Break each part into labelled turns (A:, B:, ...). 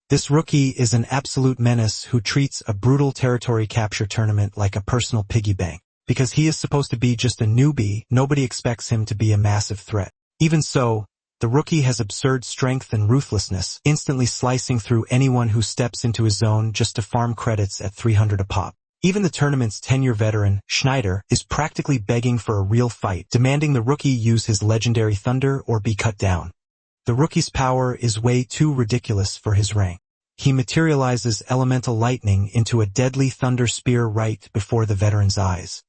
A: This rookie is an absolute menace who treats a brutal territory capture tournament like a personal piggy bank. Because he is supposed to be just a newbie, nobody expects him to be a massive threat. Even so, the rookie has absurd strength and ruthlessness, instantly slicing through anyone who steps into his zone just to farm credits at 300 a pop. Even the tournament's 10-year veteran, Schneider, is practically begging for a real fight, demanding the rookie use his legendary thunder or be cut down. The rookie's power is way too ridiculous for his rank. He materializes elemental lightning into a deadly thunder spear right before the veteran's eyes.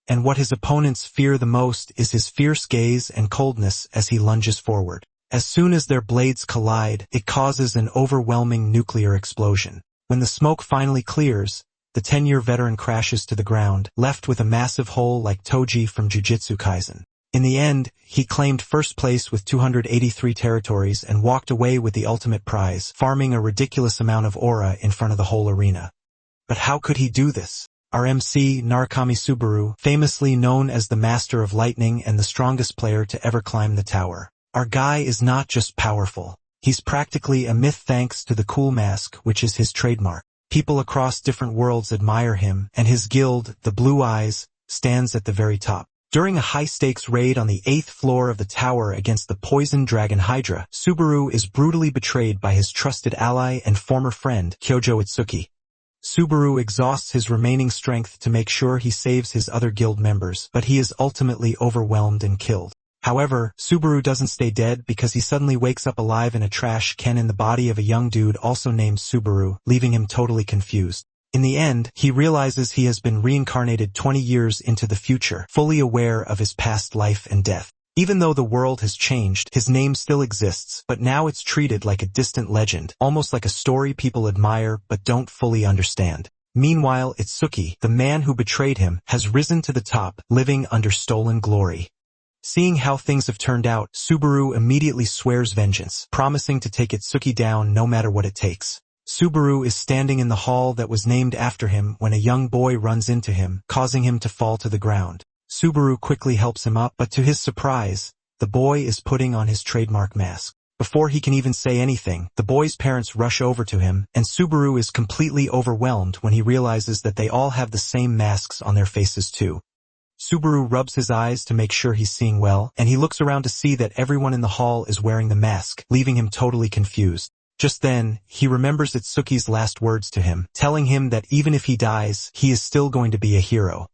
A: And what his opponents fear the most is his fierce gaze and coldness as he lunges forward. As soon as their blades collide, it causes an overwhelming nuclear explosion. When the smoke finally clears, the 10-year veteran crashes to the ground, left with a massive hole like Toji from Jujutsu Kaisen. In the end, he claimed first place with 283 territories and walked away with the ultimate prize, farming a ridiculous amount of aura in front of the whole arena. But how could he do this? Our MC, Narukami Subaru, famously known as the Master of Lightning and the strongest player to ever climb the tower. Our guy is not just powerful. He's practically a myth thanks to the cool mask, which is his trademark. People across different worlds admire him, and his guild, the Blue Eyes, stands at the very top. During a high-stakes raid on the 8th floor of the tower against the Poison Dragon Hydra, Subaru is brutally betrayed by his trusted ally and former friend, Kyojo Itsuki. Subaru exhausts his remaining strength to make sure he saves his other guild members, but he is ultimately overwhelmed and killed. However, Subaru doesn't stay dead because he suddenly wakes up alive in a trash can in the body of a young dude also named Subaru, leaving him totally confused. In the end, he realizes he has been reincarnated 20 years into the future, fully aware of his past life and death. Even though the world has changed, his name still exists, but now it's treated like a distant legend, almost like a story people admire but don't fully understand. Meanwhile, Itsuki, the man who betrayed him, has risen to the top, living under stolen glory. Seeing how things have turned out, Subaru immediately swears vengeance, promising to take Itsuki down no matter what it takes. Subaru is standing in the hall that was named after him when a young boy runs into him, causing him to fall to the ground. Subaru quickly helps him up, but to his surprise, the boy is putting on his trademark mask. Before he can even say anything, the boy's parents rush over to him, and Subaru is completely overwhelmed when he realizes that they all have the same masks on their faces too. Subaru rubs his eyes to make sure he's seeing well, and he looks around to see that everyone in the hall is wearing the mask, leaving him totally confused. Just then, he remembers Itsuki's last words to him, telling him that even if he dies, he is still going to be a hero.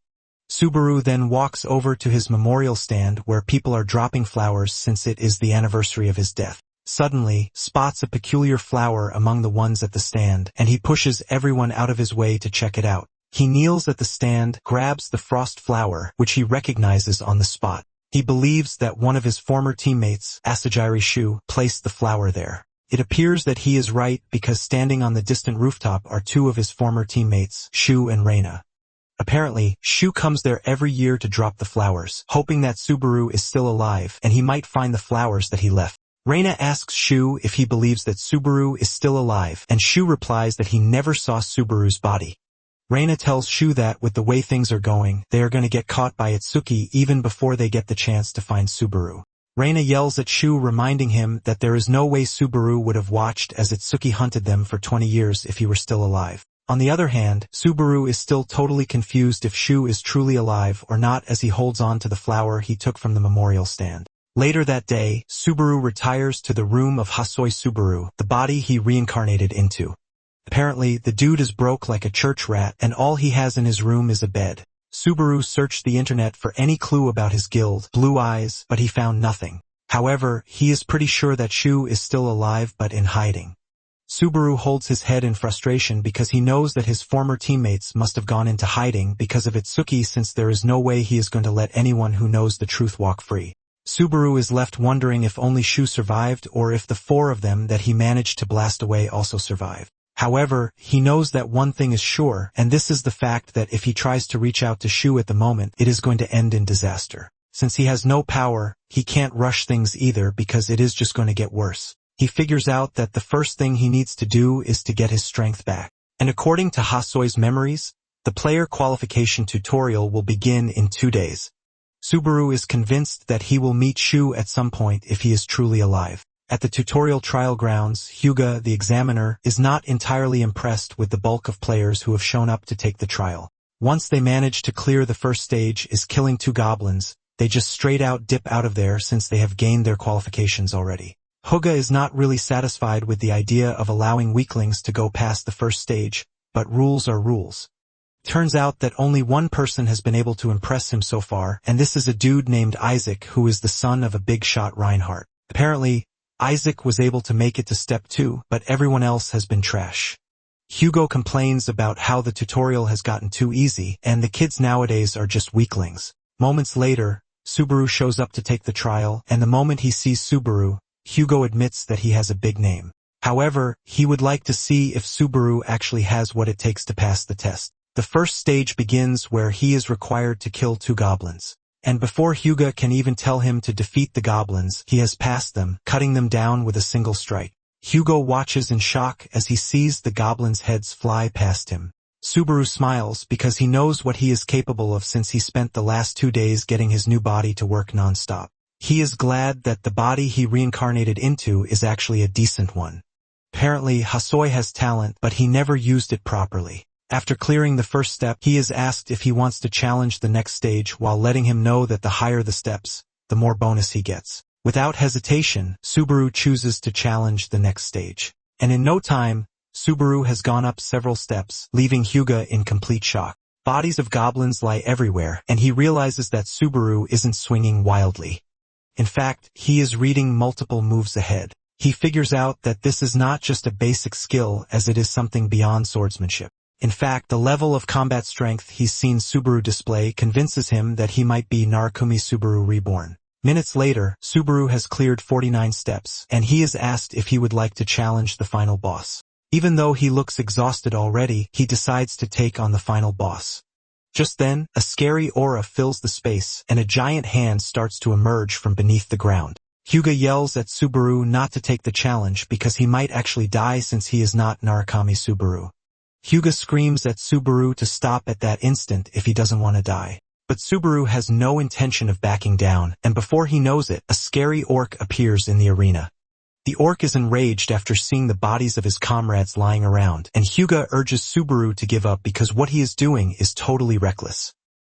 A: Subaru then walks over to his memorial stand where people are dropping flowers since it is the anniversary of his death. Suddenly, spots a peculiar flower among the ones at the stand, and he pushes everyone out of his way to check it out. He kneels at the stand, grabs the frost flower, which he recognizes on the spot. He believes that one of his former teammates, Asajiri Shu, placed the flower there. It appears that he is right because standing on the distant rooftop are two of his former teammates, Shu and Reina. Apparently, Shu comes there every year to drop the flowers, hoping that Subaru is still alive and he might find the flowers that he left. Reina asks Shu if he believes that Subaru is still alive, and Shu replies that he never saw Subaru's body. Reina tells Shu that with the way things are going, they are going to get caught by Itsuki even before they get the chance to find Subaru. Reina yells at Shu, reminding him that there is no way Subaru would have watched as Itsuki hunted them for 20 years if he were still alive. On the other hand, Subaru is still totally confused if Shu is truly alive or not as he holds on to the flower he took from the memorial stand. Later that day, Subaru retires to the room of Hasoi Subaru, the body he reincarnated into. Apparently, the dude is broke like a church rat and all he has in his room is a bed. Subaru searched the internet for any clue about his guild, Blue Eyes, but he found nothing. However, he is pretty sure that Shu is still alive but in hiding. Subaru holds his head in frustration because he knows that his former teammates must have gone into hiding because of Itsuki, since there is no way he is going to let anyone who knows the truth walk free. Subaru is left wondering if only Shu survived or if the four of them that he managed to blast away also survived. However, he knows that one thing is sure, and this is the fact that if he tries to reach out to Shu at the moment, it is going to end in disaster. Since he has no power, he can't rush things either because it is just going to get worse. He figures out that the first thing he needs to do is to get his strength back. And according to Hasoi's memories, the player qualification tutorial will begin in 2 days. Subaru is convinced that he will meet Shu at some point if he is truly alive. At the tutorial trial grounds, Hyuga, the examiner, is not entirely impressed with the bulk of players who have shown up to take the trial. Once they manage to clear the first stage is killing 2 goblins, they just straight out dip out of there since they have gained their qualifications already. Hyuga is not really satisfied with the idea of allowing weaklings to go past the first stage, but rules are rules. Turns out that only one person has been able to impress him so far, and this is a dude named Isaac who is the son of a big shot Reinhardt. Apparently, Isaac was able to make it to step 2, but everyone else has been trash. Hugo complains about how the tutorial has gotten too easy, and the kids nowadays are just weaklings. Moments later, Subaru shows up to take the trial, and the moment he sees Subaru, Hugo admits that he has a big name. However, he would like to see if Subaru actually has what it takes to pass the test. The first stage begins where he is required to kill 2 goblins. And before Hyuga can even tell him to defeat the goblins, he has passed them, cutting them down with a single strike. Hugo watches in shock as he sees the goblins' heads fly past him. Subaru smiles because he knows what he is capable of since he spent the last 2 days getting his new body to work non-stop. He is glad that the body he reincarnated into is actually a decent one. Apparently, Hasoi has talent, but he never used it properly. After clearing the first step, he is asked if he wants to challenge the next stage while letting him know that the higher the steps, the more bonus he gets. Without hesitation, Subaru chooses to challenge the next stage. And in no time, Subaru has gone up several steps, leaving Hyuga in complete shock. Bodies of goblins lie everywhere, and he realizes that Subaru isn't swinging wildly. In fact, he is reading multiple moves ahead. He figures out that this is not just a basic skill as it is something beyond swordsmanship. In fact, the level of combat strength he's seen Subaru display convinces him that he might be Narukami Subaru Reborn. Minutes later, Subaru has cleared 49 steps, and he is asked if he would like to challenge the final boss. Even though he looks exhausted already, he decides to take on the final boss. Just then, a scary aura fills the space, and a giant hand starts to emerge from beneath the ground. Hyuga yells at Subaru not to take the challenge because he might actually die since he is not Narukami Subaru. Hyuga screams at Subaru to stop at that instant if he doesn't want to die. But Subaru has no intention of backing down, and before he knows it, a scary orc appears in the arena. The orc is enraged after seeing the bodies of his comrades lying around, and Hyuga urges Subaru to give up because what he is doing is totally reckless.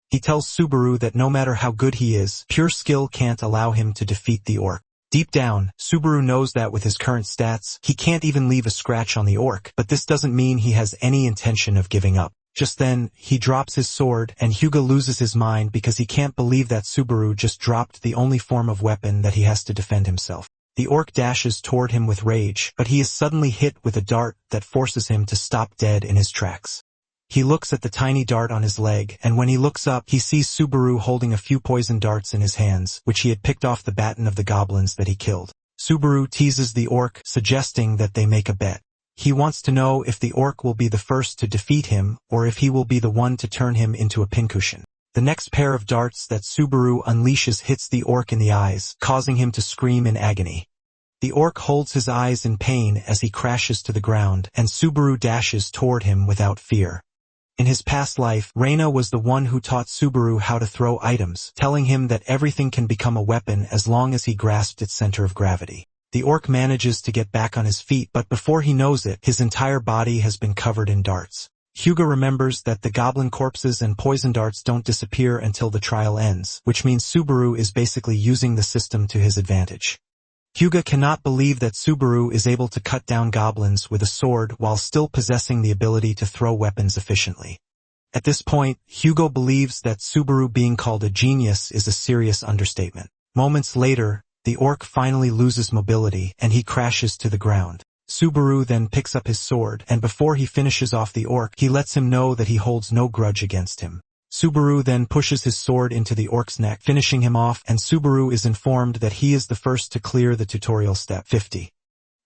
A: He tells Subaru that no matter how good he is, pure skill can't allow him to defeat the orc. Deep down, Subaru knows that with his current stats, he can't even leave a scratch on the orc, but this doesn't mean he has any intention of giving up. Just then, he drops his sword, and Hyuga loses his mind because he can't believe that Subaru just dropped the only form of weapon that he has to defend himself. The orc dashes toward him with rage, but he is suddenly hit with a dart that forces him to stop dead in his tracks. He looks at the tiny dart on his leg, and when he looks up, he sees Subaru holding a few poison darts in his hands, which he had picked off the baton of the goblins that he killed. Subaru teases the orc, suggesting that they make a bet. He wants to know if the orc will be the first to defeat him, or if he will be the one to turn him into a pincushion. The next pair of darts that Subaru unleashes hits the orc in the eyes, causing him to scream in agony. The orc holds his eyes in pain as he crashes to the ground, and Subaru dashes toward him without fear. In his past life, Reina was the one who taught Subaru how to throw items, telling him that everything can become a weapon as long as he grasped its center of gravity. The orc manages to get back on his feet, but before he knows it, his entire body has been covered in darts. Hyuga remembers that the goblin corpses and poison darts don't disappear until the trial ends, which means Subaru is basically using the system to his advantage. Hyuga cannot believe that Subaru is able to cut down goblins with a sword while still possessing the ability to throw weapons efficiently. At this point, Hyuga believes that Subaru being called a genius is a serious understatement. Moments later, the orc finally loses mobility and he crashes to the ground. Subaru then picks up his sword, and before he finishes off the orc, he lets him know that he holds no grudge against him. Subaru then pushes his sword into the orc's neck, finishing him off, and Subaru is informed that he is the first to clear the tutorial step 50.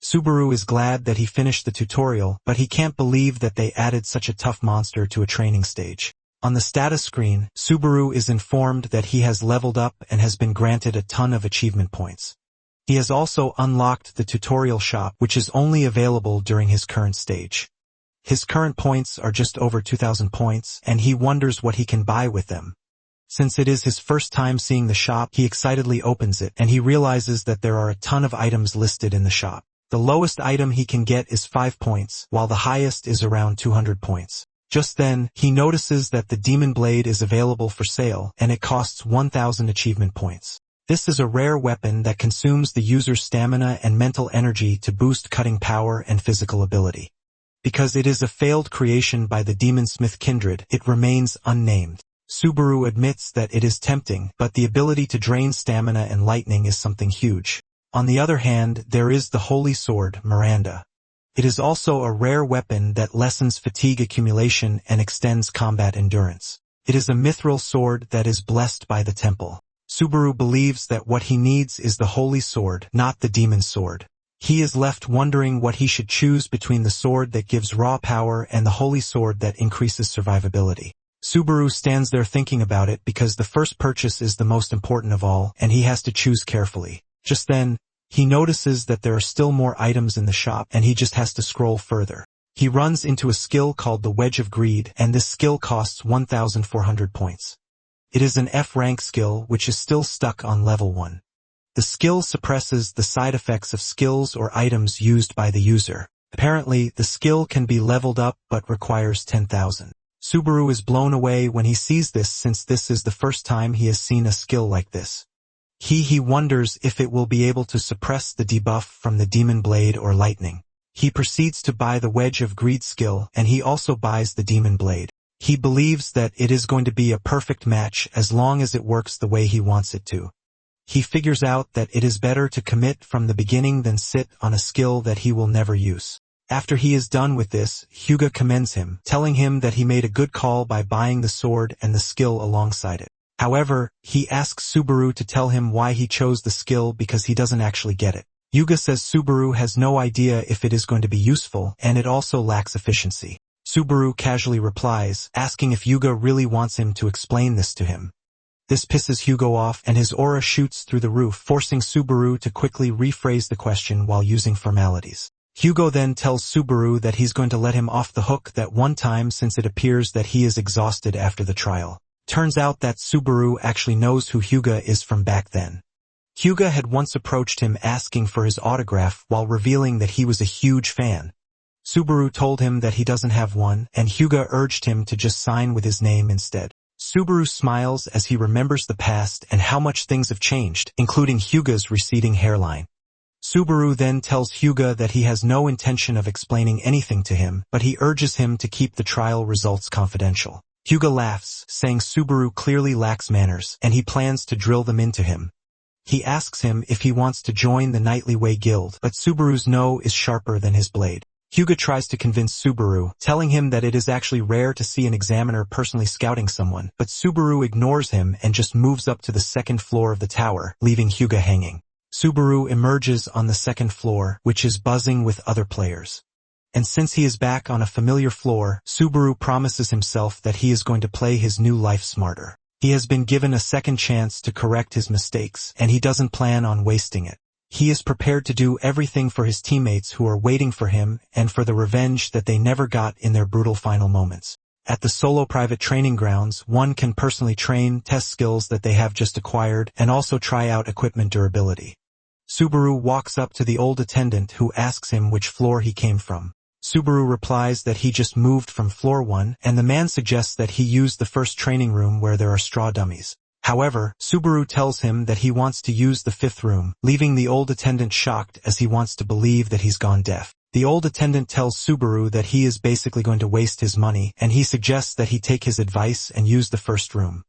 A: Subaru is glad that he finished the tutorial, but he can't believe that they added such a tough monster to a training stage. On the status screen, Subaru is informed that he has leveled up and has been granted a ton of achievement points. He has also unlocked the tutorial shop, which is only available during his current stage. His current points are just over 2,000 points, and he wonders what he can buy with them. Since it is his first time seeing the shop, he excitedly opens it, and he realizes that there are a ton of items listed in the shop. The lowest item he can get is 5 points, while the highest is around 200 points. Just then, he notices that the demon blade is available for sale, and it costs 1000 achievement points. This is a rare weapon that consumes the user's stamina and mental energy to boost cutting power and physical ability. Because it is a failed creation by the demon-smith kindred, it remains unnamed. Subaru admits that it is tempting, but the ability to drain stamina and lightning is something huge. On the other hand, there is the holy sword, Miranda. It is also a rare weapon that lessens fatigue accumulation and extends combat endurance. It is a mithril sword that is blessed by the temple. Subaru believes that what he needs is the holy sword, not the demon sword. He is left wondering what he should choose between the sword that gives raw power and the holy sword that increases survivability. Subaru stands there thinking about it because the first purchase is the most important of all, and he has to choose carefully. Just then, he notices that there are still more items in the shop, and he just has to scroll further. He runs into a skill called the Wedge of Greed, and this skill costs 1400 points. It is an F-rank skill which is still stuck on level 1. The skill suppresses the side effects of skills or items used by the user. Apparently, the skill can be leveled up but requires 10,000. Subaru is blown away when he sees this, since this is the first time he has seen a skill like this. He wonders if it will be able to suppress the debuff from the demon blade or lightning. He proceeds to buy the Wedge of Greed skill, and he also buys the demon blade. He believes that it is going to be a perfect match as long as it works the way he wants it to. He figures out that it is better to commit from the beginning than sit on a skill that he will never use. After he is done with this, Hyuga commends him, telling him that he made a good call by buying the sword and the skill alongside it. However, he asks Subaru to tell him why he chose the skill because he doesn't actually get it. Hyuga says Subaru has no idea if it is going to be useful, and it also lacks efficiency. Subaru casually replies, asking if Hyuga really wants him to explain this to him. This pisses Hyuga off, and his aura shoots through the roof, forcing Subaru to quickly rephrase the question while using formalities. Hyuga then tells Subaru that he's going to let him off the hook that one time, since it appears that he is exhausted after the trial. Turns out that Subaru actually knows who Hyuga is from back then. Hyuga had once approached him asking for his autograph while revealing that he was a huge fan. Subaru told him that he doesn't have one, and Hyuga urged him to just sign with his name instead. Subaru smiles as he remembers the past and how much things have changed, including Hyuga's receding hairline. Subaru then tells Hyuga that he has no intention of explaining anything to him, but he urges him to keep the trial results confidential. Hyuga laughs, saying Subaru clearly lacks manners, and he plans to drill them into him. He asks him if he wants to join the Nightly Way Guild, but Subaru's no is sharper than his blade. Hyuga tries to convince Subaru, telling him that it is actually rare to see an examiner personally scouting someone, but Subaru ignores him and just moves up to the second floor of the tower, leaving Hyuga hanging. Subaru emerges on the second floor, which is buzzing with other players. And since he is back on a familiar floor, Subaru promises himself that he is going to play his new life smarter. He has been given a second chance to correct his mistakes, and he doesn't plan on wasting it. He is prepared to do everything for his teammates who are waiting for him and for the revenge that they never got in their brutal final moments. At the solo private training grounds, one can personally train, test skills that they have just acquired, and also try out equipment durability. Subaru walks up to the old attendant who asks him which floor he came from. Subaru replies that he just moved from floor 1, and the man suggests that he use the first training room where there are straw dummies. However, Subaru tells him that he wants to use the 5th room, leaving the old attendant shocked as he wants to believe that he's gone deaf. The old attendant tells Subaru that he is basically going to waste his money, and he suggests that he take his advice and use the 1st room.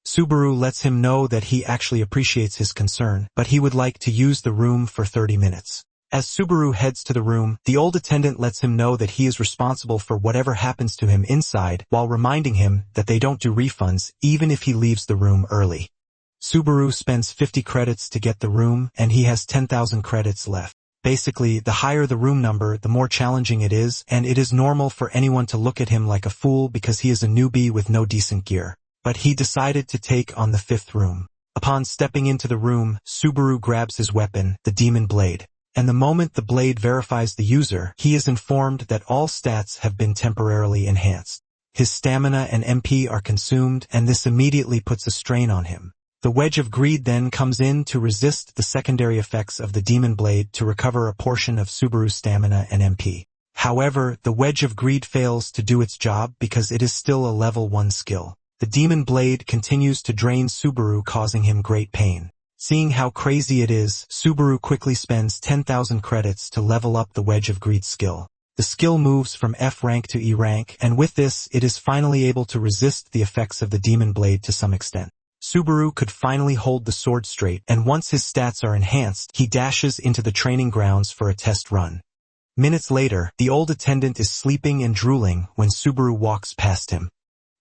A: Subaru lets him know that he actually appreciates his concern, but he would like to use the room for 30 minutes. As Subaru heads to the room, the old attendant lets him know that he is responsible for whatever happens to him inside, while reminding him that they don't do refunds even if he leaves the room early. Subaru spends 50 credits to get the room, and he has 10,000 credits left. Basically, the higher the room number, the more challenging it is, and it is normal for anyone to look at him like a fool because he is a newbie with no decent gear. But he decided to take on the 5th room. Upon stepping into the room, Subaru grabs his weapon, the demon blade. And the moment the blade verifies the user, he is informed that all stats have been temporarily enhanced. His stamina and MP are consumed, and this immediately puts a strain on him. The Wedge of Greed then comes in to resist the secondary effects of the Demon Blade to recover a portion of Subaru's stamina and MP. However, the Wedge of Greed fails to do its job because it is still a level 1 skill. The Demon Blade continues to drain Subaru, causing him great pain. Seeing how crazy it is, Subaru quickly spends 10,000 credits to level up the Wedge of Greed skill. The skill moves from F rank to E rank, and with this it is finally able to resist the effects of the Demon Blade to some extent. Subaru could finally hold the sword straight, and once his stats are enhanced, he dashes into the training grounds for a test run. Minutes later, the old attendant is sleeping and drooling when Subaru walks past him.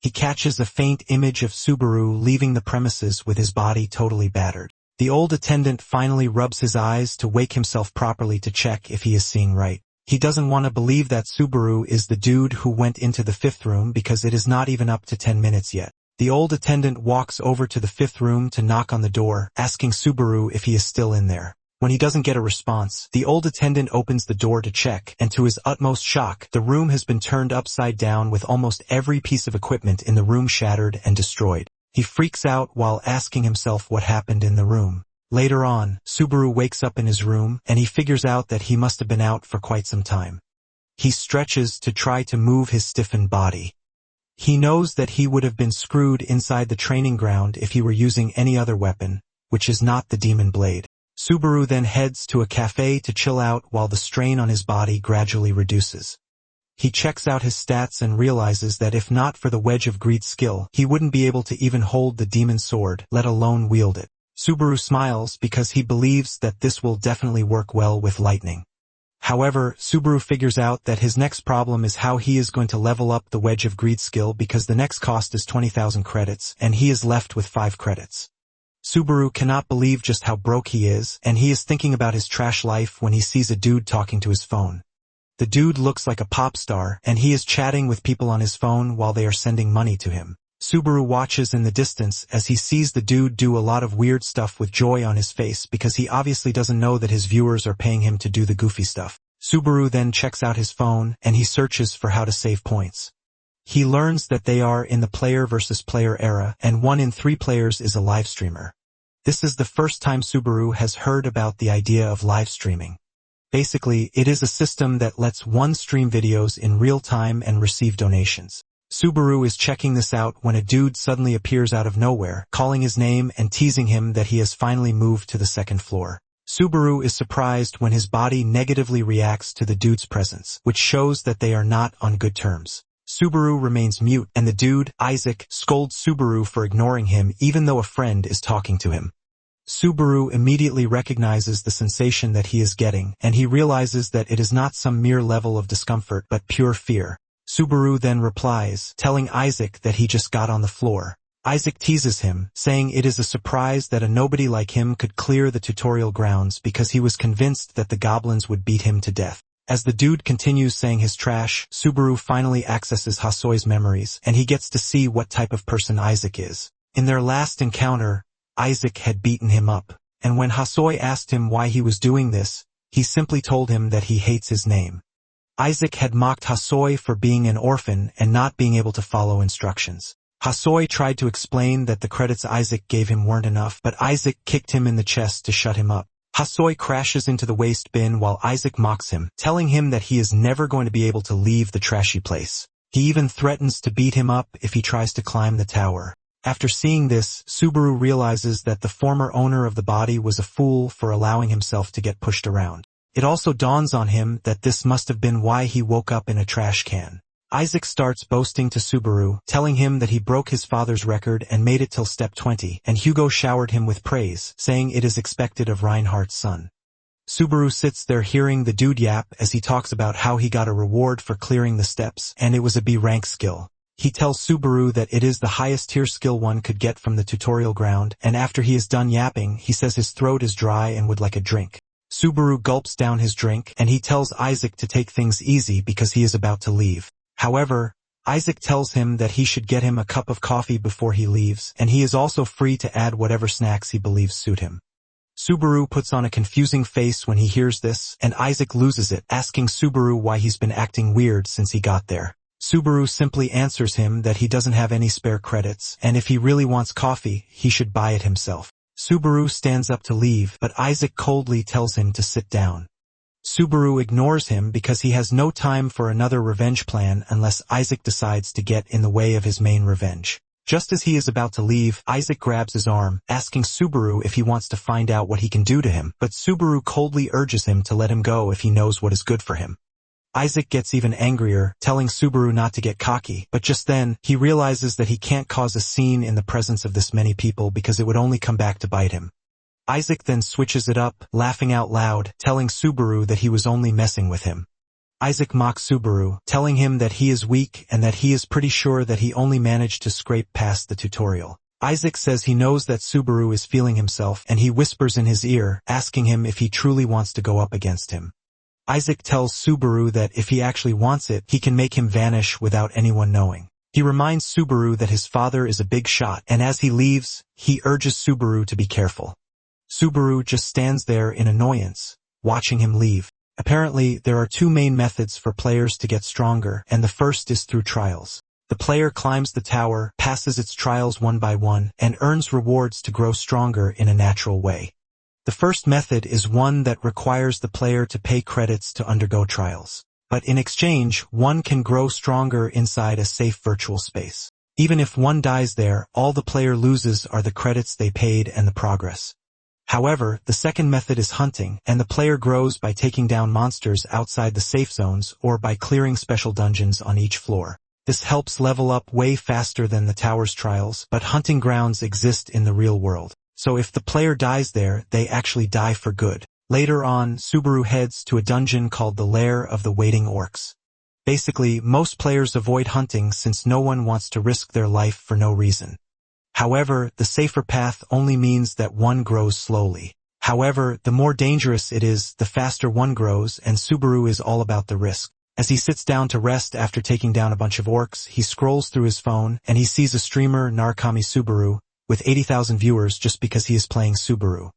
A: He catches a faint image of Subaru leaving the premises with his body totally battered. The old attendant finally rubs his eyes to wake himself properly to check if he is seeing right. He doesn't want to believe that Subaru is the dude who went into the 5th room because it is not even up to 10 minutes yet. The old attendant walks over to the 5th room to knock on the door, asking Subaru if he is still in there. When he doesn't get a response, the old attendant opens the door to check, and to his utmost shock, the room has been turned upside down with almost every piece of equipment in the room shattered and destroyed. He freaks out while asking himself what happened in the room. Later on, Subaru wakes up in his room, and he figures out that he must have been out for quite some time. He stretches to try to move his stiffened body. He knows that he would have been screwed inside the training ground if he were using any other weapon, which is not the Demon Blade. Subaru then heads to a cafe to chill out while the strain on his body gradually reduces. He checks out his stats and realizes that if not for the Wedge of Greed skill, he wouldn't be able to even hold the demon sword, let alone wield it. Subaru smiles because he believes that this will definitely work well with lightning. However, Subaru figures out that his next problem is how he is going to level up the Wedge of Greed skill because the next cost is 20,000 credits, and he is left with 5 credits. Subaru cannot believe just how broke he is, and he is thinking about his trash life when he sees a dude talking to his phone. The dude looks like a pop star, and he is chatting with people on his phone while they are sending money to him. Subaru watches in the distance as he sees the dude do a lot of weird stuff with joy on his face because he obviously doesn't know that his viewers are paying him to do the goofy stuff. Subaru then checks out his phone, and he searches for how to save points. He learns that they are in the player versus player era, and 1 in 3 players is a live streamer. This is the first time Subaru has heard about the idea of live streaming. Basically, it is a system that lets one stream videos in real time and receive donations. Subaru is checking this out when a dude suddenly appears out of nowhere, calling his name and teasing him that he has finally moved to the 2nd floor. Subaru is surprised when his body negatively reacts to the dude's presence, which shows that they are not on good terms. Subaru remains mute, and the dude, Isaac, scolds Subaru for ignoring him even though a friend is talking to him. Subaru immediately recognizes the sensation that he is getting, and he realizes that it is not some mere level of discomfort but pure fear. Subaru then replies, telling Isaac that he just got on the floor. Isaac teases him, saying it is a surprise that a nobody like him could clear the tutorial grounds because he was convinced that the goblins would beat him to death. As the dude continues saying his trash, Subaru finally accesses Hasoi's memories, and he gets to see what type of person Isaac is. In their last encounter, Isaac had beaten him up, and when Hasoi asked him why he was doing this, he simply told him that he hates his name. Isaac had mocked Hasoi for being an orphan and not being able to follow instructions. Hasoi tried to explain that the credits Isaac gave him weren't enough, but Isaac kicked him in the chest to shut him up. Hasoi crashes into the waste bin while Isaac mocks him, telling him that he is never going to be able to leave the trashy place. He even threatens to beat him up if he tries to climb the tower. After seeing this, Subaru realizes that the former owner of the body was a fool for allowing himself to get pushed around. It also dawns on him that this must have been why he woke up in a trash can. Isaac starts boasting to Subaru, telling him that he broke his father's record and made it till step 20, and Hugo showered him with praise, saying it is expected of Reinhardt's son. Subaru sits there hearing the dude yap as he talks about how he got a reward for clearing the steps, and it was a B rank skill. He tells Subaru that it is the highest tier skill one could get from the tutorial ground, and after he is done yapping, he says his throat is dry and would like a drink. Subaru gulps down his drink, and he tells Isaac to take things easy because he is about to leave. However, Isaac tells him that he should get him a cup of coffee before he leaves, and he is also free to add whatever snacks he believes suit him. Subaru puts on a confusing face when he hears this, and Isaac loses it, asking Subaru why he's been acting weird since he got there. Subaru simply answers him that he doesn't have any spare credits, and if he really wants coffee, he should buy it himself. Subaru stands up to leave, but Isaac coldly tells him to sit down. Subaru ignores him because he has no time for another revenge plan unless Isaac decides to get in the way of his main revenge. Just as he is about to leave, Isaac grabs his arm, asking Subaru if he wants to find out what he can do to him, but Subaru coldly urges him to let him go if he knows what is good for him. Isaac gets even angrier, telling Subaru not to get cocky, but just then, he realizes that he can't cause a scene in the presence of this many people because it would only come back to bite him. Isaac then switches it up, laughing out loud, telling Subaru that he was only messing with him. Isaac mocks Subaru, telling him that he is weak and that he is pretty sure that he only managed to scrape past the tutorial. Isaac says he knows that Subaru is feeling himself and he whispers in his ear, asking him if he truly wants to go up against him. Isaac tells Subaru that if he actually wants it, he can make him vanish without anyone knowing. He reminds Subaru that his father is a big shot, and as he leaves, he urges Subaru to be careful. Subaru just stands there in annoyance, watching him leave. Apparently, there are two main methods for players to get stronger, and the first is through trials. The player climbs the tower, passes its trials one by one, and earns rewards to grow stronger in a natural way. The first method is one that requires the player to pay credits to undergo trials. But in exchange, one can grow stronger inside a safe virtual space. Even if one dies there, all the player loses are the credits they paid and the progress. However, the second method is hunting, and the player grows by taking down monsters outside the safe zones or by clearing special dungeons on each floor. This helps level up way faster than the tower's trials, but hunting grounds exist in the real world. So if the player dies there, they actually die for good. Later on, Subaru heads to a dungeon called the Lair of the Waiting Orcs. Basically, most players avoid hunting since no one wants to risk their life for no reason. However, the safer path only means that one grows slowly. However, the more dangerous it is, the faster one grows, and Subaru is all about the risk. As he sits down to rest after taking down a bunch of orcs, he scrolls through his phone, and he sees a streamer, Narukami Subaru, with 80,000 viewers just because he is playing Subaru.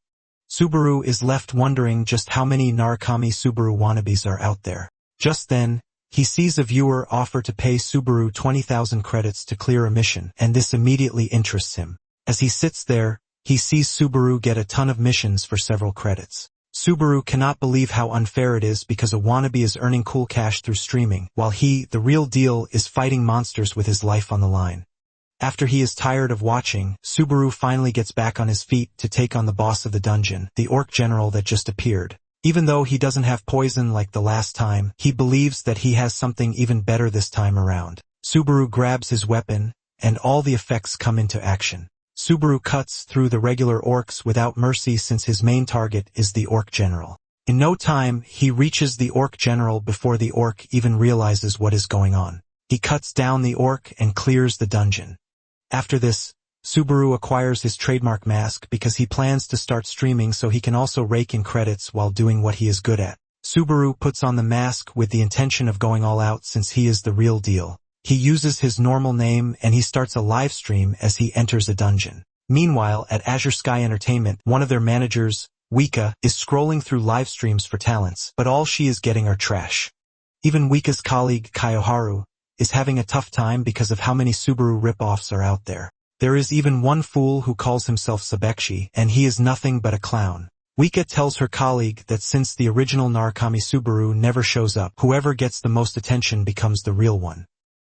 A: Subaru is left wondering just how many Narukami Subaru wannabes are out there. Just then, he sees a viewer offer to pay Subaru 20,000 credits to clear a mission, and this immediately interests him. As he sits there, he sees Subaru get a ton of missions for several credits. Subaru cannot believe how unfair it is because a wannabe is earning cool cash through streaming, while he, the real deal, is fighting monsters with his life on the line. After he is tired of watching, Subaru finally gets back on his feet to take on the boss of the dungeon, the orc general that just appeared. Even though he doesn't have poison like the last time, he believes that he has something even better this time around. Subaru grabs his weapon, and all the effects come into action. Subaru cuts through the regular orcs without mercy since his main target is the orc general. In no time, he reaches the orc general before the orc even realizes what is going on. He cuts down the orc and clears the dungeon. After this, Subaru acquires his trademark mask because he plans to start streaming so he can also rake in credits while doing what he is good at. Subaru puts on the mask with the intention of going all out since he is the real deal. He uses his normal name and he starts a live stream as he enters a dungeon. Meanwhile, at Azure Sky Entertainment, one of their managers, Wika, is scrolling through live streams for talents, but all she is getting are trash. Even Wika's colleague, Kayoharu, is having a tough time because of how many Subaru rip-offs are out there. There is even one fool who calls himself Sabekshi, and he is nothing but a clown. Wika tells her colleague that since the original Narukami Subaru never shows up, whoever gets the most attention becomes the real one.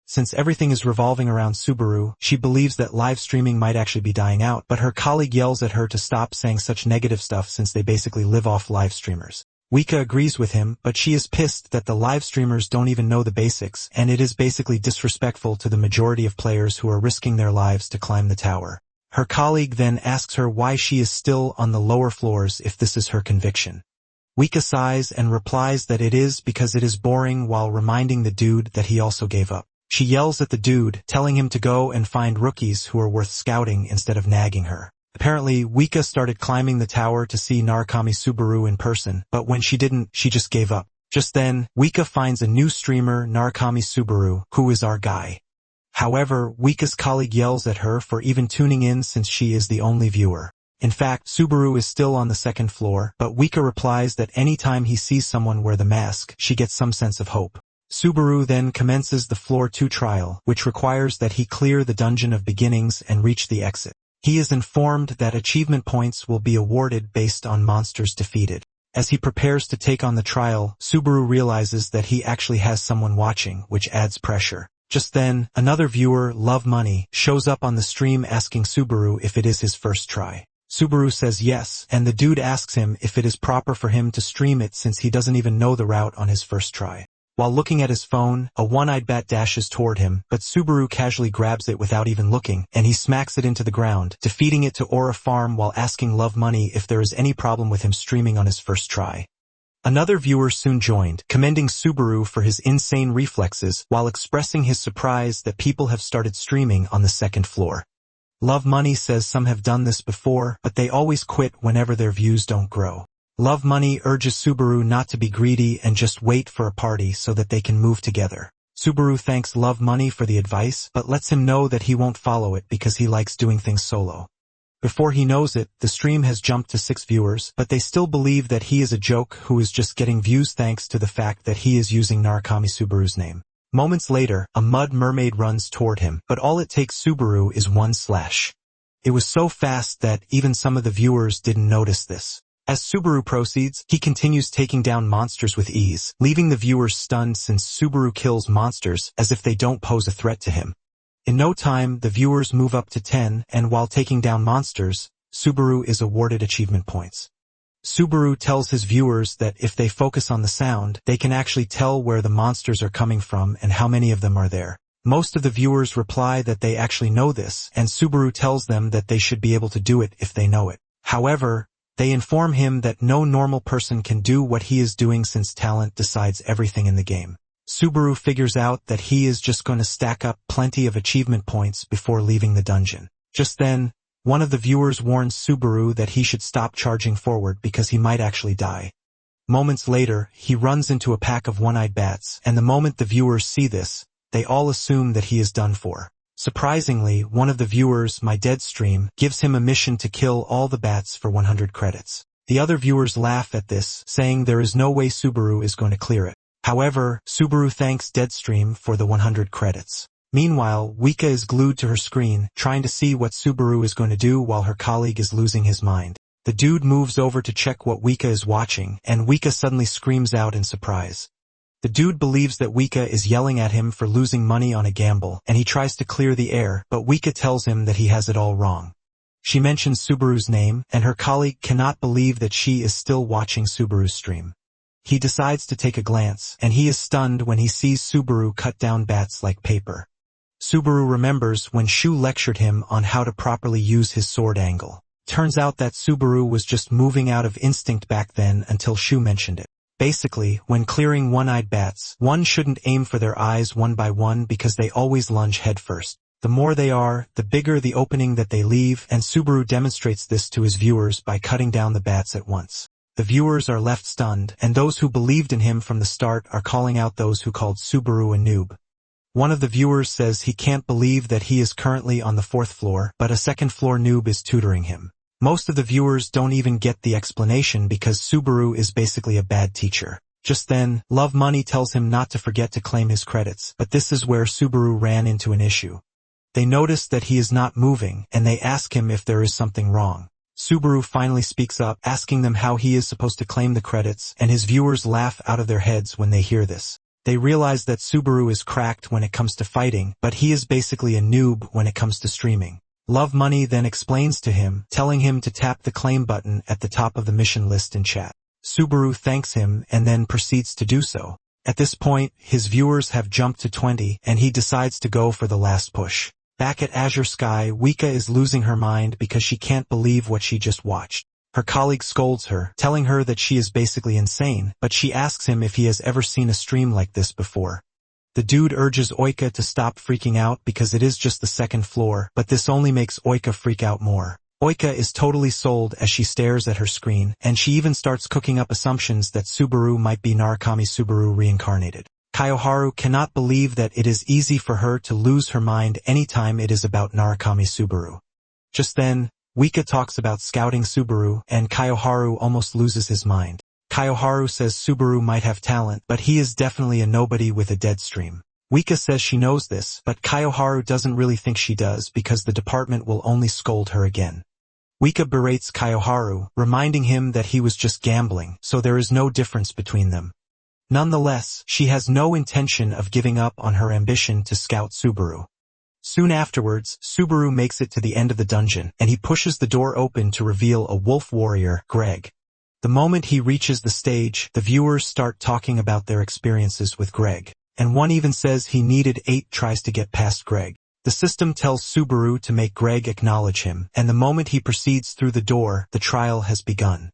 A: Since everything is revolving around Subaru, she believes that live streaming might actually be dying out, but her colleague yells at her to stop saying such negative stuff since they basically live off live streamers. Wika agrees with him, but she is pissed that the live streamers don't even know the basics, and it is basically disrespectful to the majority of players who are risking their lives to climb the tower. Her colleague then asks her why she is still on the lower floors if this is her conviction. Wika sighs and replies that it is because it is boring while reminding the dude that he also gave up. She yells at the dude, telling him to go and find rookies who are worth scouting instead of nagging her. Apparently, Wika started climbing the tower to see Narukami Subaru in person, but when she didn't, she just gave up. Just then, Wika finds a new streamer, Narukami Subaru, who is our guy. However, Wika's colleague yells at her for even tuning in since she is the only viewer. In fact, Subaru is still on the second floor, but Wika replies that anytime he sees someone wear the mask, she gets some sense of hope. Subaru then commences the Floor 2 trial, which requires that he clear the Dungeon of Beginnings and reach the exit. He is informed that achievement points will be awarded based on monsters defeated. As he prepares to take on the trial, Subaru realizes that he actually has someone watching, which adds pressure. Just then, another viewer, Love Money, shows up on the stream asking Subaru if it is his first try. Subaru says yes, and the dude asks him if it is proper for him to stream it since he doesn't even know the route on his first try. While looking at his phone, a one-eyed bat dashes toward him, but Subaru casually grabs it without even looking, and he smacks it into the ground, defeating it to Aura Farm while asking Love Money if there is any problem with him streaming on his first try. Another viewer soon joined, commending Subaru for his insane reflexes while expressing his surprise that people have started streaming on the second floor. Love Money says some have done this before, but they always quit whenever their views don't grow. Love Money urges Subaru not to be greedy and just wait for a party so that they can move together. Subaru thanks Love Money for the advice, but lets him know that he won't follow it because he likes doing things solo. Before he knows it, the stream has jumped to 6 viewers, but they still believe that he is a joke who is just getting views thanks to the fact that he is using Narukami Subaru's name. Moments later, a mud mermaid runs toward him, but all it takes Subaru is one slash. It was so fast that even some of the viewers didn't notice this. As Subaru proceeds, he continues taking down monsters with ease, leaving the viewers stunned since Subaru kills monsters as if they don't pose a threat to him. In no time, the viewers move up to 10, and while taking down monsters, Subaru is awarded achievement points. Subaru tells his viewers that if they focus on the sound, they can actually tell where the monsters are coming from and how many of them are there. Most of the viewers reply that they actually know this, and Subaru tells them that they should be able to do it if they know it. However, they inform him that no normal person can do what he is doing since talent decides everything in the game. Subaru figures out that he is just going to stack up plenty of achievement points before leaving the dungeon. Just then, one of the viewers warns Subaru that he should stop charging forward because he might actually die. Moments later, he runs into a pack of one-eyed bats, and the moment the viewers see this, they all assume that he is done for. Surprisingly, one of the viewers, My Dead Stream, gives him a mission to kill all the bats for 100 credits. The other viewers laugh at this, saying there is no way Subaru is going to clear it. However, Subaru thanks Deadstream for the 100 credits. Meanwhile, Wika is glued to her screen, trying to see what Subaru is going to do while her colleague is losing his mind. The dude moves over to check what Wika is watching, and Wika suddenly screams out in surprise. The dude believes that Wika is yelling at him for losing money on a gamble, and he tries to clear the air, but Wika tells him that he has it all wrong. She mentions Subaru's name, and her colleague cannot believe that she is still watching Subaru's stream. He decides to take a glance, and he is stunned when he sees Subaru cut down bats like paper. Subaru remembers when Shu lectured him on how to properly use his sword angle. Turns out that Subaru was just moving out of instinct back then until Shu mentioned it. Basically, when clearing one-eyed bats, one shouldn't aim for their eyes one by one because they always lunge headfirst. The more they are, the bigger the opening that they leave, and Subaru demonstrates this to his viewers by cutting down the bats at once. The viewers are left stunned, and those who believed in him from the start are calling out those who called Subaru a noob. One of the viewers says he can't believe that he is currently on the 4th floor, but a 2nd floor noob is tutoring him. Most of the viewers don't even get the explanation because Subaru is basically a bad teacher. Just then, Love Money tells him not to forget to claim his credits, but this is where Subaru ran into an issue. They notice that he is not moving, and they ask him if there is something wrong. Subaru finally speaks up, asking them how he is supposed to claim the credits, and his viewers laugh out of their heads when they hear this. They realize that Subaru is cracked when it comes to fighting, but he is basically a noob when it comes to streaming. Love Money then explains to him, telling him to tap the claim button at the top of the mission list in chat. Subaru thanks him and then proceeds to do so. At this point, his viewers have jumped to 20, and he decides to go for the last push. Back at Azure Sky, Wika is losing her mind because she can't believe what she just watched. Her colleague scolds her, telling her that she is basically insane, but she asks him if he has ever seen a stream like this before. The dude urges Oika to stop freaking out because it is just the 2nd floor, but this only makes Oika freak out more. Oika is totally sold as she stares at her screen, and she even starts cooking up assumptions that Subaru might be Narukami Subaru reincarnated. Kayoharu cannot believe that it is easy for her to lose her mind anytime it is about Narukami Subaru. Just then, Wika talks about scouting Subaru, and Kayoharu almost loses his mind. Kaioharu says Subaru might have talent, but he is definitely a nobody with a dead stream. Wika says she knows this, but Kaioharu doesn't really think she does because the department will only scold her again. Wika berates Kaioharu, reminding him that he was just gambling, so there is no difference between them. Nonetheless, she has no intention of giving up on her ambition to scout Subaru. Soon afterwards, Subaru makes it to the end of the dungeon, and he pushes the door open to reveal a wolf warrior, Greg. The moment he reaches the stage, the viewers start talking about their experiences with Greg, and one even says he needed 8 tries to get past Greg. The system tells Subaru to make Greg acknowledge him, and the moment he proceeds through the door, the trial has begun.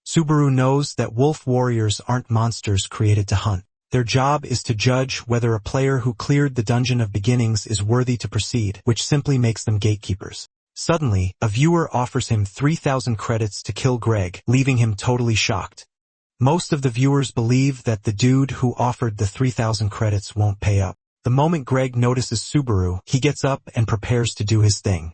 A: Subaru knows that wolf warriors aren't monsters created to hunt. Their job is to judge whether a player who cleared the Dungeon of Beginnings is worthy to proceed, which simply makes them gatekeepers. Suddenly, a viewer offers him 3,000 credits to kill Greg, leaving him totally shocked. Most of the viewers believe that the dude who offered the 3,000 credits won't pay up. The moment Greg notices Subaru, he gets up and prepares to do his thing.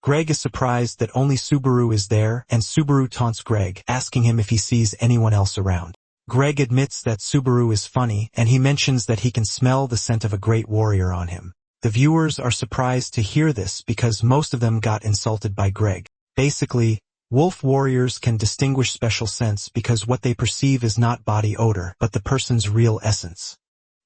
A: Greg is surprised that only Subaru is there, and Subaru taunts Greg, asking him if he sees anyone else around. Greg admits that Subaru is funny, and he mentions that he can smell the scent of a great warrior on him. The viewers are surprised to hear this because most of them got insulted by Greg. Basically, wolf warriors can distinguish special scents because what they perceive is not body odor, but the person's real essence.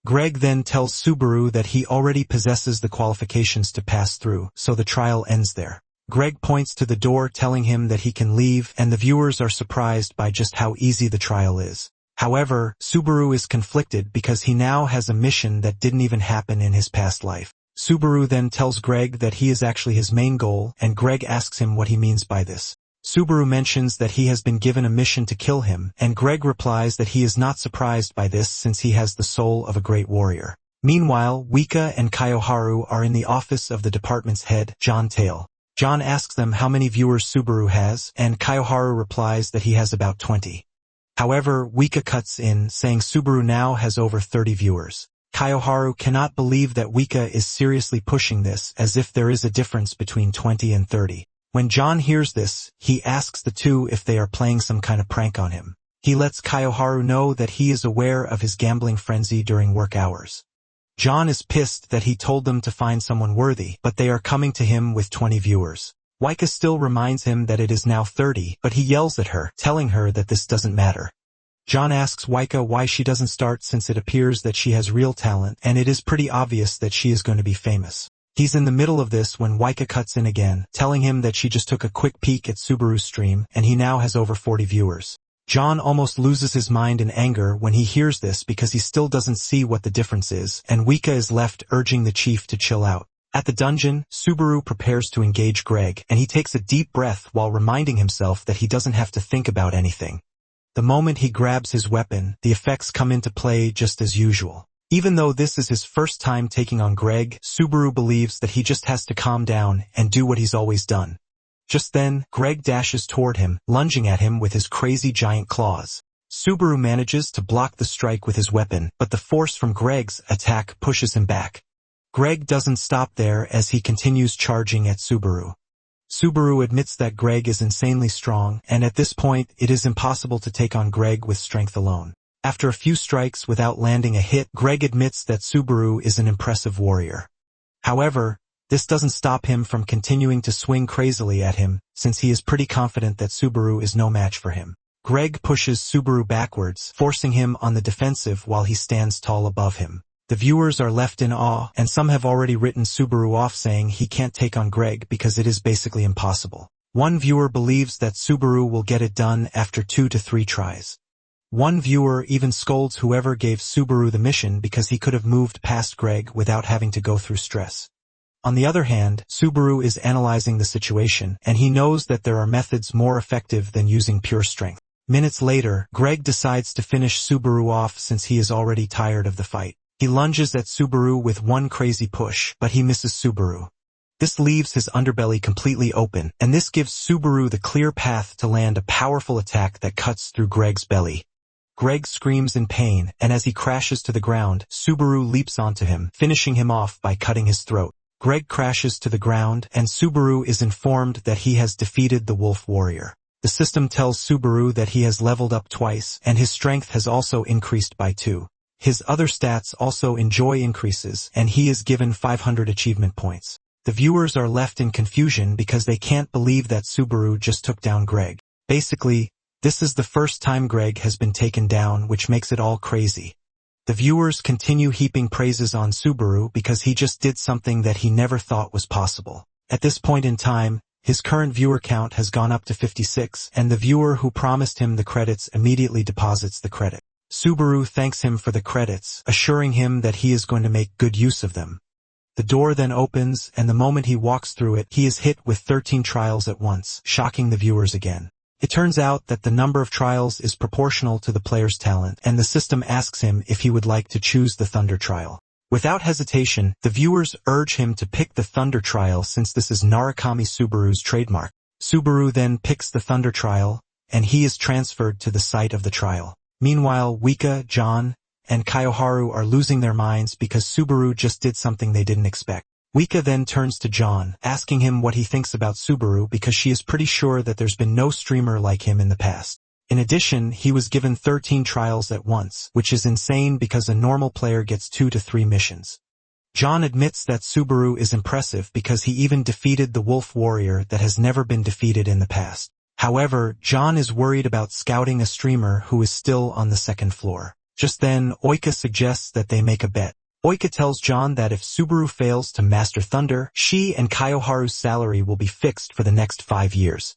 A: Greg then tells Subaru that he already possesses the qualifications to pass through, so the trial ends there. Greg points to the door telling him that he can leave, and the viewers are surprised by just how easy the trial is. However, Subaru is conflicted because he now has a mission that didn't even happen in his past life. Subaru then tells Greg that he is actually his main goal, and Greg asks him what he means by this. Subaru mentions that he has been given a mission to kill him, and Greg replies that he is not surprised by this since he has the soul of a great warrior. Meanwhile, Wika and Kaioharu are in the office of the department's head, John Tail. John asks them how many viewers Subaru has, and Kaioharu replies that he has about 20. However, Wika cuts in, saying Subaru now has over 30 viewers. Kaioharu cannot believe that Wika is seriously pushing this, as if there is a difference between 20 and 30. When John hears this, he asks the two if they are playing some kind of prank on him. He lets Kaioharu know that he is aware of his gambling frenzy during work hours. John is pissed that he told them to find someone worthy, but they are coming to him with 20 viewers. Wika still reminds him that it is now 30, but he yells at her, telling her that this doesn't matter. John asks Wika why she doesn't start since it appears that she has real talent, and it is pretty obvious that she is going to be famous. He's in the middle of this when Wika cuts in again, telling him that she just took a quick peek at Subaru's stream, and he now has over 40 viewers. John almost loses his mind in anger when he hears this because he still doesn't see what the difference is, and Wika is left urging the chief to chill out. At the dungeon, Subaru prepares to engage Greg, and he takes a deep breath while reminding himself that he doesn't have to think about anything. The moment he grabs his weapon, the effects come into play just as usual. Even though this is his first time taking on Greg, Subaru believes that he just has to calm down and do what he's always done. Just then, Greg dashes toward him, lunging at him with his crazy giant claws. Subaru manages to block the strike with his weapon, but the force from Greg's attack pushes him back. Greg doesn't stop there as he continues charging at Subaru. Subaru admits that Greg is insanely strong, and at this point, it is impossible to take on Greg with strength alone. After a few strikes without landing a hit, Greg admits that Subaru is an impressive warrior. However, this doesn't stop him from continuing to swing crazily at him, since he is pretty confident that Subaru is no match for him. Greg pushes Subaru backwards, forcing him on the defensive while he stands tall above him. The viewers are left in awe, and some have already written Subaru off saying he can't take on Greg because it is basically impossible. One viewer believes that Subaru will get it done after 2 to 3 tries. One viewer even scolds whoever gave Subaru the mission because he could have moved past Greg without having to go through stress. On the other hand, Subaru is analyzing the situation, and he knows that there are methods more effective than using pure strength. Minutes later, Greg decides to finish Subaru off since he is already tired of the fight. He lunges at Subaru with one crazy push, but he misses Subaru. This leaves his underbelly completely open, and this gives Subaru the clear path to land a powerful attack that cuts through Greg's belly. Greg screams in pain, and as he crashes to the ground, Subaru leaps onto him, finishing him off by cutting his throat. Greg crashes to the ground, and Subaru is informed that he has defeated the wolf warrior. The system tells Subaru that he has leveled up twice, and his strength has also increased by 2. His other stats also enjoy increases, and he is given 500 achievement points. The viewers are left in confusion because they can't believe that Subaru just took down Greg. Basically, this is the first time Greg has been taken down, which makes it all crazy. The viewers continue heaping praises on Subaru because he just did something that he never thought was possible. At this point in time, his current viewer count has gone up to 56, and the viewer who promised him the credits immediately deposits the credit. Subaru thanks him for the credits, assuring him that he is going to make good use of them. The door then opens, and the moment he walks through it, he is hit with 13 trials at once, shocking the viewers again. It turns out that the number of trials is proportional to the player's talent, and the system asks him if he would like to choose the Thunder trial. Without hesitation, the viewers urge him to pick the Thunder trial since this is Narukami Subaru's trademark. Subaru then picks the Thunder trial, and he is transferred to the site of the trial. Meanwhile, Wika, John, and Kyoharu are losing their minds because Subaru just did something they didn't expect. Wika then turns to John, asking him what he thinks about Subaru because she is pretty sure that there's been no streamer like him in the past. In addition, he was given 13 trials at once, which is insane because a normal player gets 2 to 3 missions. John admits that Subaru is impressive because he even defeated the Wolf Warrior that has never been defeated in the past. However, John is worried about scouting a streamer who is still on the second floor. Just then, Oika suggests that they make a bet. Oika tells John that if Subaru fails to master Thunder, she and Kyoharu's salary will be fixed for the next 5 years.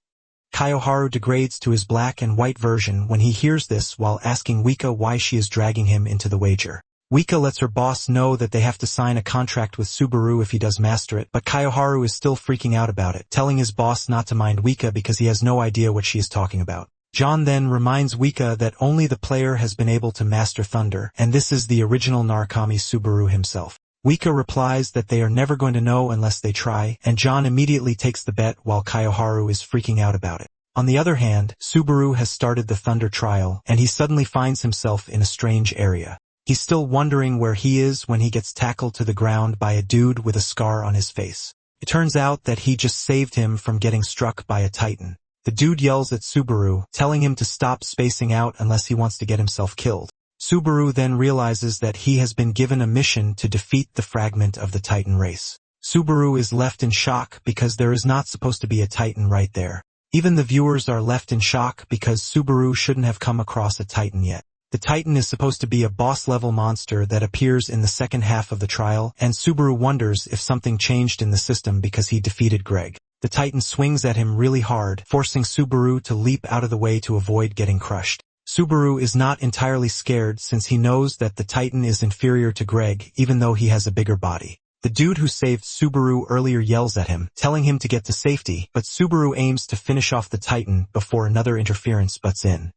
A: Kyoharu degrades to his black and white version when he hears this while asking Wika why she is dragging him into the wager. Wika lets her boss know that they have to sign a contract with Subaru if he does master it, but Kyoharu is still freaking out about it, telling his boss not to mind Wika because he has no idea what she is talking about. John then reminds Wika that only the player has been able to master Thunder, and this is the original Narukami Subaru himself. Wika replies that they are never going to know unless they try, and John immediately takes the bet while Kyoharu is freaking out about it. On the other hand, Subaru has started the Thunder trial, and he suddenly finds himself in a strange area. He's still wondering where he is when he gets tackled to the ground by a dude with a scar on his face. It turns out that he just saved him from getting struck by a titan. The dude yells at Subaru, telling him to stop spacing out unless he wants to get himself killed. Subaru then realizes that he has been given a mission to defeat the fragment of the Titan race. Subaru is left in shock because there is not supposed to be a Titan right there. Even the viewers are left in shock because Subaru shouldn't have come across a Titan yet. The Titan is supposed to be a boss-level monster that appears in the second half of the trial, and Subaru wonders if something changed in the system because he defeated Greg. The Titan swings at him really hard, forcing Subaru to leap out of the way to avoid getting crushed. Subaru is not entirely scared since he knows that the Titan is inferior to Greg even though he has a bigger body. The dude who saved Subaru earlier yells at him, telling him to get to safety, but Subaru aims to finish off the Titan before another interference butts in.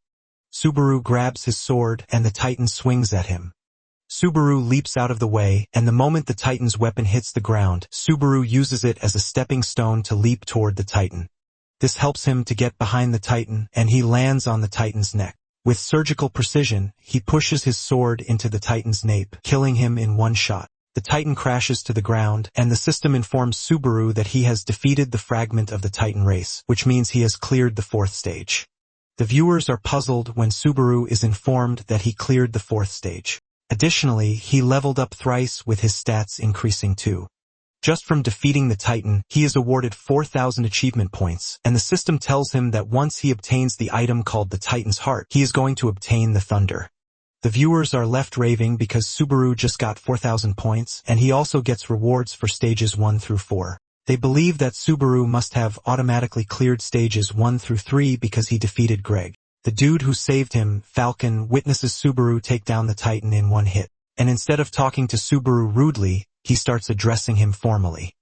A: Subaru grabs his sword, and the Titan swings at him. Subaru leaps out of the way, and the moment the Titan's weapon hits the ground, Subaru uses it as a stepping stone to leap toward the Titan. This helps him to get behind the Titan, and he lands on the Titan's neck. With surgical precision, he pushes his sword into the Titan's nape, killing him in one shot. The Titan crashes to the ground, and the system informs Subaru that he has defeated the fragment of the Titan race, which means he has cleared the 4th stage. The viewers are puzzled when Subaru is informed that he cleared the 4th stage. Additionally, he leveled up thrice with his stats increasing too. Just from defeating the Titan, he is awarded 4,000 achievement points, and the system tells him that once he obtains the item called the Titan's Heart, he is going to obtain the Thunder. The viewers are left raving because Subaru just got 4,000 points, and he also gets rewards for stages 1 through 4. They believe that Subaru must have automatically cleared stages 1 through 3 because he defeated Greg. The dude who saved him, Falcon, witnesses Subaru take down the Titan in one hit, and instead of talking to Subaru rudely, he starts addressing him formally.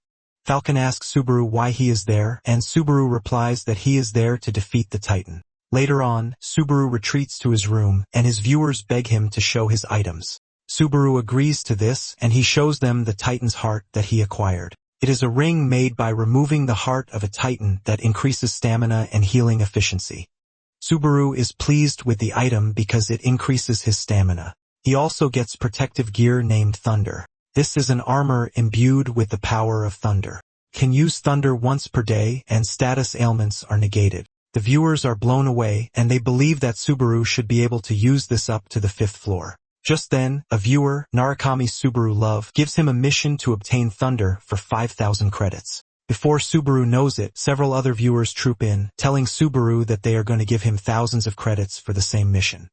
A: Falcon asks Subaru why he is there, and Subaru replies that he is there to defeat the Titan. Later on, Subaru retreats to his room, and his viewers beg him to show his items. Subaru agrees to this, and he shows them the Titan's heart that he acquired. It is a ring made by removing the heart of a Titan that increases stamina and healing efficiency. Subaru is pleased with the item because it increases his stamina. He also gets protective gear named Thunder. This is an armor imbued with the power of Thunder. Can use Thunder once per day, and status ailments are negated. The viewers are blown away, and they believe that Subaru should be able to use this up to the 5th floor. Just then, a viewer, Narukami Subaru Love, gives him a mission to obtain thunder for 5,000 credits. Before Subaru knows it, several other viewers troop in, telling Subaru that they are going to give him thousands of credits for the same mission.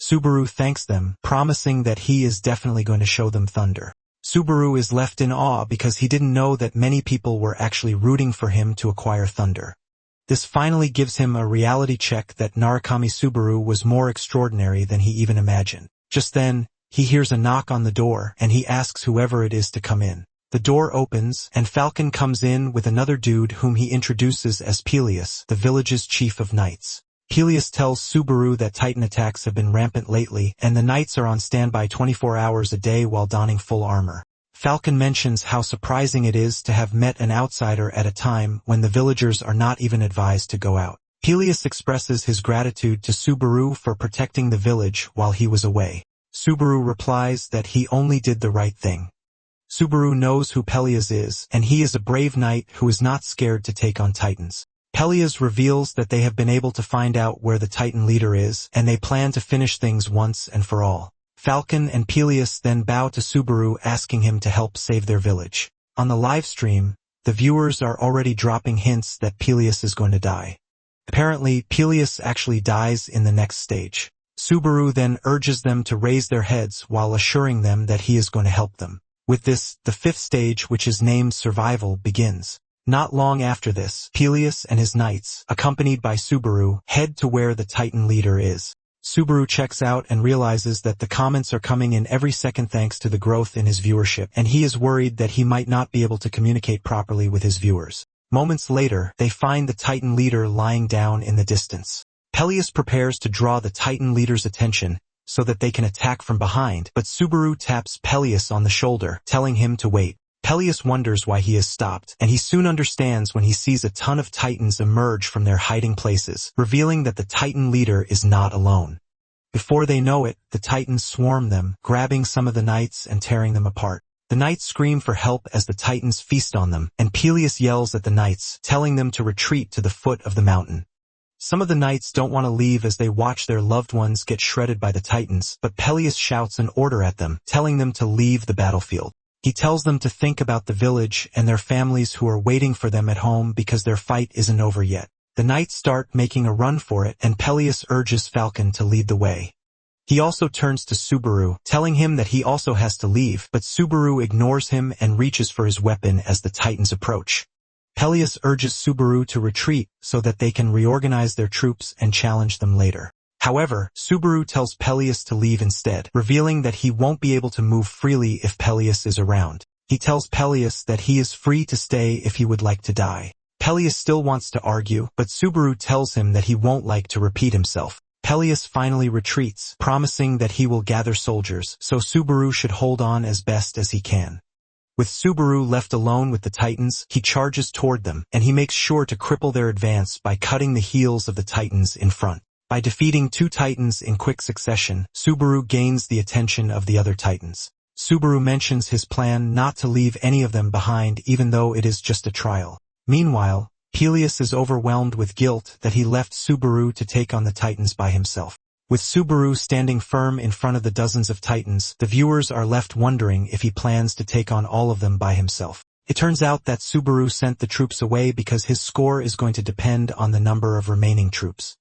A: Subaru thanks them, promising that he is definitely going to show them thunder. Subaru is left in awe because he didn't know that many people were actually rooting for him to acquire thunder. This finally gives him a reality check that Narukami Subaru was more extraordinary than he even imagined. Just then, he hears a knock on the door, and he asks whoever it is to come in. The door opens, and Falcon comes in with another dude whom he introduces as Peleus, the village's chief of knights. Peleus tells Subaru that Titan attacks have been rampant lately, and the knights are on standby 24 hours a day while donning full armor. Falcon mentions how surprising it is to have met an outsider at a time when the villagers are not even advised to go out. Peleus expresses his gratitude to Subaru for protecting the village while he was away. Subaru replies that he only did the right thing. Subaru knows who Peleus is, and he is a brave knight who is not scared to take on Titans. Peleus reveals that they have been able to find out where the Titan leader is, and they plan to finish things once and for all. Falcon and Peleus then bow to Subaru, asking him to help save their village. On the live stream, the viewers are already dropping hints that Peleus is going to die. Apparently, Peleus actually dies in the next stage. Subaru then urges them to raise their heads while assuring them that he is going to help them. With this, the 5th stage, which is named Survival, begins. Not long after this, Peleus and his knights, accompanied by Subaru, head to where the Titan leader is. Subaru checks out and realizes that the comments are coming in every second thanks to the growth in his viewership, and he is worried that he might not be able to communicate properly with his viewers. Moments later, they find the Titan leader lying down in the distance. Peleus prepares to draw the Titan leader's attention so that they can attack from behind, but Subaru taps Peleus on the shoulder, telling him to wait. Peleus wonders why he has stopped, and he soon understands when he sees a ton of Titans emerge from their hiding places, revealing that the Titan leader is not alone. Before they know it, the Titans swarm them, grabbing some of the knights and tearing them apart. The knights scream for help as the Titans feast on them, and Peleus yells at the knights, telling them to retreat to the foot of the mountain. Some of the knights don't want to leave as they watch their loved ones get shredded by the Titans, but Peleus shouts an order at them, telling them to leave the battlefield. He tells them to think about the village and their families who are waiting for them at home because their fight isn't over yet. The knights start making a run for it, and Peleus urges Falcon to lead the way. He also turns to Subaru, telling him that he also has to leave, but Subaru ignores him and reaches for his weapon as the Titans approach. Peleus urges Subaru to retreat so that they can reorganize their troops and challenge them later. However, Subaru tells Peleus to leave instead, revealing that he won't be able to move freely if Peleus is around. He tells Peleus that he is free to stay if he would like to die. Peleus still wants to argue, but Subaru tells him that he won't like to repeat himself. Peleus finally retreats, promising that he will gather soldiers, so Subaru should hold on as best as he can. With Subaru left alone with the Titans, he charges toward them, and he makes sure to cripple their advance by cutting the heels of the Titans in front. By defeating 2 Titans in quick succession, Subaru gains the attention of the other Titans. Subaru mentions his plan not to leave any of them behind even though it is just a trial. Meanwhile, Peleus is overwhelmed with guilt that he left Subaru to take on the Titans by himself. With Subaru standing firm in front of the dozens of Titans, the viewers are left wondering if he plans to take on all of them by himself. It turns out that Subaru sent the troops away because his score is going to depend on the number of remaining troops.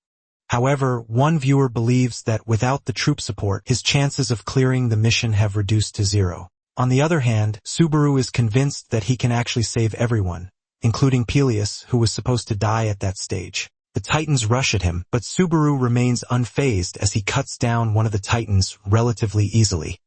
A: However, one viewer believes that without the troop support, his chances of clearing the mission have reduced to 0. On the other hand, Subaru is convinced that he can actually save everyone, including Peleus, who was supposed to die at that stage. The Titans rush at him, but Subaru remains unfazed as he cuts down one of the Titans relatively easily.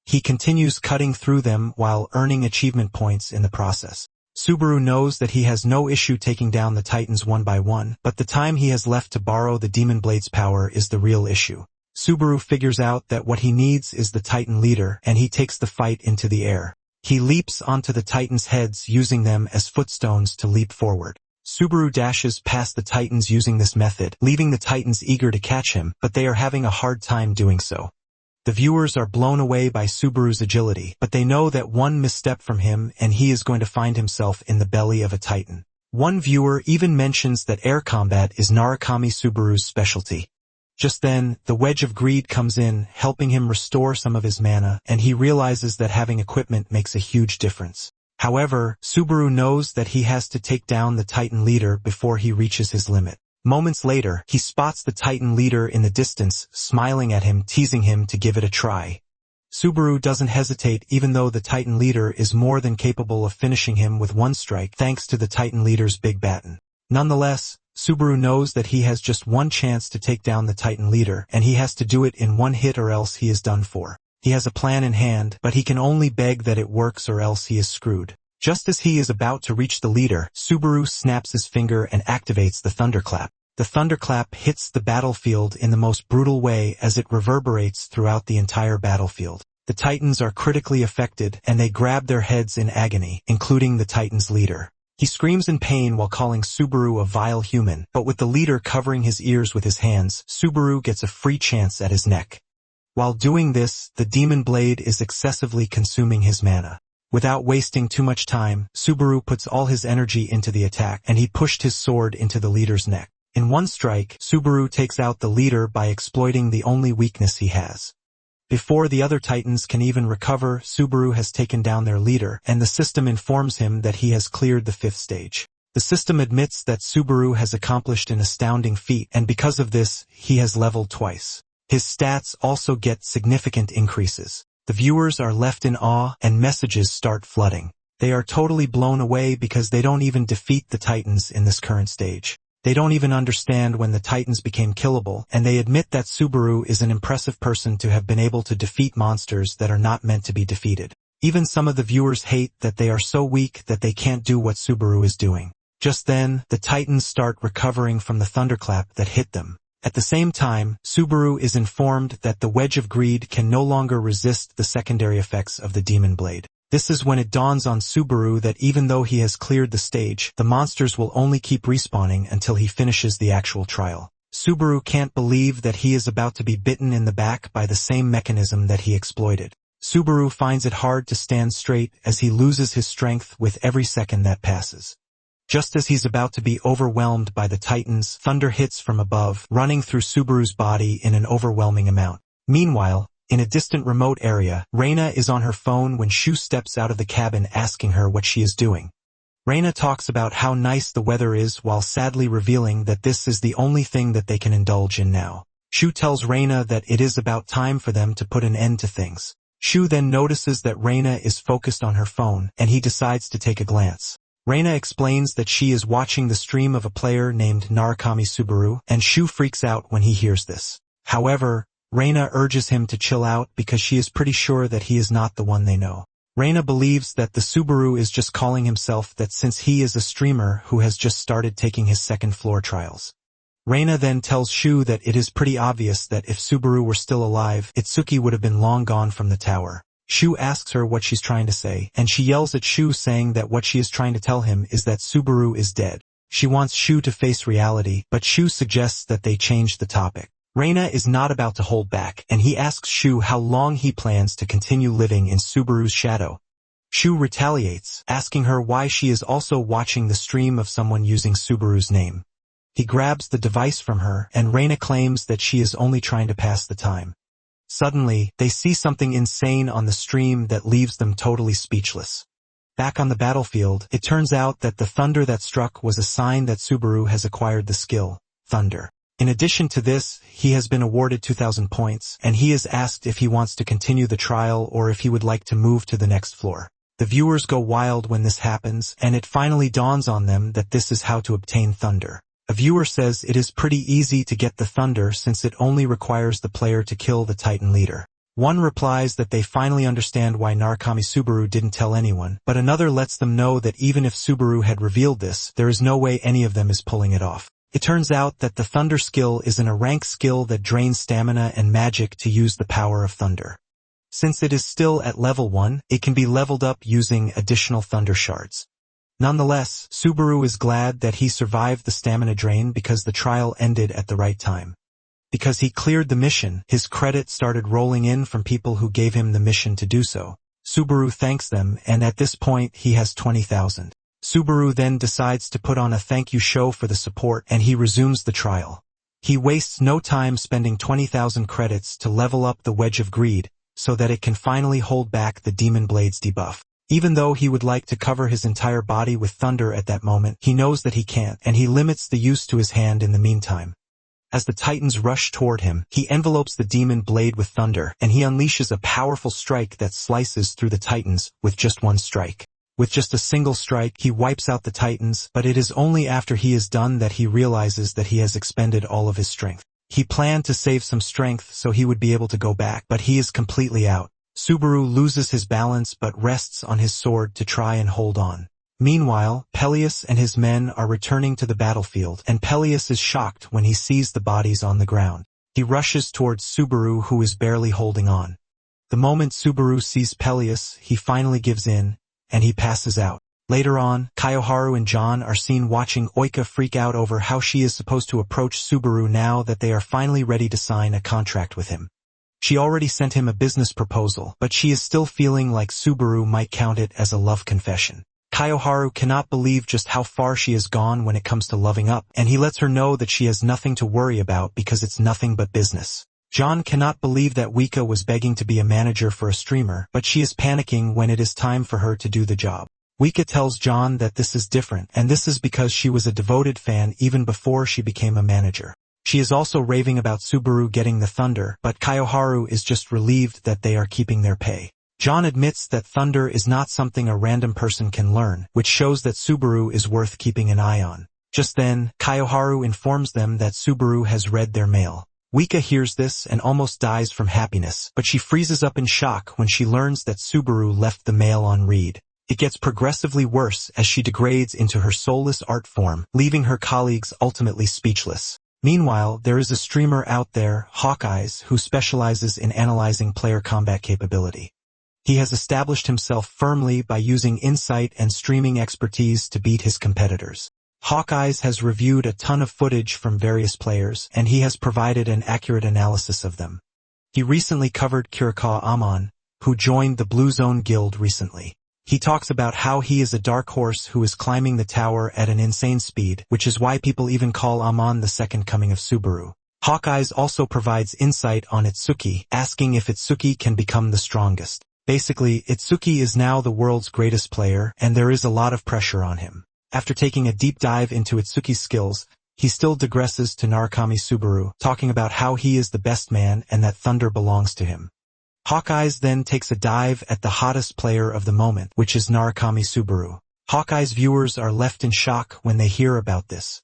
A: He continues cutting through them while earning achievement points in the process. Subaru knows that he has no issue taking down the Titans one by one, but the time he has left to borrow the Demon Blade's power is the real issue. Subaru figures out that what he needs is the Titan leader, and he takes the fight into the air. He leaps onto the Titans' heads using them as footstones to leap forward. Subaru dashes past the Titans using this method, leaving the Titans eager to catch him, but they are having a hard time doing so. The viewers are blown away by Subaru's agility, but they know that one misstep from him and he is going to find himself in the belly of a Titan. One viewer even mentions that air combat is Narukami Subaru's specialty. Just then, the Wedge of Greed comes in, helping him restore some of his mana, and he realizes that having equipment makes a huge difference. However, Subaru knows that he has to take down the Titan leader before he reaches his limit. Moments later, he spots the Titan leader in the distance, smiling at him, teasing him to give it a try. Subaru doesn't hesitate even though the Titan leader is more than capable of finishing him with one strike thanks to the Titan leader's big baton. Nonetheless, Subaru knows that he has just one chance to take down the Titan leader, and he has to do it in one hit or else he is done for. He has a plan in hand, but he can only beg that it works or else he is screwed. Just as he is about to reach the leader, Subaru snaps his finger and activates the thunderclap. The thunderclap hits the battlefield in the most brutal way as it reverberates throughout the entire battlefield. The Titans are critically affected, and they grab their heads in agony, including the Titan's leader. He screams in pain while calling Subaru a vile human, but with the leader covering his ears with his hands, Subaru gets a free chance at his neck. While doing this, the demon blade is excessively consuming his mana. Without wasting too much time, Subaru puts all his energy into the attack, and he pushed his sword into the leader's neck. In one strike, Subaru takes out the leader by exploiting the only weakness he has. Before the other Titans can even recover, Subaru has taken down their leader, and the system informs him that he has cleared the 5th stage. The system admits that Subaru has accomplished an astounding feat, and because of this, he has leveled twice. His stats also get significant increases. The viewers are left in awe, and messages start flooding. They are totally blown away because they don't even defeat the Titans in this current stage. They don't even understand when the Titans became killable, and they admit that Subaru is an impressive person to have been able to defeat monsters that are not meant to be defeated. Even some of the viewers hate that they are so weak that they can't do what Subaru is doing. Just then, the Titans start recovering from the thunderclap that hit them. At the same time, Subaru is informed that the Wedge of Greed can no longer resist the secondary effects of the Demon Blade. This is when it dawns on Subaru that even though he has cleared the stage, the monsters will only keep respawning until he finishes the actual trial. Subaru can't believe that he is about to be bitten in the back by the same mechanism that he exploited. Subaru finds it hard to stand straight as he loses his strength with every second that passes. Just as he's about to be overwhelmed by the Titans, thunder hits from above, running through Subaru's body in an overwhelming amount. Meanwhile, in a distant remote area, Reina is on her phone when Shu steps out of the cabin asking her what she is doing. Reina talks about how nice the weather is while sadly revealing that this is the only thing that they can indulge in now. Shu tells Reina that it is about time for them to put an end to things. Shu then notices that Reina is focused on her phone, and he decides to take a glance. Reina explains that she is watching the stream of a player named Narukami Subaru, and Shu freaks out when he hears this. However, Reina urges him to chill out because she is pretty sure that he is not the one they know. Reina believes that the Subaru is just calling himself that since he is a streamer who has just started taking his second floor trials. Reina then tells Shu that it is pretty obvious that if Subaru were still alive, Itsuki would have been long gone from the tower. Shu asks her what she's trying to say, and she yells at Shu saying that what she is trying to tell him is that Subaru is dead. She wants Shu to face reality, but Shu suggests that they change the topic. Reina is not about to hold back, and he asks Shu how long he plans to continue living in Subaru's shadow. Shu retaliates, asking her why she is also watching the stream of someone using Subaru's name. He grabs the device from her, and Reina claims that she is only trying to pass the time. Suddenly, they see something insane on the stream that leaves them totally speechless. Back on the battlefield, it turns out that the thunder that struck was a sign that Subaru has acquired the skill, Thunder. In addition to this, he has been awarded 2,000 points, and he is asked if he wants to continue the trial or if he would like to move to the next floor. The viewers go wild when this happens, and it finally dawns on them that this is how to obtain Thunder. A viewer says it is pretty easy to get the Thunder since it only requires the player to kill the Titan leader. One replies that they finally understand why Narukami Subaru didn't tell anyone, but another lets them know that even if Subaru had revealed this, there is no way any of them is pulling it off. It turns out that the Thunder skill is a rank skill that drains stamina and magic to use the power of Thunder. Since it is still at level 1, it can be leveled up using additional Thunder shards. Nonetheless, Subaru is glad that he survived the stamina drain because the trial ended at the right time. Because he cleared the mission, his credit started rolling in from people who gave him the mission to do so. Subaru thanks them, and at this point he has 20,000. Subaru then decides to put on a thank you show for the support and he resumes the trial. He wastes no time spending 20,000 credits to level up the Wedge of Greed so that it can finally hold back the Demon Blade's debuff. Even though he would like to cover his entire body with thunder at that moment, he knows that he can't, and he limits the use to his hand in the meantime. As the Titans rush toward him, he envelopes the Demon Blade with thunder, and he unleashes a powerful strike that slices through the Titans with just one strike. With just a single strike, he wipes out the Titans, but it is only after he is done that he realizes that he has expended all of his strength. He planned to save some strength so he would be able to go back, but he is completely out. Subaru loses his balance but rests on his sword to try and hold on. Meanwhile, Peleus and his men are returning to the battlefield, and Peleus is shocked when he sees the bodies on the ground. He rushes towards Subaru, who is barely holding on. The moment Subaru sees Peleus, he finally gives in, and he passes out. Later on, Kiyoharu and John are seen watching Oika freak out over how she is supposed to approach Subaru now that they are finally ready to sign a contract with him. She already sent him a business proposal, but she is still feeling like Subaru might count it as a love confession. Kiyoharu cannot believe just how far she has gone when it comes to loving up, and he lets her know that she has nothing to worry about because it's nothing but business. John cannot believe that Wika was begging to be a manager for a streamer, but she is panicking when it is time for her to do the job. Wika tells John that this is different, and this is because she was a devoted fan even before she became a manager. She is also raving about Subaru getting the thunder, but Kiyoharu is just relieved that they are keeping their pay. John admits that thunder is not something a random person can learn, which shows that Subaru is worth keeping an eye on. Just then, Kiyoharu informs them that Subaru has read their mail. Wika hears this and almost dies from happiness, but she freezes up in shock when she learns that Subaru left the mail on read. It gets progressively worse as she degrades into her soulless art form, leaving her colleagues ultimately speechless. Meanwhile, there is a streamer out there, Hawkeyes, who specializes in analyzing player combat capability. He has established himself firmly by using insight and streaming expertise to beat his competitors. Hawkeyes has reviewed a ton of footage from various players, and he has provided an accurate analysis of them. He recently covered Kurikawa Amon, who joined the Blue Zone Guild recently. He talks about how he is a dark horse who is climbing the tower at an insane speed, which is why people even call Amon the second coming of Subaru. Hawkeyes also provides insight on Itsuki, asking if Itsuki can become the strongest. Basically, Itsuki is now the world's greatest player, and there is a lot of pressure on him. After taking a deep dive into Itsuki's skills, he still digresses to Narukami Subaru, talking about how he is the best man and that thunder belongs to him. Hawkeyes then takes a dive at the hottest player of the moment, which is Narukami Subaru. Hawkeye's viewers are left in shock when they hear about this.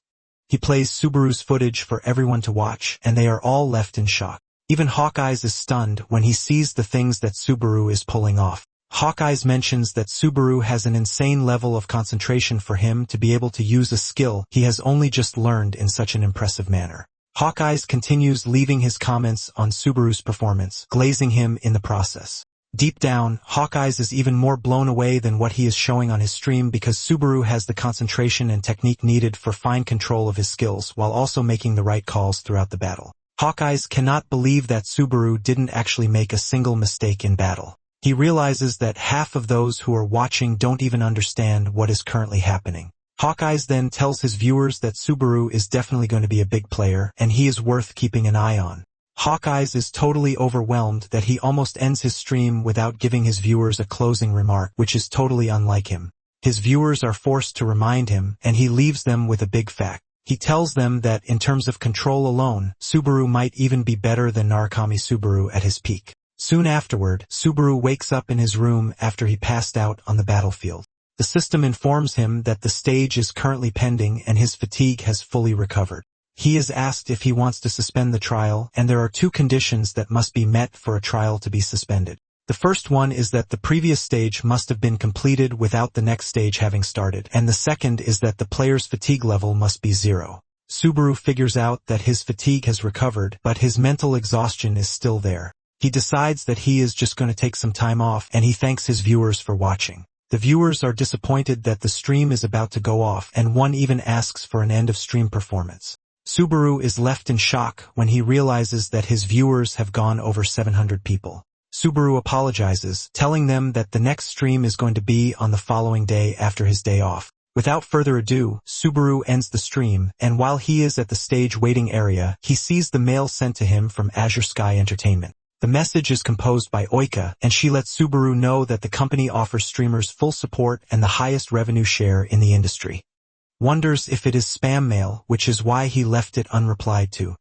A: He plays Subaru's footage for everyone to watch, and they are all left in shock. Even Hawkeyes is stunned when he sees the things that Subaru is pulling off. Hawkeyes mentions that Subaru has an insane level of concentration for him to be able to use a skill he has only just learned in such an impressive manner. Hawkeyes continues leaving his comments on Subaru's performance, glazing him in the process. Deep down, Hawkeyes is even more blown away than what he is showing on his stream because Subaru has the concentration and technique needed for fine control of his skills while also making the right calls throughout the battle. Hawkeyes cannot believe that Subaru didn't actually make a single mistake in battle. He realizes that half of those who are watching don't even understand what is currently happening. Hawkeyes then tells his viewers that Subaru is definitely going to be a big player, and he is worth keeping an eye on. Hawkeyes is totally overwhelmed that he almost ends his stream without giving his viewers a closing remark, which is totally unlike him. His viewers are forced to remind him, and he leaves them with a big fact. He tells them that in terms of control alone, Subaru might even be better than Narukami Subaru at his peak. Soon afterward, Subaru wakes up in his room after he passed out on the battlefield. The system informs him that the stage is currently pending and his fatigue has fully recovered. He is asked if he wants to suspend the trial, and there are two conditions that must be met for a trial to be suspended. The first one is that the previous stage must have been completed without the next stage having started, and the second is that the player's fatigue level must be 0. Subaru figures out that his fatigue has recovered, but his mental exhaustion is still there. He decides that he is just going to take some time off, and he thanks his viewers for watching. The viewers are disappointed that the stream is about to go off, and one even asks for an end-of-stream performance. Subaru is left in shock when he realizes that his viewers have gone over 700 people. Subaru apologizes, telling them that the next stream is going to be on the following day after his day off. Without further ado, Subaru ends the stream, and while he is at the stage waiting area, he sees the mail sent to him from Azure Sky Entertainment. The message is composed by Oika, and she lets Subaru know that the company offers streamers full support and the highest revenue share in the industry. Wonders if it is spam mail, which is why he left it unreplied to.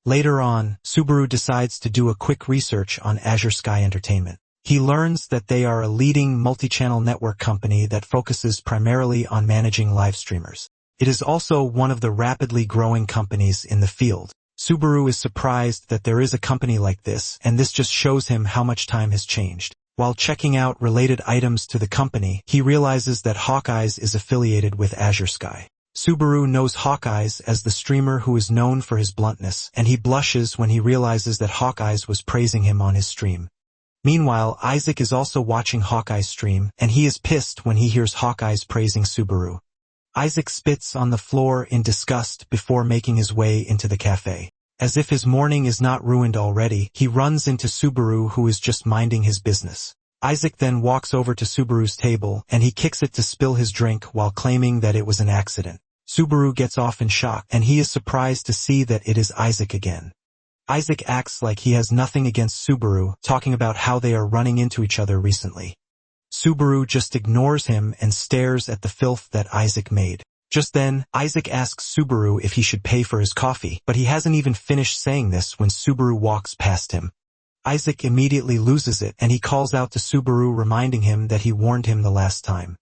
A: Later on, Subaru decides to do a quick research on Azure Sky Entertainment. He learns that they are a leading multi-channel network company that focuses primarily on managing live streamers. It is also one of the rapidly growing companies in the field. Subaru is surprised that there is a company like this, and this just shows him how much time has changed. While checking out related items to the company, he realizes that Hawkeyes is affiliated with Azure Sky. Subaru knows Hawkeyes as the streamer who is known for his bluntness, and he blushes when he realizes that Hawkeyes was praising him on his stream. Meanwhile, Isaac is also watching Hawkeye's stream, and he is pissed when he hears Hawkeyes praising Subaru. Isaac spits on the floor in disgust before making his way into the cafe. As if his morning is not ruined already, he runs into Subaru, who is just minding his business. Isaac then walks over to Subaru's table, and he kicks it to spill his drink while claiming that it was an accident. Subaru gets off in shock, and he is surprised to see that it is Isaac again. Isaac acts like he has nothing against Subaru, talking about how they are running into each other recently. Subaru just ignores him and stares at the filth that Isaac made. Just then, Isaac asks Subaru if he should pay for his coffee, but he hasn't even finished saying this when Subaru walks past him. Isaac immediately loses it, and he calls out to Subaru, reminding him that he warned him the last time.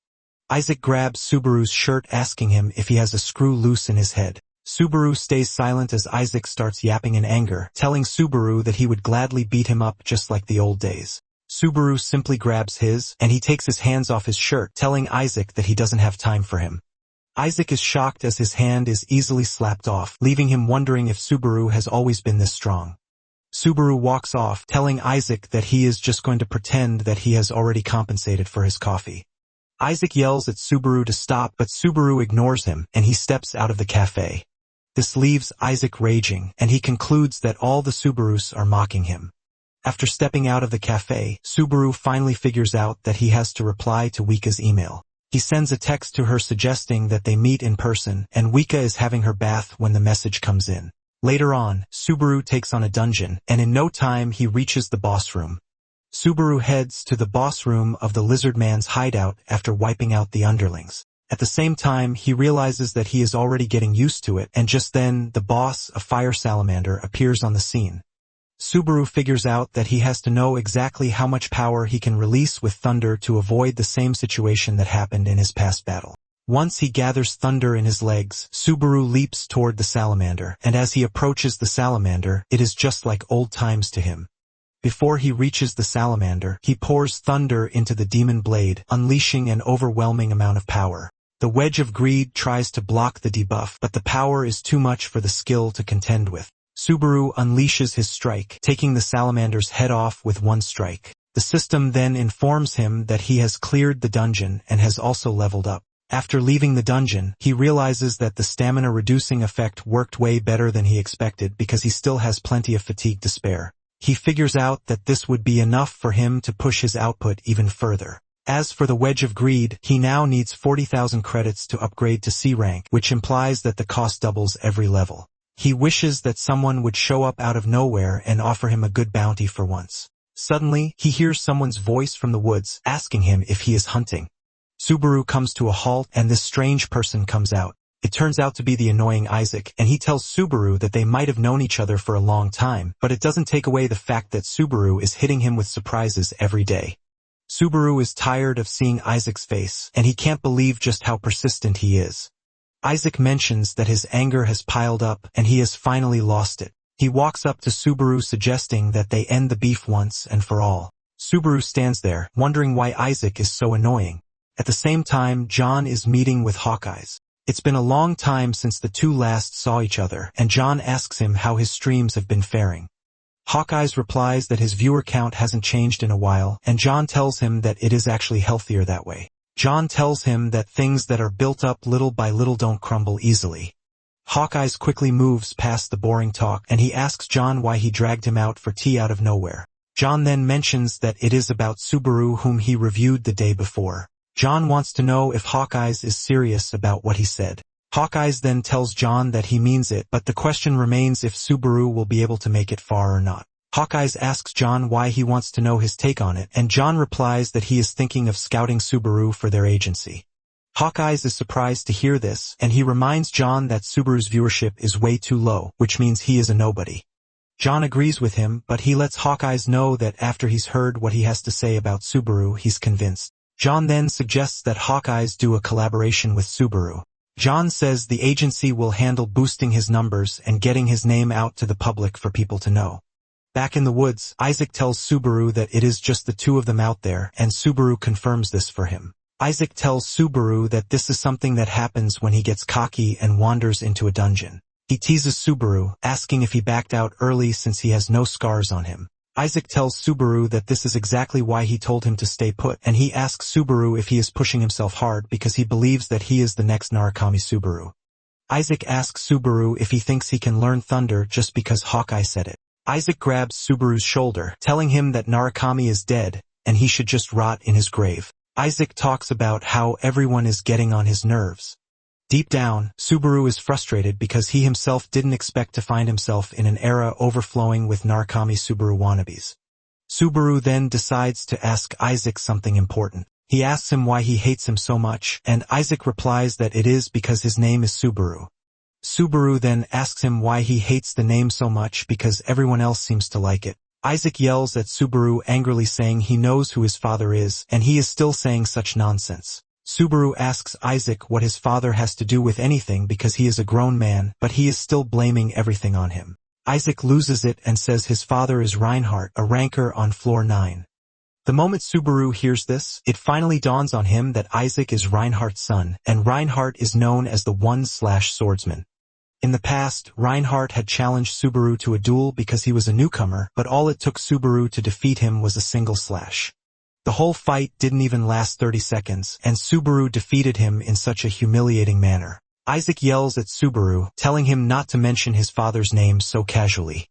A: Isaac grabs Subaru's shirt, asking him if he has a screw loose in his head. Subaru stays silent as Isaac starts yapping in anger, telling Subaru that he would gladly beat him up just like the old days. Subaru simply grabs his, and he takes his hands off his shirt, telling Isaac that he doesn't have time for him. Isaac is shocked as his hand is easily slapped off, leaving him wondering if Subaru has always been this strong. Subaru walks off, telling Isaac that he is just going to pretend that he has already compensated for his coffee. Isaac yells at Subaru to stop, but Subaru ignores him, and he steps out of the cafe. This leaves Isaac raging, and he concludes that all the Subarus are mocking him. After stepping out of the cafe, Subaru finally figures out that he has to reply to Wika's email. He sends a text to her suggesting that they meet in person, and Wika is having her bath when the message comes in. Later on, Subaru takes on a dungeon, and in no time he reaches the boss room. Subaru heads to the boss room of the Lizard Man's hideout after wiping out the underlings. At the same time, he realizes that he is already getting used to it, and just then, the boss, a fire salamander, appears on the scene. Subaru figures out that he has to know exactly how much power he can release with thunder to avoid the same situation that happened in his past battle. Once he gathers thunder in his legs, Subaru leaps toward the salamander, and as he approaches the salamander, it is just like old times to him. Before he reaches the salamander, he pours thunder into the demon blade, unleashing an overwhelming amount of power. The Wedge of Greed tries to block the debuff, but the power is too much for the skill to contend with. Subaru unleashes his strike, taking the salamander's head off with one strike. The system then informs him that he has cleared the dungeon and has also leveled up. After leaving the dungeon, he realizes that the stamina-reducing effect worked way better than he expected because he still has plenty of fatigue to spare. He figures out that this would be enough for him to push his output even further. As for the Wedge of Greed, he now needs 40,000 credits to upgrade to C rank, which implies that the cost doubles every level. He wishes that someone would show up out of nowhere and offer him a good bounty for once. Suddenly, he hears someone's voice from the woods, asking him if he is hunting. Subaru comes to a halt, and this strange person comes out. It turns out to be the annoying Isaac, and he tells Subaru that they might have known each other for a long time, but it doesn't take away the fact that Subaru is hitting him with surprises every day. Subaru is tired of seeing Isaac's face, and he can't believe just how persistent he is. Isaac mentions that his anger has piled up, and he has finally lost it. He walks up to Subaru suggesting that they end the beef once and for all. Subaru stands there, wondering why Isaac is so annoying. At the same time, John is meeting with Hawkeyes. It's been a long time since the two last saw each other, and John asks him how his streams have been faring. Hawkeyes replies that his viewer count hasn't changed in a while, and John tells him that it is actually healthier that way. John tells him that things that are built up little by little don't crumble easily. Hawkeyes quickly moves past the boring talk, and he asks John why he dragged him out for tea out of nowhere. John then mentions that it is about Subaru, whom he reviewed the day before. John wants to know if Hawkeyes is serious about what he said. Hawkeyes then tells John that he means it, but the question remains if Subaru will be able to make it far or not. Hawkeyes asks John why he wants to know his take on it, and John replies that he is thinking of scouting Subaru for their agency. Hawkeyes is surprised to hear this, and he reminds John that Subaru's viewership is way too low, which means he is a nobody. John agrees with him, but he lets Hawkeyes know that after he's heard what he has to say about Subaru, he's convinced. John then suggests that Hawkeyes do a collaboration with Subaru. John says the agency will handle boosting his numbers and getting his name out to the public for people to know. Back in the woods, Isaac tells Subaru that it is just the two of them out there, and Subaru confirms this for him. Isaac tells Subaru that this is something that happens when he gets cocky and wanders into a dungeon. He teases Subaru, asking if he backed out early since he has no scars on him. Isaac tells Subaru that this is exactly why he told him to stay put, and he asks Subaru if he is pushing himself hard because he believes that he is the next Narukami Subaru. Isaac asks Subaru if he thinks he can learn thunder just because Hawkeye said it. Isaac grabs Subaru's shoulder, telling him that Narukami is dead, and he should just rot in his grave. Isaac talks about how everyone is getting on his nerves. Deep down, Subaru is frustrated because he himself didn't expect to find himself in an era overflowing with Narukami Subaru wannabes. Subaru then decides to ask Isaac something important. He asks him why he hates him so much, and Isaac replies that it is because his name is Subaru. Subaru then asks him why he hates the name so much because everyone else seems to like it. Isaac yells at Subaru angrily saying he knows who his father is, and he is still saying such nonsense. Subaru asks Isaac what his father has to do with anything because he is a grown man, but he is still blaming everything on him. Isaac loses it and says his father is Reinhardt, a ranker on floor 9. The moment Subaru hears this, it finally dawns on him that Isaac is Reinhardt's son, and Reinhardt is known as the One-Swordsman. In the past, Reinhardt had challenged Subaru to a duel because he was a newcomer, but all it took Subaru to defeat him was a single slash. The whole fight didn't even last 30 seconds, and Subaru defeated him in such a humiliating manner. Isaac yells at Subaru, telling him not to mention his father's name so casually.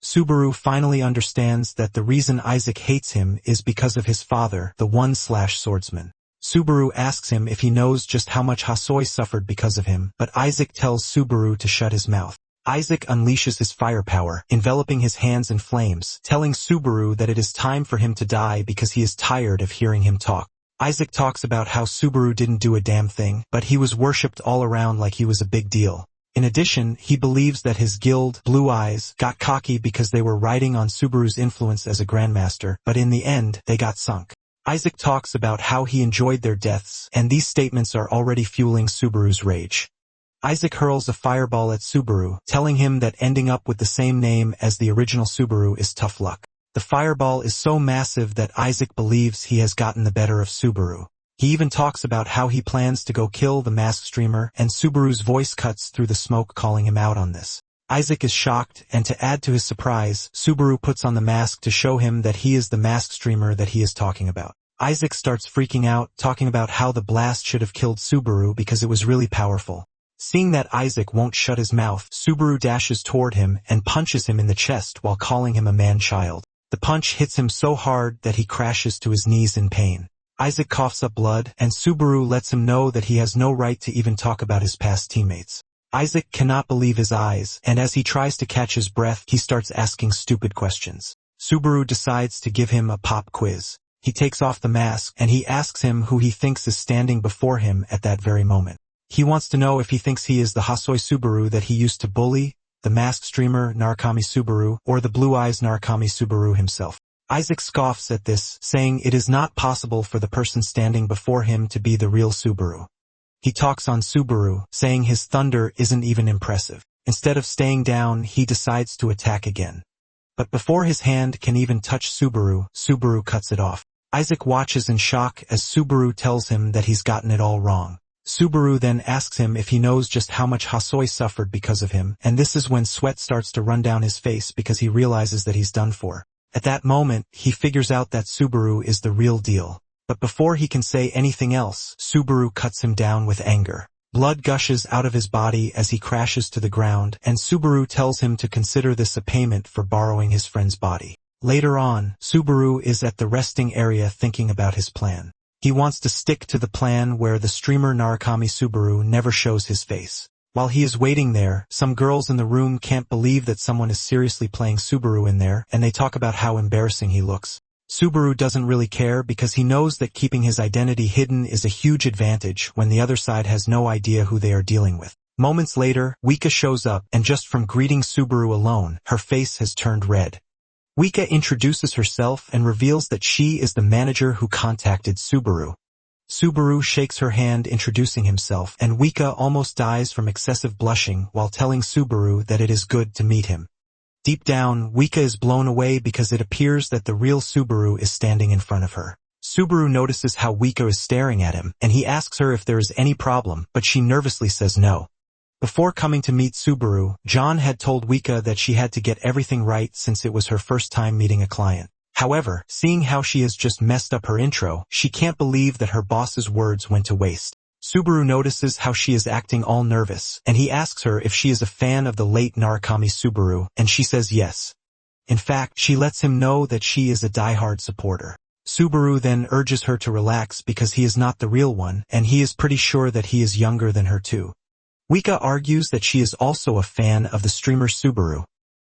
A: Subaru finally understands that the reason Isaac hates him is because of his father, the One-Swordsman. Subaru asks him if he knows just how much Hasoi suffered because of him, but Isaac tells Subaru to shut his mouth. Isaac unleashes his firepower, enveloping his hands in flames, telling Subaru that it is time for him to die because he is tired of hearing him talk. Isaac talks about how Subaru didn't do a damn thing, but he was worshipped all around like he was a big deal. In addition, he believes that his guild, Blue Eyes, got cocky because they were riding on Subaru's influence as a grandmaster, but in the end, they got sunk. Isaac talks about how he enjoyed their deaths, and these statements are already fueling Subaru's rage. Isaac hurls a fireball at Subaru, telling him that ending up with the same name as the original Subaru is tough luck. The fireball is so massive that Isaac believes he has gotten the better of Subaru. He even talks about how he plans to go kill the mask streamer, and Subaru's voice cuts through the smoke calling him out on this. Isaac is shocked, and to add to his surprise, Subaru puts on the mask to show him that he is the mask streamer that he is talking about. Isaac starts freaking out, talking about how the blast should have killed Subaru because it was really powerful. Seeing that Isaac won't shut his mouth, Subaru dashes toward him and punches him in the chest while calling him a man-child. The punch hits him so hard that he crashes to his knees in pain. Isaac coughs up blood, and Subaru lets him know that he has no right to even talk about his past teammates. Isaac cannot believe his eyes, and as he tries to catch his breath, he starts asking stupid questions. Subaru decides to give him a pop quiz. He takes off the mask, and he asks him who he thinks is standing before him at that very moment. He wants to know if he thinks he is the Hasoi Subaru that he used to bully, the masked streamer Narukami Subaru, or the Blue Eyes Narukami Subaru himself. Isaac scoffs at this, saying it is not possible for the person standing before him to be the real Subaru. He talks on Subaru, saying his thunder isn't even impressive. Instead of staying down, he decides to attack again. But before his hand can even touch Subaru, Subaru cuts it off. Isaac watches in shock as Subaru tells him that he's gotten it all wrong. Subaru then asks him if he knows just how much Hasoi suffered because of him, and this is when sweat starts to run down his face because he realizes that he's done for. At that moment, he figures out that Subaru is the real deal. But before he can say anything else, Subaru cuts him down with anger. Blood gushes out of his body as he crashes to the ground, and Subaru tells him to consider this a payment for borrowing his friend's body. Later on, Subaru is at the resting area thinking about his plan. He wants to stick to the plan where the streamer Narukami Subaru never shows his face. While he is waiting there, some girls in the room can't believe that someone is seriously playing Subaru in there, and they talk about how embarrassing he looks. Subaru doesn't really care because he knows that keeping his identity hidden is a huge advantage when the other side has no idea who they are dealing with. Moments later, Wika shows up, and just from greeting Subaru alone, her face has turned red. Wika introduces herself and reveals that she is the manager who contacted Subaru. Subaru shakes her hand introducing himself, and Wika almost dies from excessive blushing while telling Subaru that it is good to meet him. Deep down, Wika is blown away because it appears that the real Subaru is standing in front of her. Subaru notices how Wika is staring at him, and he asks her if there is any problem, but she nervously says no. Before coming to meet Subaru, John had told Wika that she had to get everything right since it was her first time meeting a client. However, seeing how she has just messed up her intro, she can't believe that her boss's words went to waste. Subaru notices how she is acting all nervous, and he asks her if she is a fan of the late Narukami Subaru, and she says yes. In fact, she lets him know that she is a diehard supporter. Subaru then urges her to relax because he is not the real one, and he is pretty sure that he is younger than her too. Wika argues that she is also a fan of the streamer Subaru.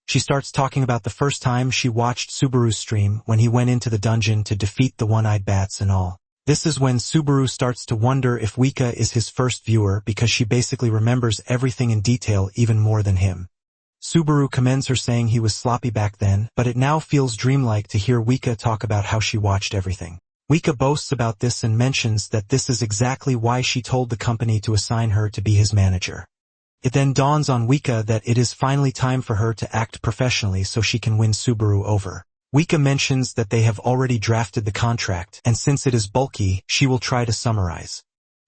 A: She starts talking about the first time she watched Subaru's stream when he went into the dungeon to defeat the one-eyed bats and all. This is when Subaru starts to wonder if Wika is his first viewer because she basically remembers everything in detail even more than him. Subaru commends her saying he was sloppy back then, but it now feels dreamlike to hear Wika talk about how she watched everything. Wika boasts about this and mentions that this is exactly why she told the company to assign her to be his manager. It then dawns on Wika that it is finally time for her to act professionally so she can win Subaru over. Wika mentions that they have already drafted the contract, and since it is bulky, she will try to summarize.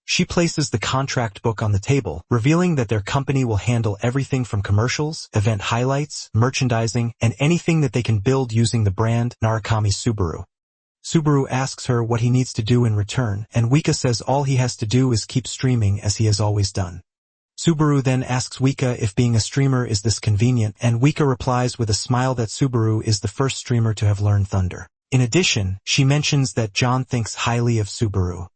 A: She places the contract book on the table, revealing that their company will handle everything from commercials, event highlights, merchandising, and anything that they can build using the brand Narukami Subaru. Subaru asks her what he needs to do in return, and Wika says all he has to do is keep streaming as he has always done. Subaru then asks Wika if being a streamer is this convenient, and Wika replies with a smile that Subaru is the first streamer to have learned Thunder. In addition, she mentions that John thinks highly of Subaru.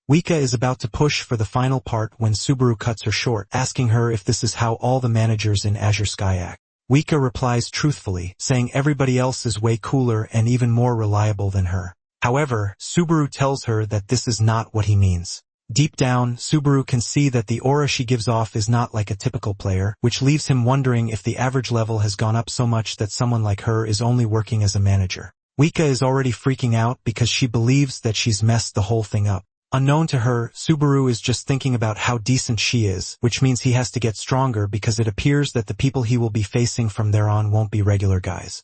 A: Wika is about to push for the final part when Subaru cuts her short, asking her if this is how all the managers in Azure Sky act. Wika replies truthfully, saying everybody else is way cooler and even more reliable than her. However, Subaru tells her that this is not what he means. Deep down, Subaru can see that the aura she gives off is not like a typical player, which leaves him wondering if the average level has gone up so much that someone like her is only working as a manager. Wika is already freaking out because she believes that she's messed the whole thing up. Unknown to her, Subaru is just thinking about how decent she is, which means he has to get stronger because it appears that the people he will be facing from there on won't be regular guys.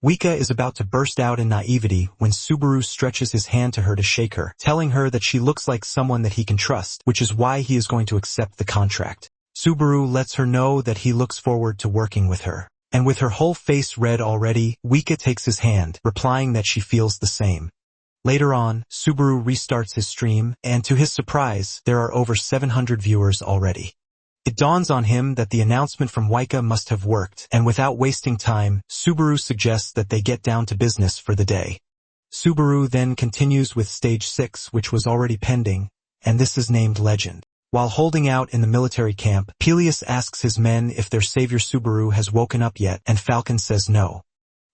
A: Wika is about to burst out in naivety when Subaru stretches his hand to her to shake her, telling her that she looks like someone that he can trust, which is why he is going to accept the contract. Subaru lets her know that he looks forward to working with her. And with her whole face red already, Wika takes his hand, replying that she feels the same. Later on, Subaru restarts his stream, and to his surprise, there are over 700 viewers already. It dawns on him that the announcement from Wika must have worked, and without wasting time, Subaru suggests that they get down to business for the day. Subaru then continues with Stage 6, which was already pending, and this is named Legend. While holding out in the military camp, Peleus asks his men if their savior Subaru has woken up yet, and Falcon says no.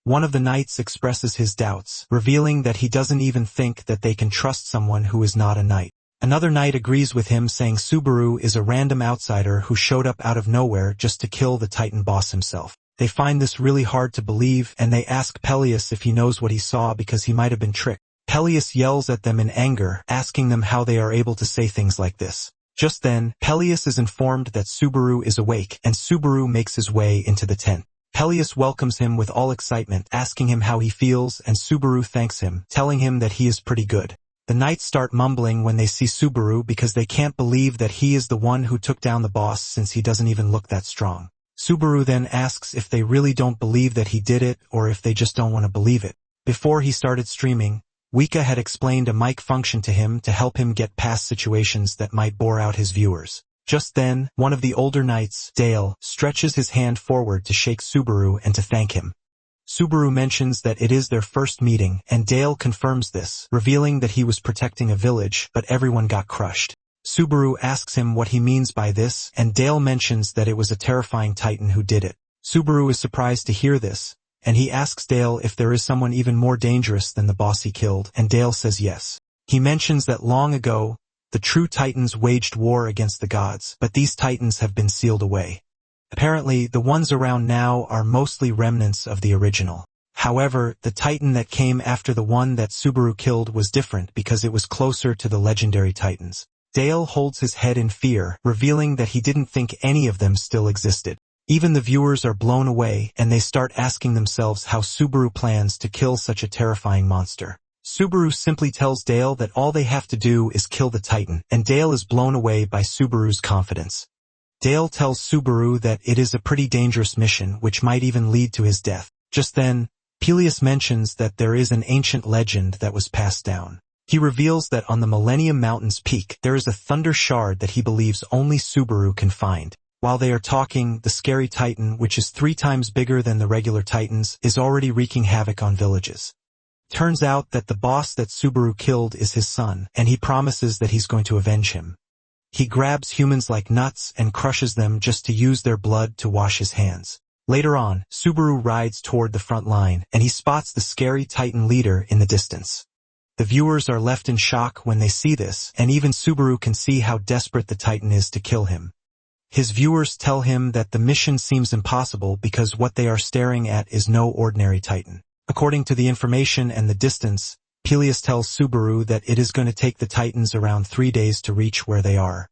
A: One of the knights expresses his doubts, revealing that he doesn't even think that they can trust someone who is not a knight. Another knight agrees with him, saying Subaru is a random outsider who showed up out of nowhere just to kill the Titan boss himself. They find this really hard to believe, and they ask Peleus if he knows what he saw because he might have been tricked. Peleus yells at them in anger, asking them how they are able to say things like this. Just then, Peleus is informed that Subaru is awake, and Subaru makes his way into the tent. Peleus welcomes him with all excitement, asking him how he feels, and Subaru thanks him, telling him that he is pretty good. The knights start mumbling when they see Subaru because they can't believe that he is the one who took down the boss since he doesn't even look that strong. Subaru then asks if they really don't believe that he did it or if they just don't want to believe it. Before he started streaming, Wika had explained a mic function to him to help him get past situations that might bore out his viewers. Just then, one of the older knights, Dale, stretches his hand forward to shake Subaru and to thank him. Subaru mentions that it is their first meeting, and Dale confirms this, revealing that he was protecting a village, but everyone got crushed. Subaru asks him what he means by this, and Dale mentions that it was a terrifying titan who did it. Subaru is surprised to hear this, and he asks Dale if there is someone even more dangerous than the boss he killed, and Dale says yes. He mentions that long ago, the true titans waged war against the gods, but these titans have been sealed away. Apparently, the ones around now are mostly remnants of the original. However, the titan that came after the one that Subaru killed was different because it was closer to the legendary titans. Dale holds his head in fear, revealing that he didn't think any of them still existed. Even the viewers are blown away, and they start asking themselves how Subaru plans to kill such a terrifying monster. Subaru simply tells Dale that all they have to do is kill the titan, and Dale is blown away by Subaru's confidence. Dale tells Subaru that it is a pretty dangerous mission which might even lead to his death. Just then, Peleus mentions that there is an ancient legend that was passed down. He reveals that on the Millennium Mountain's peak there is a thunder shard that he believes only Subaru can find. While they are talking, the scary titan, which is 3 times bigger than the regular titans, is already wreaking havoc on villages. Turns out that the boss that Subaru killed is his son, and he promises that he's going to avenge him. He grabs humans like nuts and crushes them just to use their blood to wash his hands. Later on, Subaru rides toward the front line, and he spots the scary Titan leader in the distance. The viewers are left in shock when they see this, and even Subaru can see how desperate the Titan is to kill him. His viewers tell him that the mission seems impossible because what they are staring at is no ordinary Titan. According to the information and the distance, Peleus tells Subaru that it is going to take the Titans around 3 days to reach where they are.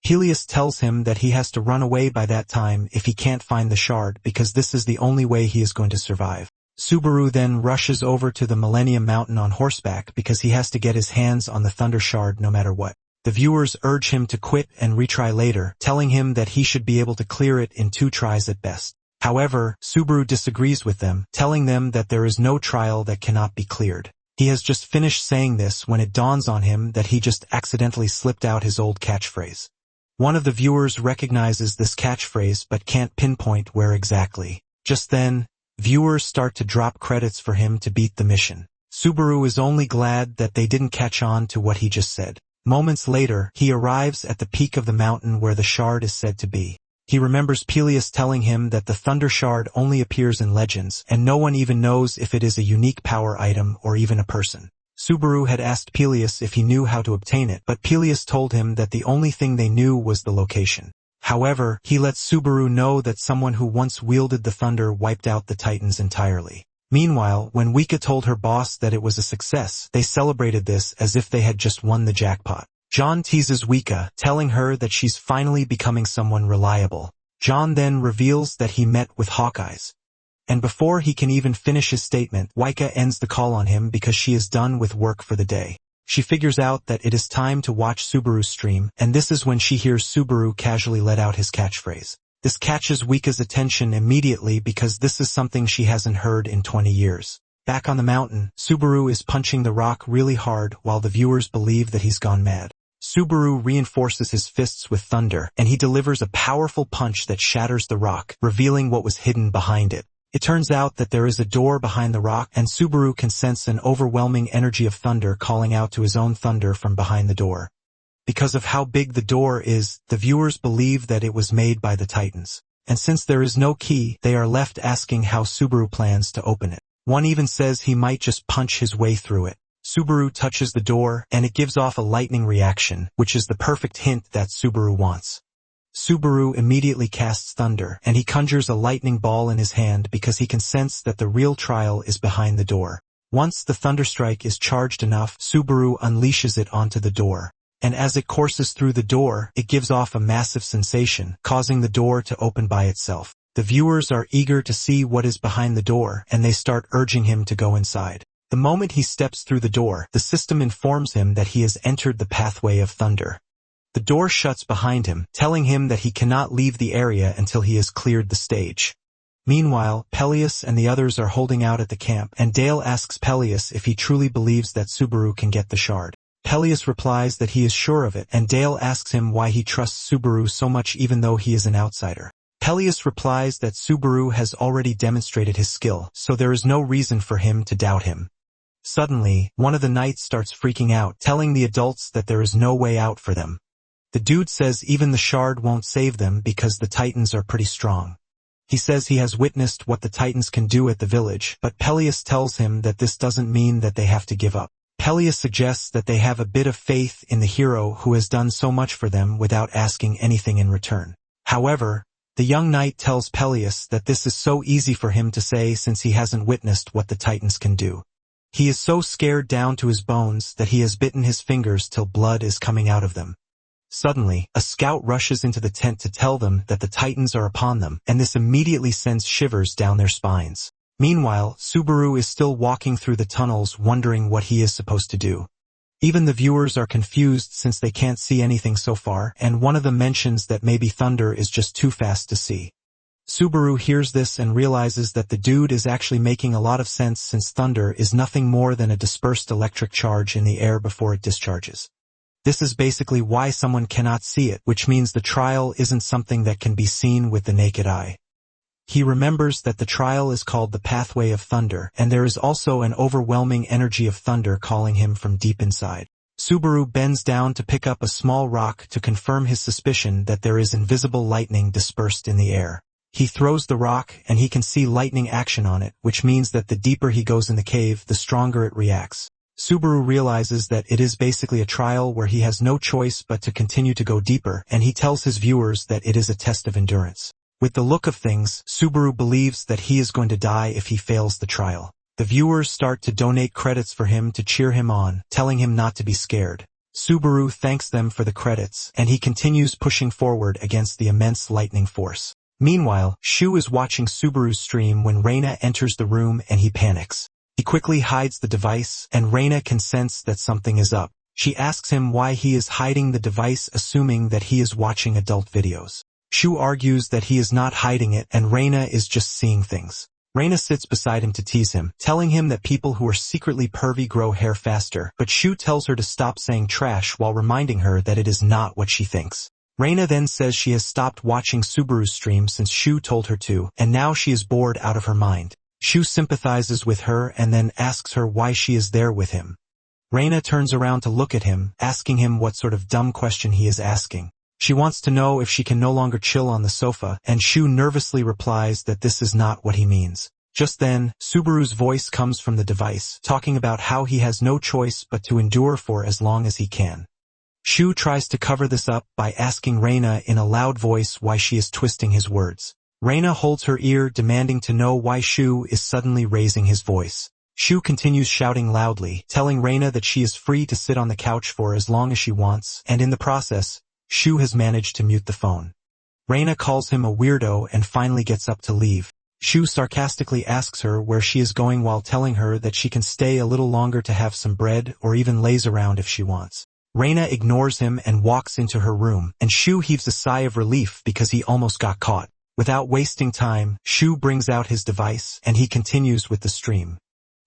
A: Peleus tells him that he has to run away by that time if he can't find the shard because this is the only way he is going to survive. Subaru then rushes over to the Millennium Mountain on horseback because he has to get his hands on the Thunder Shard no matter what. The viewers urge him to quit and retry later, telling him that he should be able to clear it in 2 tries at best. However, Subaru disagrees with them, telling them that there is no trial that cannot be cleared. He has just finished saying this when it dawns on him that he just accidentally slipped out his old catchphrase. One of the viewers recognizes this catchphrase but can't pinpoint where exactly. Just then, viewers start to drop credits for him to beat the mission. Subaru is only glad that they didn't catch on to what he just said. Moments later, he arrives at the peak of the mountain where the shard is said to be. He remembers Peleus telling him that the Thunder Shard only appears in legends, and no one even knows if it is a unique power item or even a person. Subaru had asked Peleus if he knew how to obtain it, but Peleus told him that the only thing they knew was the location. However, he lets Subaru know that someone who once wielded the thunder wiped out the Titans entirely. Meanwhile, when Wika told her boss that it was a success, they celebrated this as if they had just won the jackpot. John teases Wika, telling her that she's finally becoming someone reliable. John then reveals that he met with Hawkeyes. And before he can even finish his statement, Wika ends the call on him because she is done with work for the day. She figures out that it is time to watch Subaru's stream, and this is when she hears Subaru casually let out his catchphrase. This catches Wika's attention immediately because this is something she hasn't heard in 20 years. Back on the mountain, Subaru is punching the rock really hard while the viewers believe that he's gone mad. Subaru reinforces his fists with thunder, and he delivers a powerful punch that shatters the rock, revealing what was hidden behind it. It turns out that there is a door behind the rock, and Subaru can sense an overwhelming energy of thunder calling out to his own thunder from behind the door. Because of how big the door is, the viewers believe that it was made by the Titans. And since there is no key, they are left asking how Subaru plans to open it. One even says he might just punch his way through it. Subaru touches the door, and it gives off a lightning reaction, which is the perfect hint that Subaru wants. Subaru immediately casts thunder, and he conjures a lightning ball in his hand because he can sense that the real trial is behind the door. Once the thunderstrike is charged enough, Subaru unleashes it onto the door. And as it courses through the door, it gives off a massive sensation, causing the door to open by itself. The viewers are eager to see what is behind the door, and they start urging him to go inside. The moment he steps through the door, the system informs him that he has entered the pathway of thunder. The door shuts behind him, telling him that he cannot leave the area until he has cleared the stage. Meanwhile, Peleus and the others are holding out at the camp, and Dale asks Peleus if he truly believes that Subaru can get the shard. Peleus replies that he is sure of it, and Dale asks him why he trusts Subaru so much even though he is an outsider. Peleus replies that Subaru has already demonstrated his skill, so there is no reason for him to doubt him. Suddenly, one of the knights starts freaking out, telling the adults that there is no way out for them. The dude says even the shard won't save them because the titans are pretty strong. He says he has witnessed what the titans can do at the village, but Peleus tells him that this doesn't mean that they have to give up. Peleus suggests that they have a bit of faith in the hero who has done so much for them without asking anything in return. However, the young knight tells Peleus that this is so easy for him to say since he hasn't witnessed what the titans can do. He is so scared down to his bones that he has bitten his fingers till blood is coming out of them. Suddenly, a scout rushes into the tent to tell them that the titans are upon them, and this immediately sends shivers down their spines. Meanwhile, Subaru is still walking through the tunnels wondering what he is supposed to do. Even the viewers are confused since they can't see anything so far, and one of them mentions that maybe thunder is just too fast to see. Subaru hears this and realizes that the dude is actually making a lot of sense since thunder is nothing more than a dispersed electric charge in the air before it discharges. This is basically why someone cannot see it, which means the trial isn't something that can be seen with the naked eye. He remembers that the trial is called the Pathway of Thunder, and there is also an overwhelming energy of thunder calling him from deep inside. Subaru bends down to pick up a small rock to confirm his suspicion that there is invisible lightning dispersed in the air. He throws the rock, and he can see lightning action on it, which means that the deeper he goes in the cave, the stronger it reacts. Subaru realizes that it is basically a trial where he has no choice but to continue to go deeper, and he tells his viewers that it is a test of endurance. With the look of things, Subaru believes that he is going to die if he fails the trial. The viewers start to donate credits for him to cheer him on, telling him not to be scared. Subaru thanks them for the credits, and he continues pushing forward against the immense lightning force. Meanwhile, Shu is watching Subaru's stream when Reina enters the room and he panics. He quickly hides the device, and Reina can sense that something is up. She asks him why he is hiding the device, assuming that he is watching adult videos. Shu argues that he is not hiding it and Reina is just seeing things. Reina sits beside him to tease him, telling him that people who are secretly pervy grow hair faster, but Shu tells her to stop saying trash while reminding her that it is not what she thinks. Reina then says she has stopped watching Subaru's stream since Shu told her to, and now she is bored out of her mind. Shu sympathizes with her and then asks her why she is there with him. Reina turns around to look at him, asking him what sort of dumb question he is asking. She wants to know if she can no longer chill on the sofa, and Shu nervously replies that this is not what he means. Just then, Subaru's voice comes from the device, talking about how he has no choice but to endure for as long as he can. Shu tries to cover this up by asking Reina in a loud voice why she is twisting his words. Reina holds her ear, demanding to know why Shu is suddenly raising his voice. Shu continues shouting loudly, telling Reina that she is free to sit on the couch for as long as she wants, and in the process, Shu has managed to mute the phone. Reina calls him a weirdo and finally gets up to leave. Shu sarcastically asks her where she is going while telling her that she can stay a little longer to have some bread or even laze around if she wants. Reina ignores him and walks into her room, and Shu heaves a sigh of relief because he almost got caught. Without wasting time, Shu brings out his device, and he continues with the stream.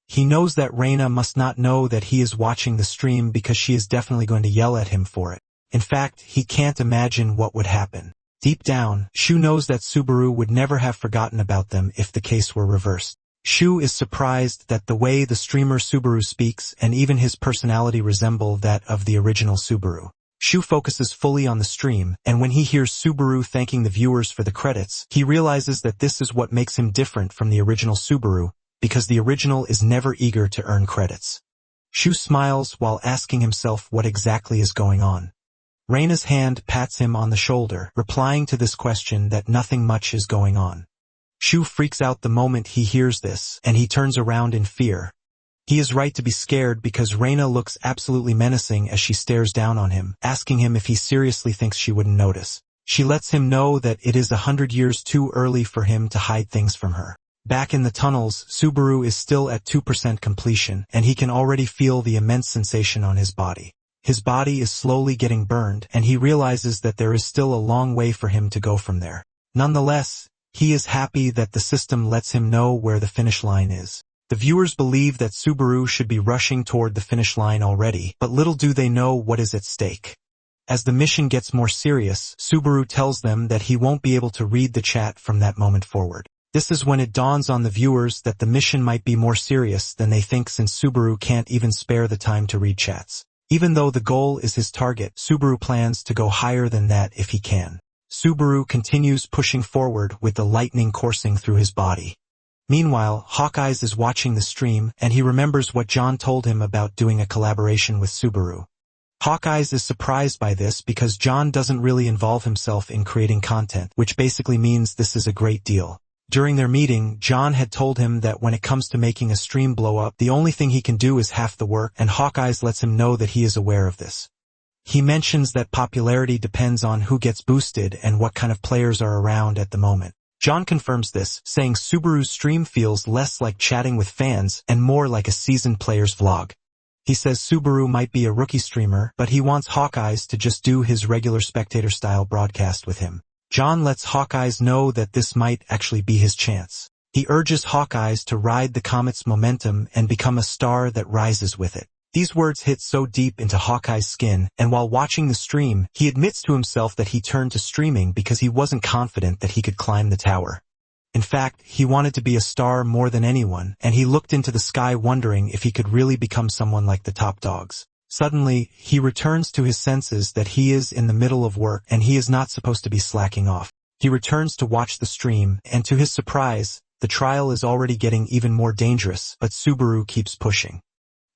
A: He knows that Reina must not know that he is watching the stream because she is definitely going to yell at him for it. In fact, he can't imagine what would happen. Deep down, Shu knows that Subaru would never have forgotten about them if the case were reversed. Shu is surprised that the way the streamer Subaru speaks and even his personality resemble that of the original Subaru. Shu focuses fully on the stream, and when he hears Subaru thanking the viewers for the credits, he realizes that this is what makes him different from the original Subaru, because the original is never eager to earn credits. Shu smiles while asking himself what exactly is going on. Reina's hand pats him on the shoulder, replying to this question that nothing much is going on. Shu freaks out the moment he hears this, and he turns around in fear. He is right to be scared because Reina looks absolutely menacing as she stares down on him, asking him if he seriously thinks she wouldn't notice. She lets him know that it is 100 years too early for him to hide things from her. Back in the tunnels, Subaru is still at 2% completion, and he can already feel the immense sensation on his body. His body is slowly getting burned, and he realizes that there is still a long way for him to go from there. Nonetheless, he is happy that the system lets him know where the finish line is. The viewers believe that Subaru should be rushing toward the finish line already, but little do they know what is at stake. As the mission gets more serious, Subaru tells them that he won't be able to read the chat from that moment forward. This is when it dawns on the viewers that the mission might be more serious than they think, since Subaru can't even spare the time to read chats. Even though the goal is his target, Subaru plans to go higher than that if he can. Subaru continues pushing forward with the lightning coursing through his body. Meanwhile, Hawkeyes is watching the stream, and he remembers what John told him about doing a collaboration with Subaru. Hawkeyes is surprised by this because John doesn't really involve himself in creating content, which basically means this is a great deal. During their meeting, John had told him that when it comes to making a stream blow up, the only thing he can do is half the work, and Hawkeyes lets him know that he is aware of this. He mentions that popularity depends on who gets boosted and what kind of players are around at the moment. John confirms this, saying Subaru's stream feels less like chatting with fans and more like a seasoned player's vlog. He says Subaru might be a rookie streamer, but he wants Hawkeyes to just do his regular spectator-style broadcast with him. John lets Hawkeyes know that this might actually be his chance. He urges Hawkeyes to ride the comet's momentum and become a star that rises with it. These words hit so deep into Hawkeye's skin, and while watching the stream, he admits to himself that he turned to streaming because he wasn't confident that he could climb the tower. In fact, he wanted to be a star more than anyone, and he looked into the sky wondering if he could really become someone like the top dogs. Suddenly, he returns to his senses that he is in the middle of work and he is not supposed to be slacking off. He returns to watch the stream, and to his surprise, the trial is already getting even more dangerous, but Subaru keeps pushing.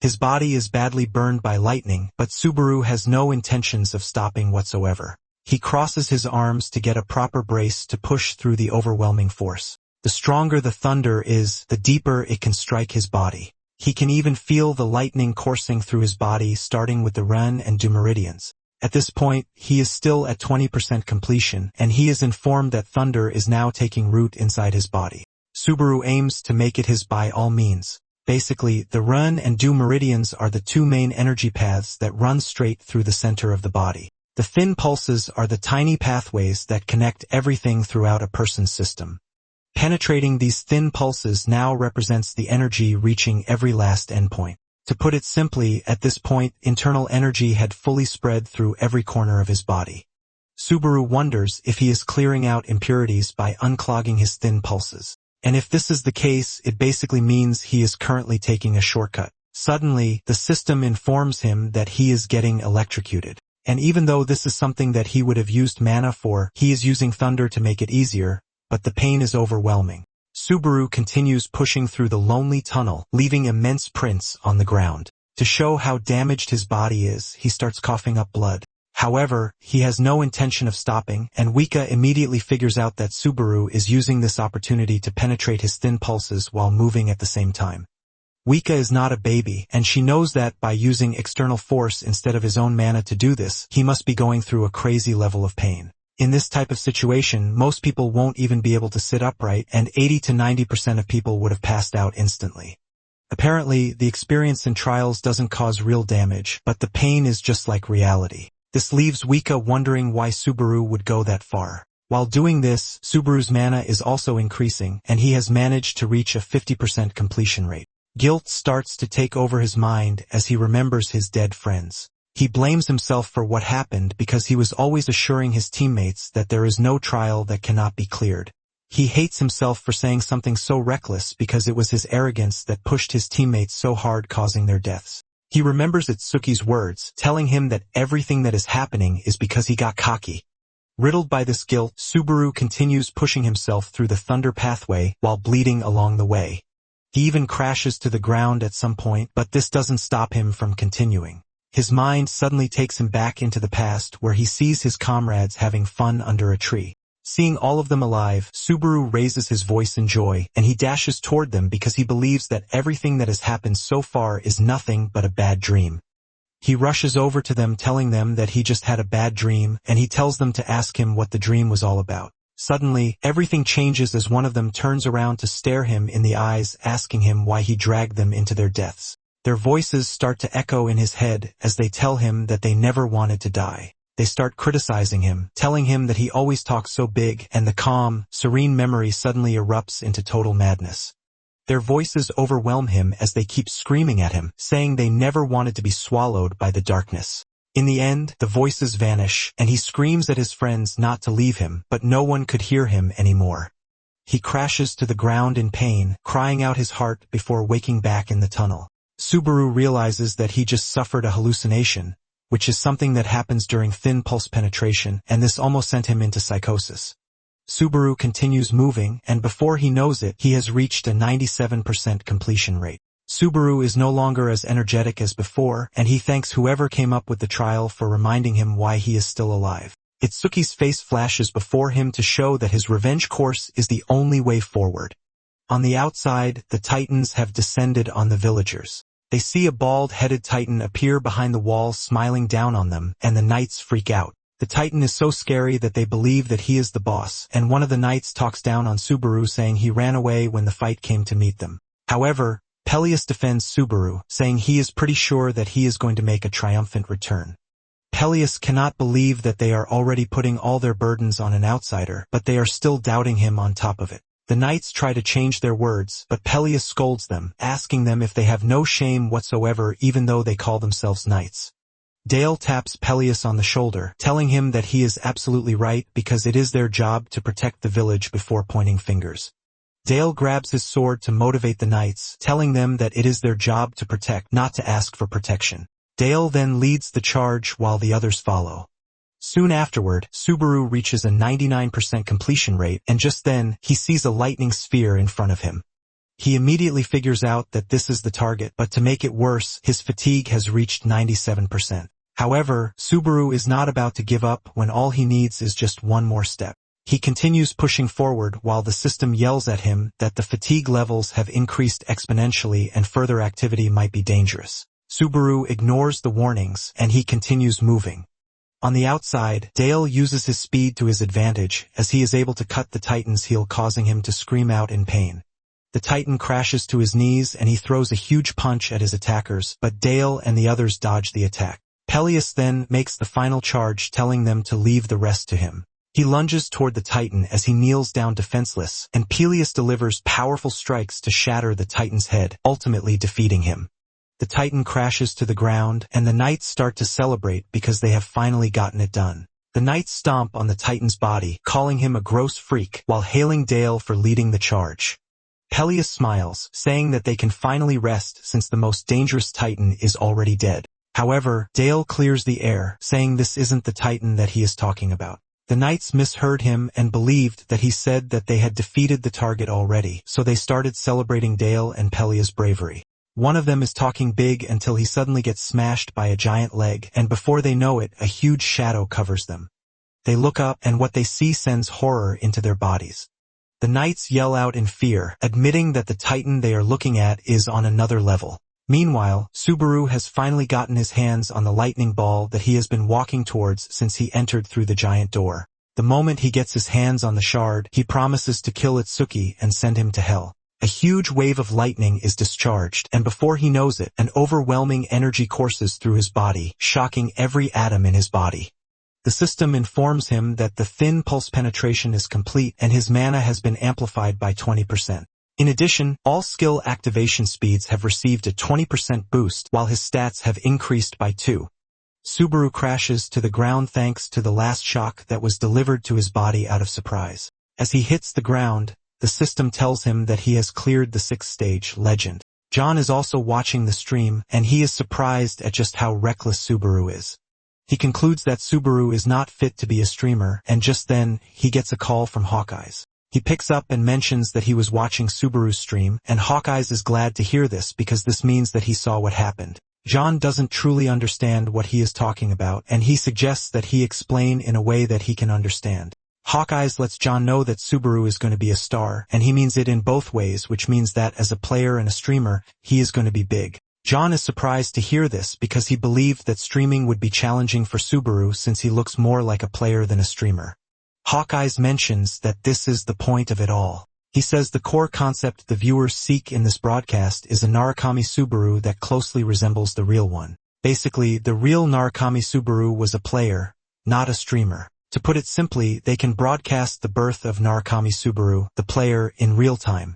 A: His body is badly burned by lightning, but Subaru has no intentions of stopping whatsoever. He crosses his arms to get a proper brace to push through the overwhelming force. The stronger the thunder is, the deeper it can strike his body. He can even feel the lightning coursing through his body, starting with the run and do meridians. At this point, he is still at 20% completion, and he is informed that thunder is now taking root inside his body. Subaru aims to make it his by all means. Basically, the run and do meridians are the two main energy paths that run straight through the center of the body. The thin pulses are the tiny pathways that connect everything throughout a person's system. Penetrating these thin pulses now represents the energy reaching every last endpoint. To put it simply, at this point, internal energy had fully spread through every corner of his body. Subaru wonders if he is clearing out impurities by unclogging his thin pulses. And if this is the case, it basically means he is currently taking a shortcut. Suddenly, the system informs him that he is getting electrocuted. And even though this is something that he would have used mana for, he is using thunder to make it easier, but the pain is overwhelming. Subaru continues pushing through the lonely tunnel, leaving immense prints on the ground. To show how damaged his body is, he starts coughing up blood. However, he has no intention of stopping, and Wika immediately figures out that Subaru is using this opportunity to penetrate his thin pulses while moving at the same time. Wika is not a baby, and she knows that by using external force instead of his own mana to do this, he must be going through a crazy level of pain. In this type of situation, most people won't even be able to sit upright, and 80 to 90% of people would have passed out instantly. Apparently, the experience in trials doesn't cause real damage, but the pain is just like reality. This leaves Wika wondering why Subaru would go that far. While doing this, Subaru's mana is also increasing, and he has managed to reach a 50% completion rate. Guilt starts to take over his mind as he remembers his dead friends. He blames himself for what happened because he was always assuring his teammates that there is no trial that cannot be cleared. He hates himself for saying something so reckless because it was his arrogance that pushed his teammates so hard, causing their deaths. He remembers Itsuki's words, telling him that everything that is happening is because he got cocky. Riddled by this guilt, Subaru continues pushing himself through the thunder pathway while bleeding along the way. He even crashes to the ground at some point, but this doesn't stop him from continuing. His mind suddenly takes him back into the past where he sees his comrades having fun under a tree. Seeing all of them alive, Subaru raises his voice in joy, and he dashes toward them because he believes that everything that has happened so far is nothing but a bad dream. He rushes over to them, telling them that he just had a bad dream, and he tells them to ask him what the dream was all about. Suddenly, everything changes as one of them turns around to stare him in the eyes, asking him why he dragged them into their deaths. Their voices start to echo in his head as they tell him that they never wanted to die. They start criticizing him, telling him that he always talks so big, and the calm, serene memory suddenly erupts into total madness. Their voices overwhelm him as they keep screaming at him, saying they never wanted to be swallowed by the darkness. In the end, the voices vanish, and he screams at his friends not to leave him, but no one could hear him anymore. He crashes to the ground in pain, crying out his heart before waking back in the tunnel. Subaru realizes that he just suffered a hallucination, which is something that happens during thin pulse penetration, and this almost sent him into psychosis. Subaru continues moving, and before he knows it, he has reached a 97% completion rate. Subaru is no longer as energetic as before, and he thanks whoever came up with the trial for reminding him why he is still alive. Itsuki's face flashes before him to show that his revenge course is the only way forward. On the outside, the Titans have descended on the villagers. They see a bald-headed Titan appear behind the wall smiling down on them, and the knights freak out. The Titan is so scary that they believe that he is the boss, and one of the knights talks down on Subaru saying he ran away when the fight came to meet them. However, Peleus defends Subaru, saying he is pretty sure that he is going to make a triumphant return. Peleus cannot believe that they are already putting all their burdens on an outsider, but they are still doubting him on top of it. The knights try to change their words, but Peleus scolds them, asking them if they have no shame whatsoever even though they call themselves knights. Dale taps Peleus on the shoulder, telling him that he is absolutely right because it is their job to protect the village before pointing fingers. Dale grabs his sword to motivate the knights, telling them that it is their job to protect, not to ask for protection. Dale then leads the charge while the others follow. Soon afterward, Subaru reaches a 99% completion rate, and just then, he sees a lightning sphere in front of him. He immediately figures out that this is the target, but to make it worse, his fatigue has reached 97%. However, Subaru is not about to give up when all he needs is just one more step. He continues pushing forward while the system yells at him that the fatigue levels have increased exponentially and further activity might be dangerous. Subaru ignores the warnings, and he continues moving. On the outside, Dale uses his speed to his advantage, as he is able to cut the Titan's heel, causing him to scream out in pain. The Titan crashes to his knees and he throws a huge punch at his attackers, but Dale and the others dodge the attack. Peleus then makes the final charge, telling them to leave the rest to him. He lunges toward the Titan as he kneels down defenseless, and Peleus delivers powerful strikes to shatter the Titan's head, ultimately defeating him. The Titan crashes to the ground, and the knights start to celebrate because they have finally gotten it done. The knights stomp on the Titan's body, calling him a gross freak, while hailing Dale for leading the charge. Peleus smiles, saying that they can finally rest since the most dangerous Titan is already dead. However, Dale clears the air, saying this isn't the Titan that he is talking about. The knights misheard him and believed that he said that they had defeated the target already, so they started celebrating Dale and Peleus' bravery. One of them is talking big until he suddenly gets smashed by a giant leg, and before they know it, a huge shadow covers them. They look up, and what they see sends horror into their bodies. The knights yell out in fear, admitting that the Titan they are looking at is on another level. Meanwhile, Subaru has finally gotten his hands on the lightning ball that he has been walking towards since he entered through the giant door. The moment he gets his hands on the shard, he promises to kill Itsuki and send him to hell. A huge wave of lightning is discharged, and before he knows it, an overwhelming energy courses through his body, shocking every atom in his body. The system informs him that the thin pulse penetration is complete and his mana has been amplified by 20%. In addition, all skill activation speeds have received a 20% boost, while his stats have increased by 2. Subaru crashes to the ground thanks to the last shock that was delivered to his body out of surprise. As he hits the ground, the system tells him that he has cleared the 6th stage, Legend. John is also watching the stream, and he is surprised at just how reckless Subaru is. He concludes that Subaru is not fit to be a streamer, and just then, he gets a call from Hawkeyes. He picks up and mentions that he was watching Subaru's stream, and Hawkeyes is glad to hear this because this means that he saw what happened. John doesn't truly understand what he is talking about, and he suggests that he explain in a way that he can understand. Hawkeyes lets John know that Subaru is going to be a star, and he means it in both ways, which means that as a player and a streamer, he is going to be big. John is surprised to hear this because he believed that streaming would be challenging for Subaru since he looks more like a player than a streamer. Hawkeyes mentions that this is the point of it all. He says the core concept the viewers seek in this broadcast is a Narukami Subaru that closely resembles the real one. Basically, the real Narukami Subaru was a player, not a streamer. To put it simply, they can broadcast the birth of Narukami Subaru, the player, in real time.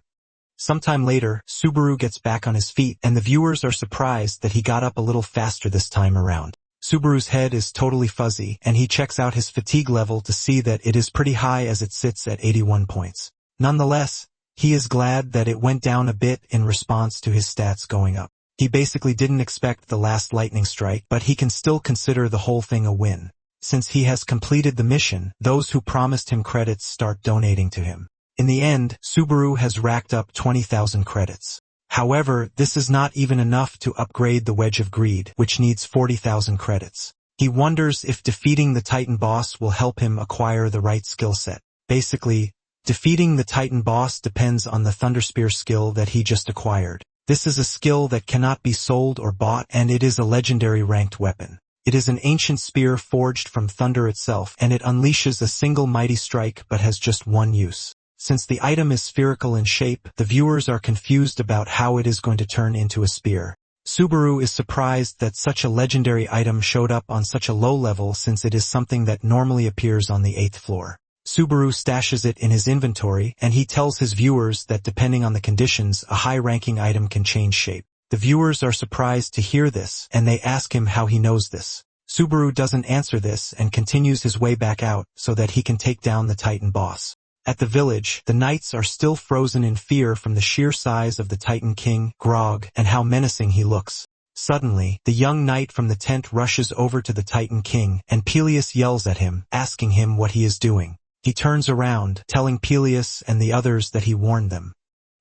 A: Sometime later, Subaru gets back on his feet, and the viewers are surprised that he got up a little faster this time around. Subaru's head is totally fuzzy, and he checks out his fatigue level to see that it is pretty high as it sits at 81 points. Nonetheless, he is glad that it went down a bit in response to his stats going up. He basically didn't expect the last lightning strike, but he can still consider the whole thing a win. Since he has completed the mission, those who promised him credits start donating to him. In the end, Subaru has racked up 20,000 credits. However, this is not even enough to upgrade the Wedge of Greed, which needs 40,000 credits. He wonders if defeating the Titan boss will help him acquire the right skill set. Basically, defeating the Titan boss depends on the Thunder Spear skill that he just acquired. This is a skill that cannot be sold or bought, and it is a legendary ranked weapon. It is an ancient spear forged from thunder itself, and it unleashes a single mighty strike but has just one use. Since the item is spherical in shape, the viewers are confused about how it is going to turn into a spear. Subaru is surprised that such a legendary item showed up on such a low level since it is something that normally appears on the 8th floor. Subaru stashes it in his inventory, and he tells his viewers that depending on the conditions, a high-ranking item can change shape. The viewers are surprised to hear this, and they ask him how he knows this. Subaru doesn't answer this and continues his way back out so that he can take down the Titan boss. At the village, the knights are still frozen in fear from the sheer size of the Titan King, Grog, and how menacing he looks. Suddenly, the young knight from the tent rushes over to the Titan King, and Peleus yells at him, asking him what he is doing. He turns around, telling Peleus and the others that he warned them.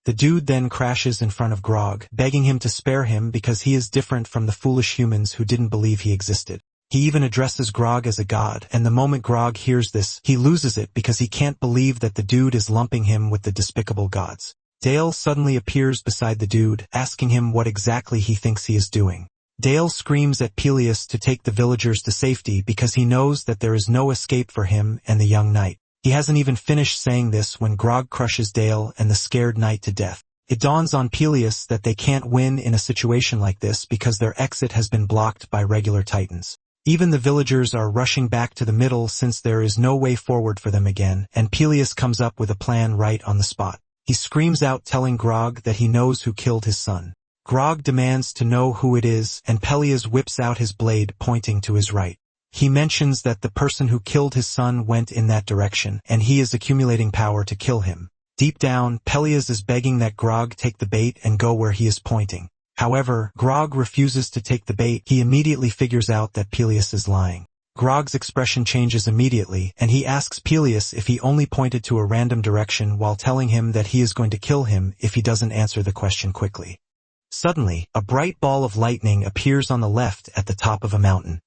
A: The dude then crashes in front of Grog, begging him to spare him because he is different from the foolish humans who didn't believe he existed. He even addresses Grog as a god, and the moment Grog hears this, he loses it because he can't believe that the dude is lumping him with the despicable gods. Dale suddenly appears beside the dude, asking him what exactly he thinks he is doing. Dale screams at Peleus to take the villagers to safety because he knows that there is no escape for him and the young knight. He hasn't even finished saying this when Grog crushes Dale and the scared knight to death. It dawns on Peleus that they can't win in a situation like this because their exit has been blocked by regular titans. Even the villagers are rushing back to the middle since there is no way forward for them again, and Peleus comes up with a plan right on the spot. He screams out telling Grog that he knows who killed his son. Grog demands to know who it is, and Peleus whips out his blade pointing to his right. He mentions that the person who killed his son went in that direction, and he is accumulating power to kill him. Deep down, Peleus is begging that Grog take the bait and go where he is pointing. However, Grog refuses to take the bait. He immediately figures out that Peleus is lying. Grog's expression changes immediately, and he asks Peleus if he only pointed to a random direction while telling him that he is going to kill him if he doesn't answer the question quickly. Suddenly, a bright ball of lightning appears on the left at the top of a mountain.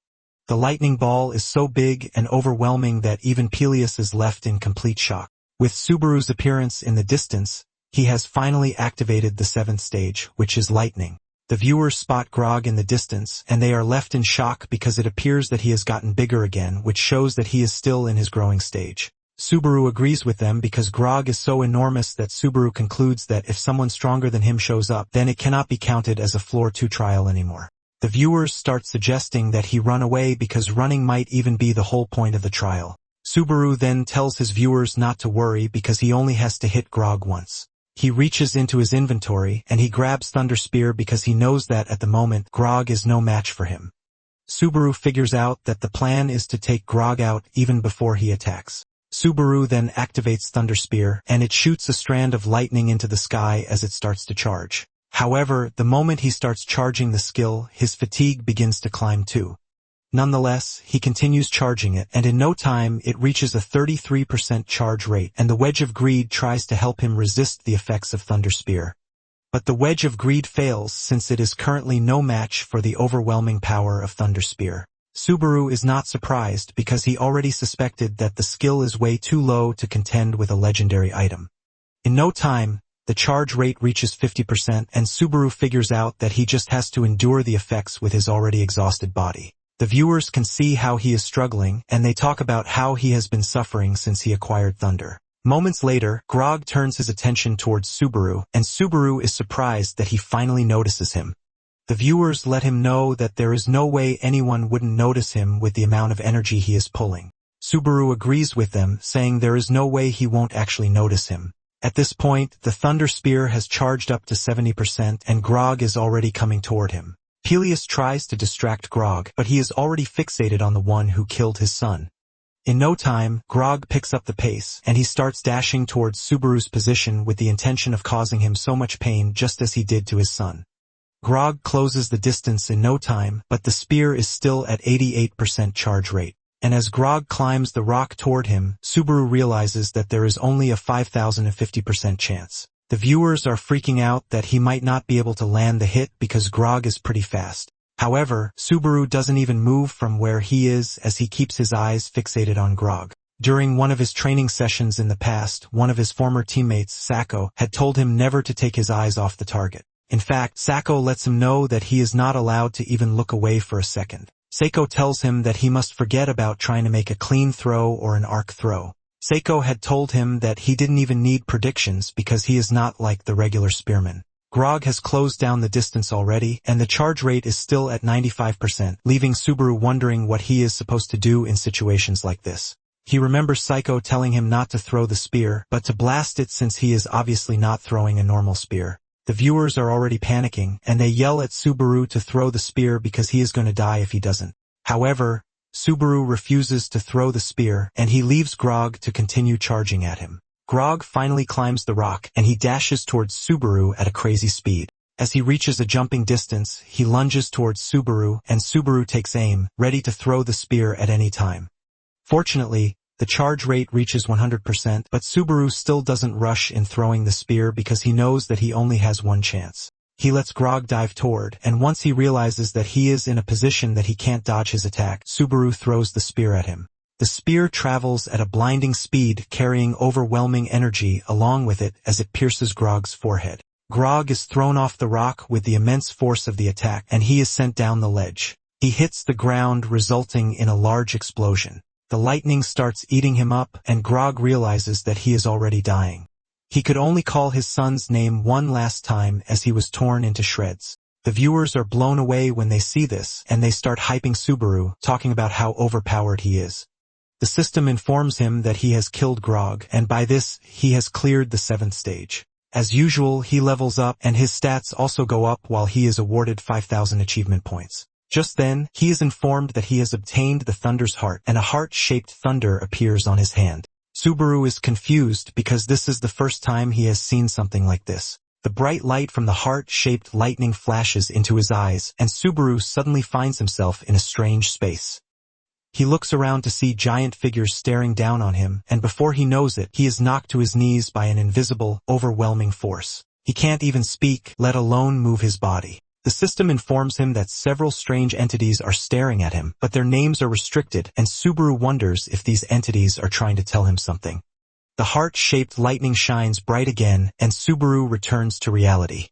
A: The lightning ball is so big and overwhelming that even Peleus is left in complete shock. With Subaru's appearance in the distance, he has finally activated the 7th stage, which is lightning. The viewers spot Grog in the distance, and they are left in shock because it appears that he has gotten bigger again, which shows that he is still in his growing stage. Subaru agrees with them because Grog is so enormous that Subaru concludes that if someone stronger than him shows up, then it cannot be counted as a floor 2 trial anymore. The viewers start suggesting that he run away because running might even be the whole point of the trial. Subaru then tells his viewers not to worry because he only has to hit Grog once. He reaches into his inventory and he grabs Thunder Spear because he knows that at the moment Grog is no match for him. Subaru figures out that the plan is to take Grog out even before he attacks. Subaru then activates Thunder Spear and it shoots a strand of lightning into the sky as it starts to charge. However, the moment he starts charging the skill, his fatigue begins to climb too. Nonetheless, he continues charging it, and in no time it reaches a 33% charge rate, and the Wedge of Greed tries to help him resist the effects of Thunder Spear. But the Wedge of Greed fails since it is currently no match for the overwhelming power of Thunder Spear. Subaru is not surprised because he already suspected that the skill is way too low to contend with a legendary item. In no time, the charge rate reaches 50%, and Subaru figures out that he just has to endure the effects with his already exhausted body. The viewers can see how he is struggling, and they talk about how he has been suffering since he acquired Thunder. Moments later, Grog turns his attention towards Subaru, and Subaru is surprised that he finally notices him. The viewers let him know that there is no way anyone wouldn't notice him with the amount of energy he is pulling. Subaru agrees with them, saying there is no way he won't actually notice him. At this point, the Thunder Spear has charged up to 70%, and Grog is already coming toward him. Peleus tries to distract Grog, but he is already fixated on the one who killed his son. In no time, Grog picks up the pace, and he starts dashing towards Subaru's position with the intention of causing him so much pain just as he did to his son. Grog closes the distance in no time, but the spear is still at 88% charge rate. And as Grog climbs the rock toward him, Subaru realizes that there is only a 5,050% chance. The viewers are freaking out that he might not be able to land the hit because Grog is pretty fast. However, Subaru doesn't even move from where he is as he keeps his eyes fixated on Grog. During one of his training sessions in the past, one of his former teammates, Sako, had told him never to take his eyes off the target. In fact, Sako lets him know that he is not allowed to even look away for a second. Sako tells him that he must forget about trying to make a clean throw or an arc throw. Sako had told him that he didn't even need predictions because he is not like the regular spearman. Grog has closed down the distance already, and the charge rate is still at 95%, leaving Subaru wondering what he is supposed to do in situations like this. He remembers Sako telling him not to throw the spear, but to blast it since he is obviously not throwing a normal spear. The viewers are already panicking, and they yell at Subaru to throw the spear because he is going to die if he doesn't. However, Subaru refuses to throw the spear, and he leaves Grog to continue charging at him. Grog finally climbs the rock, and he dashes towards Subaru at a crazy speed. As he reaches a jumping distance, he lunges towards Subaru, and Subaru takes aim, ready to throw the spear at any time. Fortunately, the charge rate reaches 100%, but Subaru still doesn't rush in throwing the spear because he knows that he only has one chance. He lets Grog dive toward, and once he realizes that he is in a position that he can't dodge his attack, Subaru throws the spear at him. The spear travels at a blinding speed, carrying overwhelming energy along with it as it pierces Grog's forehead. Grog is thrown off the rock with the immense force of the attack, and he is sent down the ledge. He hits the ground, resulting in a large explosion. The lightning starts eating him up, and Grog realizes that he is already dying. He could only call his son's name one last time as he was torn into shreds. The viewers are blown away when they see this, and they start hyping Subaru, talking about how overpowered he is. The system informs him that he has killed Grog, and by this, he has cleared the 7th stage. As usual, he levels up, and his stats also go up while he is awarded 5,000 achievement points. Just then, he is informed that he has obtained the Thunder's heart, and a heart-shaped thunder appears on his hand. Subaru is confused because this is the first time he has seen something like this. The bright light from the heart-shaped lightning flashes into his eyes, and Subaru suddenly finds himself in a strange space. He looks around to see giant figures staring down on him, and before he knows it, he is knocked to his knees by an invisible, overwhelming force. He can't even speak, let alone move his body. The system informs him that several strange entities are staring at him, but their names are restricted, and Subaru wonders if these entities are trying to tell him something. The heart-shaped lightning shines bright again, and Subaru returns to reality.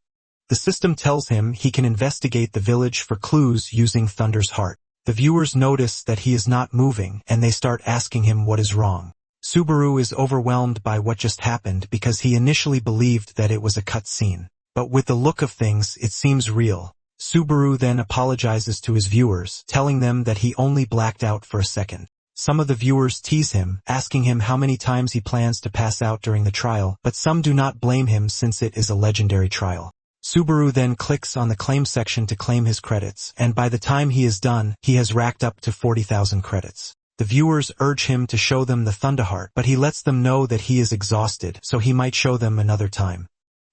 A: The system tells him he can investigate the village for clues using Thunder's heart. The viewers notice that he is not moving, and they start asking him what is wrong. Subaru is overwhelmed by what just happened because he initially believed that it was a cut scene. But with the look of things, it seems real. Subaru then apologizes to his viewers, telling them that he only blacked out for a second. Some of the viewers tease him, asking him how many times he plans to pass out during the trial, but some do not blame him since it is a legendary trial. Subaru then clicks on the claim section to claim his credits, and by the time he is done, he has racked up to 40,000 credits. The viewers urge him to show them the Thunderheart, but he lets them know that he is exhausted, so he might show them another time.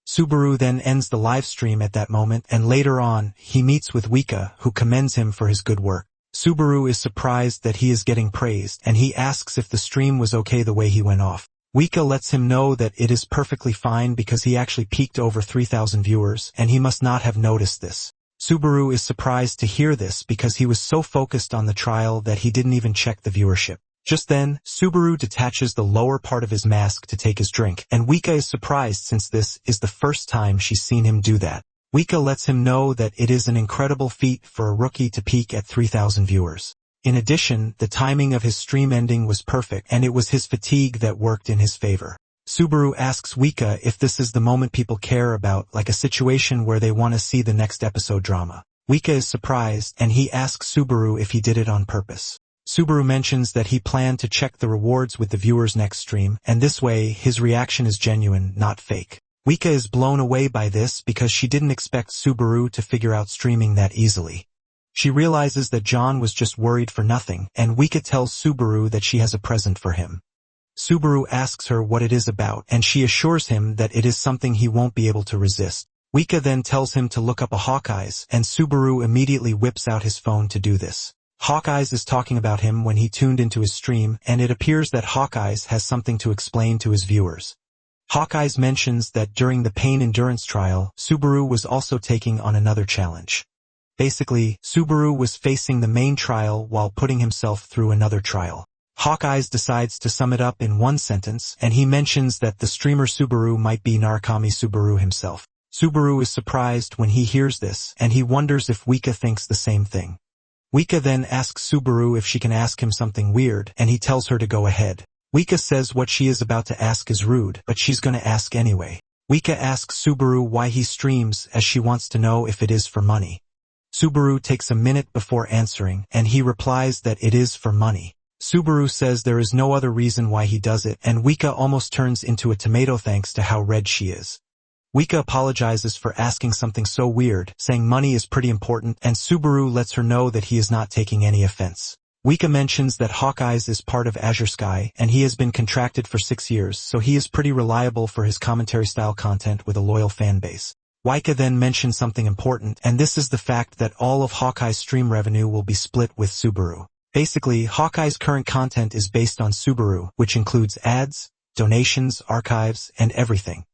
A: Subaru then ends the live stream at that moment, and later on, he meets with Wika, who commends him for his good work. Subaru is surprised that he is getting praised, and he asks if the stream was okay the way he went off. Wika lets him know that it is perfectly fine because he actually peaked over 3,000 viewers, and he must not have noticed this. Subaru is surprised to hear this because he was so focused on the trial that he didn't even check the viewership. Just then, Subaru detaches the lower part of his mask to take his drink, and Wika is surprised since this is the first time she's seen him do that. Wika lets him know that it is an incredible feat for a rookie to peak at 3,000 viewers. In addition, the timing of his stream ending was perfect, and it was his fatigue that worked in his favor. Subaru asks Wika if this is the moment people care about, like a situation where they want to see the next episode drama. Wika is surprised, and he asks Subaru if he did it on purpose. Subaru mentions that he planned to check the rewards with the viewers next stream, and this way his reaction is genuine, not fake. Wika is blown away by this because she didn't expect Subaru to figure out streaming that easily. She realizes that John was just worried for nothing, and Wika tells Subaru that she has a present for him. Subaru asks her what it is about, and she assures him that it is something he won't be able to resist. Wika then tells him to look up a Hawkeyes, and Subaru immediately whips out his phone to do this. Hawkeyes is talking about him when he tuned into his stream, and it appears that Hawkeyes has something to explain to his viewers. Hawkeyes mentions that during the pain endurance trial, Subaru was also taking on another challenge. Basically, Subaru was facing the main trial while putting himself through another trial. Hawkeyes decides to sum it up in one sentence, and he mentions that the streamer Subaru might be Narukami Subaru himself. Subaru is surprised when he hears this, and he wonders if Wika thinks the same thing. Wika then asks Subaru if she can ask him something weird, and he tells her to go ahead. Wika says what she is about to ask is rude, but she's gonna ask anyway. Wika asks Subaru why he streams, as she wants to know if it is for money. Subaru takes a minute before answering, and he replies that it is for money. Subaru says there is no other reason why he does it, and Wika almost turns into a tomato thanks to how red she is. Wika apologizes for asking something so weird, saying money is pretty important, and Subaru lets her know that he is not taking any offense. Wika mentions that Hawkeyes is part of Azure Sky, and he has been contracted for 6 years, so he is pretty reliable for his commentary-style content with a loyal fanbase. Wika then mentions something important, and this is the fact that all of Hawkeye's stream revenue will be split with Subaru. Basically, Hawkeye's current content is based on Subaru, which includes ads, donations, archives, and everything.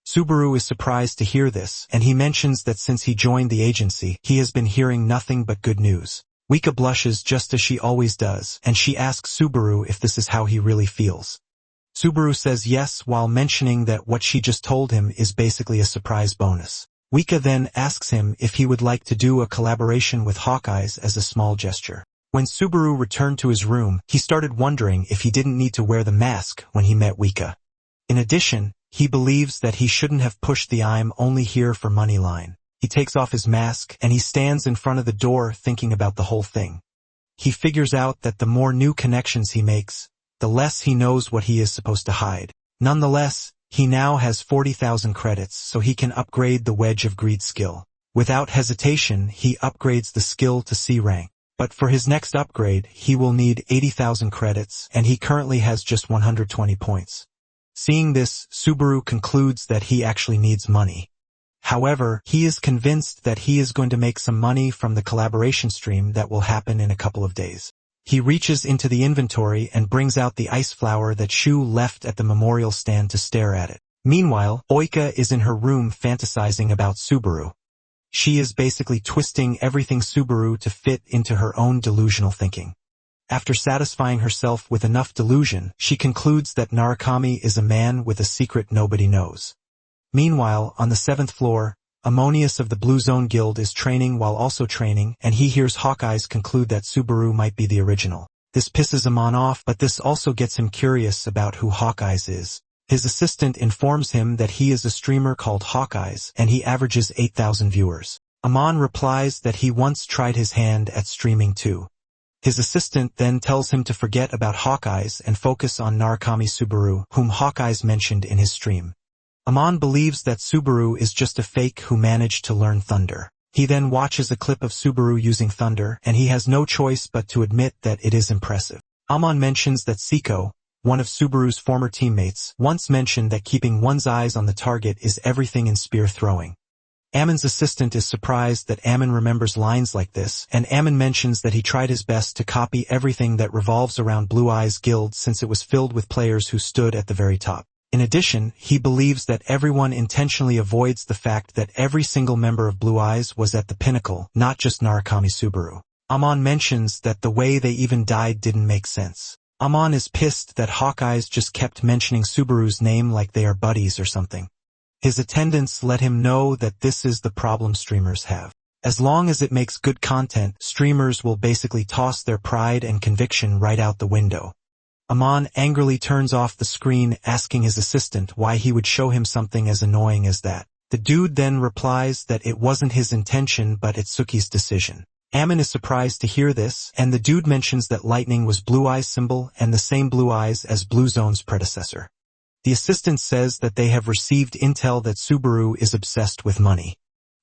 A: Subaru is surprised to hear this, and he mentions that since he joined the agency, he has been hearing nothing but good news. Wika blushes just as she always does, and she asks Subaru if this is how he really feels. Subaru says yes while mentioning that what she just told him is basically a surprise bonus. Wika then asks him if he would like to do a collaboration with Hawkeyes as a small gesture. When Subaru returned to his room, he started wondering if he didn't need to wear the mask when he met Wika. In addition, he believes that he shouldn't have pushed the "I'm only here for money" line. He takes off his mask, and he stands in front of the door thinking about the whole thing. He figures out that the more new connections he makes, the less he knows what he is supposed to hide. Nonetheless, he now has 40,000 credits, so he can upgrade the Wedge of Greed skill. Without hesitation, he upgrades the skill to C rank. But for his next upgrade, he will need 80,000 credits, and he currently has just 120 points. Seeing this, Subaru concludes that he actually needs money. However, he is convinced that he is going to make some money from the collaboration stream that will happen in a couple of days. He reaches into the inventory and brings out the ice flower that Shu left at the memorial stand to stare at it. Meanwhile, Oika is in her room fantasizing about Subaru. She is basically twisting everything Subaru to fit into her own delusional thinking. After satisfying herself with enough delusion, she concludes that Narukami is a man with a secret nobody knows. Meanwhile, on the 7th floor, Ammonius of the Blue Zone Guild is training while also training, and he hears Hawkeyes conclude that Subaru might be the original. This pisses Amon off, but this also gets him curious about who Hawkeyes is. His assistant informs him that he is a streamer called Hawkeyes, and he averages 8,000 viewers. Amon replies that he once tried his hand at streaming too. His assistant then tells him to forget about Hawkeyes and focus on Narukami Subaru, whom Hawkeyes mentioned in his stream. Amon believes that Subaru is just a fake who managed to learn thunder. He then watches a clip of Subaru using thunder, and he has no choice but to admit that it is impressive. Amon mentions that Seiko, one of Subaru's former teammates, once mentioned that keeping one's eyes on the target is everything in spear throwing. Ammon's assistant is surprised that Ammon remembers lines like this, and Ammon mentions that he tried his best to copy everything that revolves around Blue Eyes Guild since it was filled with players who stood at the very top. In addition, he believes that everyone intentionally avoids the fact that every single member of Blue Eyes was at the pinnacle, not just Narukami Subaru. Amon mentions that the way they even died didn't make sense. Amon is pissed that Hawkeyes just kept mentioning Subaru's name like they are buddies or something. His attendants let him know that this is the problem streamers have. As long as it makes good content, streamers will basically toss their pride and conviction right out the window. Amon angrily turns off the screen, asking his assistant why he would show him something as annoying as that. The dude then replies that it wasn't his intention but Itsuki's decision. Ammon is surprised to hear this, and the dude mentions that lightning was Blue Eyes symbol and the same Blue Eyes as Blue Zone's predecessor. The assistant says that they have received intel that Subaru is obsessed with money.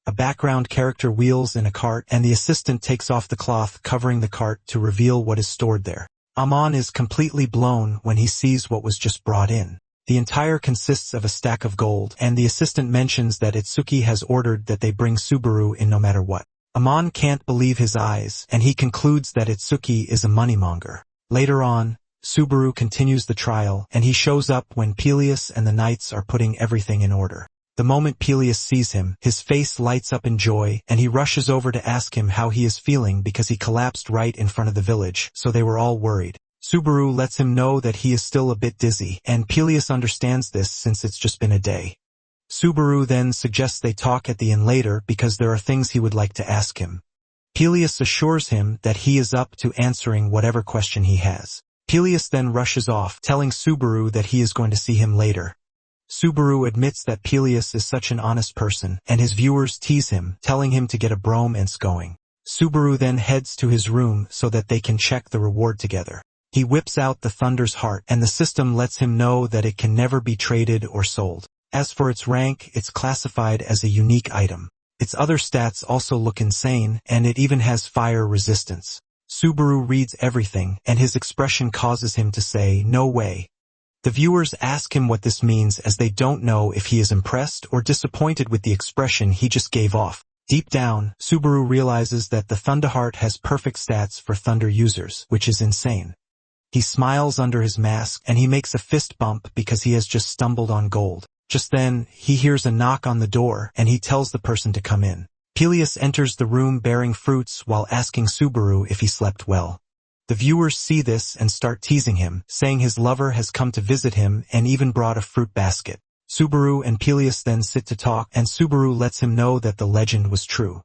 A: A background character wheels in a cart and the assistant takes off the cloth covering the cart to reveal what is stored there. Amon is completely blown when he sees what was just brought in. The entire consists of a stack of gold, and the assistant mentions that Itsuki has ordered that they bring Subaru in no matter what. Amon can't believe his eyes, and he concludes that Itsuki is a moneymonger. Later on, Subaru continues the trial, and he shows up when Peleus and the knights are putting everything in order. The moment Peleus sees him, his face lights up in joy, and he rushes over to ask him how he is feeling because he collapsed right in front of the village, so they were all worried. Subaru lets him know that he is still a bit dizzy, and Peleus understands this since it's just been a day. Subaru then suggests they talk at the inn later because there are things he would like to ask him. Peleus assures him that he is up to answering whatever question he has. Peleus then rushes off, telling Subaru that he is going to see him later. Subaru admits that Peleus is such an honest person, and his viewers tease him, telling him to get a bromance going. Subaru then heads to his room so that they can check the reward together. He whips out the Thunder's heart, and the system lets him know that it can never be traded or sold. As for its rank, it's classified as a unique item. Its other stats also look insane, and it even has fire resistance. Subaru reads everything, and his expression causes him to say, "No way." The viewers ask him what this means as they don't know if he is impressed or disappointed with the expression he just gave off. Deep down, Subaru realizes that the Thunderheart has perfect stats for Thunder users, which is insane. He smiles under his mask, and he makes a fist bump because he has just stumbled on gold. Just then, he hears a knock on the door, and he tells the person to come in. Peleus enters the room bearing fruits while asking Subaru if he slept well. The viewers see this and start teasing him, saying his lover has come to visit him and even brought a fruit basket. Subaru and Peleus then sit to talk, and Subaru lets him know that the legend was true.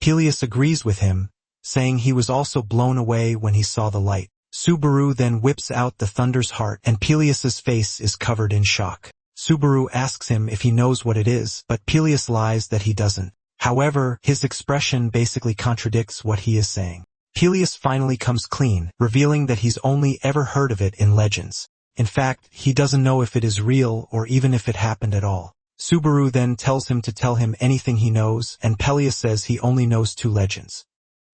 A: Peleus agrees with him, saying he was also blown away when he saw the light. Subaru then whips out the Thunder's heart, and Peleus's face is covered in shock. Subaru asks him if he knows what it is, but Peleus lies that he doesn't. However, his expression basically contradicts what he is saying. Peleus finally comes clean, revealing that he's only ever heard of it in legends. In fact, he doesn't know if it is real or even if it happened at all. Subaru then tells him to tell him anything he knows, and Peleus says he only knows 2 legends.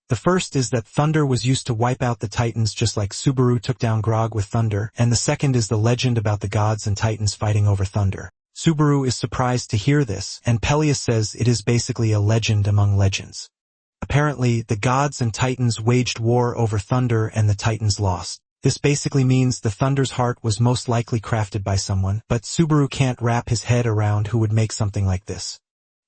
A: The first is that thunder was used to wipe out the titans just like Subaru took down Grog with thunder, and the second is the legend about the gods and titans fighting over thunder. Subaru is surprised to hear this, and Peleus says it is basically a legend among legends. Apparently, the gods and titans waged war over thunder and the titans lost. This basically means the Thunder's heart was most likely crafted by someone, but Subaru can't wrap his head around who would make something like this.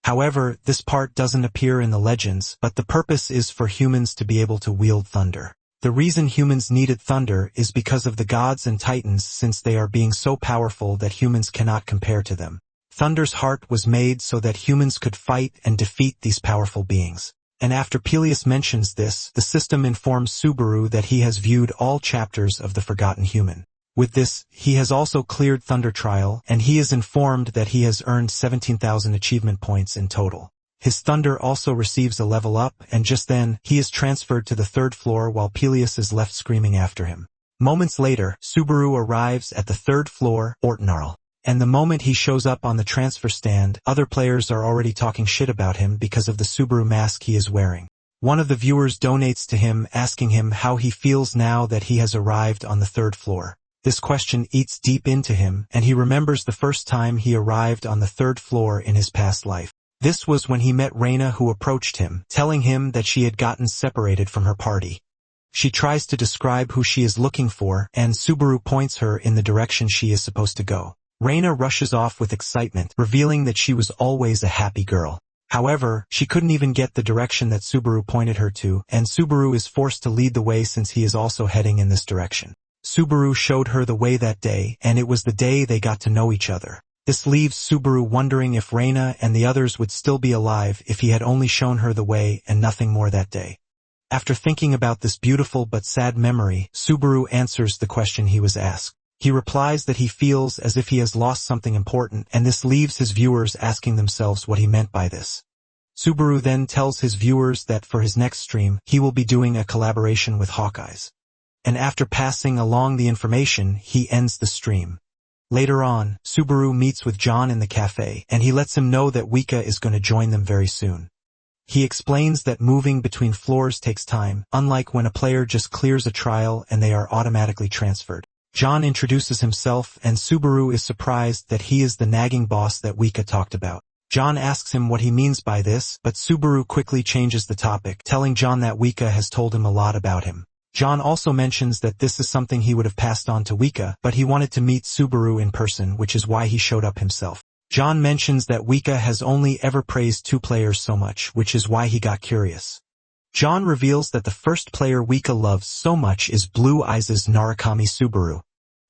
A: However, this part doesn't appear in the legends, but the purpose is for humans to be able to wield thunder. The reason humans needed thunder is because of the gods and titans, since they are being so powerful that humans cannot compare to them. Thunder's heart was made so that humans could fight and defeat these powerful beings. And after Peleus mentions this, the system informs Subaru that he has viewed all chapters of The Forgotten Human. With this, he has also cleared Thunder Trial, and he is informed that he has earned 17,000 achievement points in total. His Thunder also receives a level up, and just then, he is transferred to the 3rd floor while Peleus is left screaming after him. Moments later, Subaru arrives at the 3rd floor, Ortnarl. And the moment he shows up on the transfer stand, other players are already talking shit about him because of the Subaru mask he is wearing. One of the viewers donates to him, asking him how he feels now that he has arrived on the 3rd floor. This question eats deep into him, and he remembers the first time he arrived on the 3rd floor in his past life. This was when he met Reina, who approached him, telling him that she had gotten separated from her party. She tries to describe who she is looking for, and Subaru points her in the direction she is supposed to go. Reina rushes off with excitement, revealing that she was always a happy girl. However, she couldn't even get the direction that Subaru pointed her to, and Subaru is forced to lead the way since he is also heading in this direction. Subaru showed her the way that day, and it was the day they got to know each other. This leaves Subaru wondering if Reina and the others would still be alive if he had only shown her the way and nothing more that day. After thinking about this beautiful but sad memory, Subaru answers the question he was asked. He replies that he feels as if he has lost something important, and this leaves his viewers asking themselves what he meant by this. Subaru then tells his viewers that for his next stream, he will be doing a collaboration with Hawkeyes. And after passing along the information, he ends the stream. Later on, Subaru meets with John in the cafe, and he lets him know that Wika is going to join them very soon. He explains that moving between floors takes time, unlike when a player just clears a trial and they are automatically transferred. John introduces himself, and Subaru is surprised that he is the nagging boss that Wika talked about. John asks him what he means by this, but Subaru quickly changes the topic, telling John that Wika has told him a lot about him. John also mentions that this is something he would have passed on to Wika, but he wanted to meet Subaru in person, which is why he showed up himself. John mentions that Wika has only ever praised two players so much, which is why he got curious. John reveals that the first player Wika loves so much is Blue Eyes' Narukami Subaru.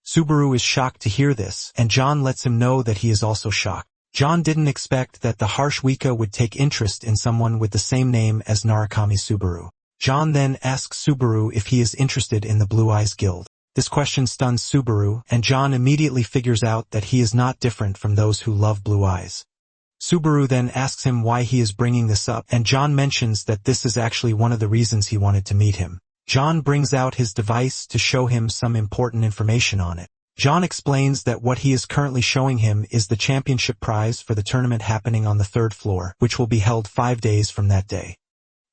A: Subaru is shocked to hear this, and John lets him know that he is also shocked. John didn't expect that the harsh Wika would take interest in someone with the same name as Narukami Subaru. John then asks Subaru if he is interested in the Blue Eyes Guild. This question stuns Subaru, and John immediately figures out that he is not different from those who love Blue Eyes. Subaru then asks him why he is bringing this up, and John mentions that this is actually one of the reasons he wanted to meet him. John brings out his device to show him some important information on it. John explains that what he is currently showing him is the championship prize for the tournament happening on the 3rd floor, which will be held 5 days from that day.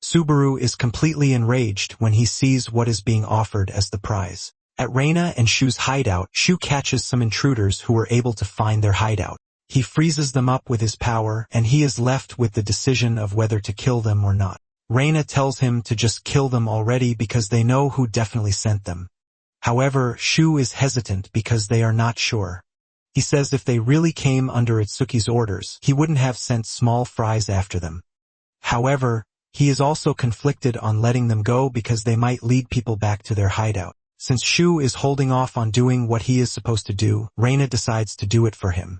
A: Subaru is completely enraged when he sees what is being offered as the prize. At Reina and Shu's hideout, Shu catches some intruders who were able to find their hideout. He freezes them up with his power, and he is left with the decision of whether to kill them or not. Reina tells him to just kill them already because they know who definitely sent them. However, Shu is hesitant because they are not sure. He says if they really came under Itsuki's orders, he wouldn't have sent small fries after them. However, he is also conflicted on letting them go because they might lead people back to their hideout. Since Shu is holding off on doing what he is supposed to do, Reina decides to do it for him.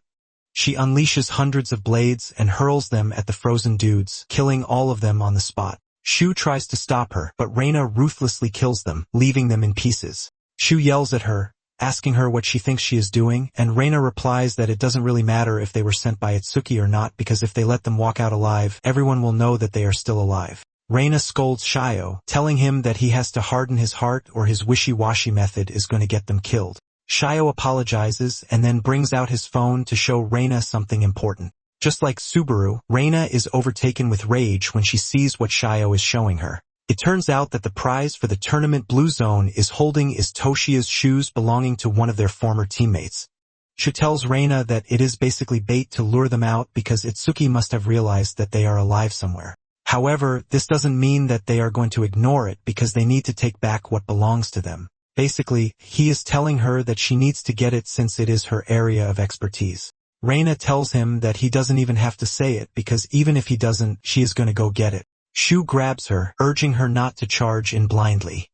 A: She unleashes hundreds of blades and hurls them at the frozen dudes, killing all of them on the spot. Shu tries to stop her, but Reina ruthlessly kills them, leaving them in pieces. Shu yells at her, asking her what she thinks she is doing, and Reina replies that it doesn't really matter if they were sent by Itsuki or not because if they let them walk out alive, everyone will know that they are still alive. Reina scolds Shio, telling him that he has to harden his heart or his wishy-washy method is going to get them killed. Shio apologizes and then brings out his phone to show Reina something important. Just like Subaru, Reina is overtaken with rage when she sees what Shio is showing her. It turns out that the prize for the tournament Blue Zone is holding is Toshia's shoes belonging to one of their former teammates. She tells Reina that it is basically bait to lure them out because Itsuki must have realized that they are alive somewhere. However, this doesn't mean that they are going to ignore it because they need to take back what belongs to them. Basically, he is telling her that she needs to get it since it is her area of expertise. Reina tells him that he doesn't even have to say it because even if he doesn't, she is going to go get it. Shu grabs her, urging her not to charge in blindly.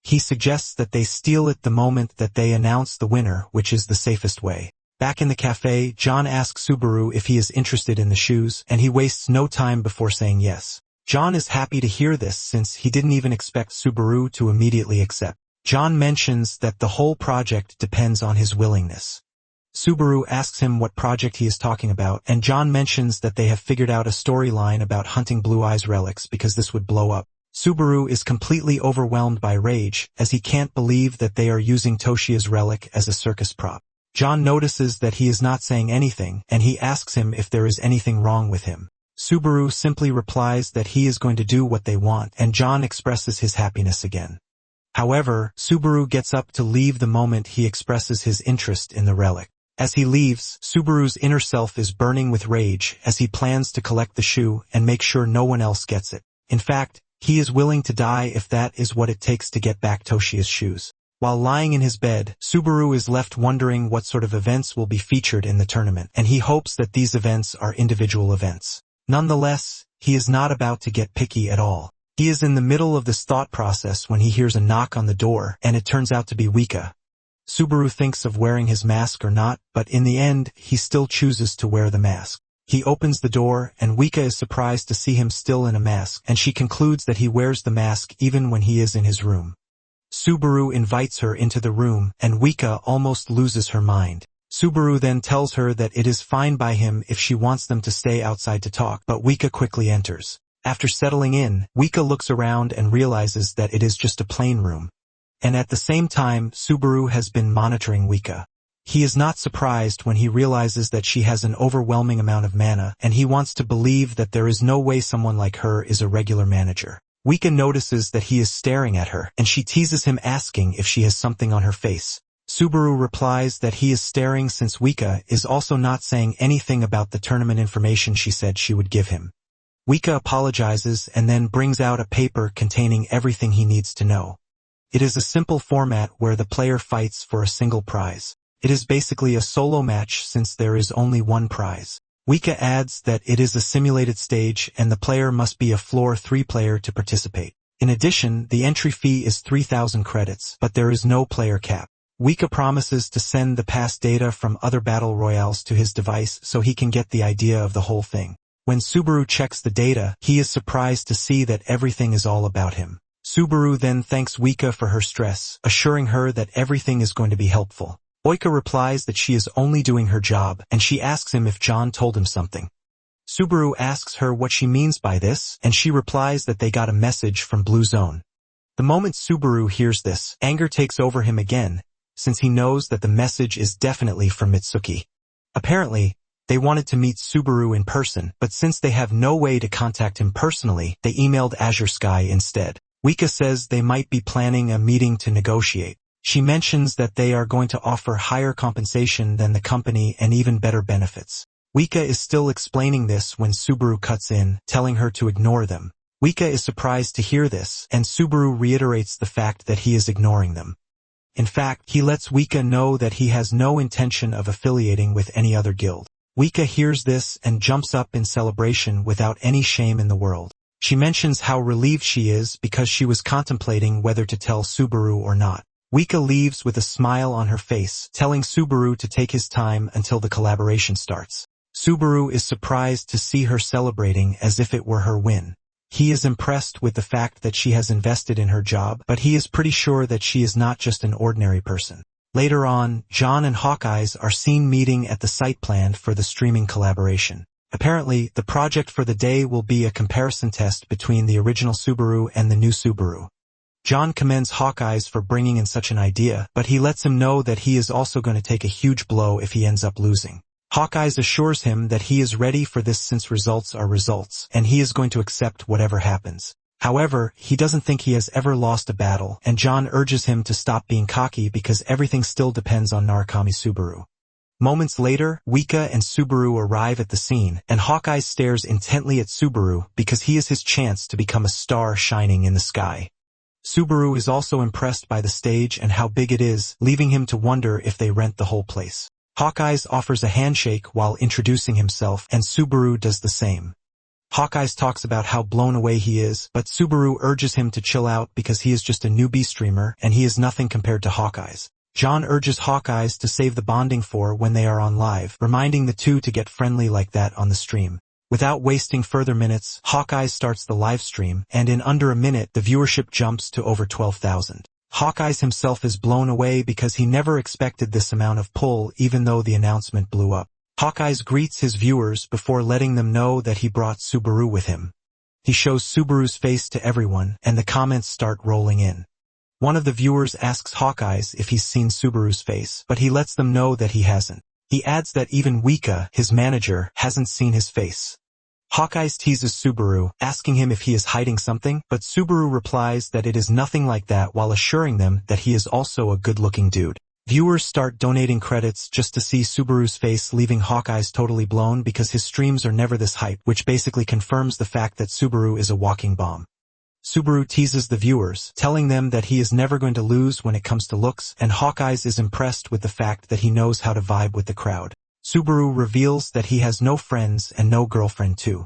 A: He suggests that they steal it the moment that they announce the winner, which is the safest way. Back in the cafe, John asks Subaru if he is interested in the shoes, and he wastes no time before saying yes. John is happy to hear this since he didn't even expect Subaru to immediately accept. John mentions that the whole project depends on his willingness. Subaru asks him what project he is talking about, and John mentions that they have figured out a storyline about hunting Blue Eyes relics because this would blow up. Subaru is completely overwhelmed by rage, as he can't believe that they are using Toshia's relic as a circus prop. John notices that he is not saying anything, and he asks him if there is anything wrong with him. Subaru simply replies that he is going to do what they want, and John expresses his happiness again. However, Subaru gets up to leave the moment he expresses his interest in the relic. As he leaves, Subaru's inner self is burning with rage as he plans to collect the shoe and make sure no one else gets it. In fact, he is willing to die if that is what it takes to get back Toshia's shoes. While lying in his bed, Subaru is left wondering what sort of events will be featured in the tournament, and he hopes that these events are individual events. Nonetheless, he is not about to get picky at all. He is in the middle of this thought process when he hears a knock on the door, and it turns out to be Wika. Subaru thinks of wearing his mask or not, but in the end, he still chooses to wear the mask. He opens the door, and Wika is surprised to see him still in a mask, and she concludes that he wears the mask even when he is in his room. Subaru invites her into the room, and Wika almost loses her mind. Subaru then tells her that it is fine by him if she wants them to stay outside to talk, but Wika quickly enters. After settling in, Wika looks around and realizes that it is just a plain room. And at the same time, Subaru has been monitoring Wika. He is not surprised when he realizes that she has an overwhelming amount of mana, and he wants to believe that there is no way someone like her is a regular manager. Wika notices that he is staring at her, and she teases him asking if she has something on her face. Subaru replies that he is staring since Wika is also not saying anything about the tournament information she said she would give him. Wika apologizes and then brings out a paper containing everything he needs to know. It is a simple format where the player fights for a single prize. It is basically a solo match since there is only one prize. Wika adds that it is a simulated stage and the player must be a floor 3 player to participate. In addition, the entry fee is 3,000 credits, but there is no player cap. Wika promises to send the past data from other battle royales to his device so he can get the idea of the whole thing. When Subaru checks the data, he is surprised to see that everything is all about him. Subaru then thanks Wika for her stress, assuring her that everything is going to be helpful. Oika replies that she is only doing her job, and she asks him if John told him something. Subaru asks her what she means by this, and she replies that they got a message from Blue Zone. The moment Subaru hears this, anger takes over him again, since he knows that the message is definitely from Mitsuki. Apparently, they wanted to meet Subaru in person, but since they have no way to contact him personally, they emailed Azure Sky instead. Wika says they might be planning a meeting to negotiate. She mentions that they are going to offer higher compensation than the company and even better benefits. Wika is still explaining this when Subaru cuts in, telling her to ignore them. Wika is surprised to hear this, and Subaru reiterates the fact that he is ignoring them. In fact, he lets Wika know that he has no intention of affiliating with any other guild. Wika hears this and jumps up in celebration without any shame in the world. She mentions how relieved she is because she was contemplating whether to tell Subaru or not. Wika leaves with a smile on her face, telling Subaru to take his time until the collaboration starts. Subaru is surprised to see her celebrating as if it were her win. He is impressed with the fact that she has invested in her job, but he is pretty sure that she is not just an ordinary person. Later on, John and Hawkeyes are seen meeting at the site planned for the streaming collaboration. Apparently, the project for the day will be a comparison test between the original Subaru and the new Subaru. John commends Hawkeyes for bringing in such an idea, but he lets him know that he is also going to take a huge blow if he ends up losing. Hawkeyes assures him that he is ready for this since results are results, and he is going to accept whatever happens. However, he doesn't think he has ever lost a battle, and John urges him to stop being cocky because everything still depends on Narukami Subaru. Moments later, Wika and Subaru arrive at the scene, and Hawkeye stares intently at Subaru because he is his chance to become a star shining in the sky. Subaru is also impressed by the stage and how big it is, leaving him to wonder if they rent the whole place. Hawkeyes offers a handshake while introducing himself, and Subaru does the same. Hawkeyes talks about how blown away he is, but Subaru urges him to chill out because he is just a newbie streamer and he is nothing compared to Hawkeyes. John urges Hawkeyes to save the bonding for when they are on live, reminding the two to get friendly like that on the stream. Without wasting further minutes, Hawkeyes starts the live stream, and in under a minute the viewership jumps to over 12,000. Hawkeyes himself is blown away because he never expected this amount of pull even though the announcement blew up. Hawkeyes greets his viewers before letting them know that he brought Subaru with him. He shows Subaru's face to everyone, and the comments start rolling in. One of the viewers asks Hawkeyes if he's seen Subaru's face, but he lets them know that he hasn't. He adds that even Wika, his manager, hasn't seen his face. Hawkeyes teases Subaru, asking him if he is hiding something, but Subaru replies that it is nothing like that while assuring them that he is also a good-looking dude. Viewers start donating credits just to see Subaru's face, leaving Hawkeyes totally blown because his streams are never this hype, which basically confirms the fact that Subaru is a walking bomb. Subaru teases the viewers, telling them that he is never going to lose when it comes to looks, and Hawkeyes is impressed with the fact that he knows how to vibe with the crowd. Subaru reveals that he has no friends and no girlfriend too.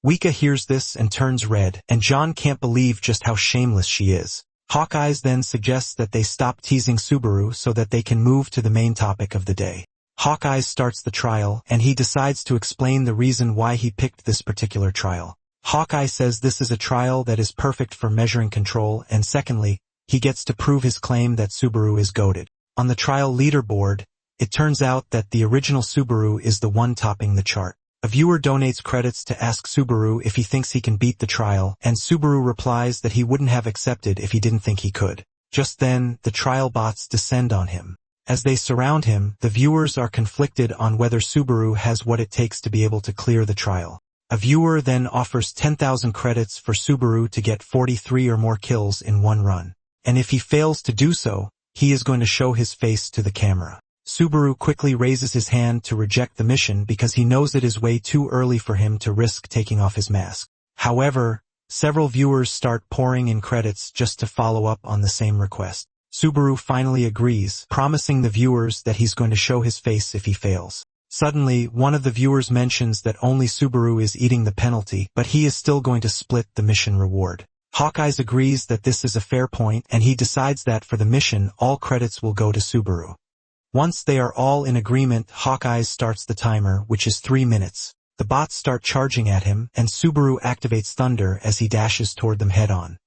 A: Wika hears this and turns red, and John can't believe just how shameless she is. Hawkeyes then suggests that they stop teasing Subaru so that they can move to the main topic of the day. Hawkeyes starts the trial, and he decides to explain the reason why he picked this particular trial. Hawkeye says this is a trial that is perfect for measuring control, and secondly, he gets to prove his claim that Subaru is goated. On the trial leaderboard, it turns out that the original Subaru is the one topping the chart. A viewer donates credits to ask Subaru if he thinks he can beat the trial, and Subaru replies that he wouldn't have accepted if he didn't think he could. Just then, the trial bots descend on him. As they surround him, the viewers are conflicted on whether Subaru has what it takes to be able to clear the trial. A viewer then offers 10,000 credits for Subaru to get 43 or more kills in one run. And if he fails to do so, he is going to show his face to the camera. Subaru quickly raises his hand to reject the mission because he knows it is way too early for him to risk taking off his mask. However, several viewers start pouring in credits just to follow up on the same request. Subaru finally agrees, promising the viewers that he's going to show his face if he fails. Suddenly, one of the viewers mentions that only Subaru is eating the penalty, but he is still going to split the mission reward. Hawkeyes agrees that this is a fair point, and he decides that for the mission, all credits will go to Subaru. Once they are all in agreement, Hawkeyes starts the timer, which is 3 minutes. The bots start charging at him, and Subaru activates Thunder as he dashes toward them head-on.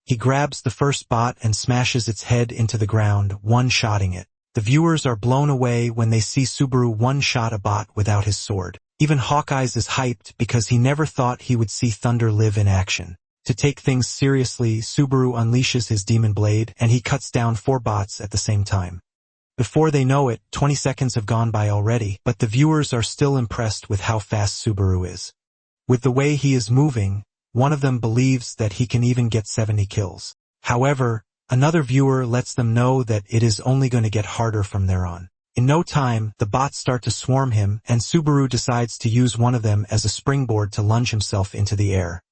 A: He grabs the first bot and smashes its head into the ground, one-shotting it. The viewers are blown away when they see Subaru one-shot a bot without his sword. Even Hawkeyes is hyped because he never thought he would see Thunder live in action. To take things seriously, Subaru unleashes his demon blade, and he cuts down 4 bots at the same time. Before they know it, 20 seconds have gone by already, but the viewers are still impressed with how fast Subaru is. With the way he is moving, one of them believes that he can even get 70 kills. However, another viewer lets them know that it is only going to get harder from there on. In no time, the bots start to swarm him, and Subaru decides to use one of them as a springboard to lunge himself into the air.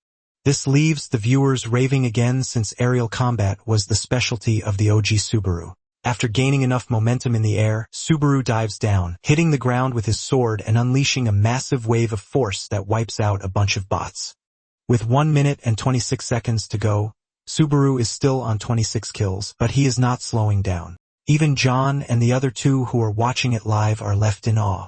A: This leaves the viewers raving again since aerial combat was the specialty of the OG Subaru. After gaining enough momentum in the air, Subaru dives down, hitting the ground with his sword and unleashing a massive wave of force that wipes out a bunch of bots. With 1 minute and 26 seconds to go, Subaru is still on 26 kills, but he is not slowing down. Even John and the other 2 who are watching it live are left in awe.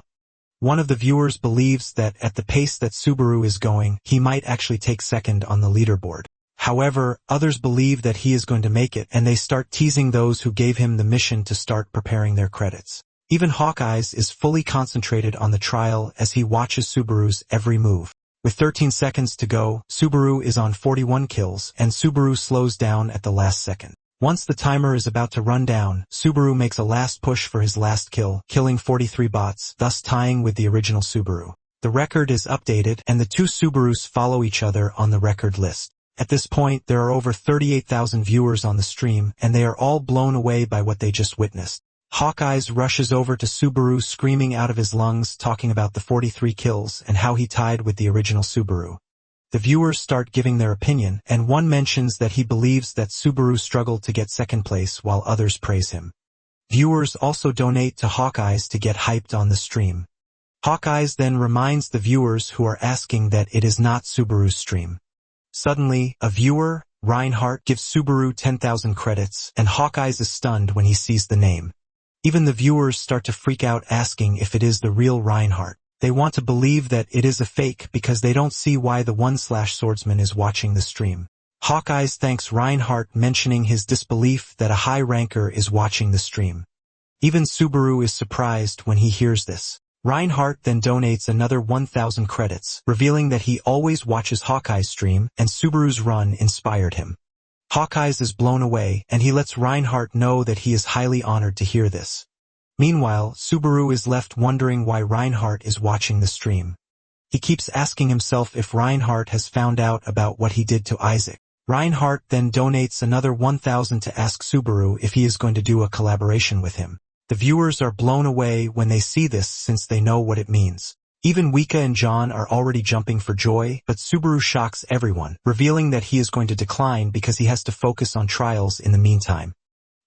A: One of the viewers believes that at the pace that Subaru is going, he might actually take second on the leaderboard. However, others believe that he is going to make it, and they start teasing those who gave him the mission to start preparing their credits. Even Hawkeyes is fully concentrated on the trial as he watches Subaru's every move. With 13 seconds to go, Subaru is on 41 kills, and Subaru slows down at the last second. Once the timer is about to run down, Subaru makes a last push for his last kill, killing 43 bots, thus tying with the original Subaru. The record is updated, and the 2 Subarus follow each other on the record list. At this point, there are over 38,000 viewers on the stream, and they are all blown away by what they just witnessed. Hawkeyes rushes over to Subaru screaming out of his lungs, talking about the 43 kills and how he tied with the original Subaru. The viewers start giving their opinion, and one mentions that he believes that Subaru struggled to get second place while others praise him. Viewers also donate to Hawkeyes to get hyped on the stream. Hawkeyes then reminds the viewers who are asking that it is not Subaru's stream. Suddenly, a viewer, Reinhardt, gives Subaru 10,000 credits, and Hawkeyes is stunned when he sees the name. Even the viewers start to freak out asking if it is the real Reinhardt. They want to believe that it is a fake because they don't see why the 1/swordsman is watching the stream. Hawkeyes thanks Reinhardt, mentioning his disbelief that a high ranker is watching the stream. Even Subaru is surprised when he hears this. Reinhardt then donates another 1,000 credits, revealing that he always watches Hawkeye's stream, and Subaru's run inspired him. Hawkeyes is blown away, and he lets Reinhardt know that he is highly honored to hear this. Meanwhile, Subaru is left wondering why Reinhardt is watching the stream. He keeps asking himself if Reinhardt has found out about what he did to Isaac. Reinhardt then donates another 1,000 to ask Subaru if he is going to do a collaboration with him. The viewers are blown away when they see this since they know what it means. Even Wika and John are already jumping for joy, but Subaru shocks everyone, revealing that he is going to decline because he has to focus on trials in the meantime.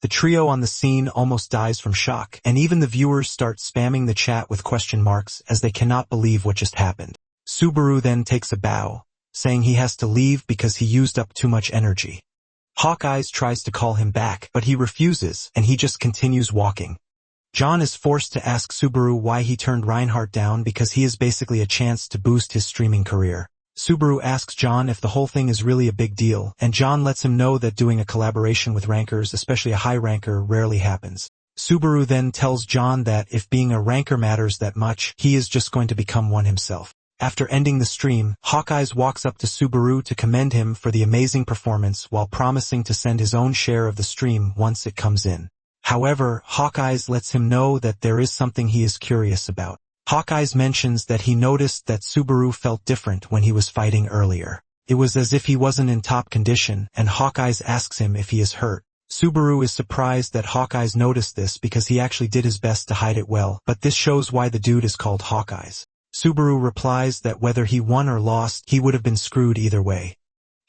A: The trio on the scene almost dies from shock, and even the viewers start spamming the chat with question marks as they cannot believe what just happened. Subaru then takes a bow, saying he has to leave because he used up too much energy. Hawkeyes tries to call him back, but he refuses, and he just continues walking. John is forced to ask Subaru why he turned Reinhardt down because he is basically a chance to boost his streaming career. Subaru asks John if the whole thing is really a big deal, and John lets him know that doing a collaboration with rankers, especially a high ranker, rarely happens. Subaru then tells John that if being a ranker matters that much, he is just going to become one himself. After ending the stream, Hawkeyes walks up to Subaru to commend him for the amazing performance while promising to send his own share of the stream once it comes in. However, Hawkeyes lets him know that there is something he is curious about. Hawkeyes mentions that he noticed that Subaru felt different when he was fighting earlier. It was as if he wasn't in top condition, and Hawkeyes asks him if he is hurt. Subaru is surprised that Hawkeyes noticed this because he actually did his best to hide it well, but this shows why the dude is called Hawkeyes. Subaru replies that whether he won or lost, he would have been screwed either way.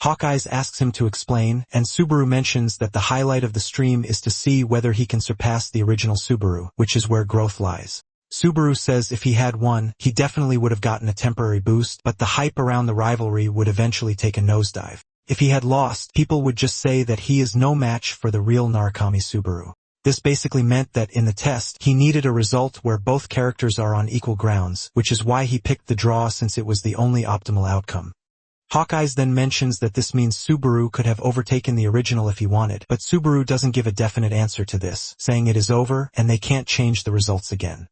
A: Hawkeyes asks him to explain, and Subaru mentions that the highlight of the stream is to see whether he can surpass the original Subaru, which is where growth lies. Subaru says if he had won, he definitely would have gotten a temporary boost, but the hype around the rivalry would eventually take a nosedive. If he had lost, people would just say that he is no match for the real Narukami Subaru. This basically meant that in the test, he needed a result where both characters are on equal grounds, which is why he picked the draw since it was the only optimal outcome. Hawkeyes then mentions that this means Subaru could have overtaken the original if he wanted, but Subaru doesn't give a definite answer to this, saying it is over and they can't change the results again.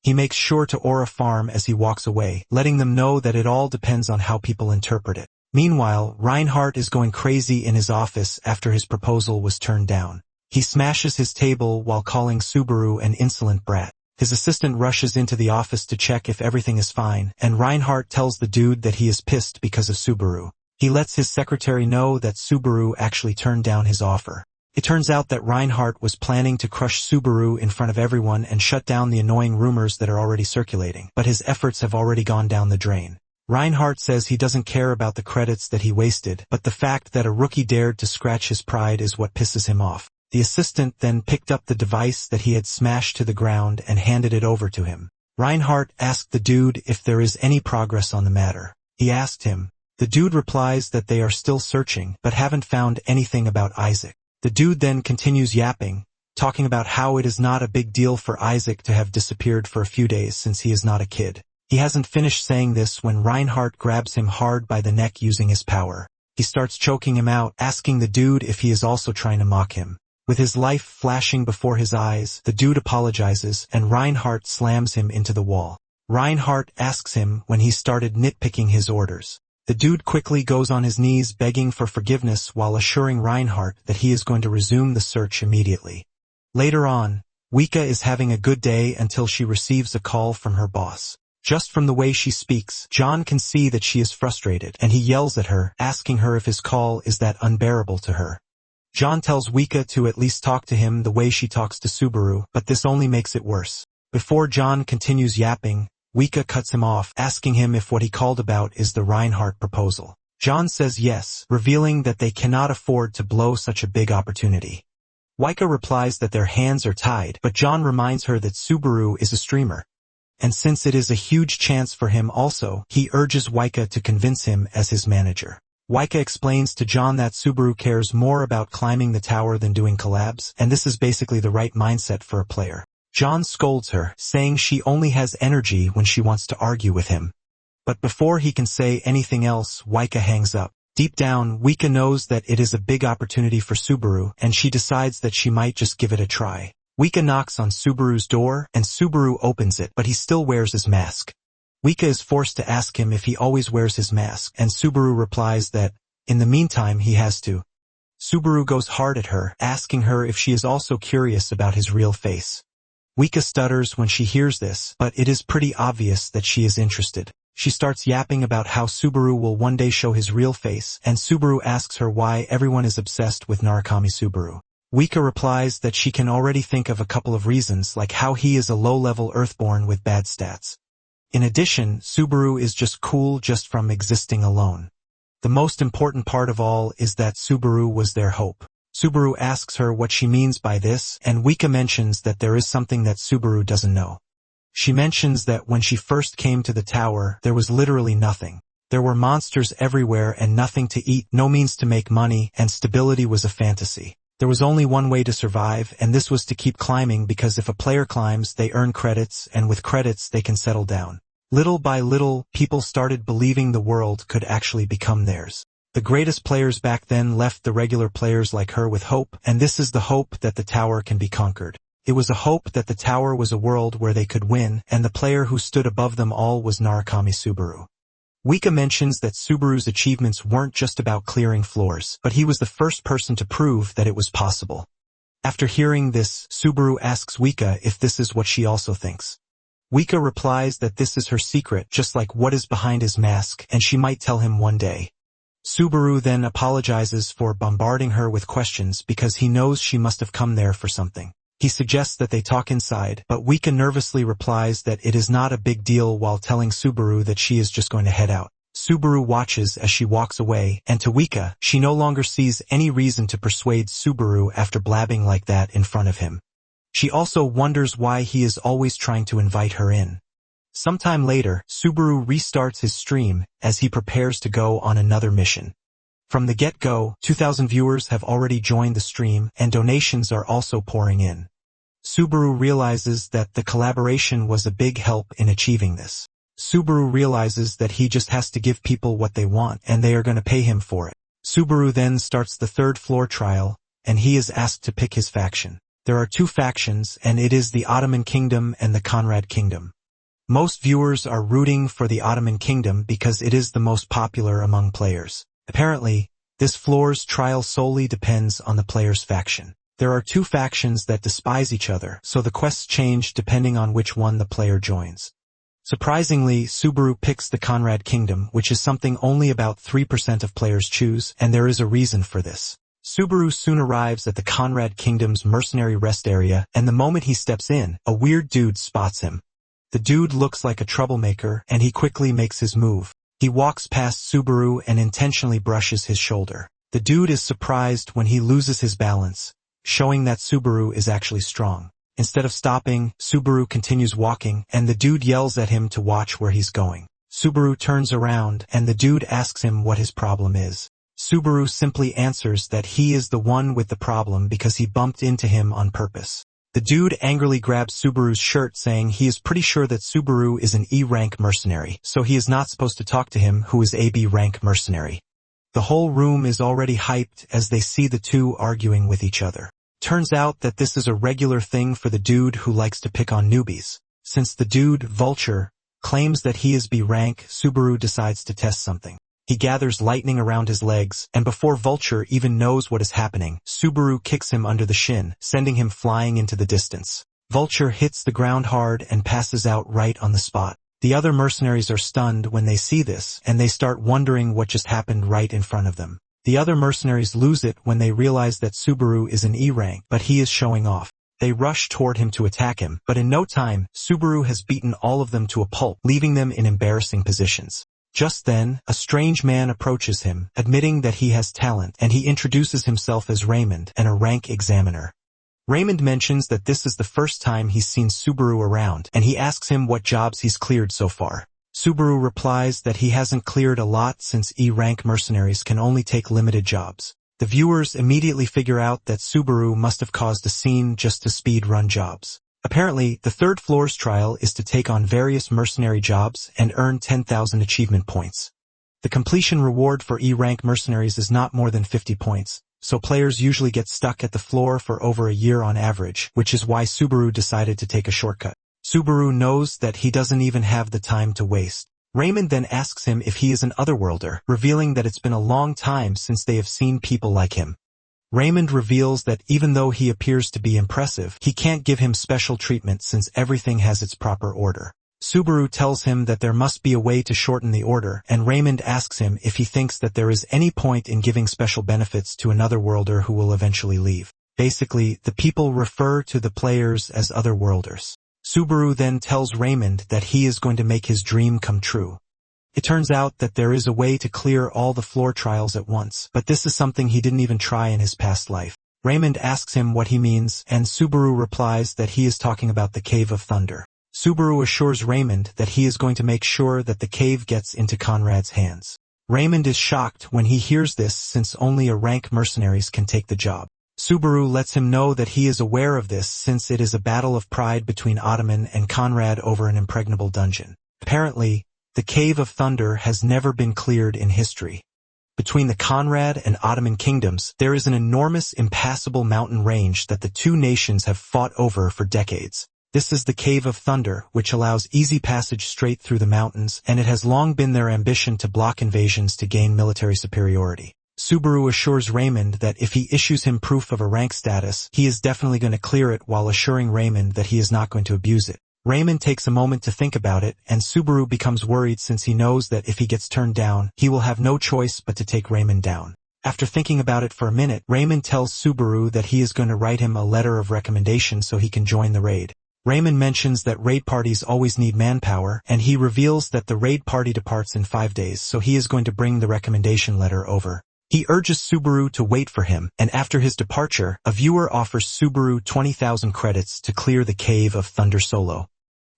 A: He makes sure to aura farm as he walks away, letting them know that it all depends on how people interpret it. Meanwhile, Reinhardt is going crazy in his office after his proposal was turned down. He smashes his table while calling Subaru an insolent brat. His assistant rushes into the office to check if everything is fine, and Reinhardt tells the dude that he is pissed because of Subaru. He lets his secretary know that Subaru actually turned down his offer. It turns out that Reinhardt was planning to crush Subaru in front of everyone and shut down the annoying rumors that are already circulating, but his efforts have already gone down the drain. Reinhardt says he doesn't care about the credits that he wasted, but the fact that a rookie dared to scratch his pride is what pisses him off. The assistant then picked up the device that he had smashed to the ground and handed it over to him. Reinhardt asked the dude if there is any progress on the matter. He asked him. The dude replies that they are still searching, but haven't found anything about Isaac. The dude then continues yapping, talking about how it is not a big deal for Isaac to have disappeared for a few days since he is not a kid. He hasn't finished saying this when Reinhardt grabs him hard by the neck using his power. He starts choking him out, asking the dude if he is also trying to mock him. With his life flashing before his eyes, the dude apologizes, and Reinhardt slams him into the wall. Reinhardt asks him when he started nitpicking his orders. The dude quickly goes on his knees begging for forgiveness while assuring Reinhardt that he is going to resume the search immediately. Later on, Wika is having a good day until she receives a call from her boss. Just from the way she speaks, John can see that she is frustrated, and he yells at her, asking her if his call is that unbearable to her. John tells Wika to at least talk to him the way she talks to Subaru, but this only makes it worse. Before John continues yapping, Wika cuts him off, asking him if what he called about is the Reinhardt proposal. John says yes, revealing that they cannot afford to blow such a big opportunity. Wika replies that their hands are tied, but John reminds her that Subaru is a streamer. And since it is a huge chance for him also, he urges Wika to convince him as his manager. Wika explains to John that Subaru cares more about climbing the tower than doing collabs, and this is basically the right mindset for a player. John scolds her, saying she only has energy when she wants to argue with him. But before he can say anything else, Wika hangs up. Deep down, Wika knows that it is a big opportunity for Subaru, and she decides that she might just give it a try. Wika knocks on Subaru's door, and Subaru opens it, but he still wears his mask. Wika is forced to ask him if he always wears his mask, and Subaru replies that, in the meantime, he has to. Subaru goes hard at her, asking her if she is also curious about his real face. Wika stutters when she hears this, but it is pretty obvious that she is interested. She starts yapping about how Subaru will one day show his real face, and Subaru asks her why everyone is obsessed with Narukami Subaru. Wika replies that she can already think of a couple of reasons, like how he is a low-level Earthborn with bad stats. In addition, Subaru is just cool just from existing alone. The most important part of all is that Subaru was their hope. Subaru asks her what she means by this, and Wika mentions that there is something that Subaru doesn't know. She mentions that when she first came to the tower, there was literally nothing. There were monsters everywhere and nothing to eat, no means to make money, and stability was a fantasy. There was only one way to survive, and this was to keep climbing because if a player climbs, they earn credits, and with credits they can settle down. Little by little, people started believing the world could actually become theirs. The greatest players back then left the regular players like her with hope, and this is the hope that the tower can be conquered. It was a hope that the tower was a world where they could win, and the player who stood above them all was Narukami Subaru. Wika mentions that Subaru's achievements weren't just about clearing floors, but he was the first person to prove that it was possible. After hearing this, Subaru asks Wika if this is what she also thinks. Wika replies that this is her secret, just like what is behind his mask, and she might tell him one day. Subaru then apologizes for bombarding her with questions because he knows she must have come there for something. He suggests that they talk inside, but Wika nervously replies that it is not a big deal while telling Subaru that she is just going to head out. Subaru watches as she walks away, and to Wika, she no longer sees any reason to persuade Subaru after blabbing like that in front of him. She also wonders why he is always trying to invite her in. Sometime later, Subaru restarts his stream as he prepares to go on another mission. From the get-go, 2,000 viewers have already joined the stream, and donations are also pouring in. Subaru realizes that the collaboration was a big help in achieving this. Subaru realizes that he just has to give people what they want, and they are going to pay him for it. Subaru then starts the third floor trial, and he is asked to pick his faction. There are two factions, and it is the Ottoman Kingdom and the Conrad Kingdom. Most viewers are rooting for the Ottoman Kingdom because it is the most popular among players. Apparently, this floor's trial solely depends on the player's faction. There are two factions that despise each other, so the quests change depending on which one the player joins. Surprisingly, Subaru picks the Conrad Kingdom, which is something only about 3% of players choose, and there is a reason for this. Subaru soon arrives at the Conrad Kingdom's mercenary rest area, and the moment he steps in, a weird dude spots him. The dude looks like a troublemaker, and he quickly makes his move. He walks past Subaru and intentionally brushes his shoulder. The dude is surprised when he loses his balance, showing that Subaru is actually strong. Instead of stopping, Subaru continues walking, and the dude yells at him to watch where he's going. Subaru turns around, and the dude asks him what his problem is. Subaru simply answers that he is the one with the problem because he bumped into him on purpose. The dude angrily grabs Subaru's shirt, saying he is pretty sure that Subaru is an E-rank mercenary, so he is not supposed to talk to him who is a B-rank mercenary. The whole room is already hyped as they see the two arguing with each other. Turns out that this is a regular thing for the dude who likes to pick on newbies. Since the dude, Vulture, claims that he is B-rank, Subaru decides to test something. He gathers lightning around his legs, and before Vulture even knows what is happening, Subaru kicks him under the shin, sending him flying into the distance. Vulture hits the ground hard and passes out right on the spot. The other mercenaries are stunned when they see this, and they start wondering what just happened right in front of them. The other mercenaries lose it when they realize that Subaru is an E-rank, but he is showing off. They rush toward him to attack him, but in no time, Subaru has beaten all of them to a pulp, leaving them in embarrassing positions. Just then, a strange man approaches him, admitting that he has talent, and he introduces himself as Raymond, and a rank examiner. Raymond mentions that this is the first time he's seen Subaru around, and he asks him what jobs he's cleared so far. Subaru replies that he hasn't cleared a lot since E-rank mercenaries can only take limited jobs. The viewers immediately figure out that Subaru must have caused a scene just to speed run jobs. Apparently, the third floor's trial is to take on various mercenary jobs and earn 10,000 achievement points. The completion reward for E-rank mercenaries is not more than 50 points, so players usually get stuck at the floor for over a year on average, which is why Subaru decided to take a shortcut. Subaru knows that he doesn't even have the time to waste. Raymond then asks him if he is an otherworlder, revealing that it's been a long time since they have seen people like him. Raymond reveals that even though he appears to be impressive, he can't give him special treatment since everything has its proper order. Subaru tells him that there must be a way to shorten the order, and Raymond asks him if he thinks that there is any point in giving special benefits to another worlder who will eventually leave. Basically, the people refer to the players as otherworlders. Subaru then tells Raymond that he is going to make his dream come true. It turns out that there is a way to clear all the floor trials at once, but this is something he didn't even try in his past life. Raymond asks him what he means, and Subaru replies that he is talking about the Cave of Thunder. Subaru assures Raymond that he is going to make sure that the cave gets into Conrad's hands. Raymond is shocked when he hears this since only A-rank mercenaries can take the job. Subaru lets him know that he is aware of this since it is a battle of pride between Ottoman and Conrad over an impregnable dungeon. Apparently, the Cave of Thunder has never been cleared in history. Between the Conrad and Ottoman kingdoms, there is an enormous impassable mountain range that the two nations have fought over for decades. This is the Cave of Thunder, which allows easy passage straight through the mountains, and it has long been their ambition to block invasions to gain military superiority. Subaru assures Raymond that if he issues him proof of a rank status, he is definitely going to clear it while assuring Raymond that he is not going to abuse it. Raymond takes a moment to think about it, and Subaru becomes worried since he knows that if he gets turned down, he will have no choice but to take Raymond down. After thinking about it for a minute, Raymond tells Subaru that he is going to write him a letter of recommendation so he can join the raid. Raymond mentions that raid parties always need manpower, and he reveals that the raid party departs in 5 days, so he is going to bring the recommendation letter over. He urges Subaru to wait for him, and after his departure, a viewer offers Subaru 20,000 credits to clear the Cave of Thunder solo.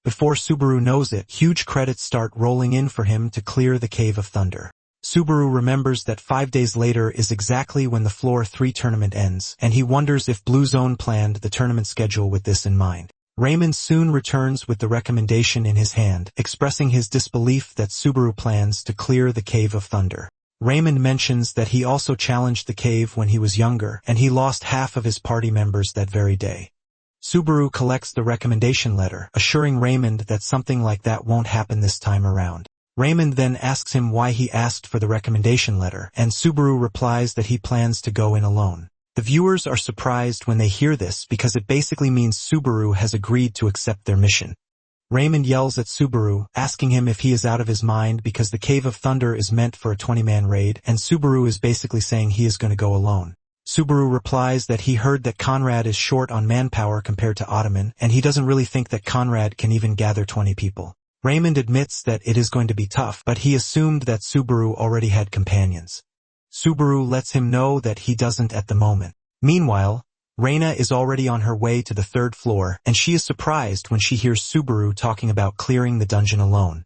A: Before Subaru knows it, huge credits start rolling in for him to clear the Cave of Thunder. Subaru remembers that 5 days later is exactly when the Floor 3 tournament ends, and he wonders if Blue Zone planned the tournament schedule with this in mind. Raymond soon returns with the recommendation in his hand, expressing his disbelief that Subaru plans to clear the Cave of Thunder. Raymond mentions that he also challenged the cave when he was younger, and he lost half of his party members that very day. Subaru collects the recommendation letter, assuring Raymond that something like that won't happen this time around. Raymond then asks him why he asked for the recommendation letter, and Subaru replies that he plans to go in alone. The viewers are surprised when they hear this because it basically means Subaru has agreed to accept their mission. Raymond yells at Subaru, asking him if he is out of his mind because the Cave of Thunder is meant for a 20-man raid, and Subaru is basically saying he is going to go alone. Subaru replies that he heard that Conrad is short on manpower compared to Ottoman, and he doesn't really think that Conrad can even gather 20 people. Raymond admits that it is going to be tough, but he assumed that Subaru already had companions. Subaru lets him know that he doesn't at the moment. Meanwhile, Reina is already on her way to the 3rd floor, and she is surprised when she hears Subaru talking about clearing the dungeon alone.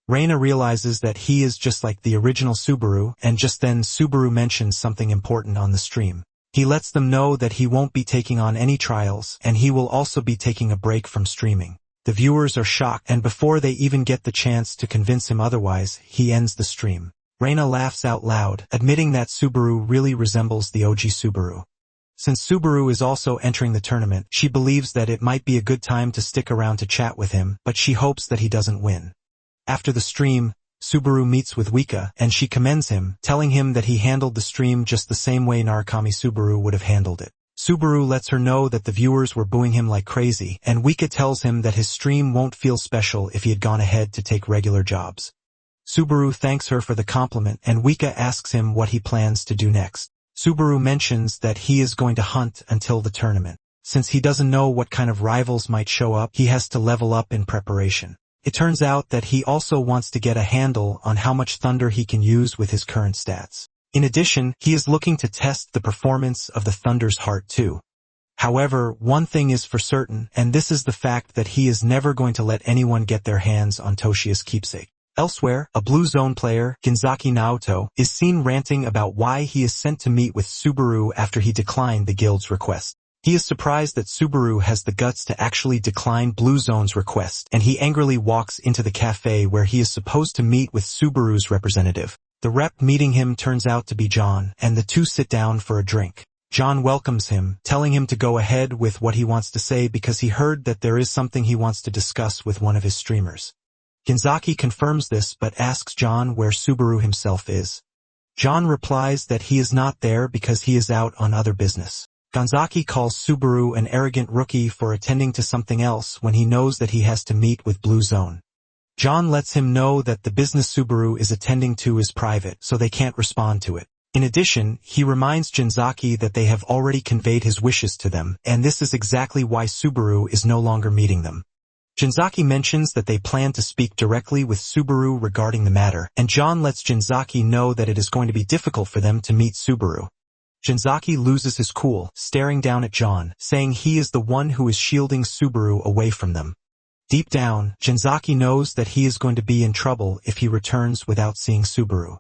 A: Reina realizes that he is just like the original Subaru, and just then Subaru mentions something important on the stream. He lets them know that he won't be taking on any trials, and he will also be taking a break from streaming. The viewers are shocked, and before they even get the chance to convince him otherwise, he ends the stream. Reina laughs out loud, admitting that Subaru really resembles the OG Subaru. Since Subaru is also entering the tournament, she believes that it might be a good time to stick around to chat with him, but she hopes that he doesn't win. After the stream, Subaru meets with Wika, and she commends him, telling him that he handled the stream just the same way Narukami Subaru would have handled it. Subaru lets her know that the viewers were booing him like crazy, and Wika tells him that his stream won't feel special if he had gone ahead to take regular jobs. Subaru thanks her for the compliment, and Wika asks him what he plans to do next. Subaru mentions that he is going to hunt until the tournament. Since he doesn't know what kind of rivals might show up, he has to level up in preparation. It turns out that he also wants to get a handle on how much thunder he can use with his current stats. In addition, he is looking to test the performance of the Thunder's heart too. However, one thing is for certain, and this is the fact that he is never going to let anyone get their hands on Toshiya's keepsake. Elsewhere, a Blue Zone player, Ginzaki Naoto, is seen ranting about why he is sent to meet with Subaru after he declined the guild's request. He is surprised that Subaru has the guts to actually decline Blue Zone's request, and he angrily walks into the cafe where he is supposed to meet with Subaru's representative. The rep meeting him turns out to be John, and the two sit down for a drink. John welcomes him, telling him to go ahead with what he wants to say because he heard that there is something he wants to discuss with one of his streamers. Ginzaki confirms this but asks John where Subaru himself is. John replies that he is not there because he is out on other business. Ginzaki calls Subaru an arrogant rookie for attending to something else when he knows that he has to meet with Blue Zone. John lets him know that the business Subaru is attending to is private, so they can't respond to it. In addition, he reminds Ginzaki that they have already conveyed his wishes to them, and this is exactly why Subaru is no longer meeting them. Ginzaki mentions that they plan to speak directly with Subaru regarding the matter, and John lets Ginzaki know that it is going to be difficult for them to meet Subaru. Ginzaki loses his cool, staring down at John, saying he is the one who is shielding Subaru away from them. Deep down, Ginzaki knows that he is going to be in trouble if he returns without seeing Subaru.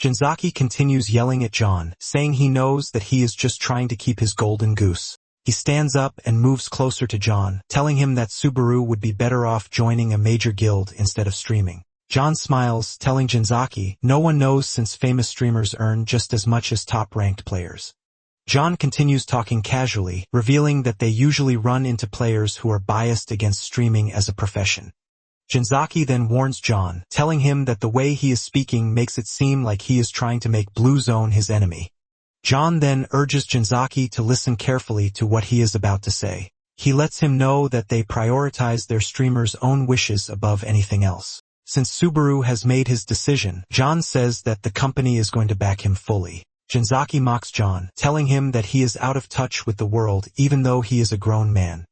A: Ginzaki continues yelling at John, saying he knows that he is just trying to keep his golden goose. He stands up and moves closer to John, telling him that Subaru would be better off joining a major guild instead of streaming. John smiles, telling Ginzaki, no one knows since famous streamers earn just as much as top-ranked players. John continues talking casually, revealing that they usually run into players who are biased against streaming as a profession. Jinzaki then warns John, telling him that the way he is speaking makes it seem like he is trying to make Blue Zone his enemy. John then urges Jinzaki to listen carefully to what he is about to say. He lets him know that they prioritize their streamer's own wishes above anything else. Since Subaru has made his decision, John says that the company is going to back him fully. Jinzaki mocks John, telling him that he is out of touch with the world even though he is a grown man.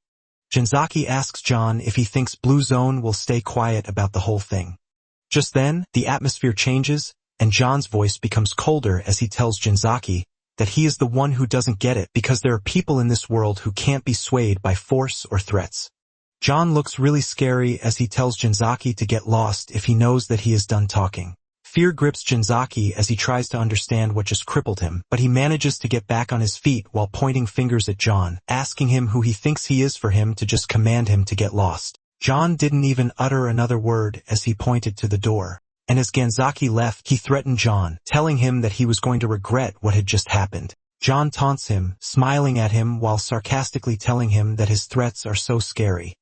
A: Jinzaki asks John if he thinks Blue Zone will stay quiet about the whole thing. Just then, the atmosphere changes, and John's voice becomes colder as he tells Jinzaki that he is the one who doesn't get it because there are people in this world who can't be swayed by force or threats. John looks really scary as he tells Jinzaki to get lost if he knows that he is done talking. Fear grips Jinzaki as he tries to understand what just crippled him, but he manages to get back on his feet while pointing fingers at John, asking him who he thinks he is for him to just command him to get lost. John didn't even utter another word as he pointed to the door. And as Ganzaki left, he threatened John, telling him that he was going to regret what had just happened. John taunts him, smiling at him while sarcastically telling him that his threats are so scary.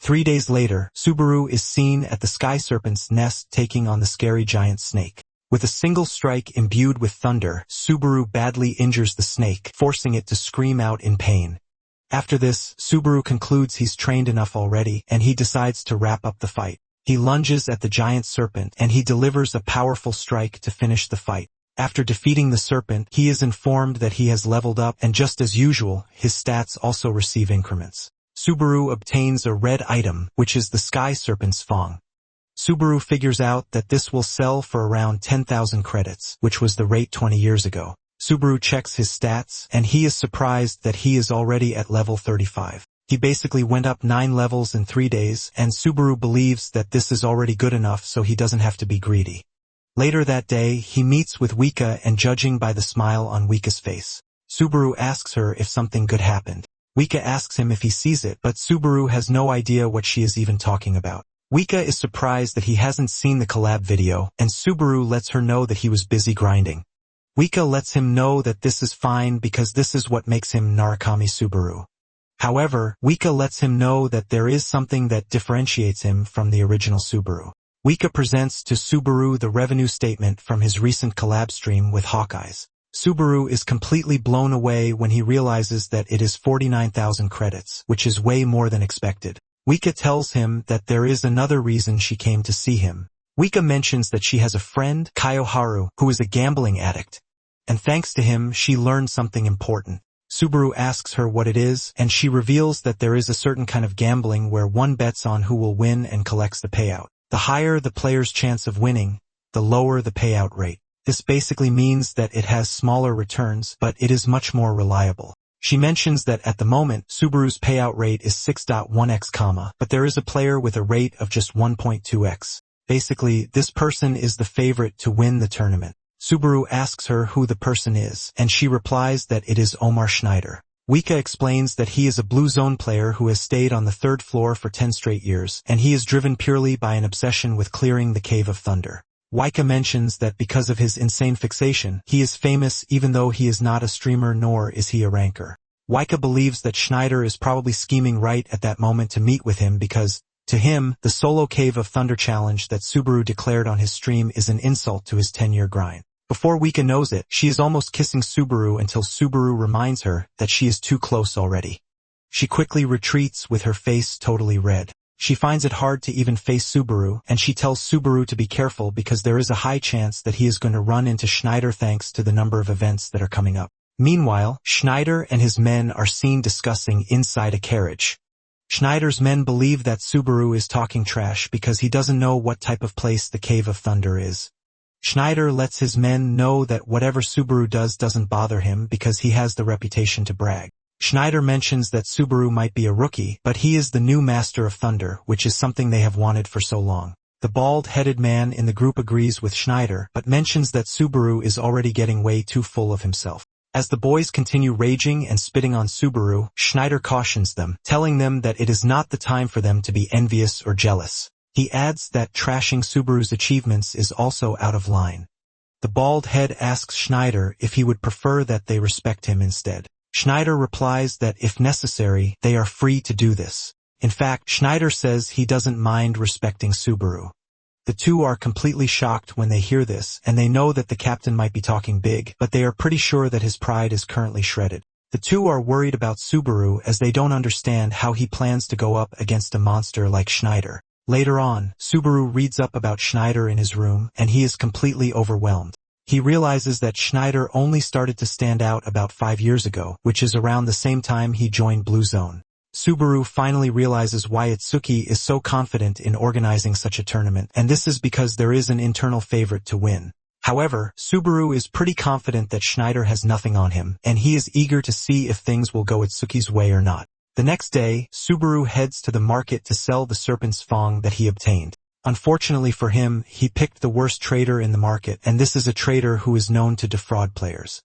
A: 3 days later, Subaru is seen at the Sky Serpent's nest taking on the scary giant snake. With a single strike imbued with thunder, Subaru badly injures the snake, forcing it to scream out in pain. After this, Subaru concludes he's trained enough already, and he decides to wrap up the fight. He lunges at the giant serpent, and he delivers a powerful strike to finish the fight. After defeating the serpent, he is informed that he has leveled up, and just as usual, his stats also receive increments. Subaru obtains a red item, which is the Sky Serpent's Fong. Subaru figures out that this will sell for around 10,000 credits, which was the rate 20 years ago. Subaru checks his stats, and he is surprised that he is already at level 35. He basically went up 9 levels in 3 days, and Subaru believes that this is already good enough so he doesn't have to be greedy. Later that day, he meets with Wika, and judging by the smile on Wika's face, Subaru asks her if something good happened. Wika asks him if he sees it, but Subaru has no idea what she is even talking about. Wika is surprised that he hasn't seen the collab video, and Subaru lets her know that he was busy grinding. Wika lets him know that this is fine because this is what makes him Narukami Subaru. However, Wika lets him know that there is something that differentiates him from the original Subaru. Wika presents to Subaru the revenue statement from his recent collab stream with Hawkeyes. Subaru is completely blown away when he realizes that it is 49,000 credits, which is way more than expected. Wika tells him that there is another reason she came to see him. Wika mentions that she has a friend, Kaioharu, who is a gambling addict. And thanks to him, she learned something important. Subaru asks her what it is, and she reveals that there is a certain kind of gambling where one bets on who will win and collects the payout. The higher the player's chance of winning, the lower the payout rate. This basically means that it has smaller returns, but it is much more reliable. She mentions that at the moment, Subaru's payout rate is 6.1x, but there is a player with a rate of just 1.2x. Basically, this person is the favorite to win the tournament. Subaru asks her who the person is, and she replies that it is Omar Schneider. Wika explains that he is a Blue Zone player who has stayed on the 3rd floor for 10 straight years, and he is driven purely by an obsession with clearing the Cave of Thunder. Wika mentions that because of his insane fixation, he is famous even though he is not a streamer nor is he a ranker. Wika believes that Schneider is probably scheming right at that moment to meet with him because, to him, the solo Cave of Thunder challenge that Subaru declared on his stream is an insult to his 10-year grind. Before Wika knows it, she is almost kissing Subaru until Subaru reminds her that she is too close already. She quickly retreats with her face totally red. She finds it hard to even face Subaru, and she tells Subaru to be careful because there is a high chance that he is going to run into Schneider thanks to the number of events that are coming up. Meanwhile, Schneider and his men are seen discussing inside a carriage. Schneider's men believe that Subaru is talking trash because he doesn't know what type of place the Cave of Thunder is. Schneider lets his men know that whatever Subaru does doesn't bother him because he has the reputation to brag. Schneider mentions that Subaru might be a rookie, but he is the new Master of Thunder, which is something they have wanted for so long. The bald-headed man in the group agrees with Schneider, but mentions that Subaru is already getting way too full of himself. As the boys continue raging and spitting on Subaru, Schneider cautions them, telling them that it is not the time for them to be envious or jealous. He adds that trashing Subaru's achievements is also out of line. The bald head asks Schneider if he would prefer that they respect him instead. Schneider replies that if necessary, they are free to do this. In fact, Schneider says he doesn't mind respecting Subaru. The two are completely shocked when they hear this, and they know that the captain might be talking big, but they are pretty sure that his pride is currently shredded. The two are worried about Subaru as they don't understand how he plans to go up against a monster like Schneider. Later on, Subaru reads up about Schneider in his room, and he is completely overwhelmed. He realizes that Schneider only started to stand out about 5 years ago, which is around the same time he joined Blue Zone. Subaru finally realizes why Itsuki is so confident in organizing such a tournament, and this is because there is an internal favorite to win. However, Subaru is pretty confident that Schneider has nothing on him, and he is eager to see if things will go Itsuki's way or not. The next day, Subaru heads to the market to sell the serpent's fang that he obtained. Unfortunately for him, he picked the worst trader in the market, and this is a trader who is known to defraud players.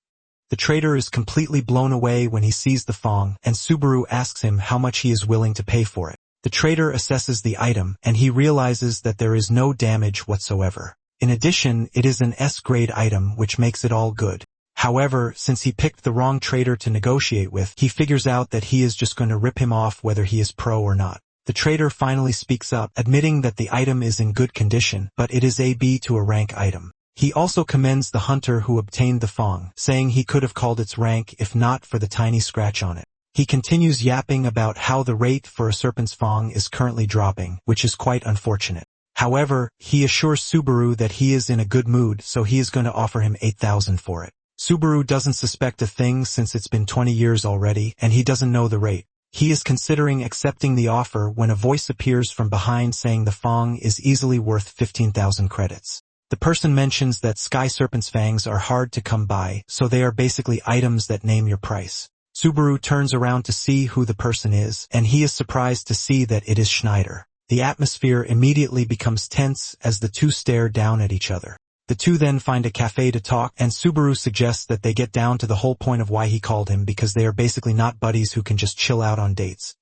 A: The trader is completely blown away when he sees the fang, and Subaru asks him how much he is willing to pay for it. The trader assesses the item, and he realizes that there is no damage whatsoever. In addition, it is an S-grade item, which makes it all good. However, since he picked the wrong trader to negotiate with, he figures out that he is just going to rip him off whether he is pro or not. The trader finally speaks up, admitting that the item is in good condition, but it is a B to a rank item. He also commends the hunter who obtained the fang, saying he could have called its rank if not for the tiny scratch on it. He continues yapping about how the rate for a serpent's fang is currently dropping, which is quite unfortunate. However, he assures Subaru that he is in a good mood, so he is going to offer him 8,000 for it. Subaru doesn't suspect a thing since it's been 20 years already, and he doesn't know the rate. He is considering accepting the offer when a voice appears from behind saying the fang is easily worth 15,000 credits. The person mentions that sky serpent's fangs are hard to come by, so they are basically items that name your price. Subaru turns around to see who the person is, and he is surprised to see that it is Schneider. The atmosphere immediately becomes tense as the two stare down at each other. The two then find a cafe to talk, and Subaru suggests that they get down to the whole point of why he called him because they are basically not buddies who can just chill out on dates.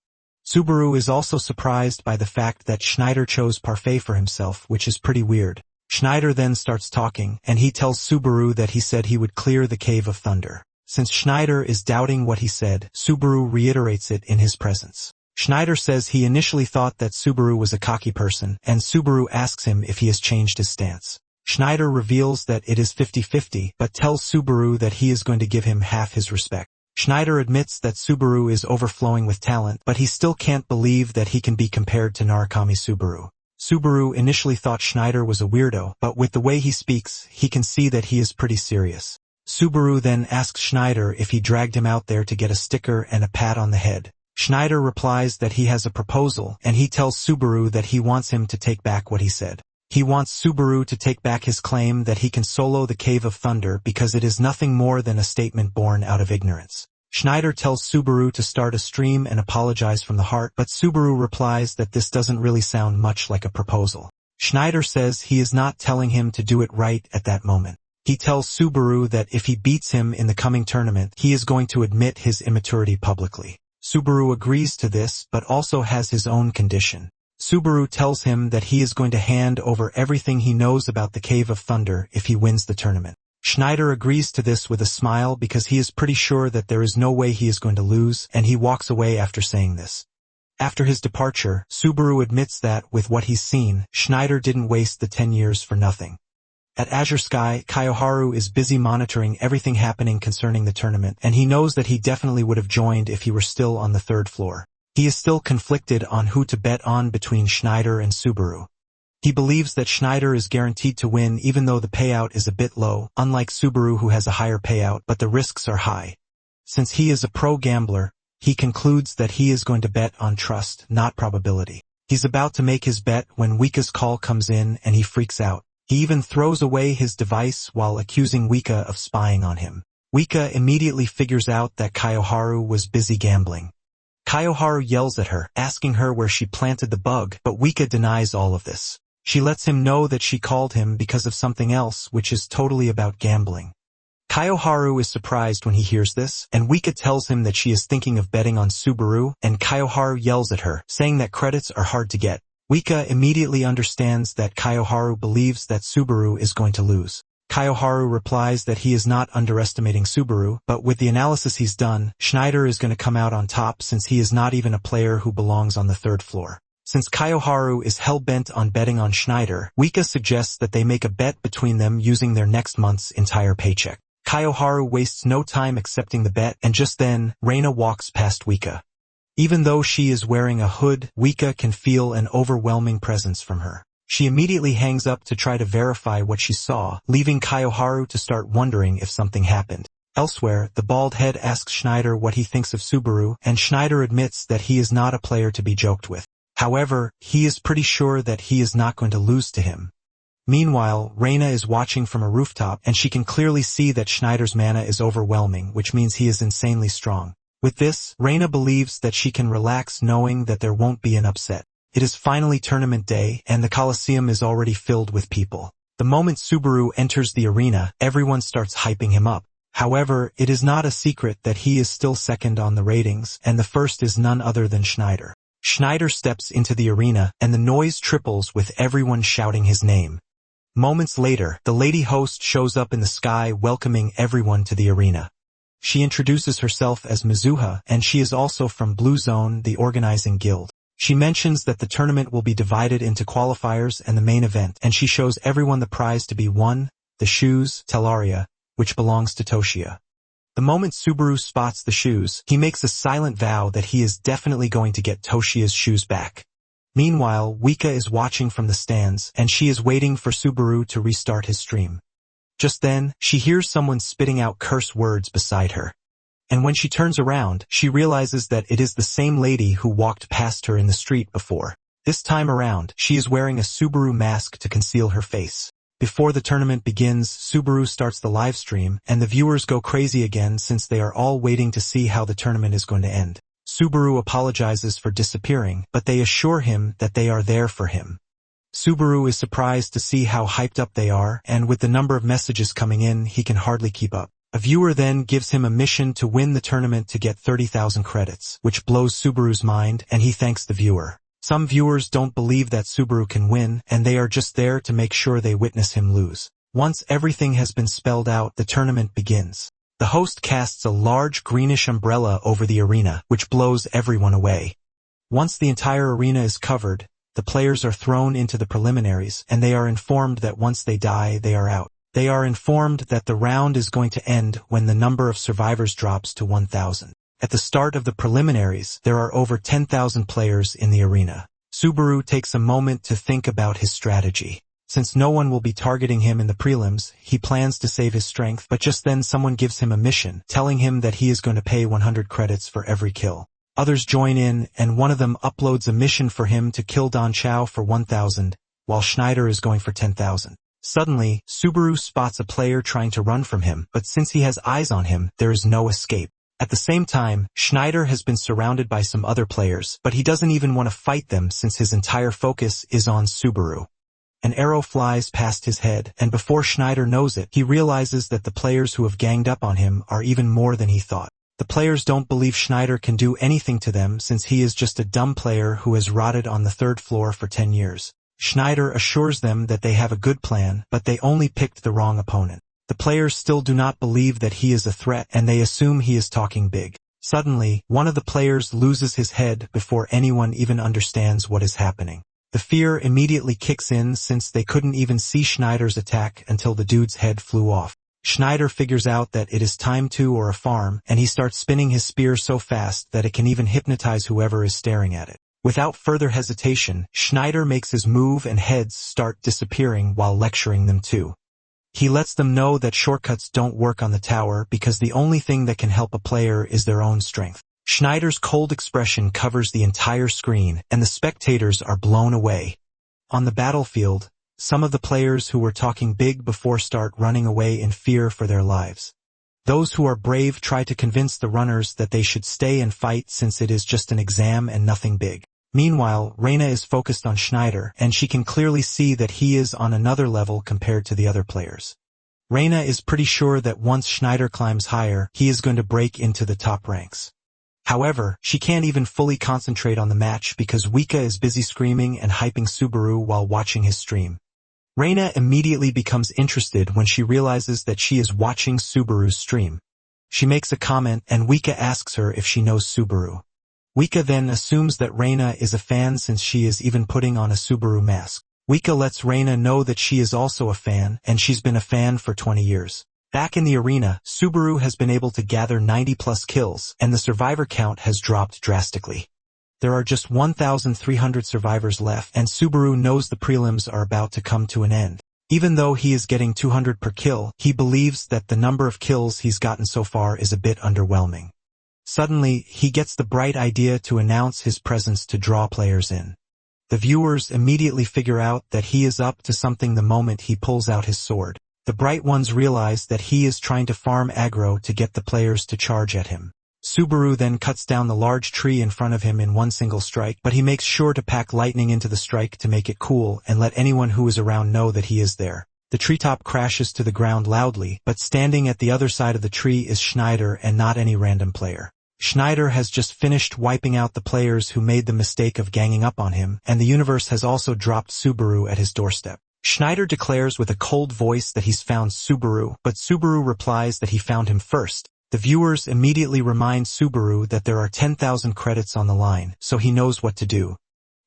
A: Subaru is also surprised by the fact that Schneider chose parfait for himself, which is pretty weird. Schneider then starts talking, and he tells Subaru that he said he would clear the Cave of Thunder. Since Schneider is doubting what he said, Subaru reiterates it in his presence. Schneider says he initially thought that Subaru was a cocky person, and Subaru asks him if he has changed his stance. Schneider reveals that it is 50-50, but tells Subaru that he is going to give him half his respect. Schneider admits that Subaru is overflowing with talent, but he still can't believe that he can be compared to Narukami Subaru. Subaru initially thought Schneider was a weirdo, but with the way he speaks, he can see that he is pretty serious. Subaru then asks Schneider if he dragged him out there to get a sticker and a pat on the head. Schneider replies that he has a proposal, and he tells Subaru that he wants him to take back what he said. He wants Subaru to take back his claim that he can solo the Cave of Thunder because it is nothing more than a statement born out of ignorance. Schneider tells Subaru to start a stream and apologize from the heart, but Subaru replies that this doesn't really sound much like a proposal. Schneider says he is not telling him to do it right at that moment. He tells Subaru that if he beats him in the coming tournament, he is going to admit his immaturity publicly. Subaru agrees to this, but also has his own condition. Subaru tells him that he is going to hand over everything he knows about the Cave of Thunder if he wins the tournament. Schneider agrees to this with a smile because he is pretty sure that there is no way he is going to lose, and he walks away after saying this. After his departure, Subaru admits that, with what he's seen, Schneider didn't waste the 10 years for nothing. At Azure Sky, Kayoharu is busy monitoring everything happening concerning the tournament, and he knows that he definitely would have joined if he were still on the 3rd floor. He is still conflicted on who to bet on between Schneider and Subaru. He believes that Schneider is guaranteed to win even though the payout is a bit low, unlike Subaru who has a higher payout, but the risks are high. Since he is a pro gambler, he concludes that he is going to bet on trust, not probability. He's about to make his bet when Wika's call comes in and he freaks out. He even throws away his device while accusing Wika of spying on him. Wika immediately figures out that Kayoharu was busy gambling. Kayoharu yells at her, asking her where she planted the bug, but Wika denies all of this. She lets him know that she called him because of something else, which is totally about gambling. Kayoharu is surprised when he hears this, and Wika tells him that she is thinking of betting on Subaru, and Kayoharu yells at her, saying that credits are hard to get. Wika immediately understands that Kayoharu believes that Subaru is going to lose. Kaioharu replies that he is not underestimating Subaru, but with the analysis he's done, Schneider is going to come out on top since he is not even a player who belongs on the third floor. Since Kaioharu is hell-bent on betting on Schneider, Wika suggests that they make a bet between them using their next month's entire paycheck. Kaioharu wastes no time accepting the bet, and just then, Reina walks past Wika. Even though she is wearing a hood, Wika can feel an overwhelming presence from her. She immediately hangs up to try to verify what she saw, leaving Kaioharu to start wondering if something happened. Elsewhere, the bald head asks Schneider what he thinks of Subaru, and Schneider admits that he is not a player to be joked with. However, he is pretty sure that he is not going to lose to him. Meanwhile, Reina is watching from a rooftop, and she can clearly see that Schneider's mana is overwhelming, which means he is insanely strong. With this, Reina believes that she can relax knowing that there won't be an upset. It is finally tournament day, and the Coliseum is already filled with people. The moment Subaru enters the arena, everyone starts hyping him up. However, it is not a secret that he is still second on the ratings, and the first is none other than Schneider. Schneider steps into the arena, and the noise triples with everyone shouting his name. Moments later, the lady host shows up in the sky welcoming everyone to the arena. She introduces herself as Mizuha, and she is also from Blue Zone, the organizing guild. She mentions that the tournament will be divided into qualifiers and the main event, and she shows everyone the prize to be won, the shoes, Tellaria, which belongs to Toshia. The moment Subaru spots the shoes, he makes a silent vow that he is definitely going to get Toshia's shoes back. Meanwhile, Wika is watching from the stands, and she is waiting for Subaru to restart his stream. Just then, she hears someone spitting out curse words beside her. And when she turns around, she realizes that it is the same lady who walked past her in the street before. This time around, she is wearing a Subaru mask to conceal her face. Before the tournament begins, Subaru starts the live stream, and the viewers go crazy again since they are all waiting to see how the tournament is going to end. Subaru apologizes for disappearing, but they assure him that they are there for him. Subaru is surprised to see how hyped up they are, and with the number of messages coming in, he can hardly keep up. A viewer then gives him a mission to win the tournament to get 30,000 credits, which blows Subaru's mind, and he thanks the viewer. Some viewers don't believe that Subaru can win, and they are just there to make sure they witness him lose. Once everything has been spelled out, the tournament begins. The host casts a large greenish umbrella over the arena, which blows everyone away. Once the entire arena is covered, the players are thrown into the preliminaries, and they are informed that once they die, they are out. They are informed that the round is going to end when the number of survivors drops to 1,000. At the start of the preliminaries, there are over 10,000 players in the arena. Subaru takes a moment to think about his strategy. Since no one will be targeting him in the prelims, he plans to save his strength, but just then someone gives him a mission, telling him that he is going to pay 100 credits for every kill. Others join in, and one of them uploads a mission for him to kill Don Chow for 1,000, while Schneider is going for 10,000. Suddenly, Subaru spots a player trying to run from him, but since he has eyes on him, there is no escape. At the same time, Schneider has been surrounded by some other players, but he doesn't even want to fight them since his entire focus is on Subaru. An arrow flies past his head, and before Schneider knows it, he realizes that the players who have ganged up on him are even more than he thought. The players don't believe Schneider can do anything to them since he is just a dumb player who has rotted on the third floor for 10 years. Schneider assures them that they have a good plan, but they only picked the wrong opponent. The players still do not believe that he is a threat, and they assume he is talking big. Suddenly, one of the players loses his head before anyone even understands what is happening. The fear immediately kicks in since they couldn't even see Schneider's attack until the dude's head flew off. Schneider figures out that it is time to or a farm, and he starts spinning his spear so fast that it can even hypnotize whoever is staring at it. Without further hesitation, Schneider makes his move and heads start disappearing while lecturing them too. He lets them know that shortcuts don't work on the tower because the only thing that can help a player is their own strength. Schneider's cold expression covers the entire screen, and the spectators are blown away. On the battlefield, some of the players who were talking big before start running away in fear for their lives. Those who are brave try to convince the runners that they should stay and fight since it is just an exam and nothing big. Meanwhile, Reina is focused on Schneider, and she can clearly see that he is on another level compared to the other players. Reina is pretty sure that once Schneider climbs higher, he is going to break into the top ranks. However, she can't even fully concentrate on the match because Wika is busy screaming and hyping Subaru while watching his stream. Reina immediately becomes interested when she realizes that she is watching Subaru's stream. She makes a comment and Wika asks her if she knows Subaru. Wika then assumes that Reina is a fan since she is even putting on a Subaru mask. Wika lets Reina know that she is also a fan and she's been a fan for 20 years. Back in the arena, Subaru has been able to gather 90+ kills and the survivor count has dropped drastically. There are just 1,300 survivors left and Subaru knows the prelims are about to come to an end. Even though he is getting 200 per kill, he believes that the number of kills he's gotten so far is a bit underwhelming. Suddenly, he gets the bright idea to announce his presence to draw players in. The viewers immediately figure out that he is up to something the moment he pulls out his sword. The bright ones realize that he is trying to farm aggro to get the players to charge at him. Subaru then cuts down the large tree in front of him in one single strike, but he makes sure to pack lightning into the strike to make it cool and let anyone who is around know that he is there. The treetop crashes to the ground loudly, but standing at the other side of the tree is Schneider and not any random player. Schneider has just finished wiping out the players who made the mistake of ganging up on him, and the universe has also dropped Subaru at his doorstep. Schneider declares with a cold voice that he's found Subaru, but Subaru replies that he found him first. The viewers immediately remind Subaru that there are 10,000 credits on the line, so he knows what to do.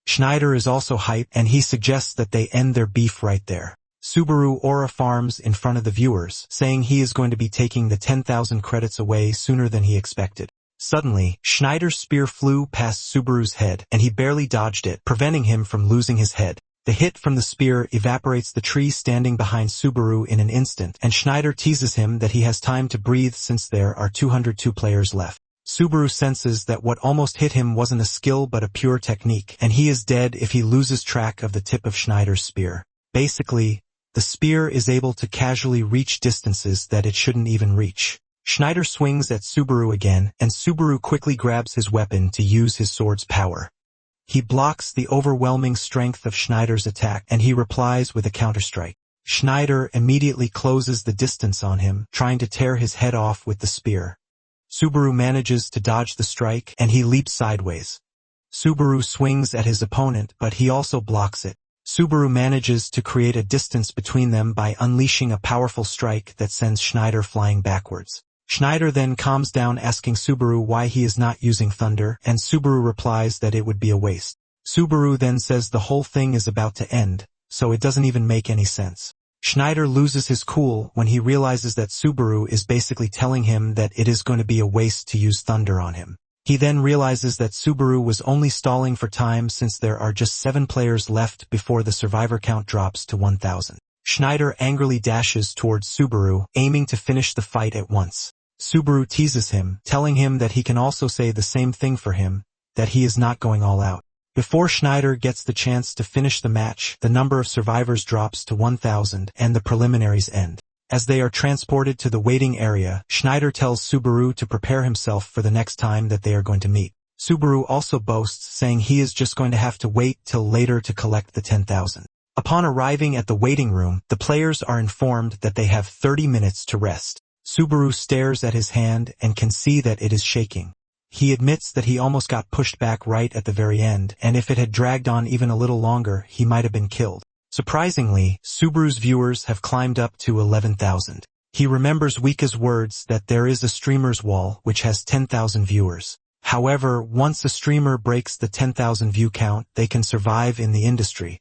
A: Schneider is also hyped and he suggests that they end their beef right there. Subaru aura farms in front of the viewers, saying he is going to be taking the 10,000 credits away sooner than he expected. Suddenly, Schneider's spear flew past Subaru's head and he barely dodged it, preventing him from losing his head. The hit from the spear evaporates the tree standing behind Subaru in an instant, and Schneider teases him that he has time to breathe since there are 202 players left. Subaru senses that what almost hit him wasn't a skill but a pure technique, and he is dead if he loses track of the tip of Schneider's spear. Basically, the spear is able to casually reach distances that it shouldn't even reach. Schneider swings at Subaru again, and Subaru quickly grabs his weapon to use his sword's power. He blocks the overwhelming strength of Schneider's attack and he replies with a counterstrike. Schneider immediately closes the distance on him, trying to tear his head off with the spear. Subaru manages to dodge the strike and he leaps sideways. Subaru swings at his opponent, but he also blocks it. Subaru manages to create a distance between them by unleashing a powerful strike that sends Schneider flying backwards. Schneider then calms down asking Subaru why he is not using thunder, and Subaru replies that it would be a waste. Subaru then says the whole thing is about to end, so it doesn't even make any sense. Schneider loses his cool when he realizes that Subaru is basically telling him that it is going to be a waste to use thunder on him. He then realizes that Subaru was only stalling for time since there are just 7 players left before the survivor count drops to 1,000. Schneider angrily dashes towards Subaru, aiming to finish the fight at once. Subaru teases him, telling him that he can also say the same thing for him, that he is not going all out. Before Schneider gets the chance to finish the match, the number of survivors drops to 1,000 and the preliminaries end. As they are transported to the waiting area, Schneider tells Subaru to prepare himself for the next time that they are going to meet. Subaru also boasts, saying he is just going to have to wait till later to collect the 10,000. Upon arriving at the waiting room, the players are informed that they have 30 minutes to rest. Subaru stares at his hand and can see that it is shaking. He admits that he almost got pushed back right at the very end, and if it had dragged on even a little longer, he might have been killed. Surprisingly, Subaru's viewers have climbed up to 11,000. He remembers Wika's words that there is a streamer's wall which has 10,000 viewers. However, once a streamer breaks the 10,000 view count, they can survive in the industry.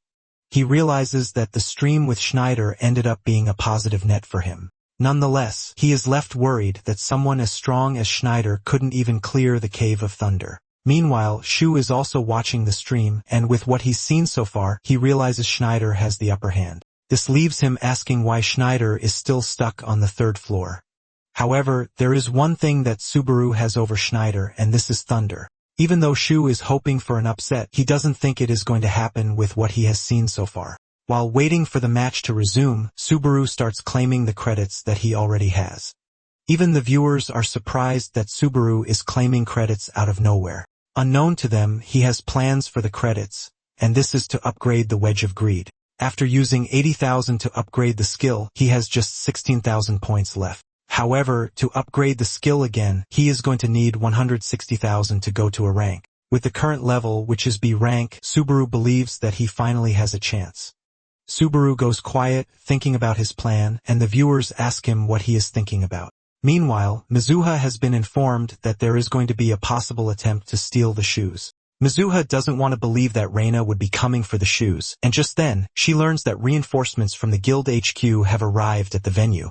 A: He realizes that the stream with Schneider ended up being a positive net for him. Nonetheless, he is left worried that someone as strong as Schneider couldn't even clear the Cave of Thunder. Meanwhile, Shu is also watching the stream, and with what he's seen so far, he realizes Schneider has the upper hand. This leaves him asking why Schneider is still stuck on the 3rd floor. However, there is one thing that Subaru has over Schneider, and this is thunder. Even though Shu is hoping for an upset, he doesn't think it is going to happen with what he has seen so far. While waiting for the match to resume, Subaru starts claiming the credits that he already has. Even the viewers are surprised that Subaru is claiming credits out of nowhere. Unknown to them, he has plans for the credits, and this is to upgrade the Wedge of Greed. After using 80,000 to upgrade the skill, he has just 16,000 points left. However, to upgrade the skill again, he is going to need 160,000 to go to a rank. With the current level, which is B rank, Subaru believes that he finally has a chance. Subaru goes quiet, thinking about his plan, and the viewers ask him what he is thinking about. Meanwhile, Mizuha has been informed that there is going to be a possible attempt to steal the shoes. Mizuha doesn't want to believe that Reina would be coming for the shoes, and just then, she learns that reinforcements from the guild HQ have arrived at the venue.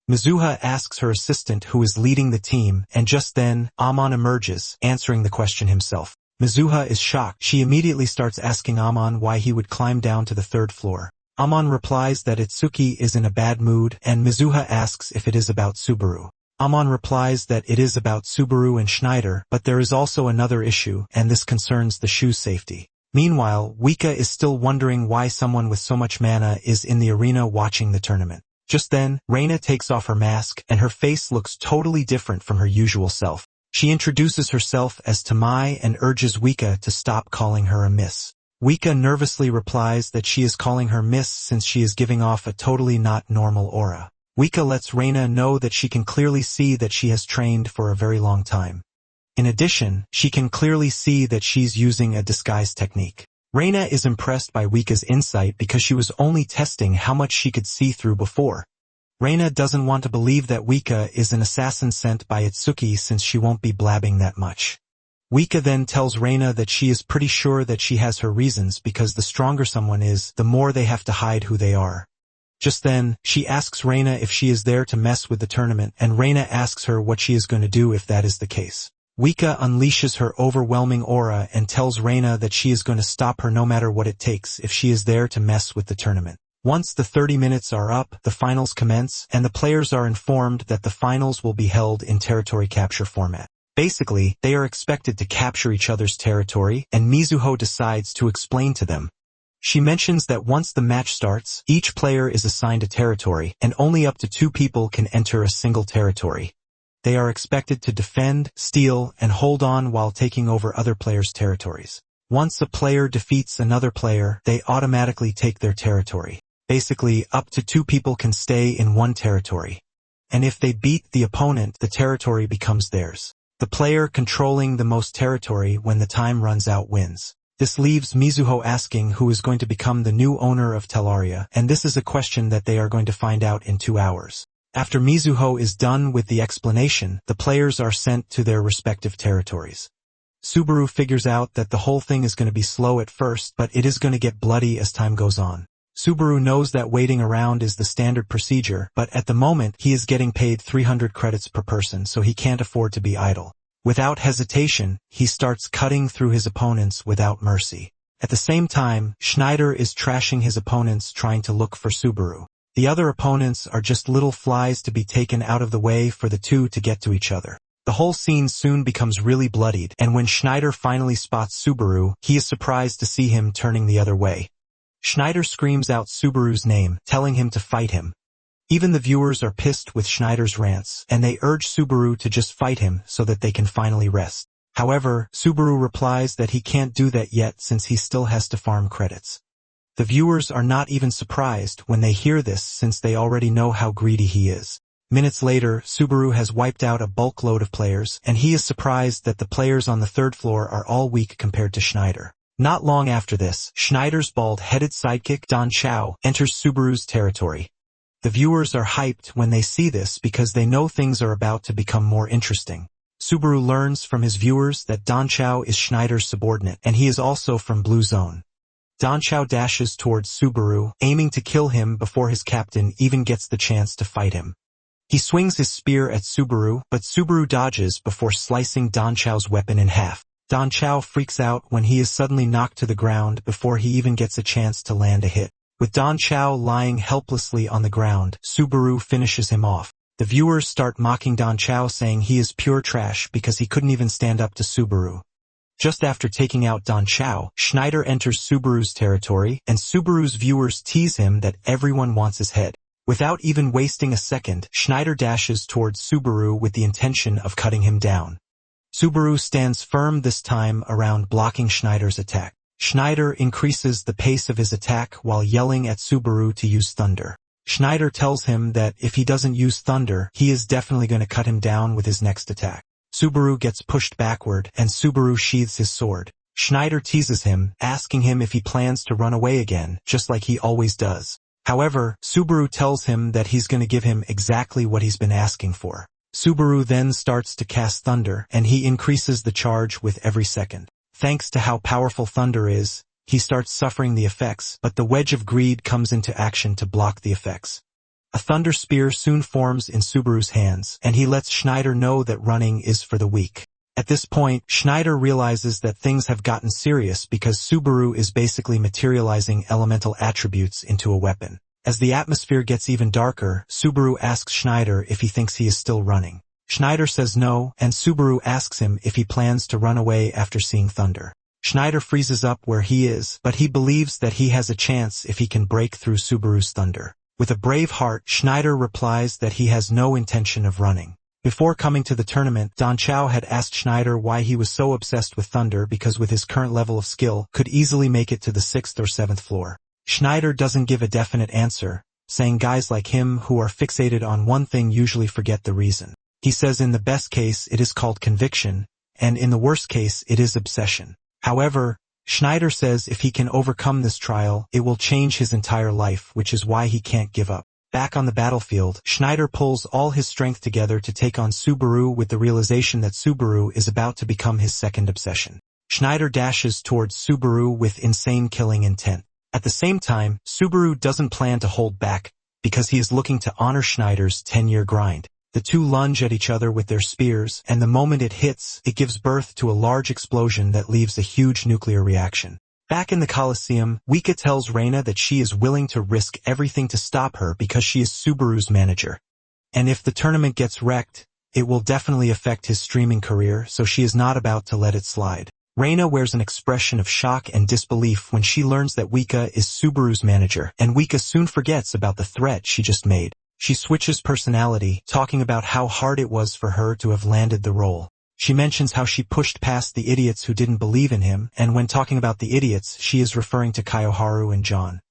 A: Mizuha asks her assistant who is leading the team, and just then, Amon emerges, answering the question himself. Mizuha is shocked. She immediately starts asking Amon why he would climb down to the 3rd floor. Amon replies that Itsuki is in a bad mood, and Mizuha asks if it is about Subaru. Amon replies that it is about Subaru and Schneider, but there is also another issue, and this concerns the shoe's safety. Meanwhile, Wika is still wondering why someone with so much mana is in the arena watching the tournament. Just then, Reina takes off her mask, and her face looks totally different from her usual self. She introduces herself as Tamai and urges Wika to stop calling her a miss. Wika nervously replies that she is calling her miss since she is giving off a totally not normal aura. Wika lets Reina know that she can clearly see that she has trained for a very long time. In addition, she can clearly see that she's using a disguise technique. Reina is impressed by Wika's insight because she was only testing how much she could see through before. Reina doesn't want to believe that Wika is an assassin sent by Itsuki since she won't be blabbing that much. Wika then tells Reina that she is pretty sure that she has her reasons because the stronger someone is, the more they have to hide who they are. Just then, she asks Reina if she is there to mess with the tournament, and Reina asks her what she is going to do if that is the case. Wika unleashes her overwhelming aura and tells Reina that she is going to stop her no matter what it takes if she is there to mess with the tournament. Once the 30 minutes are up, the finals commence, and the players are informed that the finals will be held in territory capture format. Basically, they are expected to capture each other's territory, and Mizuho decides to explain to them. She mentions that once the match starts, each player is assigned a territory, and only up to 2 people can enter a single territory. They are expected to defend, steal, and hold on while taking over other players' territories. Once a player defeats another player, they automatically take their territory. Basically, up to 2 people can stay in one territory. And if they beat the opponent, the territory becomes theirs. The player controlling the most territory when the time runs out wins. This leaves Mizuho asking who is going to become the new owner of Tellaria, and this is a question that they are going to find out in 2 hours. After Mizuho is done with the explanation, the players are sent to their respective territories. Subaru figures out that the whole thing is going to be slow at first, but it is going to get bloody as time goes on. Subaru knows that waiting around is the standard procedure, but at the moment he is getting paid 300 credits per person, so he can't afford to be idle. Without hesitation, he starts cutting through his opponents without mercy. At the same time, Schneider is trashing his opponents trying to look for Subaru. The other opponents are just little flies to be taken out of the way for the two to get to each other. The whole scene soon becomes really bloodied, and when Schneider finally spots Subaru, he is surprised to see him turning the other way. Schneider screams out Subaru's name, telling him to fight him. Even the viewers are pissed with Schneider's rants, and they urge Subaru to just fight him so that they can finally rest. However, Subaru replies that he can't do that yet since he still has to farm credits. The viewers are not even surprised when they hear this since they already know how greedy he is. Minutes later, Subaru has wiped out a bulk load of players, and he is surprised that the players on the 3rd floor are all weak compared to Schneider. Not long after this, Schneider's bald-headed sidekick, Don Chow, enters Subaru's territory. The viewers are hyped when they see this because they know things are about to become more interesting. Subaru learns from his viewers that Don Chow is Schneider's subordinate, and he is also from Blue Zone. Don Chow dashes towards Subaru, aiming to kill him before his captain even gets the chance to fight him. He swings his spear at Subaru, but Subaru dodges before slicing Don Chow's weapon in half. Don Chow freaks out when he is suddenly knocked to the ground before he even gets a chance to land a hit. With Don Chow lying helplessly on the ground, Subaru finishes him off. The viewers start mocking Don Chow, saying he is pure trash because he couldn't even stand up to Subaru. Just after taking out Don Chow, Schneider enters Subaru's territory, and Subaru's viewers tease him that everyone wants his head. Without even wasting a second, Schneider dashes towards Subaru with the intention of cutting him down. Subaru stands firm this time around blocking Schneider's attack. Schneider increases the pace of his attack while yelling at Subaru to use thunder. Schneider tells him that if he doesn't use thunder, he is definitely going to cut him down with his next attack. Subaru gets pushed backward, and Subaru sheathes his sword. Schneider teases him, asking him if he plans to run away again, just like he always does. However, Subaru tells him that he's going to give him exactly what he's been asking for. Subaru then starts to cast thunder, and he increases the charge with every second. Thanks to how powerful thunder is, he starts suffering the effects, but the wedge of greed comes into action to block the effects. A thunder spear soon forms in Subaru's hands, and he lets Schneider know that running is for the weak. At this point, Schneider realizes that things have gotten serious because Subaru is basically materializing elemental attributes into a weapon. As the atmosphere gets even darker, Subaru asks Schneider if he thinks he is still running. Schneider says no, and Subaru asks him if he plans to run away after seeing thunder. Schneider freezes up where he is, but he believes that he has a chance if he can break through Subaru's thunder. With a brave heart, Schneider replies that he has no intention of running. Before coming to the tournament, Don Chow had asked Schneider why he was so obsessed with thunder because with his current level of skill, could easily make it to the 6th or 7th floor. Schneider doesn't give a definite answer, saying guys like him who are fixated on one thing usually forget the reason. He says in the best case it is called conviction, and in the worst case it is obsession. However, Schneider says if he can overcome this trial, it will change his entire life, which is why he can't give up. Back on the battlefield, Schneider pulls all his strength together to take on Subaru with the realization that Subaru is about to become his second obsession. Schneider dashes towards Subaru with insane killing intent. At the same time, Subaru doesn't plan to hold back, because he is looking to honor Schneider's 10-year grind. The two lunge at each other with their spears, and the moment it hits, it gives birth to a large explosion that leaves a huge nuclear reaction. Back in the Coliseum, Wika tells Reina that she is willing to risk everything to stop her because she is Subaru's manager. And if the tournament gets wrecked, it will definitely affect his streaming career, so she is not about to let it slide. Reina wears an expression of shock and disbelief when she learns that Wika is Subaru's manager, and Wika soon forgets about the threat she just made. She switches personality, talking about how hard it was for her to have landed the role. She mentions how she pushed past the idiots who didn't believe in him, and when talking about the idiots, she is referring to Kiyoharu and John.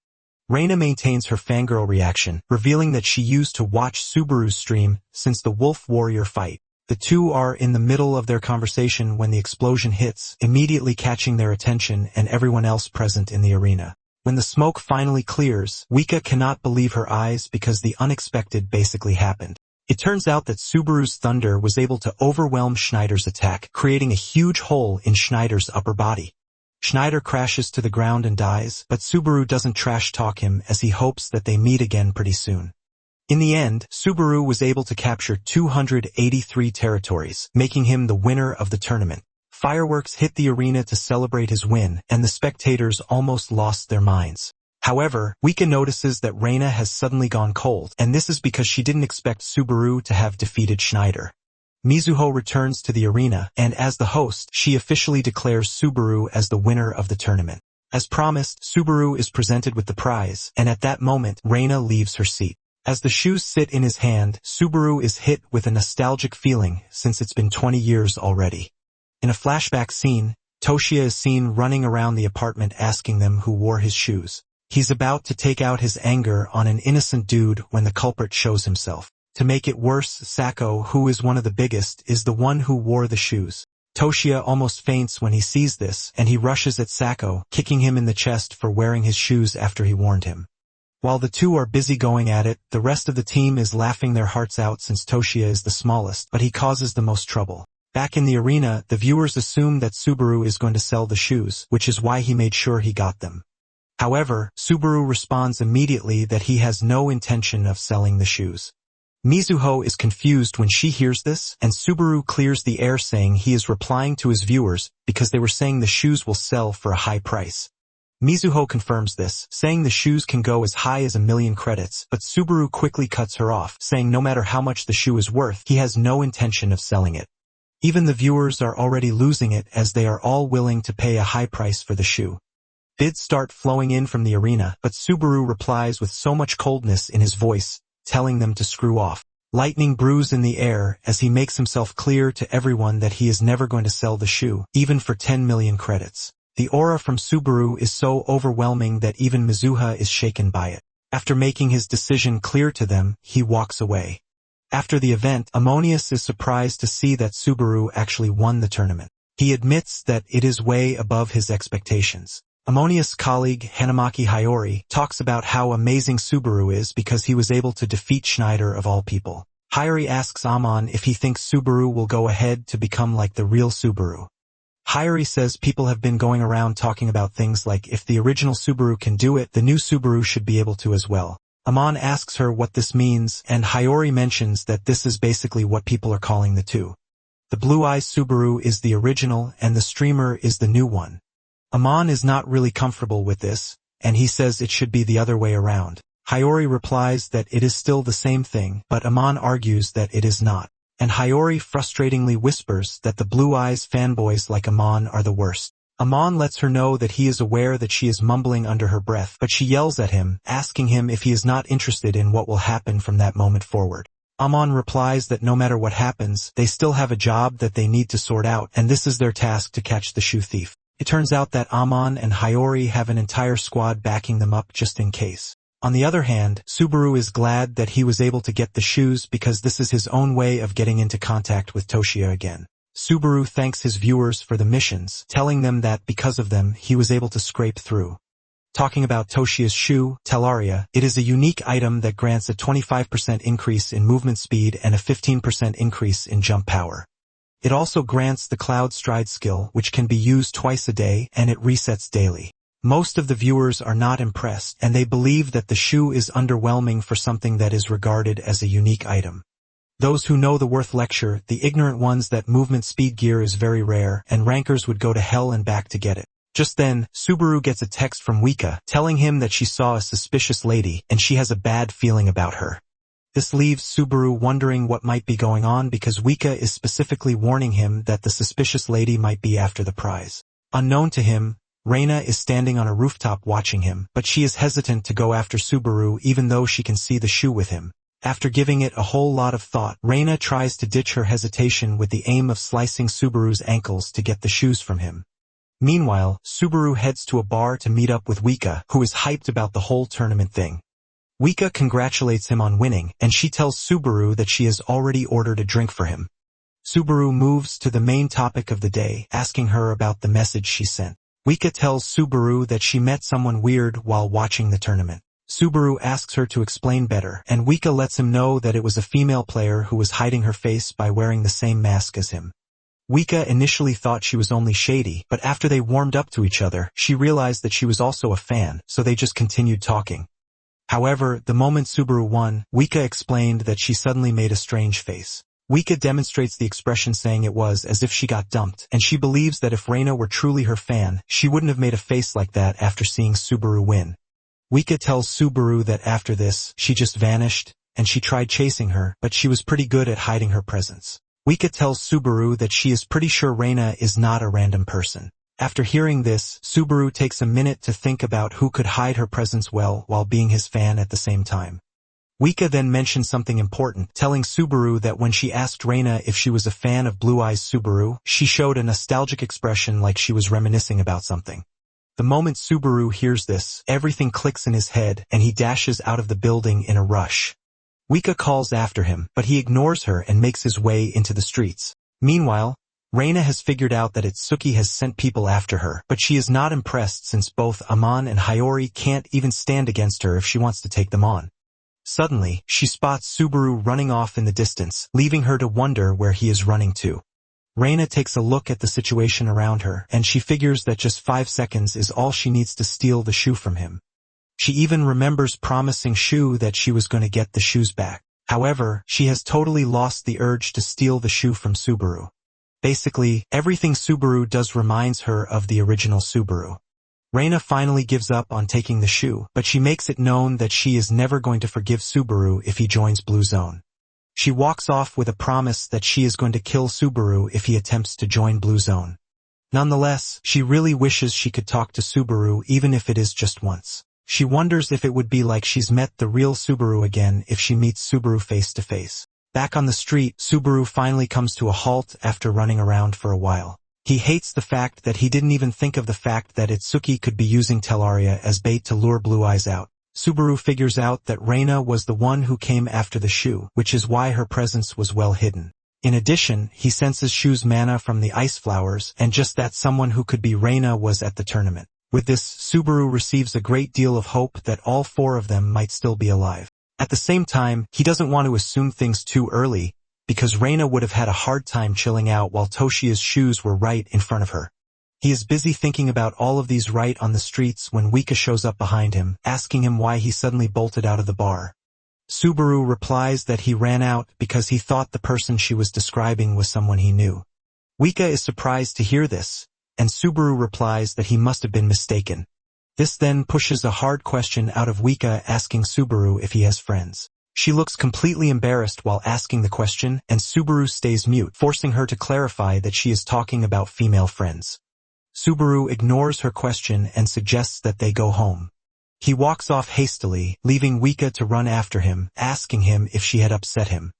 A: Reina maintains her fangirl reaction, revealing that she used to watch Subaru's stream since the Wolf Warrior fight. The two are in the middle of their conversation when the explosion hits, immediately catching their attention and everyone else present in the arena. When the smoke finally clears, Wika cannot believe her eyes because the unexpected basically happened. It turns out that Subaru's thunder was able to overwhelm Schneider's attack, creating a huge hole in Schneider's upper body. Schneider crashes to the ground and dies, but Subaru doesn't trash-talk him as he hopes that they meet again pretty soon. In the end, Subaru was able to capture 283 territories, making him the winner of the tournament. Fireworks hit the arena to celebrate his win, and the spectators almost lost their minds. However, Wika notices that Reina has suddenly gone cold, and this is because she didn't expect Subaru to have defeated Schneider. Mizuho returns to the arena, and as the host, she officially declares Subaru as the winner of the tournament. As promised, Subaru is presented with the prize, and at that moment, Reina leaves her seat. As the shoes sit in his hand, Subaru is hit with a nostalgic feeling since it's been 20 years already. In a flashback scene, Toshia is seen running around the apartment asking them who wore his shoes. He's about to take out his anger on an innocent dude when the culprit shows himself. To make it worse, Sako, who is one of the biggest, is the one who wore the shoes. Toshia almost faints when he sees this, and he rushes at Sako, kicking him in the chest for wearing his shoes after he warned him. While the two are busy going at it, the rest of the team is laughing their hearts out since Toshia is the smallest, but he causes the most trouble. Back in the arena, the viewers assume that Subaru is going to sell the shoes, which is why he made sure he got them. However, Subaru responds immediately that he has no intention of selling the shoes. Mizuho is confused when she hears this, and Subaru clears the air saying he is replying to his viewers because they were saying the shoes will sell for a high price. Mizuho confirms this, saying the shoes can go as high as 1,000,000 credits, but Subaru quickly cuts her off, saying no matter how much the shoe is worth, he has no intention of selling it. Even the viewers are already losing it as they are all willing to pay a high price for the shoe. Bids start flowing in from the arena, but Subaru replies with so much coldness in his voice, telling them to screw off. Lightning brews in the air as he makes himself clear to everyone that he is never going to sell the shoe, even for 10 million credits. The aura from Subaru is so overwhelming that even Mizuha is shaken by it. After making his decision clear to them, he walks away. After the event, Ammonius is surprised to see that Subaru actually won the tournament. He admits that it is way above his expectations. Ammonius' colleague Hanamaki Hiyori talks about how amazing Subaru is because he was able to defeat Schneider of all people. Hiyori asks Amon if he thinks Subaru will go ahead to become like the real Subaru. Hiyori says people have been going around talking about things like if the original Subaru can do it, the new Subaru should be able to as well. Amon asks her what this means, and Hiyori mentions that this is basically what people are calling the two. The Blue Eyes Subaru is the original and the streamer is the new one. Amon is not really comfortable with this, and he says it should be the other way around. Hiyori replies that it is still the same thing, but Amon argues that it is not. And Hiyori frustratingly whispers that the Blue Eyes fanboys like Amon are the worst. Amon lets her know that he is aware that she is mumbling under her breath, but she yells at him, asking him if he is not interested in what will happen from that moment forward. Amon replies that no matter what happens, they still have a job that they need to sort out, and this is their task to catch the shoe thief. It turns out that Amon and Hiyori have an entire squad backing them up just in case. On the other hand, Subaru is glad that he was able to get the shoes because this is his own way of getting into contact with Toshia again. Subaru thanks his viewers for the missions, telling them that because of them he was able to scrape through. Talking about Toshia's shoe, Tellaria, it is a unique item that grants a 25% increase in movement speed and a 15% increase in jump power. It also grants the Cloud Stride skill, which can be used twice a day, and it resets daily. Most of the viewers are not impressed, and they believe that the shoe is underwhelming for something that is regarded as a unique item. Those who know the Worth lecture, the ignorant ones that movement speed gear is very rare, and rankers would go to hell and back to get it. Just then, Subaru gets a text from Wika, telling him that she saw a suspicious lady, and she has a bad feeling about her. This leaves Subaru wondering what might be going on because Wika is specifically warning him that the suspicious lady might be after the prize. Unknown to him, Reina is standing on a rooftop watching him, but she is hesitant to go after Subaru even though she can see the shoe with him. After giving it a whole lot of thought, Reina tries to ditch her hesitation with the aim of slicing Subaru's ankles to get the shoes from him. Meanwhile, Subaru heads to a bar to meet up with Wika, who is hyped about the whole tournament thing. Wika congratulates him on winning, and she tells Subaru that she has already ordered a drink for him. Subaru moves to the main topic of the day, asking her about the message she sent. Wika tells Subaru that she met someone weird while watching the tournament. Subaru asks her to explain better, and Wika lets him know that it was a female player who was hiding her face by wearing the same mask as him. Wika initially thought she was only shady, but after they warmed up to each other, she realized that she was also a fan, so they just continued talking. However, the moment Subaru won, Wika explained that she suddenly made a strange face. Wika demonstrates the expression saying it was as if she got dumped, and she believes that if Reina were truly her fan, she wouldn't have made a face like that after seeing Subaru win. Wika tells Subaru that after this, she just vanished, and she tried chasing her, but she was pretty good at hiding her presence. Wika tells Subaru that she is pretty sure Reina is not a random person. After hearing this, Subaru takes a minute to think about who could hide her presence well while being his fan at the same time. Wika then mentions something important, telling Subaru that when she asked Reina if she was a fan of Blue Eyes Subaru, she showed a nostalgic expression like she was reminiscing about something. The moment Subaru hears this, everything clicks in his head, and he dashes out of the building in a rush. Wika calls after him, but he ignores her and makes his way into the streets. Meanwhile, Reina has figured out that Itsuki has sent people after her, but she is not impressed since both Amon and Hiyori can't even stand against her if she wants to take them on. Suddenly, she spots Subaru running off in the distance, leaving her to wonder where he is running to. Reina takes a look at the situation around her, and she figures that just 5 seconds is all she needs to steal the shoe from him. She even remembers promising Shu that she was going to get the shoes back. However, she has totally lost the urge to steal the shoe from Subaru. Basically, everything Subaru does reminds her of the original Subaru. Reina finally gives up on taking the shoe, but she makes it known that she is never going to forgive Subaru if he joins Blue Zone. She walks off with a promise that she is going to kill Subaru if he attempts to join Blue Zone. Nonetheless, she really wishes she could talk to Subaru even if it is just once. She wonders if it would be like she's met the real Subaru again if she meets Subaru face to face. Back on the street, Subaru finally comes to a halt after running around for a while. He hates the fact that he didn't even think of the fact that Itsuki could be using Tellaria as bait to lure Blue Eyes out. Subaru figures out that Reina was the one who came after the shoe, which is why her presence was well hidden. In addition, he senses Shu's mana from the ice flowers, and just that someone who could be Reina was at the tournament. With this, Subaru receives a great deal of hope that all 4 of them might still be alive. At the same time, he doesn't want to assume things too early, because Reina would have had a hard time chilling out while Toshia's shoes were right in front of her. He is busy thinking about all of these right on the streets when Wika shows up behind him, asking him why he suddenly bolted out of the bar. Subaru replies that he ran out because he thought the person she was describing was someone he knew. Wika is surprised to hear this, and Subaru replies that he must have been mistaken. This then pushes a hard question out of Wika, asking Subaru if he has friends. She looks completely embarrassed while asking the question, and Subaru stays mute, forcing her to clarify that she is talking about female friends. Subaru ignores her question and suggests that they go home. He walks off hastily, leaving Wika to run after him, asking him if she had upset him.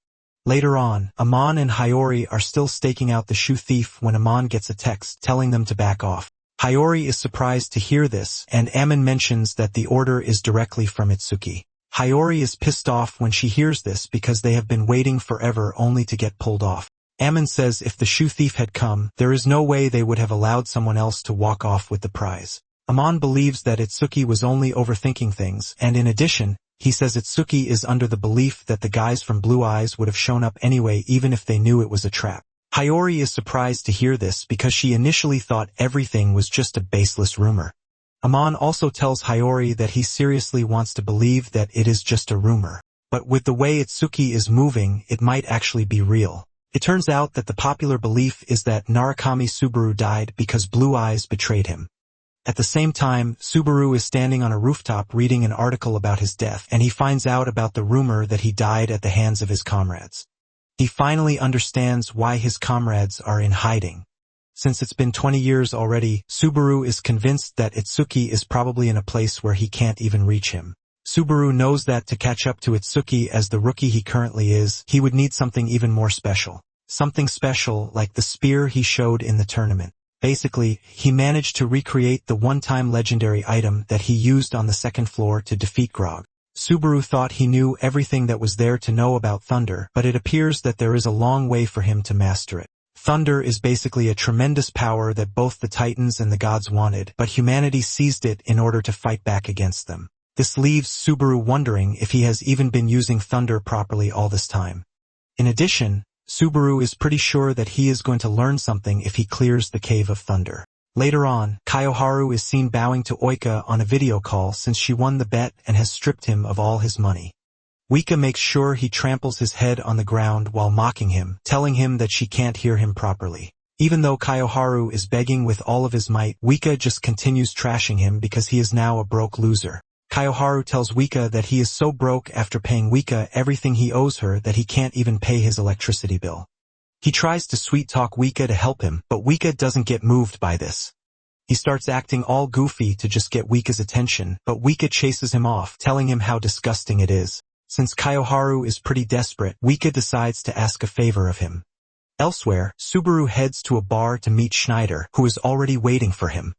A: Later on, Amon and Hiyori are still staking out the shoe thief when Amon gets a text telling them to back off. Hiyori is surprised to hear this, and Amon mentions that the order is directly from Itsuki. Hiyori is pissed off when she hears this because they have been waiting forever only to get pulled off. Amon says if the shoe thief had come, there is no way they would have allowed someone else to walk off with the prize. Amon believes that Itsuki was only overthinking things, and in addition, he says Itsuki is under the belief that the guys from Blue Eyes would have shown up anyway even if they knew it was a trap. Hiyori is surprised to hear this because she initially thought everything was just a baseless rumor. Amon also tells Hiyori that he seriously wants to believe that it is just a rumor. But with the way Itsuki is moving, it might actually be real. It turns out that the popular belief is that Narukami Subaru died because Blue Eyes betrayed him. At the same time, Subaru is standing on a rooftop reading an article about his death, and he finds out about the rumor that he died at the hands of his comrades. He finally understands why his comrades are in hiding. Since it's been 20 years already, Subaru is convinced that Itsuki is probably in a place where he can't even reach him. Subaru knows that to catch up to Itsuki as the rookie he currently is, he would need something even more special. Something special like the spear he showed in the tournament. Basically, he managed to recreate the one-time legendary item that he used on the second floor to defeat Grog. Subaru thought he knew everything that was there to know about thunder, but it appears that there is a long way for him to master it. Thunder is basically a tremendous power that both the Titans and the gods wanted, but humanity seized it in order to fight back against them. This leaves Subaru wondering if he has even been using thunder properly all this time. In addition, Subaru is pretty sure that he is going to learn something if he clears the Cave of Thunder. Later on, Kaioharu is seen bowing to Oika on a video call since she won the bet and has stripped him of all his money. Wika makes sure he tramples his head on the ground while mocking him, telling him that she can't hear him properly. Even though Kaioharu is begging with all of his might, Wika just continues trashing him because he is now a broke loser. Kaioharu tells Wika that he is so broke after paying Wika everything he owes her that he can't even pay his electricity bill. He tries to sweet-talk Wika to help him, but Wika doesn't get moved by this. He starts acting all goofy to just get Wika's attention, but Wika chases him off, telling him how disgusting it is. Since Kaioharu is pretty desperate, Wika decides to ask a favor of him. Elsewhere, Subaru heads to a bar to meet Schneider, who is already waiting for him.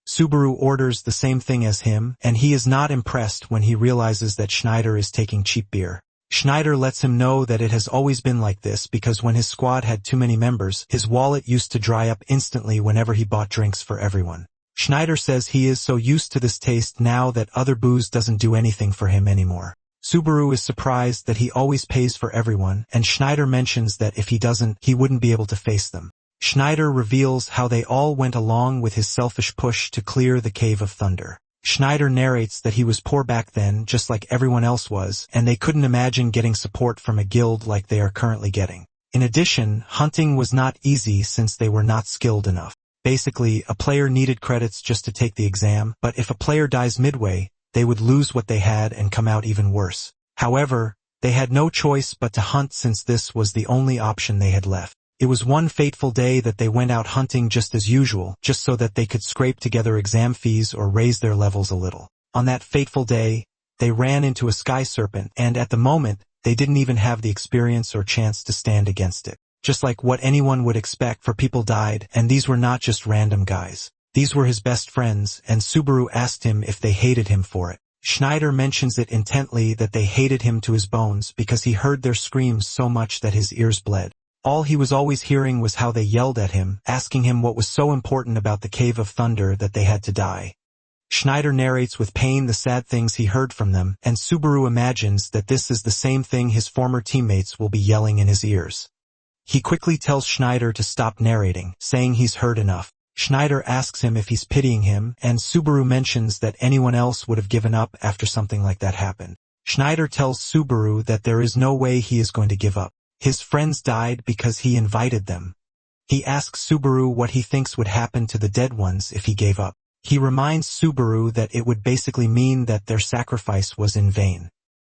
A: Subaru orders the same thing as him, and he is not impressed when he realizes that Schneider is taking cheap beer. Schneider lets him know that it has always been like this because when his squad had too many members, his wallet used to dry up instantly whenever he bought drinks for everyone. Schneider says he is so used to this taste now that other booze doesn't do anything for him anymore. Subaru is surprised that he always pays for everyone, and Schneider mentions that if he doesn't, he wouldn't be able to face them. Schneider reveals how they all went along with his selfish push to clear the Cave of Thunder. Schneider narrates that he was poor back then, just like everyone else was, and they couldn't imagine getting support from a guild like they are currently getting. In addition, hunting was not easy since they were not skilled enough. Basically, a player needed credits just to take the exam, but if a player dies midway, they would lose what they had and come out even worse. However, they had no choice but to hunt since this was the only option they had left. It was one fateful day that they went out hunting just as usual, just so that they could scrape together exam fees or raise their levels a little. On that fateful day, they ran into a sky serpent, and at the moment, they didn't even have the experience or chance to stand against it. Just like what anyone would expect, for people died, and these were not just random guys. These were his best friends, and Subaru asked him if they hated him for it. Schneider mentions it intently that they hated him to his bones because he heard their screams so much that his ears bled. All he was always hearing was how they yelled at him, asking him what was so important about the Cave of Thunder that they had to die. Schneider narrates with pain the sad things he heard from them, and Subaru imagines that this is the same thing his former teammates will be yelling in his ears. He quickly tells Schneider to stop narrating, saying he's heard enough. Schneider asks him if he's pitying him, and Subaru mentions that anyone else would have given up after something like that happened. Schneider tells Subaru that there is no way he is going to give up. His friends died because he invited them. He asks Subaru what he thinks would happen to the dead ones if he gave up. He reminds Subaru that it would basically mean that their sacrifice was in vain.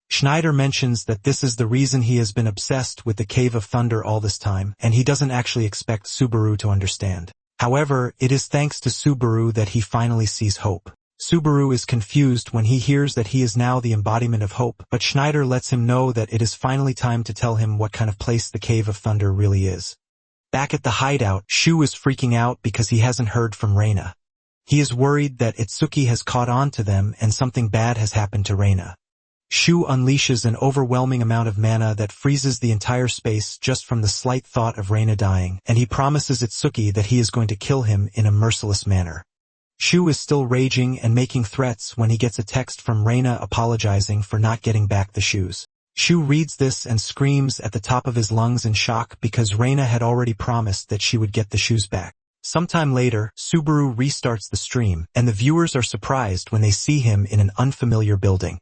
A: Schneider mentions that this is the reason he has been obsessed with the Cave of Thunder all this time, and he doesn't actually expect Subaru to understand. However, it is thanks to Subaru that he finally sees hope. Subaru is confused when he hears that he is now the embodiment of hope, but Schneider lets him know that it is finally time to tell him what kind of place the Cave of Thunder really is. Back at the hideout, Shu is freaking out because he hasn't heard from Reina. He is worried that Itsuki has caught on to them and something bad has happened to Reina. Shu unleashes an overwhelming amount of mana that freezes the entire space just from the slight thought of Reina dying, and he promises Itsuki that he is going to kill him in a merciless manner. Shu is still raging and making threats when he gets a text from Reina apologizing for not getting back the shoes. Shu reads this and screams at the top of his lungs in shock because Reina had already promised that she would get the shoes back. Sometime later, Subaru restarts the stream, and the viewers are surprised when they see him in an unfamiliar building.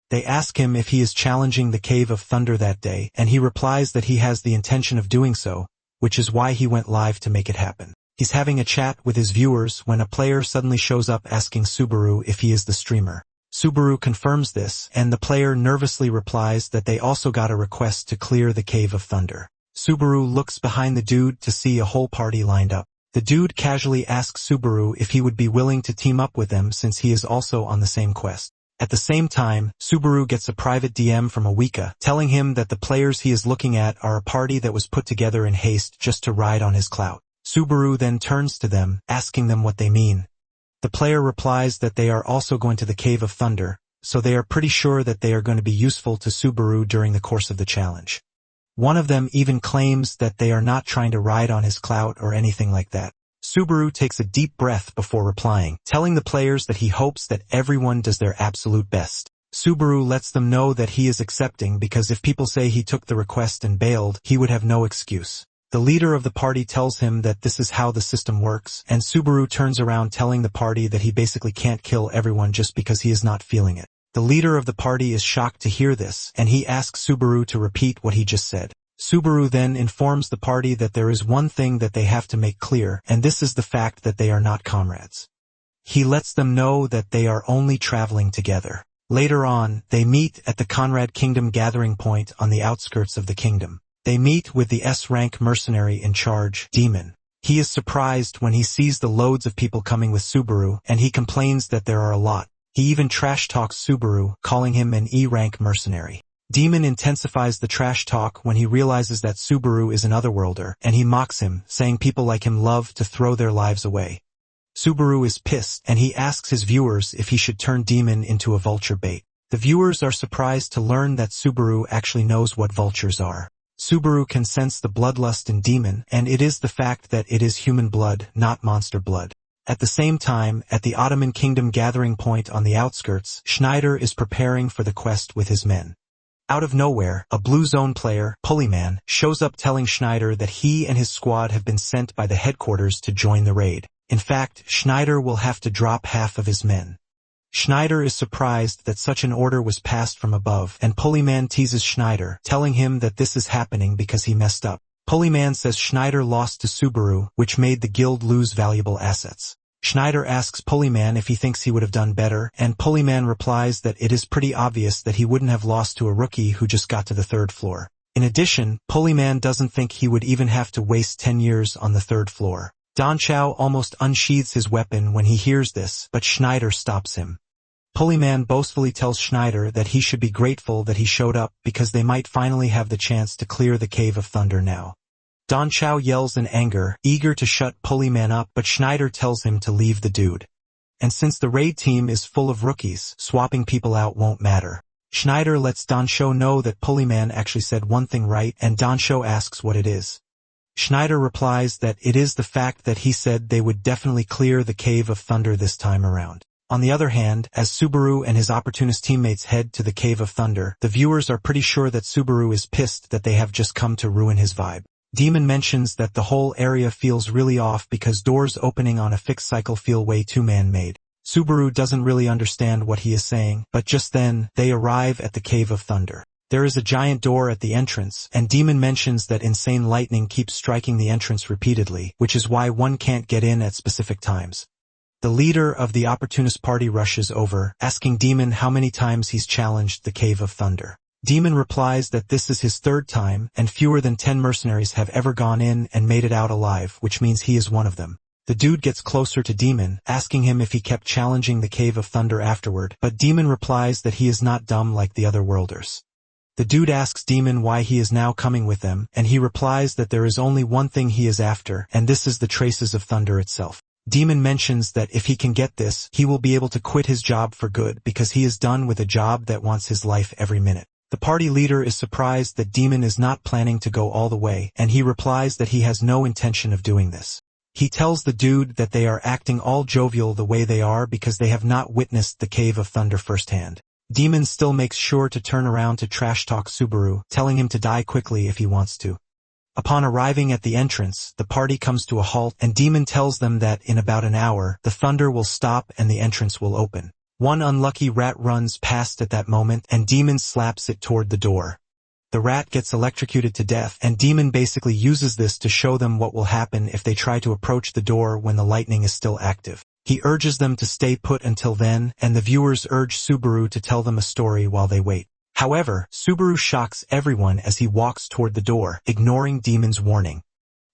A: They ask him if he is challenging the Cave of Thunder that day, and he replies that he has the intention of doing so, which is why he went live to make it happen. He's having a chat with his viewers when a player suddenly shows up asking Subaru if he is the streamer. Subaru confirms this, and the player nervously replies that they also got a request to clear the Cave of Thunder. Subaru looks behind the dude to see a whole party lined up. The dude casually asks Subaru if he would be willing to team up with them since he is also on the same quest. At the same time, Subaru gets a private DM from Awika, telling him that the players he is looking at are a party that was put together in haste just to ride on his clout. Subaru then turns to them, asking them what they mean. The player replies that they are also going to the Cave of Thunder, so they are pretty sure that they are going to be useful to Subaru during the course of the challenge. One of them even claims that they are not trying to ride on his clout or anything like that. Subaru takes a deep breath before replying, telling the players that he hopes that everyone does their absolute best. Subaru lets them know that he is accepting because if people say he took the request and bailed, he would have no excuse. The leader of the party tells him that this is how the system works, and Subaru turns around telling the party that he basically can't kill everyone just because he is not feeling it. The leader of the party is shocked to hear this, and he asks Subaru to repeat what he just said. Subaru then informs the party that there is one thing that they have to make clear, and this is the fact that they are not comrades. He lets them know that they are only traveling together. Later on, they meet at the Conrad Kingdom gathering point on the outskirts of the kingdom. They meet with the S-rank mercenary in charge, Demon. He is surprised when he sees the loads of people coming with Subaru, and he complains that there are a lot. He even trash-talks Subaru, calling him an E-rank mercenary. Demon intensifies the trash talk when he realizes that Subaru is an otherworlder, and he mocks him, saying people like him love to throw their lives away. Subaru is pissed, and he asks his viewers if he should turn Demon into a vulture bait. The viewers are surprised to learn that Subaru actually knows what vultures are. Subaru can sense the bloodlust in Demon, and it is the fact that it is human blood, not monster blood. At the same time, at the Ottoman Kingdom gathering point on the outskirts, Schneider is preparing for the quest with his men. Out of nowhere, a Blue Zone player, Pulleyman, shows up telling Schneider that he and his squad have been sent by the headquarters to join the raid. In fact, Schneider will have to drop half of his men. Schneider is surprised that such an order was passed from above, and Pulleyman teases Schneider, telling him that this is happening because he messed up. Pulleyman says Schneider lost to Subaru, which made the guild lose valuable assets. Schneider asks Pulleyman if he thinks he would have done better, and Pulleyman replies that it is pretty obvious that he wouldn't have lost to a rookie who just got to the 3rd floor. In addition, Pulleyman doesn't think he would even have to waste 10 years on the 3rd floor. Don Chow almost unsheathes his weapon when he hears this, but Schneider stops him. Pulleyman boastfully tells Schneider that he should be grateful that he showed up because they might finally have the chance to clear the Cave of Thunder now. Don Chow yells in anger, eager to shut Pulleyman up, but Schneider tells him to leave the dude. And since the raid team is full of rookies, swapping people out won't matter. Schneider lets Don Chow know that Pulleyman actually said one thing right, and Don Chow asks what it is. Schneider replies that it is the fact that he said they would definitely clear the Cave of Thunder this time around. On the other hand, as Subaru and his opportunist teammates head to the Cave of Thunder, the viewers are pretty sure that Subaru is pissed that they have just come to ruin his vibe. Demon mentions that the whole area feels really off because doors opening on a fixed cycle feel way too man-made. Subaru doesn't really understand what he is saying, but just then, they arrive at the Cave of Thunder. There is a giant door at the entrance, and Demon mentions that insane lightning keeps striking the entrance repeatedly, which is why one can't get in at specific times. The leader of the opportunist party rushes over, asking Demon how many times he's challenged the Cave of Thunder. Demon replies that this is his third time, and fewer than 10 mercenaries have ever gone in and made it out alive, which means he is one of them. The dude gets closer to Demon, asking him if he kept challenging the Cave of Thunder afterward, but Demon replies that he is not dumb like the other worlders. The dude asks Demon why he is now coming with them, and he replies that there is only one thing he is after, and this is the traces of thunder itself. Demon mentions that if he can get this, he will be able to quit his job for good because he is done with a job that wants his life every minute. The party leader is surprised that Demon is not planning to go all the way, and he replies that he has no intention of doing this. He tells the dude that they are acting all jovial the way they are because they have not witnessed the Cave of Thunder firsthand. Demon still makes sure to turn around to trash-talk Subaru, telling him to die quickly if he wants to. Upon arriving at the entrance, the party comes to a halt, and Demon tells them that in about an hour, the thunder will stop and the entrance will open. One unlucky rat runs past at that moment, and Demon slaps it toward the door. The rat gets electrocuted to death, and Demon basically uses this to show them what will happen if they try to approach the door when the lightning is still active. He urges them to stay put until then, and the viewers urge Subaru to tell them a story while they wait. However, Subaru shocks everyone as he walks toward the door, ignoring Demon's warning.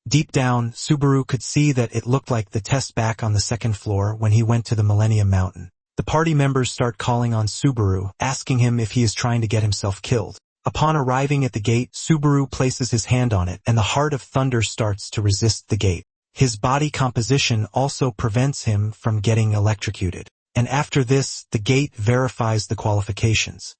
A: Deep down, Subaru could see that it looked like the test back on the second floor when he went to the Millennium Mountain. The party members start calling on Subaru, asking him if he is trying to get himself killed. Upon arriving at the gate, Subaru places his hand on it, and the Heart of Thunder starts to resist the gate. His body composition also prevents him from getting electrocuted. And after this, the gate verifies the qualifications.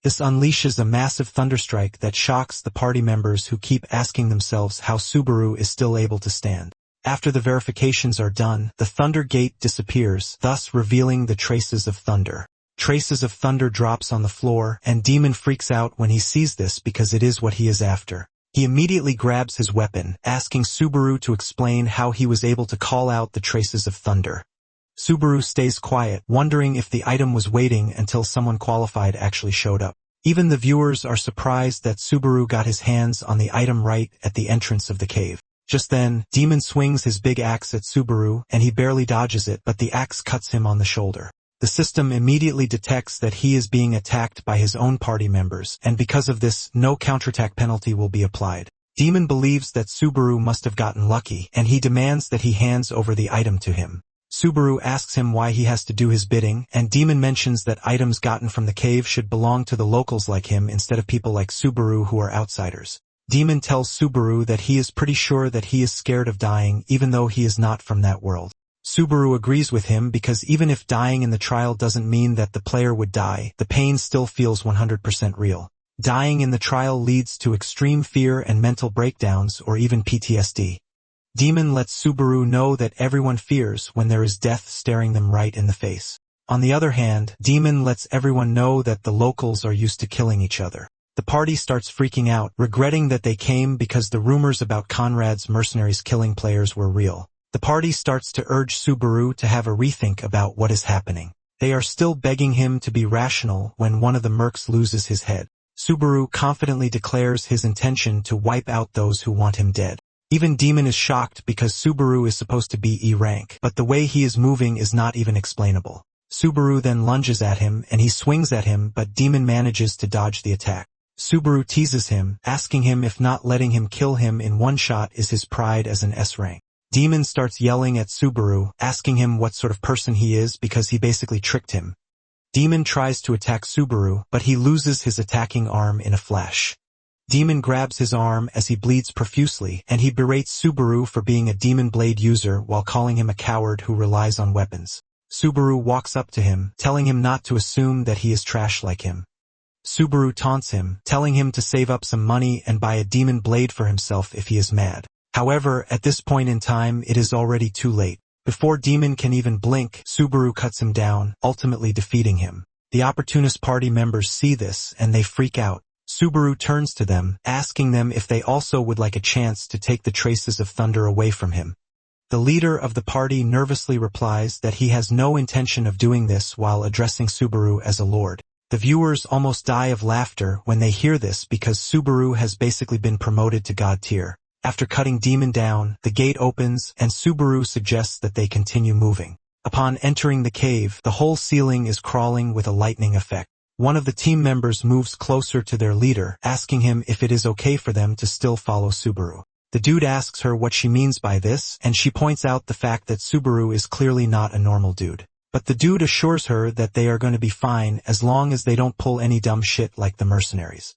A: This unleashes a massive thunderstrike that shocks the party members who keep asking themselves how Subaru is still able to stand. After the verifications are done, the thunder gate disappears, thus revealing the traces of thunder. Traces of thunder drops on the floor, and Demon freaks out when he sees this because it is what he is after. He immediately grabs his weapon, asking Subaru to explain how he was able to call out the traces of thunder. Subaru stays quiet, wondering if the item was waiting until someone qualified actually showed up. Even the viewers are surprised that Subaru got his hands on the item right at the entrance of the cave. Just then, Demon swings his big axe at Subaru, and he barely dodges it, but the axe cuts him on the shoulder. The system immediately detects that he is being attacked by his own party members, and because of this, no counterattack penalty will be applied. Demon believes that Subaru must have gotten lucky, and he demands that he hands over the item to him. Subaru asks him why he has to do his bidding, and Demon mentions that items gotten from the cave should belong to the locals like him instead of people like Subaru who are outsiders. Demon tells Subaru that he is pretty sure that he is scared of dying even though he is not from that world. Subaru agrees with him because even if dying in the trial doesn't mean that the player would die, the pain still feels 100% real. Dying in the trial leads to extreme fear and mental breakdowns or even PTSD. Demon lets Subaru know that everyone fears when there is death staring them right in the face. On the other hand, Demon lets everyone know that the locals are used to killing each other. The party starts freaking out, regretting that they came because the rumors about Conrad's mercenaries killing players were real. The party starts to urge Subaru to have a rethink about what is happening. They are still begging him to be rational when one of the mercs loses his head. Subaru confidently declares his intention to wipe out those who want him dead. Even Demon is shocked because Subaru is supposed to be E rank, but the way he is moving is not even explainable. Subaru then lunges at him and he swings at him, but Demon manages to dodge the attack. Subaru teases him, asking him if not letting him kill him in one shot is his pride as an S rank. Demon starts yelling at Subaru, asking him what sort of person he is because he basically tricked him. Demon tries to attack Subaru, but he loses his attacking arm in a flash. Demon grabs his arm as he bleeds profusely, and he berates Subaru for being a Demon Blade user while calling him a coward who relies on weapons. Subaru walks up to him, telling him not to assume that he is trash like him. Subaru taunts him, telling him to save up some money and buy a Demon Blade for himself if he is mad. However, at this point in time, it is already too late. Before Demon can even blink, Subaru cuts him down, ultimately defeating him. The opportunist party members see this, and they freak out. Subaru turns to them, asking them if they also would like a chance to take the traces of thunder away from him. The leader of the party nervously replies that he has no intention of doing this while addressing Subaru as a lord. The viewers almost die of laughter when they hear this because Subaru has basically been promoted to god tier. After cutting Demon down, the gate opens and Subaru suggests that they continue moving. Upon entering the cave, the whole ceiling is crawling with a lightning effect. One of the team members moves closer to their leader, asking him if it is okay for them to still follow Subaru. The dude asks her what she means by this, and she points out the fact that Subaru is clearly not a normal dude. But the dude assures her that they are going to be fine as long as they don't pull any dumb shit like the mercenaries.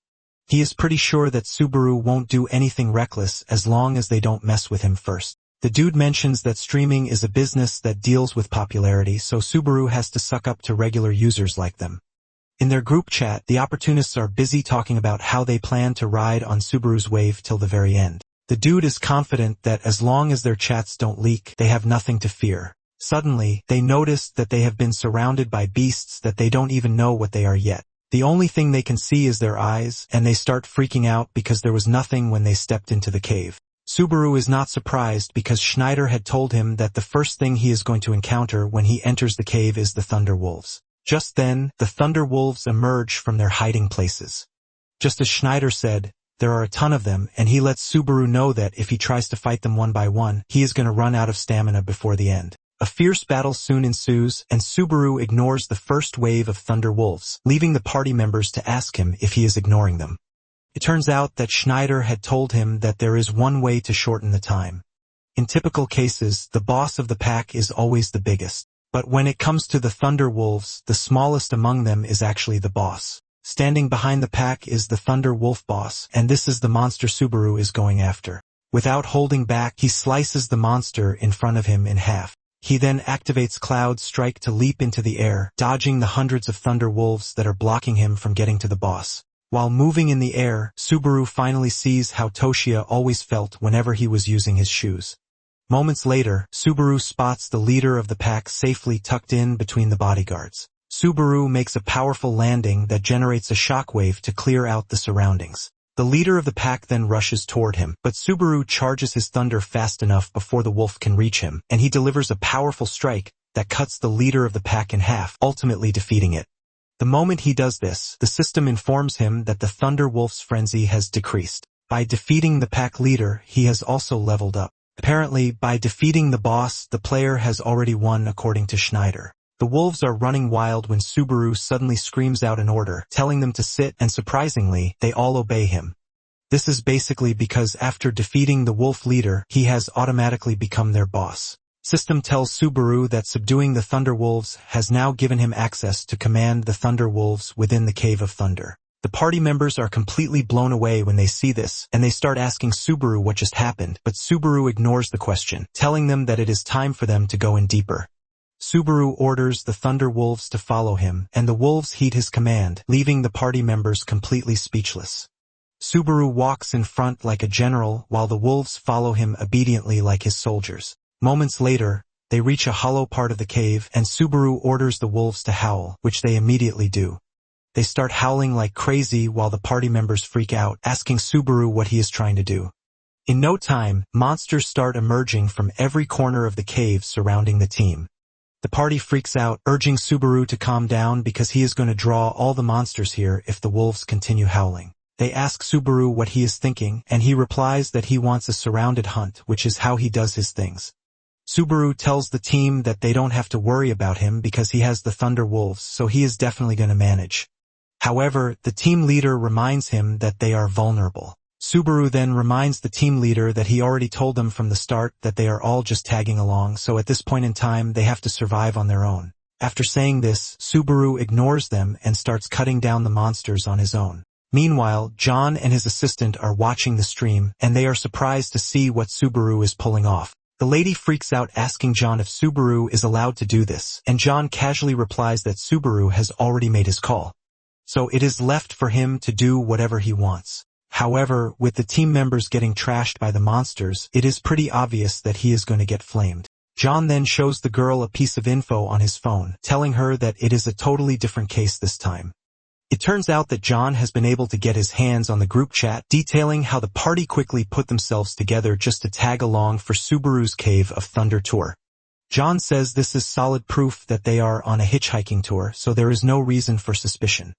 A: He is pretty sure that Subaru won't do anything reckless as long as they don't mess with him first. The dude mentions that streaming is a business that deals with popularity, so Subaru has to suck up to regular users like them. In their group chat, the opportunists are busy talking about how they plan to ride on Subaru's wave till the very end. The dude is confident that as long as their chats don't leak, they have nothing to fear. Suddenly, they notice that they have been surrounded by beasts that they don't even know what they are yet. The only thing they can see is their eyes, and they start freaking out because there was nothing when they stepped into the cave. Subaru is not surprised because Schneider had told him that the first thing he is going to encounter when he enters the cave is the Thunder Wolves. Just then, the Thunder Wolves emerge from their hiding places. Just as Schneider said, there are a ton of them, and he lets Subaru know that if he tries to fight them one by one, he is going to run out of stamina before the end. A fierce battle soon ensues, and Subaru ignores the first wave of Thunder Wolves, leaving the party members to ask him if he is ignoring them. It turns out that Schneider had told him that there is one way to shorten the time. In typical cases, the boss of the pack is always the biggest. But when it comes to the Thunder Wolves, the smallest among them is actually the boss. Standing behind the pack is the Thunder Wolf boss, and this is the monster Subaru is going after. Without holding back, he slices the monster in front of him in half. He then activates Cloud Strike to leap into the air, dodging the hundreds of Thunder Wolves that are blocking him from getting to the boss. While moving in the air, Subaru finally sees how Toshia always felt whenever he was using his shoes. Moments later, Subaru spots the leader of the pack safely tucked in between the bodyguards. Subaru makes a powerful landing that generates a shockwave to clear out the surroundings. The leader of the pack then rushes toward him, but Subaru charges his thunder fast enough before the wolf can reach him, and he delivers a powerful strike that cuts the leader of the pack in half, ultimately defeating it. The moment he does this, the system informs him that the Thunder Wolf's frenzy has decreased. By defeating the pack leader, he has also leveled up. Apparently, by defeating the boss, the player has already won according to Schneider. The wolves are running wild when Subaru suddenly screams out an order, telling them to sit, and surprisingly, they all obey him. This is basically because after defeating the wolf leader, he has automatically become their boss. System tells Subaru that subduing the Thunder Wolves has now given him access to command the Thunder Wolves within the Cave of Thunder. The party members are completely blown away when they see this, and they start asking Subaru what just happened, but Subaru ignores the question, telling them that it is time for them to go in deeper. Subaru orders the Thunder Wolves to follow him, and the wolves heed his command, leaving the party members completely speechless. Subaru walks in front like a general, while the wolves follow him obediently like his soldiers. Moments later, they reach a hollow part of the cave, and Subaru orders the wolves to howl, which they immediately do. They start howling like crazy while the party members freak out, asking Subaru what he is trying to do. In no time, monsters start emerging from every corner of the cave surrounding the team. The party freaks out, urging Subaru to calm down because he is going to draw all the monsters here if the wolves continue howling. They ask Subaru what he is thinking, and he replies that he wants a surrounded hunt, which is how he does his things. Subaru tells the team that they don't have to worry about him because he has the Thunder Wolves, so he is definitely going to manage. However, the team leader reminds him that they are vulnerable. Subaru then reminds the team leader that he already told them from the start that they are all just tagging along, so at this point in time they have to survive on their own. After saying this, Subaru ignores them and starts cutting down the monsters on his own. Meanwhile, John and his assistant are watching the stream, and they are surprised to see what Subaru is pulling off. The lady freaks out asking John if Subaru is allowed to do this, and John casually replies that Subaru has already made his call. So it is left for him to do whatever he wants. However, with the team members getting trashed by the monsters, it is pretty obvious that he is going to get flamed. John then shows the girl a piece of info on his phone, telling her that it is a totally different case this time. It turns out that John has been able to get his hands on the group chat, detailing how the party quickly put themselves together just to tag along for Subaru's Cave of Thunder tour. John says this is solid proof that they are on a hitchhiking tour, so there is no reason for suspicion.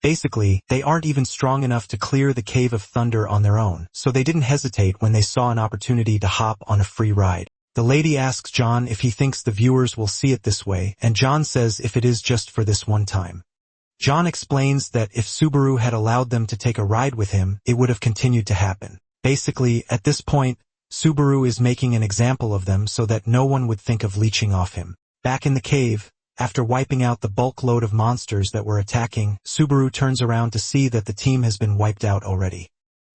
A: Basically, they aren't even strong enough to clear the Cave of Thunder on their own, so they didn't hesitate when they saw an opportunity to hop on a free ride. The lady asks John if he thinks the viewers will see it this way, and John says if it is just for this one time. John explains that if Subaru had allowed them to take a ride with him, it would have continued to happen. Basically, at this point, Subaru is making an example of them so that no one would think of leeching off him. Back in the cave, after wiping out the bulk load of monsters that were attacking, Subaru turns around to see that the team has been wiped out already.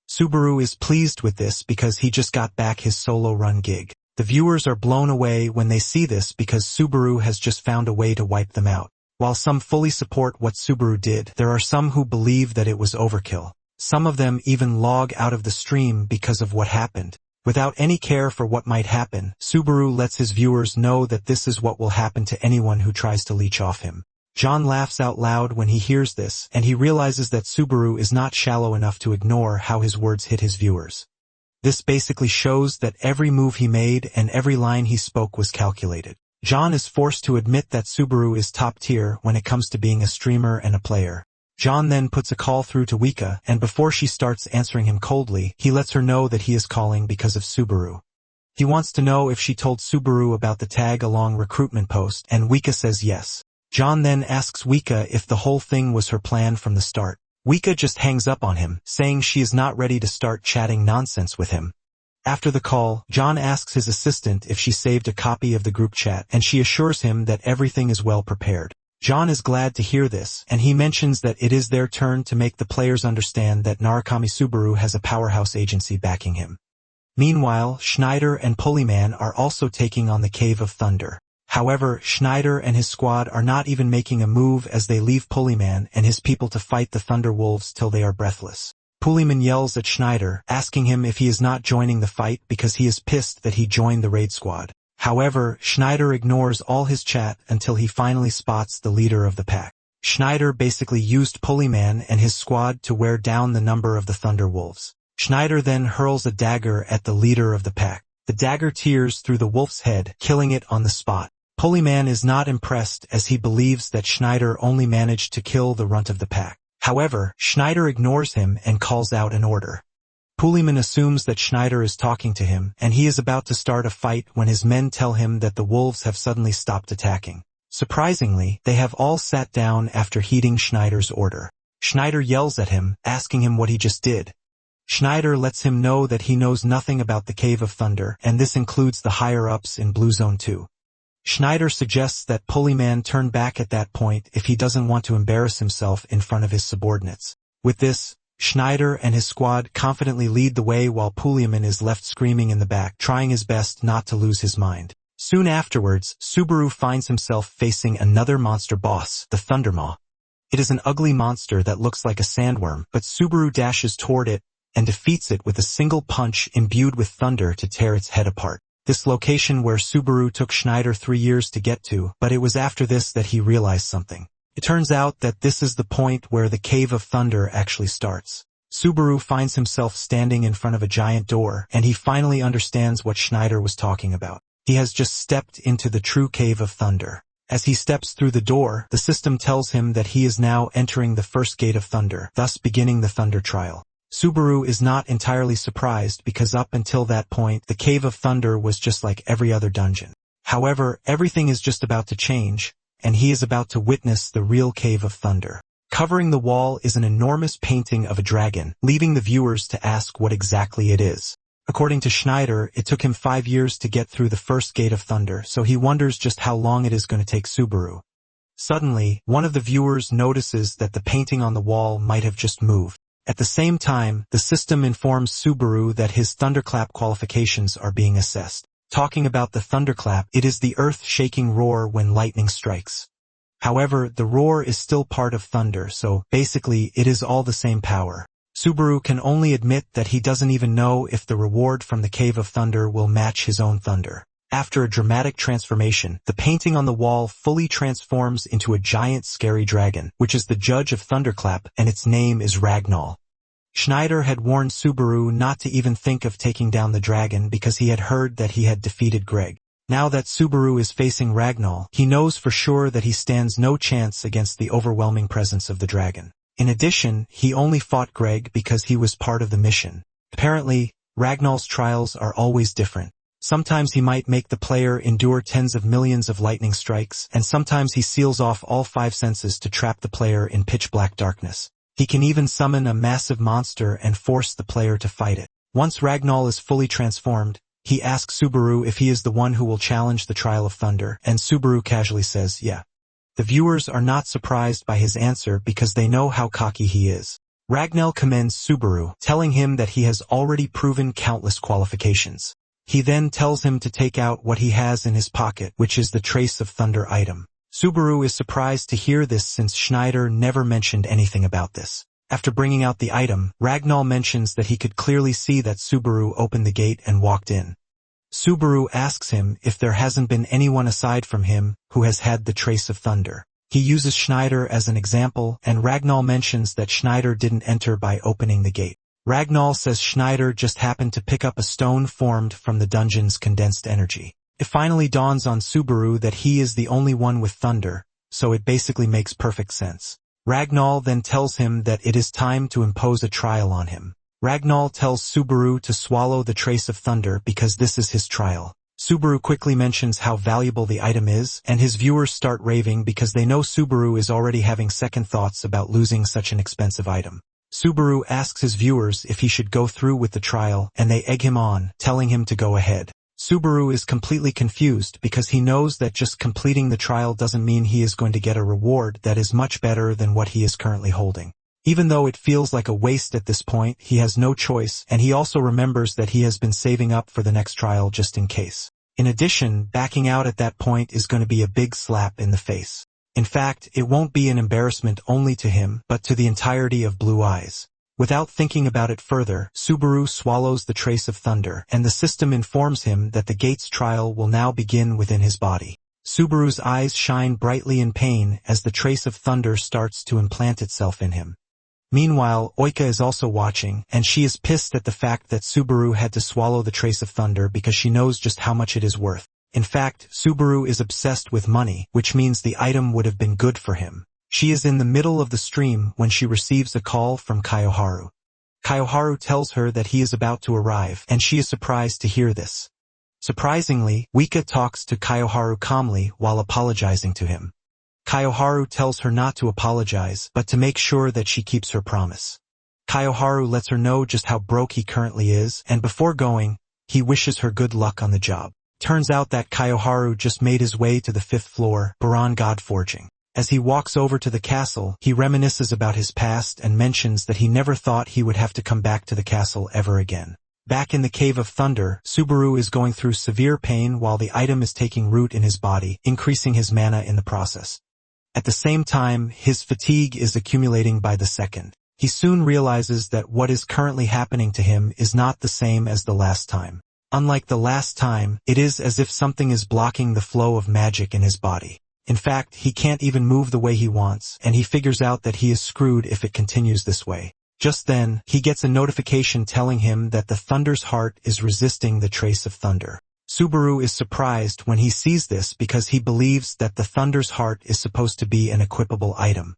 A: Subaru is pleased with this because he just got back his solo run gig. The viewers are blown away when they see this because Subaru has just found a way to wipe them out. While some fully support what Subaru did, there are some who believe that it was overkill. Some of them even log out of the stream because of what happened. Without any care for what might happen, Subaru lets his viewers know that this is what will happen to anyone who tries to leech off him. John laughs out loud when he hears this, and he realizes that Subaru is not shallow enough to ignore how his words hit his viewers. This basically shows that every move he made and every line he spoke was calculated. John is forced to admit that Subaru is top tier when it comes to being a streamer and a player. John then puts a call through to Wika, and before she starts answering him coldly, he lets her know that he is calling because of Subaru. He wants to know if she told Subaru about the tag-along recruitment post, and Wika says yes. John then asks Wika if the whole thing was her plan from the start. Wika just hangs up on him, saying she is not ready to start chatting nonsense with him. After the call, John asks his assistant if she saved a copy of the group chat, and she assures him that everything is well prepared. John is glad to hear this, and he mentions that it is their turn to make the players understand that Narukami Subaru has a powerhouse agency backing him. Meanwhile, Schneider and Pulleyman are also taking on the Cave of Thunder. However, Schneider and his squad are not even making a move as they leave Pulleyman and his people to fight the Thunder Wolves till they are breathless. Pulleyman yells at Schneider, asking him if he is not joining the fight because he is pissed that he joined the raid squad. However, Schneider ignores all his chat until he finally spots the leader of the pack. Schneider basically used Pulleyman and his squad to wear down the number of the Thunder Wolves. Schneider then hurls a dagger at the leader of the pack. The dagger tears through the wolf's head, killing it on the spot. Pulleyman is not impressed as he believes that Schneider only managed to kill the runt of the pack. However, Schneider ignores him and calls out an order. Pulleyman assumes that Schneider is talking to him, and he is about to start a fight when his men tell him that the wolves have suddenly stopped attacking. Surprisingly, they have all sat down after heeding Schneider's order. Schneider yells at him, asking him what he just did. Schneider lets him know that he knows nothing about the Cave of Thunder, and this includes the higher-ups in Blue Zone 2. Schneider suggests that Pulleyman turn back at that point if he doesn't want to embarrass himself in front of his subordinates. With this, Schneider and his squad confidently lead the way while Pulleyman is left screaming in the back, trying his best not to lose his mind. Soon afterwards, Subaru finds himself facing another monster boss, the Thundermaw. It is an ugly monster that looks like a sandworm, but Subaru dashes toward it and defeats it with a single punch imbued with thunder to tear its head apart. This location where Subaru took Schneider 3 years to get to, but it was after this that he realized something. It turns out that this is the point where the Cave of Thunder actually starts. Subaru finds himself standing in front of a giant door, and he finally understands what Schneider was talking about. He has just stepped into the true Cave of Thunder. As he steps through the door, the system tells him that he is now entering the first gate of Thunder, thus beginning the Thunder trial. Subaru is not entirely surprised because up until that point, the Cave of Thunder was just like every other dungeon. However, everything is just about to change, and he is about to witness the real Cave of Thunder. Covering the wall is an enormous painting of a dragon, leaving the viewers to ask what exactly it is. According to Schneider, it took him 5 years to get through the first gate of Thunder, so he wonders just how long it is going to take Subaru. Suddenly, one of the viewers notices that the painting on the wall might have just moved. At the same time, the system informs Subaru that his thunderclap qualifications are being assessed. Talking about the thunderclap, it is the earth-shaking roar when lightning strikes. However, the roar is still part of thunder, so basically it is all the same power. Subaru can only admit that he doesn't even know if the reward from the Cave of Thunder will match his own thunder. After a dramatic transformation, the painting on the wall fully transforms into a giant scary dragon, which is the judge of Thunderclap, and its name is Ragnar. Schneider had warned Subaru not to even think of taking down the dragon because he had heard that he had defeated Greg. Now that Subaru is facing Ragnar, he knows for sure that he stands no chance against the overwhelming presence of the dragon. In addition, he only fought Greg because he was part of the mission. Apparently, Ragnar's trials are always different. Sometimes he might make the player endure tens of millions of lightning strikes, and sometimes he seals off all 5 senses to trap the player in pitch-black darkness. He can even summon a massive monster and force the player to fight it. Once Ragnar is fully transformed, he asks Subaru if he is the one who will challenge the Trial of Thunder, and Subaru casually says, yeah. The viewers are not surprised by his answer because they know how cocky he is. Ragnar commends Subaru, telling him that he has already proven countless qualifications. He then tells him to take out what he has in his pocket, which is the Trace of Thunder item. Subaru is surprised to hear this since Schneider never mentioned anything about this. After bringing out the item, Ragnar mentions that he could clearly see that Subaru opened the gate and walked in. Subaru asks him if there hasn't been anyone aside from him who has had the Trace of Thunder. He uses Schneider as an example, and Ragnar mentions that Schneider didn't enter by opening the gate. Ragnar says Schneider just happened to pick up a stone formed from the dungeon's condensed energy. It finally dawns on Subaru that he is the only one with thunder, so it basically makes perfect sense. Ragnar then tells him that it is time to impose a trial on him. Ragnar tells Subaru to swallow the Trace of Thunder because this is his trial. Subaru quickly mentions how valuable the item is, and his viewers start raving because they know Subaru is already having second thoughts about losing such an expensive item. Subaru asks his viewers if he should go through with the trial, and they egg him on, telling him to go ahead. Subaru is completely confused because he knows that just completing the trial doesn't mean he is going to get a reward that is much better than what he is currently holding. Even though it feels like a waste at this point, he has no choice, and he also remembers that he has been saving up for the next trial just in case. In addition, backing out at that point is going to be a big slap in the face. In fact, it won't be an embarrassment only to him, but to the entirety of Blue Eyes. Without thinking about it further, Subaru swallows the Trace of Thunder, and the system informs him that the gate's trial will now begin within his body. Subaru's eyes shine brightly in pain as the Trace of Thunder starts to implant itself in him. Meanwhile, Oika is also watching, and she is pissed at the fact that Subaru had to swallow the Trace of Thunder because she knows just how much it is worth. In fact, Subaru is obsessed with money, which means the item would have been good for him. She is in the middle of the stream when she receives a call from Kayoharu. Kayoharu tells her that he is about to arrive, and she is surprised to hear this. Surprisingly, Wika talks to Kayoharu calmly while apologizing to him. Kayoharu tells her not to apologize, but to make sure that she keeps her promise. Kayoharu lets her know just how broke he currently is, and before going, he wishes her good luck on the job. Turns out that Kayoharu just made his way to the 5th floor, Baron Godforging. As he walks over to the castle, he reminisces about his past and mentions that he never thought he would have to come back to the castle ever again. Back in the Cave of Thunder, Subaru is going through severe pain while the item is taking root in his body, increasing his mana in the process. At the same time, his fatigue is accumulating by the second. He soon realizes that what is currently happening to him is not the same as the last time. Unlike the last time, it is as if something is blocking the flow of magic in his body. In fact, he can't even move the way he wants, and he figures out that he is screwed if it continues this way. Just then, he gets a notification telling him that the Thunder's heart is resisting the Trace of Thunder. Subaru is surprised when he sees this because he believes that the Thunder's heart is supposed to be an equipable item.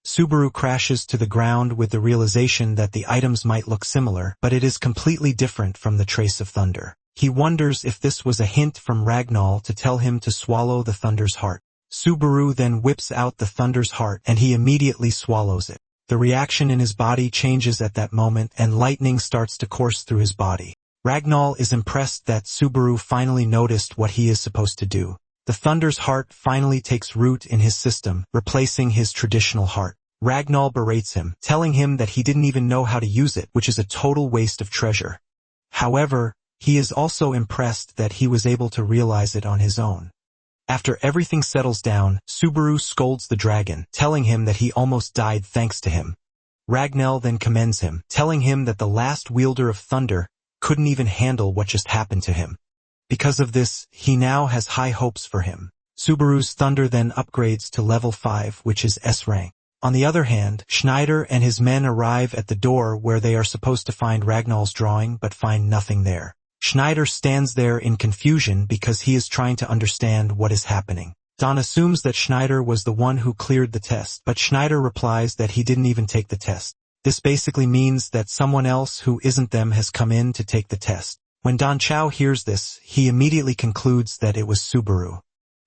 A: Subaru crashes to the ground with the realization that the items might look similar, but it is completely different from the Trace of Thunder. He wonders if this was a hint from Ragnar to tell him to swallow the Thunder's heart. Subaru then whips out the Thunder's heart, and he immediately swallows it. The reaction in his body changes at that moment, and lightning starts to course through his body. Ragnar is impressed that Subaru finally noticed what he is supposed to do. The Thunder's heart finally takes root in his system, replacing his traditional heart. Ragnar berates him, telling him that he didn't even know how to use it, which is a total waste of treasure. However, he is also impressed that he was able to realize it on his own. After everything settles down, Subaru scolds the dragon, telling him that he almost died thanks to him. Ragnell then commends him, telling him that the last wielder of thunder couldn't even handle what just happened to him. Because of this, he now has high hopes for him. Subaru's thunder then upgrades to level 5, which is S rank. On the other hand, Schneider and his men arrive at the door where they are supposed to find Ragnall's drawing but find nothing there. Schneider stands there in confusion because he is trying to understand what is happening. Don assumes that Schneider was the one who cleared the test, but Schneider replies that he didn't even take the test. This basically means that someone else who isn't them has come in to take the test. When Don Chow hears this, he immediately concludes that it was Subaru.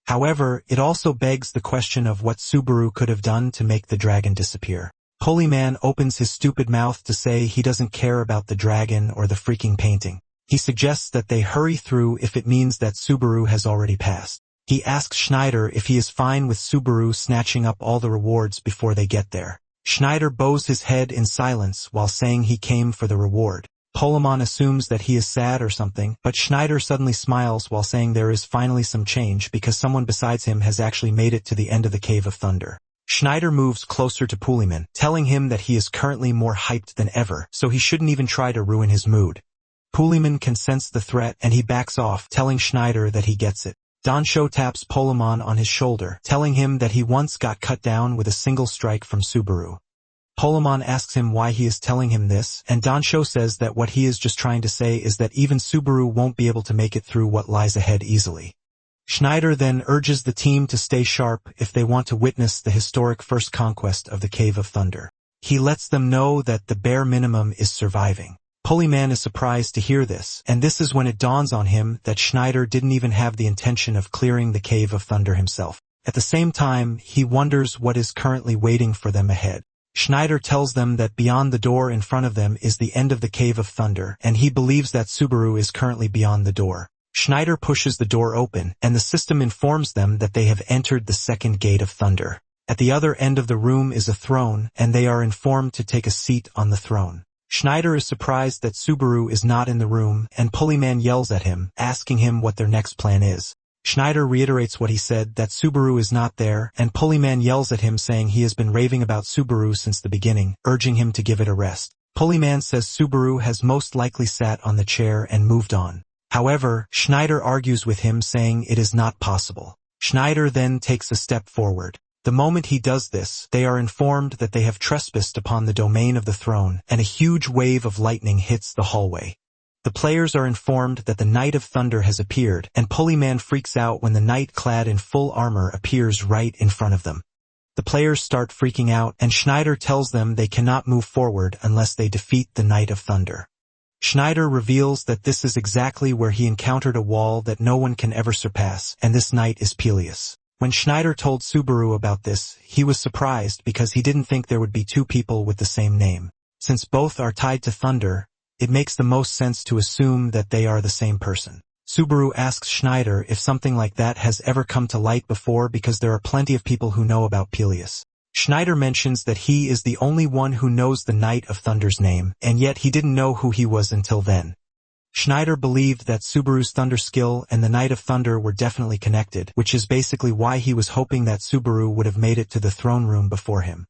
A: However, it also begs the question of what Subaru could have done to make the dragon disappear. Holyman opens his stupid mouth to say he doesn't care about the dragon or the freaking painting. He suggests that they hurry through if it means that Subaru has already passed. He asks Schneider if he is fine with Subaru snatching up all the rewards before they get there. Schneider bows his head in silence while saying he came for the reward. Holyman assumes that he is sad or something, but Schneider suddenly smiles while saying there is finally some change because someone besides him has actually made it to the end of the Cave of Thunder. Schneider moves closer to Puliman, telling him that he is currently more hyped than ever, so he shouldn't even try to ruin his mood. Puliman can sense the threat and he backs off, telling Schneider that he gets it. Donsho taps Polemon on his shoulder, telling him that he once got cut down with a single strike from Subaru. Polemon asks him why he is telling him this, and Donsho says that what he is just trying to say is that even Subaru won't be able to make it through what lies ahead easily. Schneider then urges the team to stay sharp if they want to witness the historic first conquest of the Cave of Thunder. He lets them know that the bare minimum is surviving. Polyman is surprised to hear this, and this is when it dawns on him that Schneider didn't even have the intention of clearing the Cave of Thunder himself. At the same time, he wonders what is currently waiting for them ahead. Schneider tells them that beyond the door in front of them is the end of the Cave of Thunder, and he believes that Subaru is currently beyond the door. Schneider pushes the door open, and the system informs them that they have entered the second gate of thunder. At the other end of the room is a throne, and they are informed to take a seat on the throne. Schneider is surprised that Subaru is not in the room, and Pulleyman yells at him, asking him what their next plan is. Schneider reiterates what he said, that Subaru is not there, and Pulleyman yells at him saying he has been raving about Subaru since the beginning, urging him to give it a rest. Pulleyman says Subaru has most likely sat on the chair and moved on. However, Schneider argues with him saying it is not possible. Schneider then takes a step forward. The moment he does this, they are informed that they have trespassed upon the domain of the throne, and a huge wave of lightning hits the hallway. The players are informed that the Knight of Thunder has appeared, and Pulleyman freaks out when the knight clad in full armor appears right in front of them. The players start freaking out, and Schneider tells them they cannot move forward unless they defeat the Knight of Thunder. Schneider reveals that this is exactly where he encountered a wall that no one can ever surpass, and this knight is Peleus. When Schneider told Subaru about this, he was surprised because he didn't think there would be two people with the same name. Since both are tied to thunder, it makes the most sense to assume that they are the same person. Subaru asks Schneider if something like that has ever come to light before because there are plenty of people who know about Peleus. Schneider mentions that he is the only one who knows the Knight of Thunder's name, and yet he didn't know who he was until then. Schneider believed that Subaru's thunder skill and the Knight of Thunder were definitely connected, which is basically why he was hoping that Subaru would have made it to the throne room before him.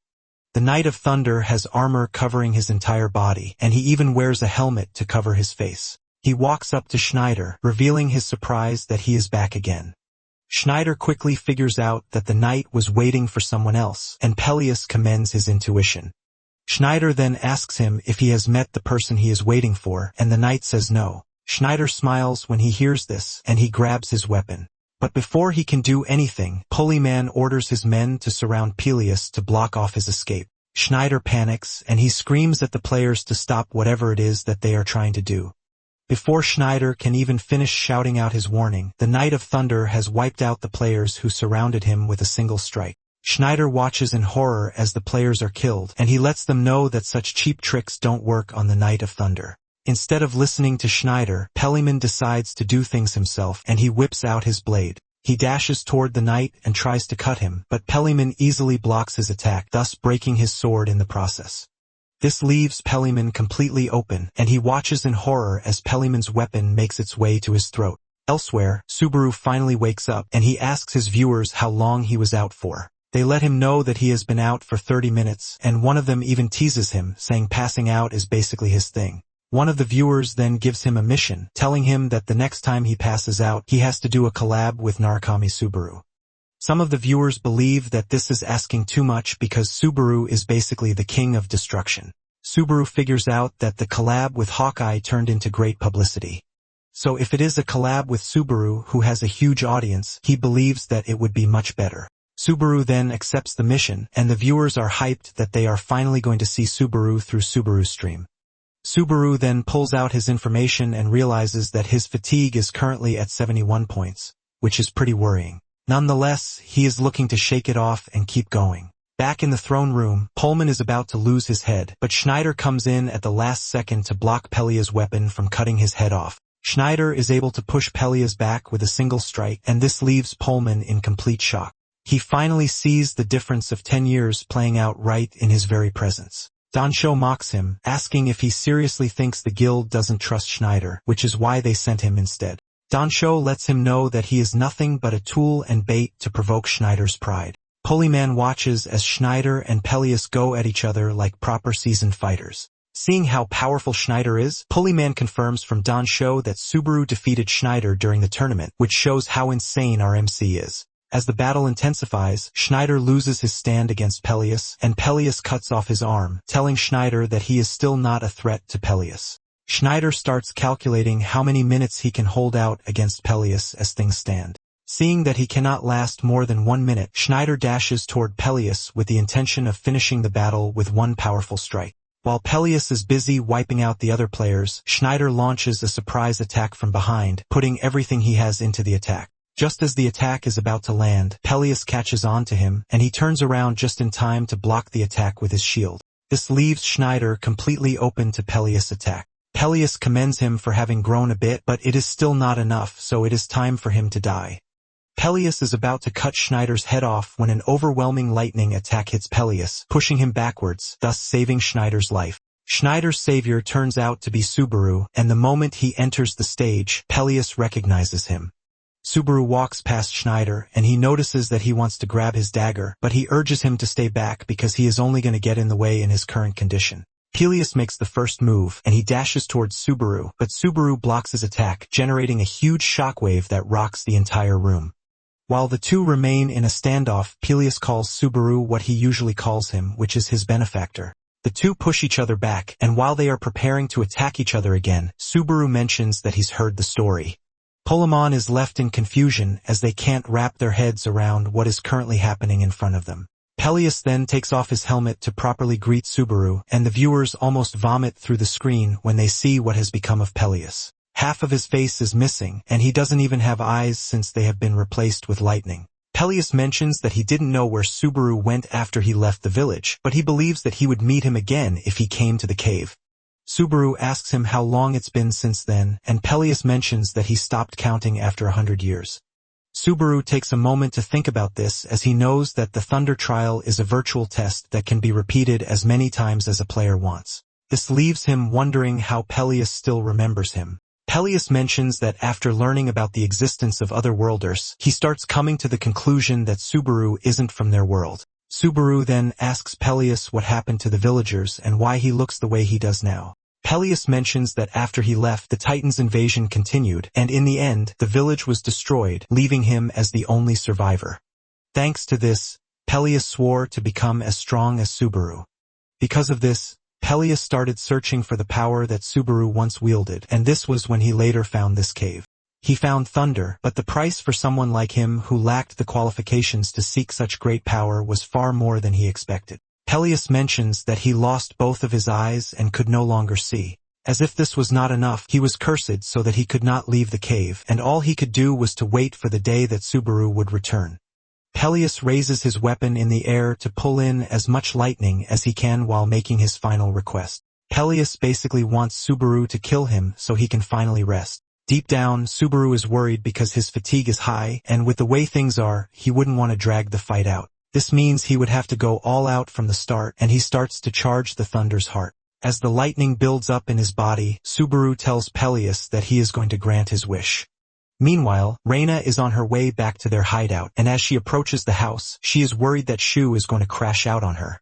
A: The Knight of Thunder has armor covering his entire body, and he even wears a helmet to cover his face. He walks up to Schneider, revealing his surprise that he is back again. Schneider quickly figures out that the knight was waiting for someone else, and Peleus commends his intuition. Schneider then asks him if he has met the person he is waiting for, and the knight says no. Schneider smiles when he hears this, and he grabs his weapon. But before he can do anything, Pulleyman orders his men to surround Peleus to block off his escape. Schneider panics, and he screams at the players to stop whatever it is that they are trying to do. Before Schneider can even finish shouting out his warning, the Knight of Thunder has wiped out the players who surrounded him with a single strike. Schneider watches in horror as the players are killed, and he lets them know that such cheap tricks don't work on the Knight of Thunder. Instead of listening to Schneider, Peliman decides to do things himself, and he whips out his blade. He dashes toward the knight and tries to cut him, but Peliman easily blocks his attack, thus breaking his sword in the process. This leaves Peliman completely open, and he watches in horror as Peliman's weapon makes its way to his throat. Elsewhere, Subaru finally wakes up, and he asks his viewers how long he was out for. They let him know that he has been out for 30 minutes, and one of them even teases him, saying passing out is basically his thing. One of the viewers then gives him a mission, telling him that the next time he passes out, he has to do a collab with Narukami Subaru. Some of the viewers believe that this is asking too much because Subaru is basically the king of destruction. Subaru figures out that the collab with Hawkeye turned into great publicity. So if it is a collab with Subaru who has a huge audience, he believes that it would be much better. Subaru then accepts the mission, and the viewers are hyped that they are finally going to see Subaru through Subaru's stream. Subaru then pulls out his information and realizes that his fatigue is currently at 71 points, which is pretty worrying. Nonetheless, he is looking to shake it off and keep going. Back in the throne room, Pullman is about to lose his head, but Schneider comes in at the last second to block Pelia's weapon from cutting his head off. Schneider is able to push Pelia's back with a single strike, and this leaves Pullman in complete shock. He finally sees the difference of 10 years playing out right in his very presence. Dansho mocks him, asking if he seriously thinks the guild doesn't trust Schneider, which is why they sent him instead. Dansho lets him know that he is nothing but a tool and bait to provoke Schneider's pride. Pullman watches as Schneider and Pelias go at each other like proper seasoned fighters. Seeing how powerful Schneider is, Pullman confirms from Dansho that Subaru defeated Schneider during the tournament, which shows how insane our MC is. As the battle intensifies, Schneider loses his stand against Pelias, and Pelias cuts off his arm, telling Schneider that he is still not a threat to Pelias. Schneider starts calculating how many minutes he can hold out against Pelias as things stand. Seeing that he cannot last more than 1 minute, Schneider dashes toward Pelias with the intention of finishing the battle with one powerful strike. While Pelias is busy wiping out the other players, Schneider launches a surprise attack from behind, putting everything he has into the attack. Just as the attack is about to land, Pelias catches on to him, and he turns around just in time to block the attack with his shield. This leaves Schneider completely open to Pelias' attack. Pelias commends him for having grown a bit, but it is still not enough, so it is time for him to die. Pelias is about to cut Schneider's head off when an overwhelming lightning attack hits Pelias, pushing him backwards, thus saving Schneider's life. Schneider's savior turns out to be Subaru, and the moment he enters the stage, Pelias recognizes him. Subaru walks past Schneider, and he notices that he wants to grab his dagger, but he urges him to stay back because he is only going to get in the way in his current condition. Pelias makes the first move, and he dashes towards Subaru, but Subaru blocks his attack, generating a huge shockwave that rocks the entire room. While the two remain in a standoff, Pelias calls Subaru what he usually calls him, which is his benefactor. The two push each other back, and while they are preparing to attack each other again, Subaru mentions that he's heard the story. Pullman is left in confusion as they can't wrap their heads around what is currently happening in front of them. Pelias then takes off his helmet to properly greet Subaru, and the viewers almost vomit through the screen when they see what has become of Pelias. Half of his face is missing, and he doesn't even have eyes since they have been replaced with lightning. Pelias mentions that he didn't know where Subaru went after he left the village, but he believes that he would meet him again if he came to the cave. Subaru asks him how long it's been since then, and Pelias mentions that he stopped counting after 100 years. Subaru takes a moment to think about this as he knows that the Thunder Trial is a virtual test that can be repeated as many times as a player wants. This leaves him wondering how Pelias still remembers him. Pelias mentions that after learning about the existence of other worlders, he starts coming to the conclusion that Subaru isn't from their world. Subaru then asks Pelias what happened to the villagers and why he looks the way he does now. Pelias mentions that after he left, the Titans' invasion continued, and in the end, the village was destroyed, leaving him as the only survivor. Thanks to this, Pelias swore to become as strong as Subaru. Because of this, Pelias started searching for the power that Subaru once wielded, and this was when he later found this cave. He found thunder, but the price for someone like him who lacked the qualifications to seek such great power was far more than he expected. Pelias mentions that he lost both of his eyes and could no longer see. As if this was not enough, he was cursed so that he could not leave the cave, and all he could do was to wait for the day that Subaru would return. Pelias raises his weapon in the air to pull in as much lightning as he can while making his final request. Pelias basically wants Subaru to kill him so he can finally rest. Deep down, Subaru is worried because his fatigue is high, and with the way things are, he wouldn't want to drag the fight out. This means he would have to go all out from the start, and he starts to charge the Thunder's heart. As the lightning builds up in his body, Subaru tells Pelias that he is going to grant his wish. Meanwhile, Reina is on her way back to their hideout, and as she approaches the house, she is worried that Shu is going to crash out on her.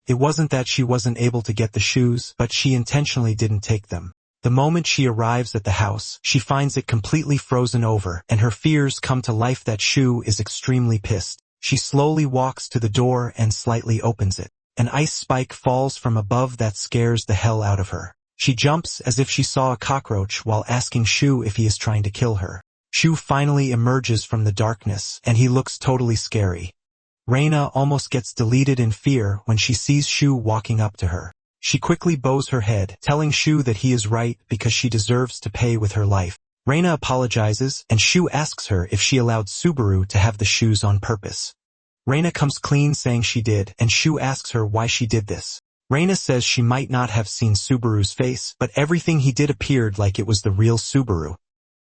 A: It wasn't that she wasn't able to get the shoes, but she intentionally didn't take them. The moment she arrives at the house, she finds it completely frozen over, and her fears come to life that Shu is extremely pissed. She slowly walks to the door and slightly opens it. An ice spike falls from above that scares the hell out of her. She jumps as if she saw a cockroach while asking Shu if he is trying to kill her. Shu finally emerges from the darkness, and he looks totally scary. Reina almost gets deleted in fear when she sees Shu walking up to her. She quickly bows her head, telling Shu that he is right because she deserves to pay with her life. Reina apologizes, and Shu asks her if she allowed Subaru to have the shoes on purpose. Reina comes clean saying she did, and Shu asks her why she did this. Reina says she might not have seen Subaru's face, but everything he did appeared like it was the real Subaru.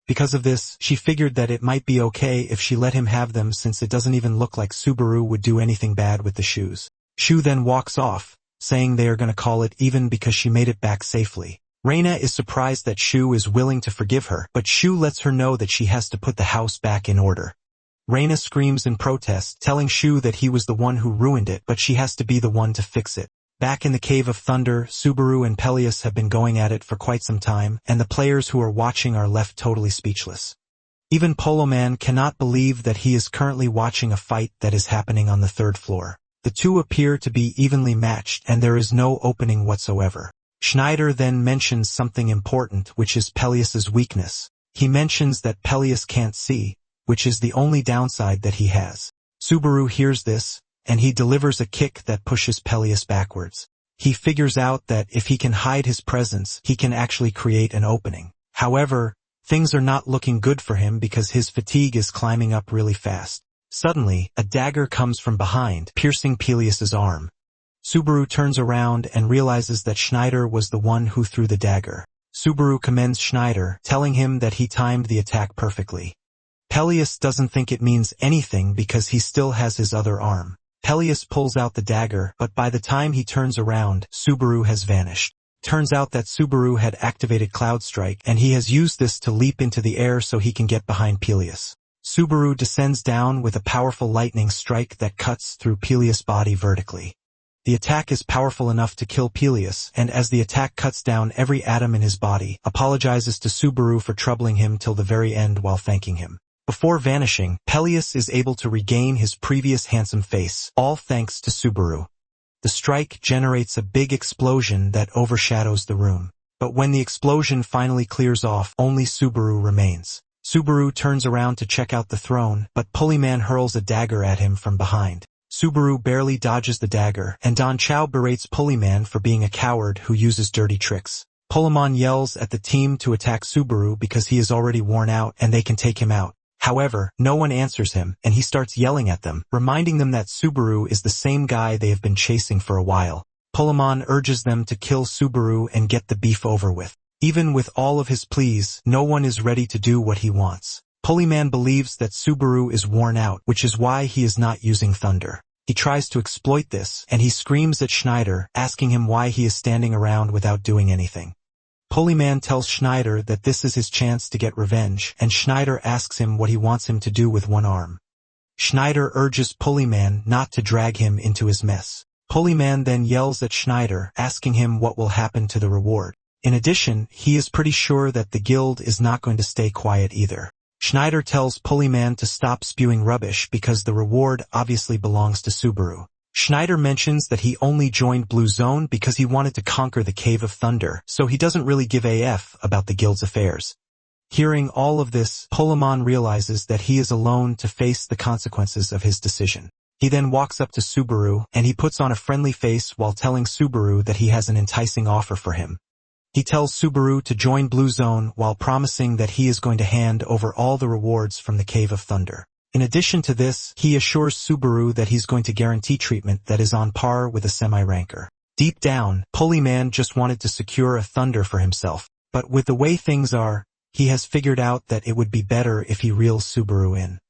A: Because of this, she figured that it might be okay if she let him have them since it doesn't even look like Subaru would do anything bad with the shoes. Shu then walks off, saying they are going to call it even because she made it back safely. Reina is surprised that Shu is willing to forgive her, but Shu lets her know that she has to put the house back in order. Reina screams in protest, telling Shu that he was the one who ruined it, but she has to be the one to fix it. Back in the Cave of Thunder, Subaru and Peleus have been going at it for quite some time, and the players who are watching are left totally speechless. Even Polo Man cannot believe that he is currently watching a fight that is happening on the 3rd floor. The two appear to be evenly matched, and there is no opening whatsoever. Schneider then mentions something important, which is Peleus's weakness. He mentions that Peleus can't see, which is the only downside that he has. Subaru hears this, and he delivers a kick that pushes Peleus backwards. He figures out that if he can hide his presence, he can actually create an opening. However, things are not looking good for him because his fatigue is climbing up really fast. Suddenly, a dagger comes from behind, piercing Peleus's arm. Subaru turns around and realizes that Schneider was the one who threw the dagger. Subaru commends Schneider, telling him that he timed the attack perfectly. Peleus doesn't think it means anything because he still has his other arm. Peleus pulls out the dagger, but by the time he turns around, Subaru has vanished. Turns out that Subaru had activated Cloud Strike, and he has used this to leap into the air so he can get behind Peleus. Subaru descends down with a powerful lightning strike that cuts through Peleus' body vertically. The attack is powerful enough to kill Peleus, and as the attack cuts down every atom in his body, apologizes to Subaru for troubling him till the very end while thanking him. Before vanishing, Peleus is able to regain his previous handsome face, all thanks to Subaru. The strike generates a big explosion that overshadows the room. But when the explosion finally clears off, only Subaru remains. Subaru turns around to check out the throne, but Pulleyman hurls a dagger at him from behind. Subaru barely dodges the dagger, and Don Chow berates Pulleyman for being a coward who uses dirty tricks. Pulleyman yells at the team to attack Subaru because he is already worn out and they can take him out. However, no one answers him, and he starts yelling at them, reminding them that Subaru is the same guy they have been chasing for a while. Pulleyman urges them to kill Subaru and get the beef over with. Even with all of his pleas, no one is ready to do what he wants. Pulleyman believes that Subaru is worn out, which is why he is not using thunder. He tries to exploit this, and he screams at Schneider, asking him why he is standing around without doing anything. Pulleyman tells Schneider that this is his chance to get revenge, and Schneider asks him what he wants him to do with one arm. Schneider urges Pulleyman not to drag him into his mess. Pulleyman then yells at Schneider, asking him what will happen to the reward. In addition, he is pretty sure that the guild is not going to stay quiet either. Schneider tells Pulleyman to stop spewing rubbish because the reward obviously belongs to Subaru. Schneider mentions that he only joined Blue Zone because he wanted to conquer the Cave of Thunder, so he doesn't really give a f about the guild's affairs. Hearing all of this, Pulleyman realizes that he is alone to face the consequences of his decision. He then walks up to Subaru, and he puts on a friendly face while telling Subaru that he has an enticing offer for him. He tells Subaru to join Blue Zone while promising that he is going to hand over all the rewards from the Cave of Thunder. In addition to this, he assures Subaru that he's going to guarantee treatment that is on par with a semi-ranker. Deep down, Pulleyman just wanted to secure a thunder for himself, but with the way things are, he has figured out that it would be better if he reels Subaru in.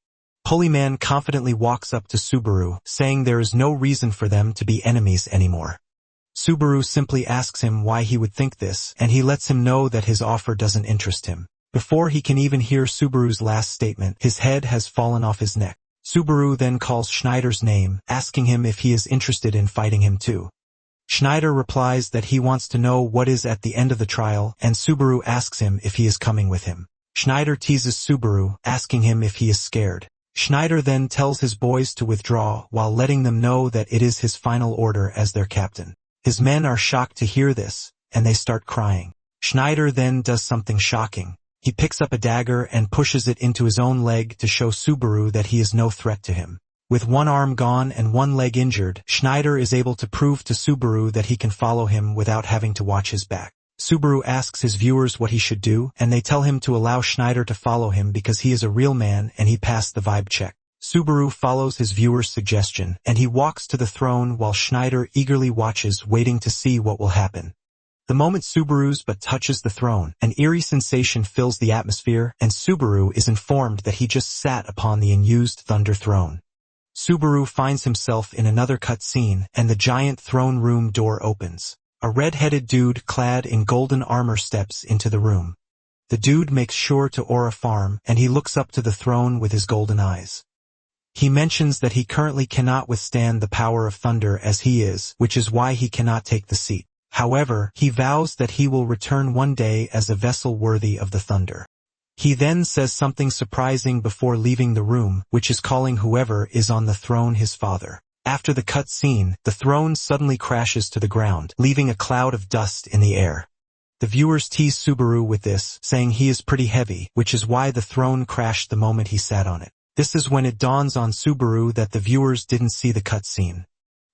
A: Pulleyman confidently walks up to Subaru, saying there is no reason for them to be enemies anymore. Subaru simply asks him why he would think this, and he lets him know that his offer doesn't interest him. Before he can even hear Subaru's last statement, his head has fallen off his neck. Subaru then calls Schneider's name, asking him if he is interested in fighting him too. Schneider replies that he wants to know what is at the end of the trial, and Subaru asks him if he is coming with him. Schneider teases Subaru, asking him if he is scared. Schneider then tells his boys to withdraw while letting them know that it is his final order as their captain. His men are shocked to hear this, and they start crying. Schneider then does something shocking. He picks up a dagger and pushes it into his own leg to show Subaru that he is no threat to him. With one arm gone and one leg injured, Schneider is able to prove to Subaru that he can follow him without having to watch his back. Subaru asks his viewers what he should do, and they tell him to allow Schneider to follow him because he is a real man and he passed the vibe check. Subaru follows his viewers' suggestion, and he walks to the throne while Schneider eagerly watches, waiting to see what will happen. The moment Subaru's butt touches the throne, an eerie sensation fills the atmosphere, and Subaru is informed that he just sat upon the unused Thunder Throne. Subaru finds himself in another cutscene, and the giant throne room door opens. A red-headed dude clad in golden armor steps into the room. The dude makes sure to aura farm, and he looks up to the throne with his golden eyes. He mentions that he currently cannot withstand the power of thunder as he is, which is why he cannot take the seat. However, he vows that he will return one day as a vessel worthy of the thunder. He then says something surprising before leaving the room, which is calling whoever is on the throne his father. After the cut scene, the throne suddenly crashes to the ground, leaving a cloud of dust in the air. The viewers tease Subaru with this, saying he is pretty heavy, which is why the throne crashed the moment he sat on it. This is when it dawns on Subaru that the viewers didn't see the cut scene.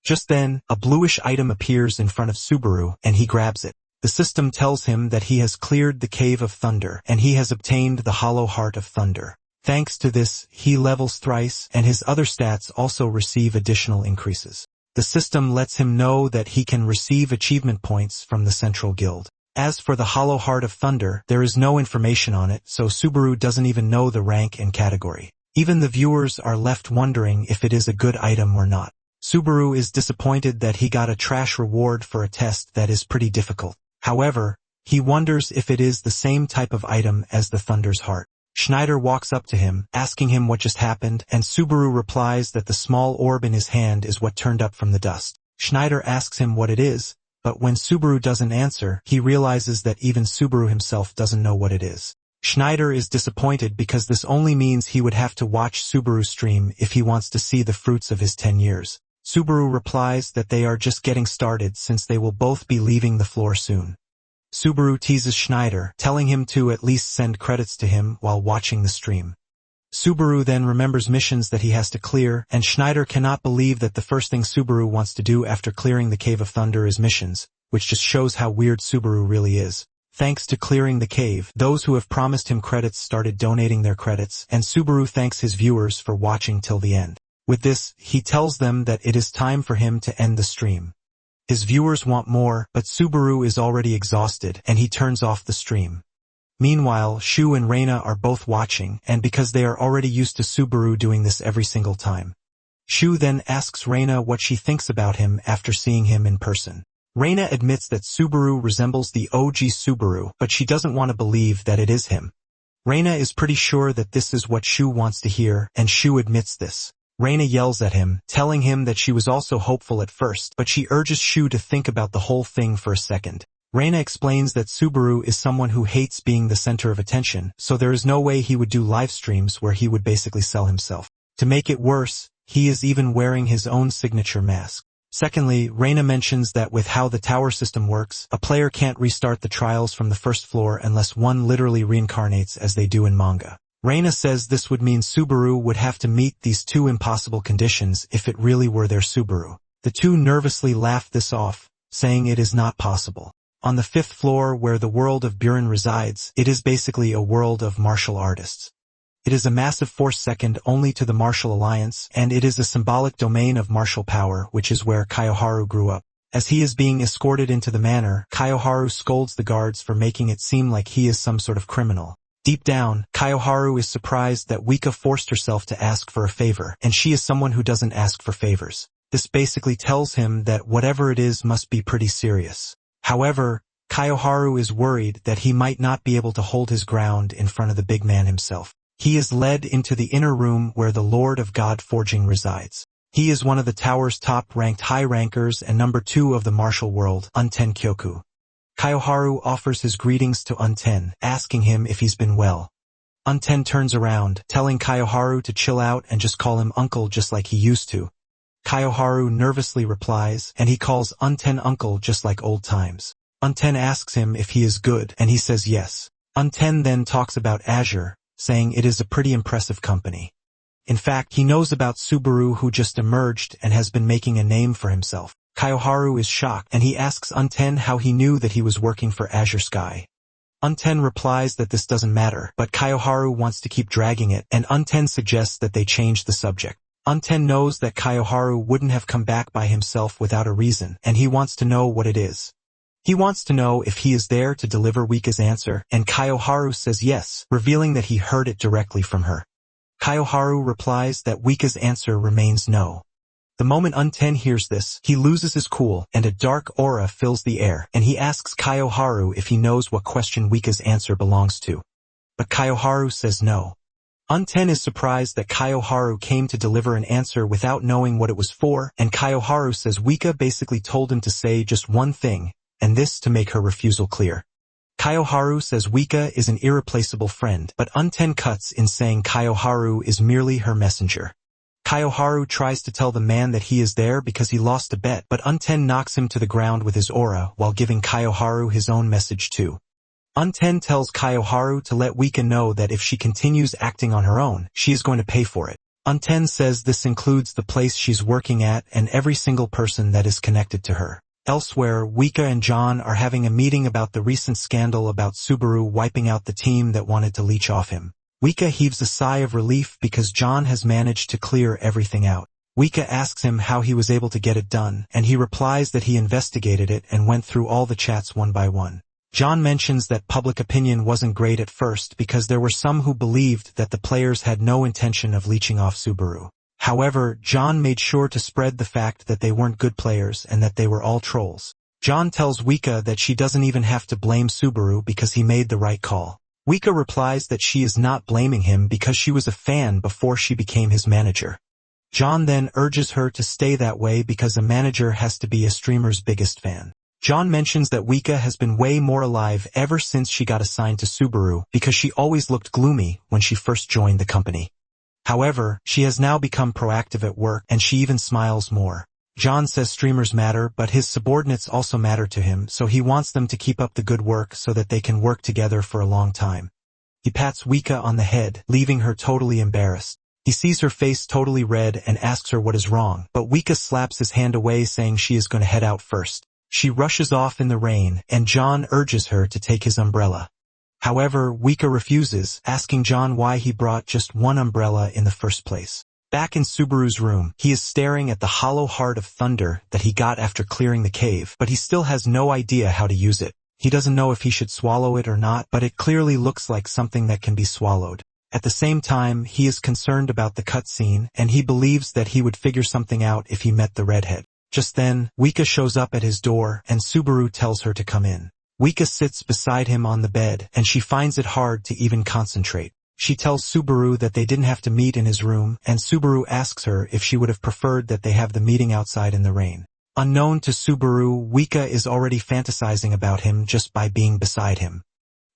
A: Just then, a bluish item appears in front of Subaru, and he grabs it. The system tells him that he has cleared the Cave of Thunder, and he has obtained the Hollow Heart of Thunder. Thanks to this, he levels thrice, and his other stats also receive additional increases. The system lets him know that he can receive achievement points from the Central Guild. As for the Hollow Heart of Thunder, there is no information on it, so Subaru doesn't even know the rank and category. Even the viewers are left wondering if it is a good item or not. Subaru is disappointed that he got a trash reward for a test that is pretty difficult. However, he wonders if it is the same type of item as the Thunder's Heart. Schneider walks up to him, asking him what just happened, and Subaru replies that the small orb in his hand is what turned up from the dust. Schneider asks him what it is, but when Subaru doesn't answer, he realizes that even Subaru himself doesn't know what it is. Schneider is disappointed because this only means he would have to watch Subaru stream if he wants to see the fruits of his 10 years. Subaru replies that they are just getting started since they will both be leaving the floor soon. Subaru teases Schneider, telling him to at least send credits to him while watching the stream. Subaru then remembers missions that he has to clear, and Schneider cannot believe that the first thing Subaru wants to do after clearing the Cave of Thunder is missions, which just shows how weird Subaru really is. Thanks to clearing the cave, those who have promised him credits started donating their credits, and Subaru thanks his viewers for watching till the end. With this, he tells them that it is time for him to end the stream. His viewers want more, but Subaru is already exhausted, and he turns off the stream. Meanwhile, Shu and Reina are both watching, and because they are already used to Subaru doing this every single time. Shu then asks Reina what she thinks about him after seeing him in person. Reina admits that Subaru resembles the OG Subaru, but she doesn't want to believe that it is him. Reina is pretty sure that this is what Shu wants to hear, and Shu admits this. Reina yells at him, telling him that she was also hopeful at first, but she urges Shu to think about the whole thing for a second. Reina explains that Subaru is someone who hates being the center of attention, so there is no way he would do live streams where he would basically sell himself. To make it worse, he is even wearing his own signature mask. Secondly, Reina mentions that with how the tower system works, a player can't restart the trials from the first floor unless one literally reincarnates as they do in manga. Reina says this would mean Subaru would have to meet these two impossible conditions if it really were their Subaru. The two nervously laugh this off, saying it is not possible. On the 5th floor where the world of Buren resides, it is basically a world of martial artists. It is a massive force second only to the Martial Alliance, and it is a symbolic domain of martial power, which is where Kaioharu grew up. As he is being escorted into the manor, Kaioharu scolds the guards for making it seem like he is some sort of criminal. Deep down, Kaioharu is surprised that Wika forced herself to ask for a favor, and she is someone who doesn't ask for favors. This basically tells him that whatever it is must be pretty serious. However, Kaioharu is worried that he might not be able to hold his ground in front of the big man himself. He is led into the inner room where the Lord of God Forging resides. He is one of the tower's top-ranked high rankers and number 2 of the martial world, Unten Kyoku. Kaioharu offers his greetings to Unten, asking him if he's been well. Unten turns around, telling Kaioharu to chill out and just call him uncle just like he used to. Kaioharu nervously replies, and he calls Unten uncle just like old times. Unten asks him if he is good, and he says yes. Unten then talks about Azure, saying it is a pretty impressive company. In fact, he knows about Subaru, who just emerged and has been making a name for himself. Kaioharu is shocked, and he asks Unten how he knew that he was working for Azure Sky. Unten replies that this doesn't matter, but Kaioharu wants to keep dragging it, and Unten suggests that they change the subject. Unten knows that Kaioharu wouldn't have come back by himself without a reason, and he wants to know what it is. He wants to know if he is there to deliver Wika's answer, and Kaioharu says yes, revealing that he heard it directly from her. Kaioharu replies that Wika's answer remains no. The moment Unten hears this, he loses his cool, and a dark aura fills the air, and he asks Kaioharu if he knows what question Wika's answer belongs to. But Kaioharu says no. Unten is surprised that Kaioharu came to deliver an answer without knowing what it was for, and Kaioharu says Wika basically told him to say just one thing, and this to make her refusal clear. Kaioharu says Wika is an irreplaceable friend, but Unten cuts in saying Kaioharu is merely her messenger. Kaioharu tries to tell the man that he is there because he lost a bet, but Unten knocks him to the ground with his aura while giving Kaioharu his own message too. Unten tells Kaioharu to let Wika know that if she continues acting on her own, she is going to pay for it. Unten says this includes the place she's working at and every single person that is connected to her. Elsewhere, Wika and John are having a meeting about the recent scandal about Subaru wiping out the team that wanted to leech off him. Wika heaves a sigh of relief because John has managed to clear everything out. Wika asks him how he was able to get it done, and he replies that he investigated it and went through all the chats one by one. John mentions that public opinion wasn't great at first because there were some who believed that the players had no intention of leeching off Subaru. However, John made sure to spread the fact that they weren't good players and that they were all trolls. John tells Wika that she doesn't even have to blame Subaru because he made the right call. Wika replies that she is not blaming him because she was a fan before she became his manager. John then urges her to stay that way because a manager has to be a streamer's biggest fan. John mentions that Wika has been way more alive ever since she got assigned to Subaru because she always looked gloomy when she first joined the company. However, she has now become proactive at work and she even smiles more. John says streamers matter, but his subordinates also matter to him, so he wants them to keep up the good work so that they can work together for a long time. He pats Wika on the head, leaving her totally embarrassed. He sees her face totally red and asks her what is wrong, but Wika slaps his hand away saying she is going to head out first. She rushes off in the rain, and John urges her to take his umbrella. However, Wika refuses, asking John why he brought just one umbrella in the first place. Back in Subaru's room, he is staring at the hollow heart of thunder that he got after clearing the cave, but he still has no idea how to use it. He doesn't know if he should swallow it or not, but it clearly looks like something that can be swallowed. At the same time, he is concerned about the cutscene, and he believes that he would figure something out if he met the redhead. Just then, Wika shows up at his door, and Subaru tells her to come in. Wika sits beside him on the bed, and she finds it hard to even concentrate. She tells Subaru that they didn't have to meet in his room, and Subaru asks her if she would have preferred that they have the meeting outside in the rain. Unknown to Subaru, Wika is already fantasizing about him just by being beside him.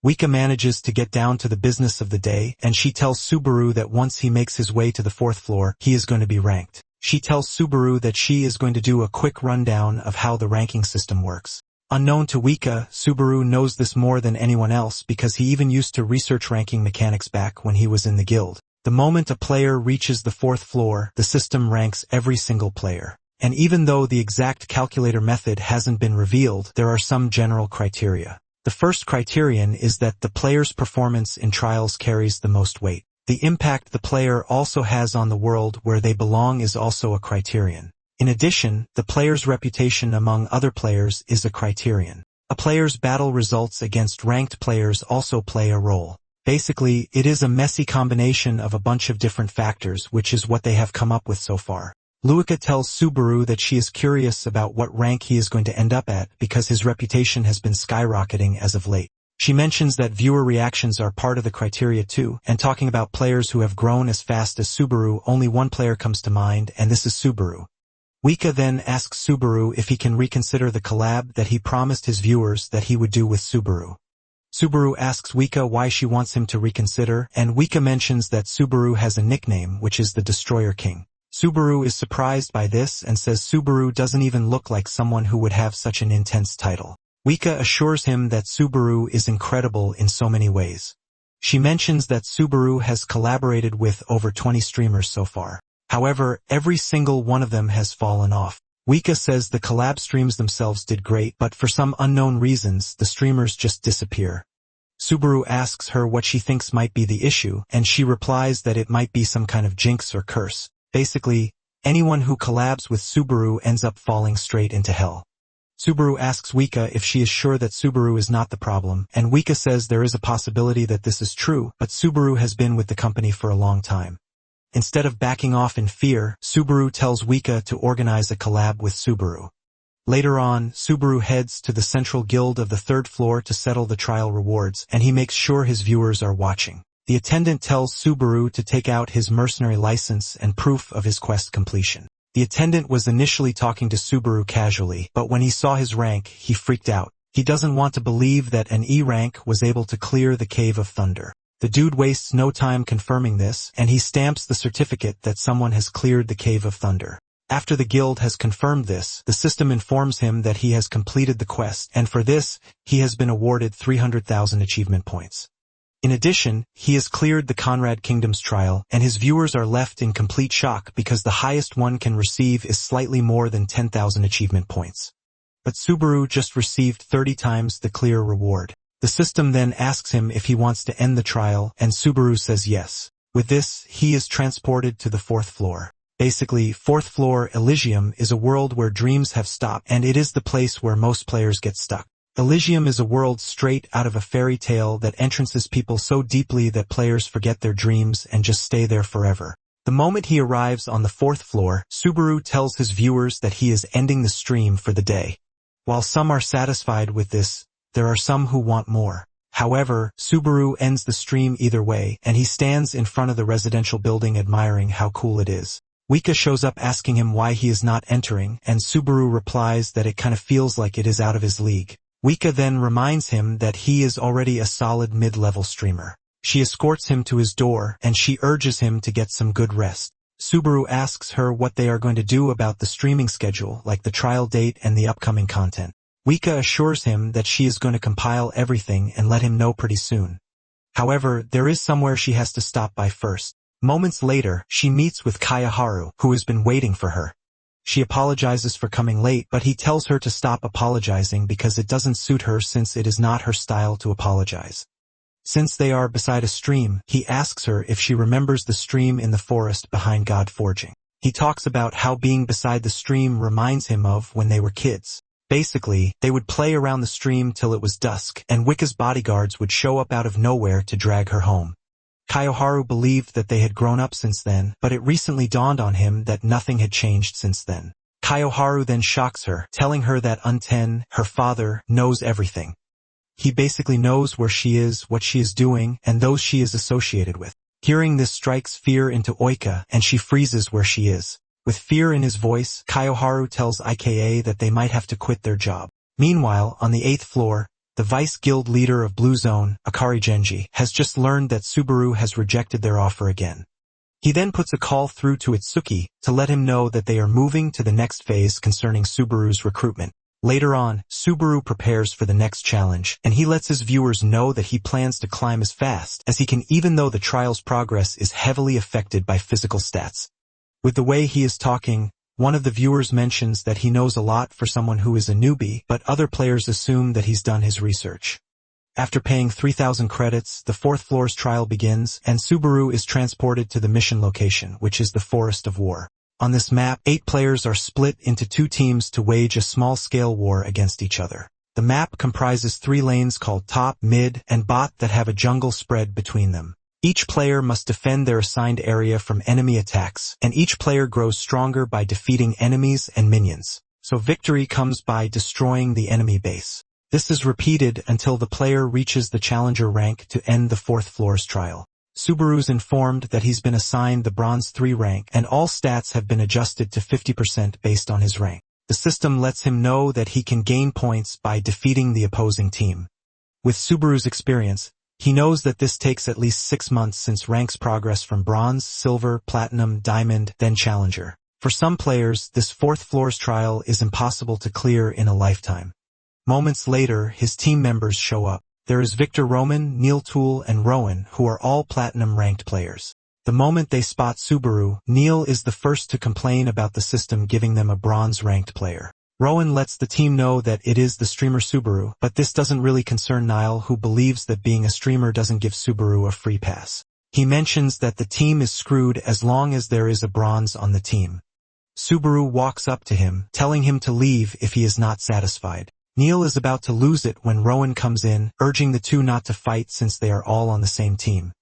A: Wika manages to get down to the business of the day, and she tells Subaru that once he makes his way to the 4th floor, he is going to be ranked. She tells Subaru that she is going to do a quick rundown of how the ranking system works. Unknown to Wika, Subaru knows this more than anyone else because he even used to research ranking mechanics back when he was in the guild. The moment a player reaches the 4th floor, the system ranks every single player. And even though the exact calculator method hasn't been revealed, there are some general criteria. The first criterion is that the player's performance in trials carries the most weight. The impact the player also has on the world where they belong is also a criterion. In addition, the player's reputation among other players is a criterion. A player's battle results against ranked players also play a role. Basically, it is a messy combination of a bunch of different factors, which is what they have come up with so far. Luika tells Subaru that she is curious about what rank he is going to end up at because his reputation has been skyrocketing as of late. She mentions that viewer reactions are part of the criteria too, and talking about players who have grown as fast as Subaru, only one player comes to mind, and this is Subaru. Wika then asks Subaru if he can reconsider the collab that he promised his viewers that he would do with Subaru. Subaru asks Wika why she wants him to reconsider, and Wika mentions that Subaru has a nickname, which is the Destroyer King. Subaru is surprised by this and says Subaru doesn't even look like someone who would have such an intense title. Wika assures him that Subaru is incredible in so many ways. She mentions that Subaru has collaborated with over 20 streamers so far. However, every single one of them has fallen off. Wika says the collab streams themselves did great, but for some unknown reasons, the streamers just disappear. Subaru asks her what she thinks might be the issue, and she replies that it might be some kind of jinx or curse. Basically, anyone who collabs with Subaru ends up falling straight into hell. Subaru asks Wika if she is sure that Subaru is not the problem, and Wika says there is a possibility that this is true, but Subaru has been with the company for a long time. Instead of backing off in fear, Subaru tells Wika to organize a collab with Subaru. Later on, Subaru heads to the central guild of the third floor to settle the trial rewards, and he makes sure his viewers are watching. The attendant tells Subaru to take out his mercenary license and proof of his quest completion. The attendant was initially talking to Subaru casually, but when he saw his rank, he freaked out. He doesn't want to believe that an E rank was able to clear the Cave of Thunder. The dude wastes no time confirming this, and he stamps the certificate that someone has cleared the Cave of Thunder. After the guild has confirmed this, the system informs him that he has completed the quest, and for this, he has been awarded 300,000 achievement points. In addition, he has cleared the Conrad Kingdom's trial, and his viewers are left in complete shock because the highest one can receive is slightly more than 10,000 achievement points. But Subaru just received 30 times the clear reward. The system then asks him if he wants to end the trial, and Subaru says yes. With this, he is transported to the fourth floor. Basically, fourth floor Elysium is a world where dreams have stopped, and it is the place where most players get stuck. Elysium is a world straight out of a fairy tale that entrances people so deeply that players forget their dreams and just stay there forever. The moment he arrives on the fourth floor, Subaru tells his viewers that he is ending the stream for the day. While some are satisfied with this, there are some who want more. However, Subaru ends the stream either way, and he stands in front of the residential building admiring how cool it is. Wika shows up asking him why he is not entering, and Subaru replies that it kind of feels like it is out of his league. Wika then reminds him that he is already a solid mid-level streamer. She escorts him to his door, and she urges him to get some good rest. Subaru asks her what they are going to do about the streaming schedule, like the trial date and the upcoming content. Wika assures him that she is going to compile everything and let him know pretty soon. However, there is somewhere she has to stop by first. Moments later, she meets with Kayaharu, who has been waiting for her. She apologizes for coming late, but he tells her to stop apologizing because it doesn't suit her since it is not her style to apologize. Since they are beside a stream, he asks her if she remembers the stream in the forest behind God Forging. He talks about how being beside the stream reminds him of when they were kids. Basically, they would play around the stream till it was dusk, and Wika's bodyguards would show up out of nowhere to drag her home. Kayoharu believed that they had grown up since then, but it recently dawned on him that nothing had changed since then. Kayoharu then shocks her, telling her that Unten, her father, knows everything. He basically knows where she is, what she is doing, and those she is associated with. Hearing this strikes fear into Oika, and she freezes where she is. With fear in his voice, Kayoharu tells IKA that they might have to quit their job. Meanwhile, on the 8th floor, the vice guild leader of Blue Zone, Akari Genji, has just learned that Subaru has rejected their offer again. He then puts a call through to Itsuki to let him know that they are moving to the next phase concerning Subaru's recruitment. Later on, Subaru prepares for the next challenge, and he lets his viewers know that he plans to climb as fast as he can even though the trial's progress is heavily affected by physical stats. With the way he is talking, one of the viewers mentions that he knows a lot for someone who is a newbie, but other players assume that he's done his research. After paying 3,000 credits, the 4th floor's trial begins, and Subaru is transported to the mission location, which is the Forest of War. On this map, 8 players are split into 2 teams to wage a small-scale war against each other. The map comprises 3 lanes called top, mid, and bot that have a jungle spread between them. Each player must defend their assigned area from enemy attacks, and each player grows stronger by defeating enemies and minions. So victory comes by destroying the enemy base. This is repeated until the player reaches the challenger rank to end the fourth floor's trial. Subaru's informed that he's been assigned the Bronze 3 rank and all stats have been adjusted to 50% based on his rank. The system lets him know that he can gain points by defeating the opposing team. With Subaru's experience, he knows that this takes at least 6 months since ranks progress from Bronze, Silver, Platinum, Diamond, then Challenger. For some players, this fourth floor's trial is impossible to clear in a lifetime. Moments later, his team members show up. There is Victor Roman, Neil Toole, and Rowan, who are all Platinum-ranked players. The moment they spot Subaru, Neil is the first to complain about the system giving them a Bronze-ranked player. Rowan lets the team know that it is the streamer Subaru, but this doesn't really concern Niall, who believes that being a streamer doesn't give Subaru a free pass. He mentions that the team is screwed as long as there is a Bronze on the team. Subaru walks up to him, telling him to leave if he is not satisfied. Neil is about to lose it when Rowan comes in, urging the two not to fight since they are all on the same team.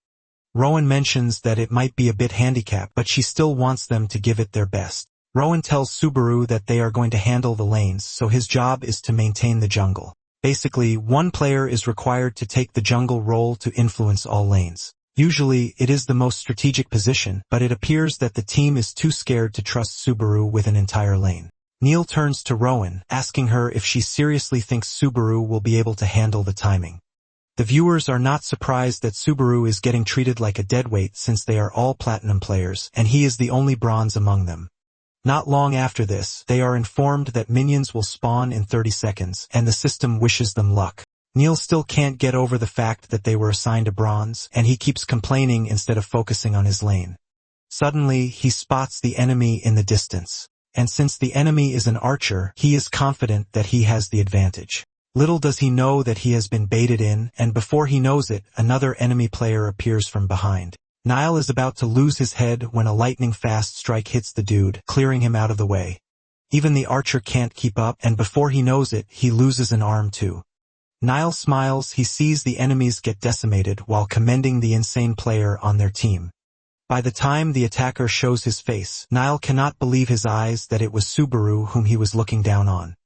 A: Rowan mentions that it might be a bit handicapped, but she still wants them to give it their best. Rowan tells Subaru that they are going to handle the lanes, so his job is to maintain the jungle. Basically, one player is required to take the jungle role to influence all lanes. Usually, it is the most strategic position, but it appears that the team is too scared to trust Subaru with an entire lane. Neil turns to Rowan, asking her if she seriously thinks Subaru will be able to handle the timing. The viewers are not surprised that Subaru is getting treated like a deadweight since they are all Platinum players, and he is the only Bronze among them. Not long after this, they are informed that minions will spawn in 30 seconds, and the system wishes them luck. Neil still can't get over the fact that they were assigned a Bronze, and he keeps complaining instead of focusing on his lane. Suddenly, he spots the enemy in the distance. And since the enemy is an archer, he is confident that he has the advantage. Little does he know that he has been baited in, and before he knows it, another enemy player appears from behind. Niall is about to lose his head when a lightning-fast strike hits the dude, clearing him out of the way. Even the archer can't keep up, and before he knows it, he loses an arm too. Niall smiles. He sees the enemies get decimated while commending the insane player on their team. By the time the attacker shows his face, Niall cannot believe his eyes that it was Subaru whom he was looking down on.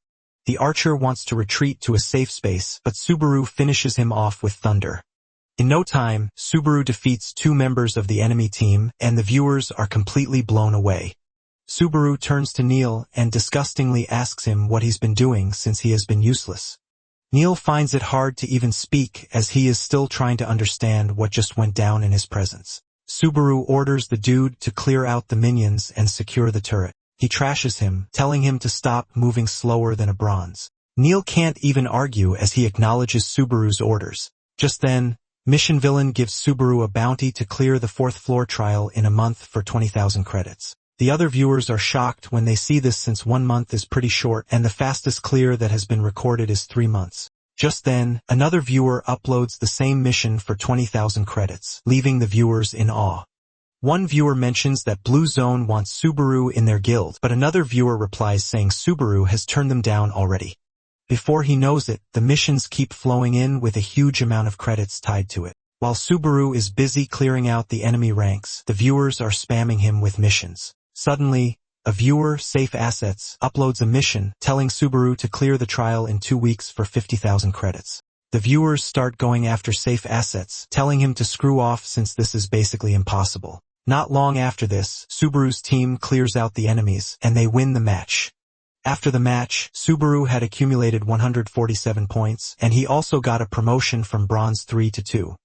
A: The archer wants to retreat to a safe space, but Subaru finishes him off with thunder. In no time, Subaru defeats 2 members of the enemy team, and the viewers are completely blown away. Subaru turns to Neil and disgustingly asks him what he's been doing since he has been useless. Neil finds it hard to even speak as he is still trying to understand what just went down in his presence. Subaru orders the dude to clear out the minions and secure the turret. He trashes him, telling him to stop moving slower than a Bronze. Neil can't even argue as he acknowledges Subaru's orders. Just then, Mission Villain gives Subaru a bounty to clear the fourth floor trial in a month for 20,000 credits. The other viewers are shocked when they see this since 1 month is pretty short and the fastest clear that has been recorded is 3 months. Just then, another viewer uploads the same mission for 20,000 credits, leaving the viewers in awe. One viewer mentions that Blue Zone wants Subaru in their guild, but another viewer replies saying Subaru has turned them down already. Before he knows it, the missions keep flowing in with a huge amount of credits tied to it. While Subaru is busy clearing out the enemy ranks, the viewers are spamming him with missions. Suddenly, a viewer, Safe Assets, uploads a mission telling Subaru to clear the trial in 2 weeks for 50,000 credits. The viewers start going after Safe Assets, telling him to screw off since this is basically impossible. Not long after this, Subaru's team clears out the enemies, and they win the match. After the match, Subaru had accumulated 147 points, and he also got a promotion from Bronze 3 to 2.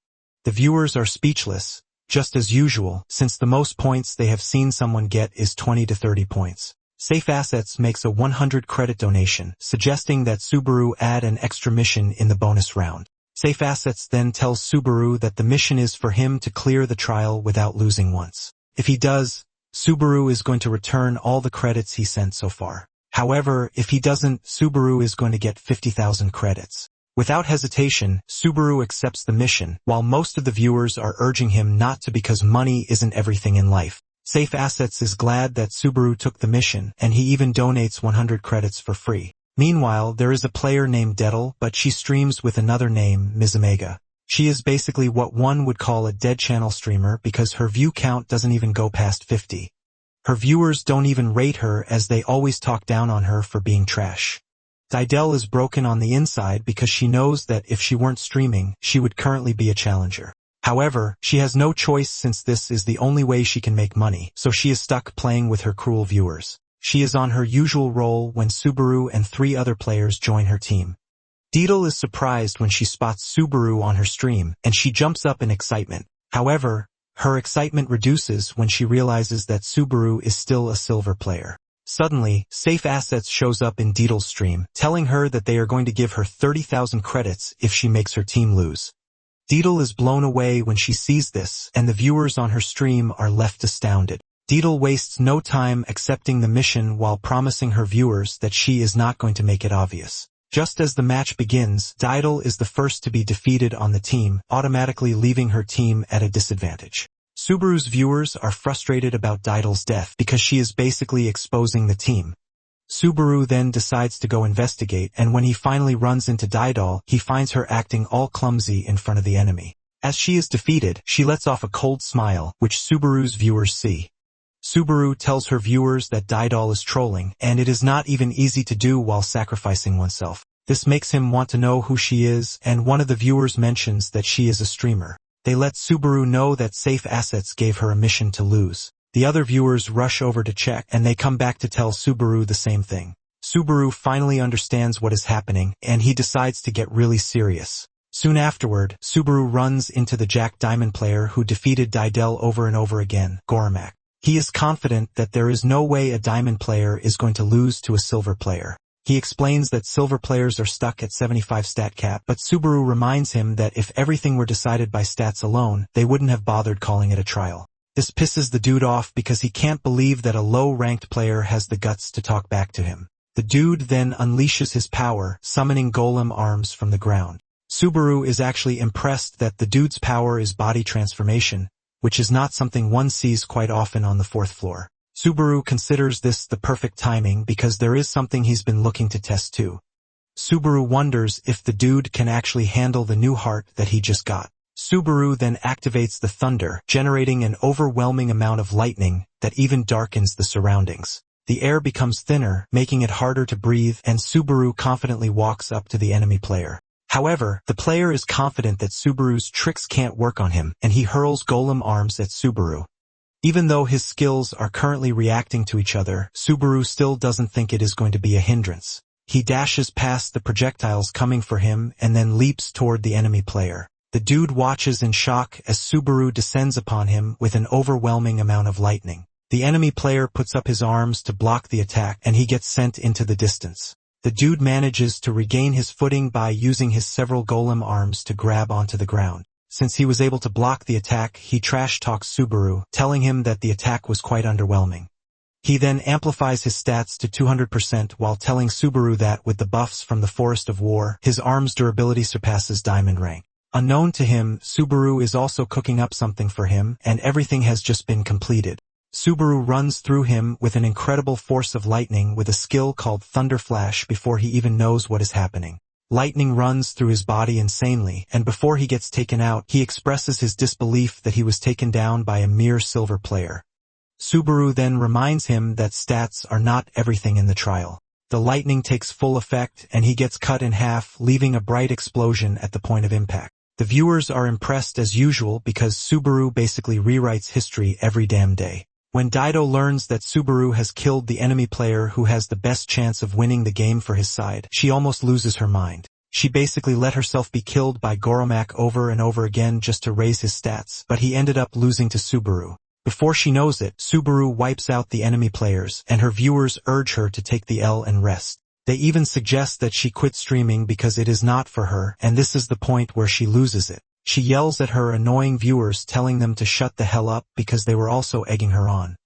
A: The viewers are speechless, just as usual, since the most points they have seen someone get is 20 to 30 points. Safe Assets makes a 100 credit donation, suggesting that Subaru add an extra mission in the bonus round. Safe Assets then tells Subaru that the mission is for him to clear the trial without losing once. If he does, Subaru is going to return all the credits he sent so far. However, if he doesn't, Subaru is going to get 50,000 credits. Without hesitation, Subaru accepts the mission, while most of the viewers are urging him not to because money isn't everything in life. Safe Assets is glad that Subaru took the mission, and he even donates 100 credits for free. Meanwhile, there is a player named Dettel, but she streams with another name, Ms. Omega. She is basically what one would call a dead channel streamer because her view count doesn't even go past 50. Her viewers don't even rate her as they always talk down on her for being trash. Didel is broken on the inside because she knows that if she weren't streaming, she would currently be a challenger. However, she has no choice since this is the only way she can make money, so she is stuck playing with her cruel viewers. She is on her usual role when Subaru and 3 other players join her team. Didel is surprised when she spots Subaru on her stream, and she jumps up in excitement. However, her excitement reduces when she realizes that Subaru is still a silver player. Suddenly, Safe Assets shows up in Didel's stream, telling her that they are going to give her 30,000 credits if she makes her team lose. Didel is blown away when she sees this, and the viewers on her stream are left astounded. Didel wastes no time accepting the mission while promising her viewers that she is not going to make it obvious. Just as the match begins, Didel is the first to be defeated on the team, automatically leaving her team at a disadvantage. Subaru's viewers are frustrated about Didel's death because she is basically exposing the team. Subaru then decides to go investigate, and when he finally runs into Didel, he finds her acting all clumsy in front of the enemy. As she is defeated, she lets off a cold smile, which Subaru's viewers see. Subaru tells her viewers that Didel is trolling, and it is not even easy to do while sacrificing oneself. This makes him want to know who she is, and one of the viewers mentions that she is a streamer. They let Subaru know that Safe Assets gave her a mission to lose. The other viewers rush over to check, and they come back to tell Subaru the same thing. Subaru finally understands what is happening, and he decides to get really serious. Soon afterward, Subaru runs into the Jack Diamond player who defeated Didel over and over again, Goromak. He is confident that there is no way a diamond player is going to lose to a silver player. He explains that silver players are stuck at 75 stat cap, but Subaru reminds him that if everything were decided by stats alone, they wouldn't have bothered calling it a trial. This pisses the dude off because he can't believe that a low-ranked player has the guts to talk back to him. The dude then unleashes his power, summoning golem arms from the ground. Subaru is actually impressed that the dude's power is body transformation, which is not something one sees quite often on the 4th floor. Subaru considers this the perfect timing because there is something he's been looking to test too. Subaru wonders if the dude can actually handle the new heart that he just got. Subaru then activates the thunder, generating an overwhelming amount of lightning that even darkens the surroundings. The air becomes thinner, making it harder to breathe, and Subaru confidently walks up to the enemy player. However, the player is confident that Subaru's tricks can't work on him, and he hurls golem arms at Subaru. Even though his skills are currently reacting to each other, Subaru still doesn't think it is going to be a hindrance. He dashes past the projectiles coming for him and then leaps toward the enemy player. The dude watches in shock as Subaru descends upon him with an overwhelming amount of lightning. The enemy player puts up his arms to block the attack, and he gets sent into the distance. The dude manages to regain his footing by using his several golem arms to grab onto the ground. Since he was able to block the attack, he trash-talks Subaru, telling him that the attack was quite underwhelming. He then amplifies his stats to 200% while telling Subaru that with the buffs from the Forest of War, his arm's durability surpasses diamond rank. Unknown to him, Subaru is also cooking up something for him, and everything has just been completed. Subaru runs through him with an incredible force of lightning with a skill called Thunder Flash before he even knows what is happening. Lightning runs through his body insanely, and before he gets taken out, he expresses his disbelief that he was taken down by a mere silver player. Subaru then reminds him that stats are not everything in the trial. The lightning takes full effect, and he gets cut in half, leaving a bright explosion at the point of impact. The viewers are impressed as usual because Subaru basically rewrites history every damn day. When Dido learns that Subaru has killed the enemy player who has the best chance of winning the game for his side, she almost loses her mind. She basically let herself be killed by Goromak over and over again just to raise his stats, but he ended up losing to Subaru. Before she knows it, Subaru wipes out the enemy players, and her viewers urge her to take the L and rest. They even suggest that she quit streaming because it is not for her, and this is the point where she loses it. She yells at her annoying viewers, telling them to shut the hell up because they were also egging her on.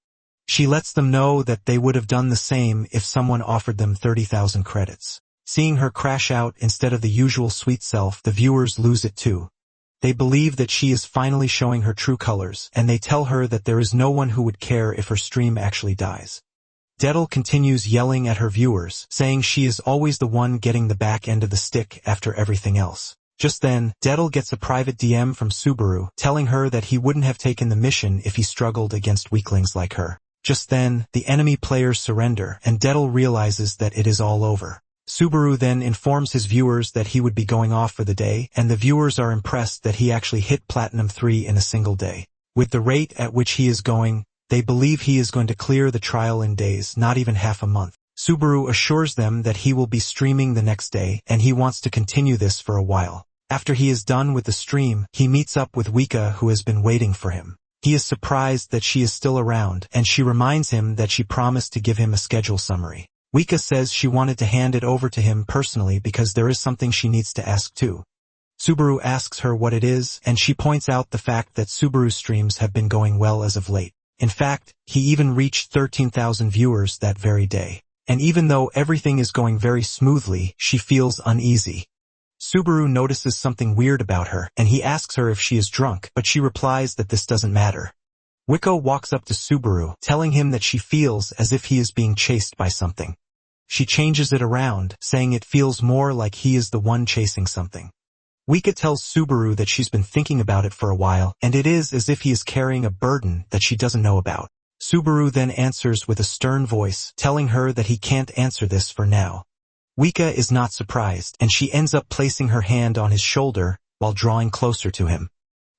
A: She lets them know that they would have done the same if someone offered them 30,000 credits. Seeing her crash out instead of the usual sweet self, the viewers lose it too. They believe that she is finally showing her true colors, and they tell her that there is no one who would care if her stream actually dies. Dedel continues yelling at her viewers, saying she is always the one getting the back end of the stick after everything else. Just then, Dettel gets a private DM from Subaru, telling her that he wouldn't have taken the mission if he struggled against weaklings like her. Just then, the enemy players surrender, and Dettel realizes that it is all over. Subaru then informs his viewers that he would be going off for the day, and the viewers are impressed that he actually hit Platinum 3 in a single day. With the rate at which he is going, they believe he is going to clear the trial in days, not even half a month. Subaru assures them that he will be streaming the next day, and he wants to continue this for a while. After he is done with the stream, he meets up with Wika, who has been waiting for him. He is surprised that she is still around, and she reminds him that she promised to give him a schedule summary. Wika says she wanted to hand it over to him personally because there is something she needs to ask too. Subaru asks her what it is, and she points out the fact that Subaru's streams have been going well as of late. In fact, he even reached 13,000 viewers that very day. And even though everything is going very smoothly, she feels uneasy. Subaru notices something weird about her, and he asks her if she is drunk, but she replies that this doesn't matter. Wiko walks up to Subaru, telling him that she feels as if he is being chased by something. She changes it around, saying it feels more like he is the one chasing something. Wika tells Subaru that she's been thinking about it for a while, and it is as if he is carrying a burden that she doesn't know about. Subaru then answers with a stern voice, telling her that he can't answer this for now. Wika is not surprised, and she ends up placing her hand on his shoulder while drawing closer to him.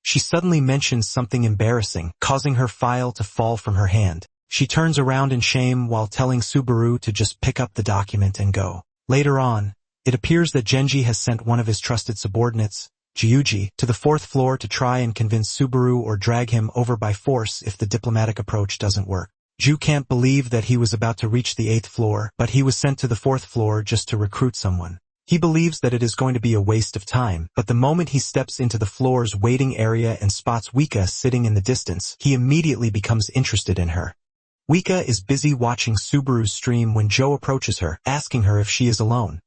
A: She suddenly mentions something embarrassing, causing her file to fall from her hand. She turns around in shame while telling Subaru to just pick up the document and go. Later on, it appears that Genji has sent one of his trusted subordinates, Ryuji, to the 4th floor to try and convince Subaru or drag him over by force if the diplomatic approach doesn't work. Ju can't believe that he was about to reach the 8th floor, but he was sent to the 4th floor just to recruit someone. He believes that it is going to be a waste of time, but the moment he steps into the floor's waiting area and spots Wika sitting in the distance, he immediately becomes interested in her. Wika is busy watching Subaru's stream when Joe approaches her, asking her if she is alone.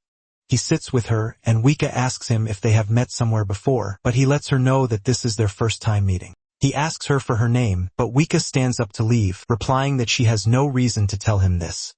A: He sits with her, and Wika asks him if they have met somewhere before, but he lets her know that this is their first time meeting. He asks her for her name, but Wika stands up to leave, replying that she has no reason to tell him this.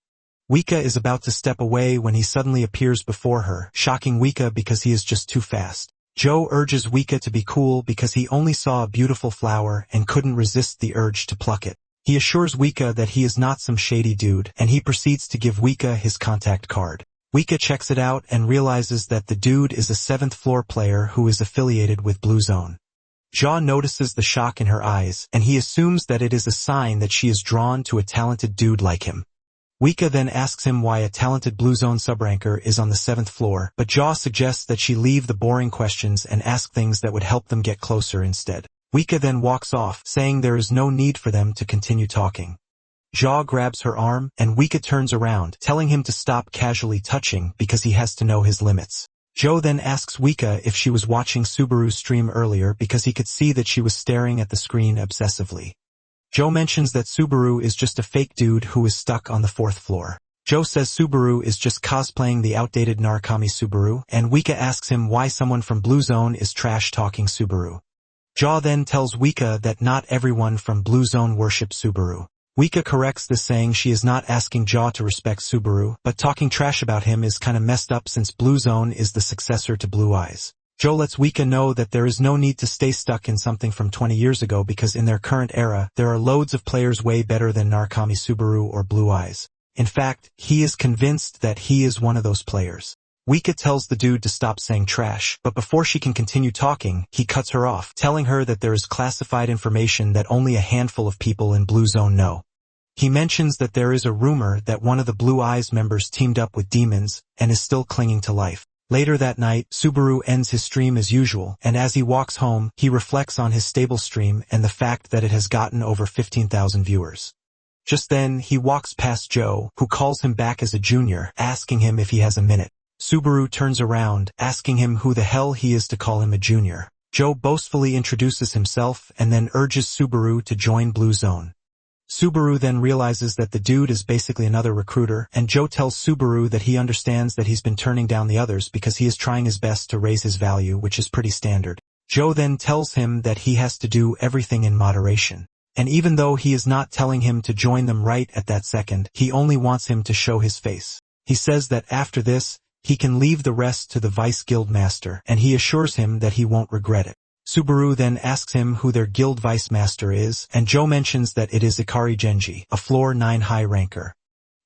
A: Wika is about to step away when he suddenly appears before her, shocking Wika because he is just too fast. Joe urges Wika to be cool because he only saw a beautiful flower and couldn't resist the urge to pluck it. He assures Wika that he is not some shady dude, and he proceeds to give Wika his contact card. Wika checks it out and realizes that the dude is a 7th floor player who is affiliated with Blue Zone. Ja notices the shock in her eyes, and he assumes that it is a sign that she is drawn to a talented dude like him. Wika then asks him why a talented Blue Zone subranker is on the 7th floor, but Ja suggests that she leave the boring questions and ask things that would help them get closer instead. Wika then walks off, saying there is no need for them to continue talking. Ja grabs her arm, and Wika turns around, telling him to stop casually touching because he has to know his limits. Joe then asks Wika if she was watching Subaru's stream earlier because he could see that she was staring at the screen obsessively. Joe mentions that Subaru is just a fake dude who is stuck on the 4th floor. Joe says Subaru is just cosplaying the outdated Narukami Subaru, and Wika asks him why someone from Blue Zone is trash-talking Subaru. Ja then tells Wika that not everyone from Blue Zone worships Subaru. Wika corrects this, saying she is not asking Ja to respect Subaru, but talking trash about him is kinda messed up since Blue Zone is the successor to Blue Eyes. Joe lets Wika know that there is no need to stay stuck in something from 20 years ago because in their current era, there are loads of players way better than Narukami Subaru or Blue Eyes. In fact, he is convinced that he is one of those players. Wika tells the dude to stop saying trash, but before she can continue talking, he cuts her off, telling her that there is classified information that only a handful of people in Blue Zone know. He mentions that there is a rumor that one of the Blue Eyes members teamed up with demons and is still clinging to life. Later that night, Subaru ends his stream as usual, and as he walks home, he reflects on his stable stream and the fact that it has gotten over 15,000 viewers. Just then, he walks past Joe, who calls him back as a junior, asking him if he has a minute. Subaru turns around, asking him who the hell he is to call him a junior. Joe boastfully introduces himself and then urges Subaru to join Blue Zone. Subaru then realizes that the dude is basically another recruiter, and Joe tells Subaru that he understands that he's been turning down the others because he is trying his best to raise his value, which is pretty standard. Joe then tells him that he has to do everything in moderation. And even though he is not telling him to join them right at that second, he only wants him to show his face. He says that after this, He can leave the rest to the Vice Guild Master, and he assures him that he won't regret it. Subaru then asks him who their guild vice master is, and Joe mentions that it is Ikari Genji, a floor 9 high ranker.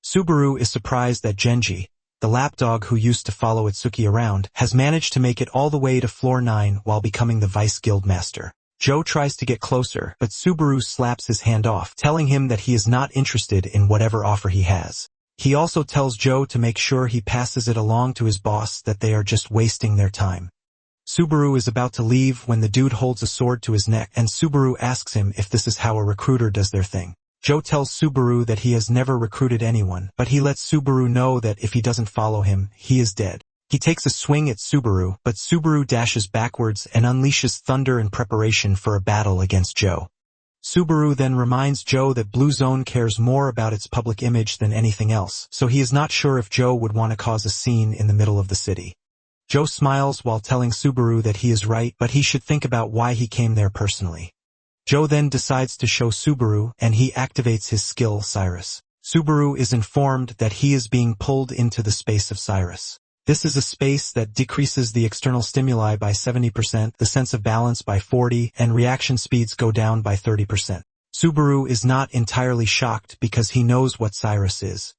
A: Subaru is surprised that Genji, the lapdog who used to follow Itsuki around, has managed to make it all the way to floor 9 while becoming the Vice Guild Master. Joe tries to get closer, but Subaru slaps his hand off, telling him that he is not interested in whatever offer he has. He also tells Joe to make sure he passes it along to his boss that they are just wasting their time. Subaru is about to leave when the dude holds a sword to his neck, and Subaru asks him if this is how a recruiter does their thing. Joe tells Subaru that he has never recruited anyone, but he lets Subaru know that if he doesn't follow him, he is dead. He takes a swing at Subaru, but Subaru dashes backwards and unleashes thunder in preparation for a battle against Joe. Subaru then reminds Joe that Blue Zone cares more about its public image than anything else, so he is not sure if Joe would want to cause a scene in the middle of the city. Joe smiles while telling Subaru that he is right, but he should think about why he came there personally. Joe then decides to show Subaru, and he activates his skill, Cyrus. Subaru is informed that he is being pulled into the space of Cyrus. This is a space that decreases the external stimuli by 70%, the sense of balance by 40%, and reaction speeds go down by 30%. Subaru is not entirely shocked because he knows what Cyrus is.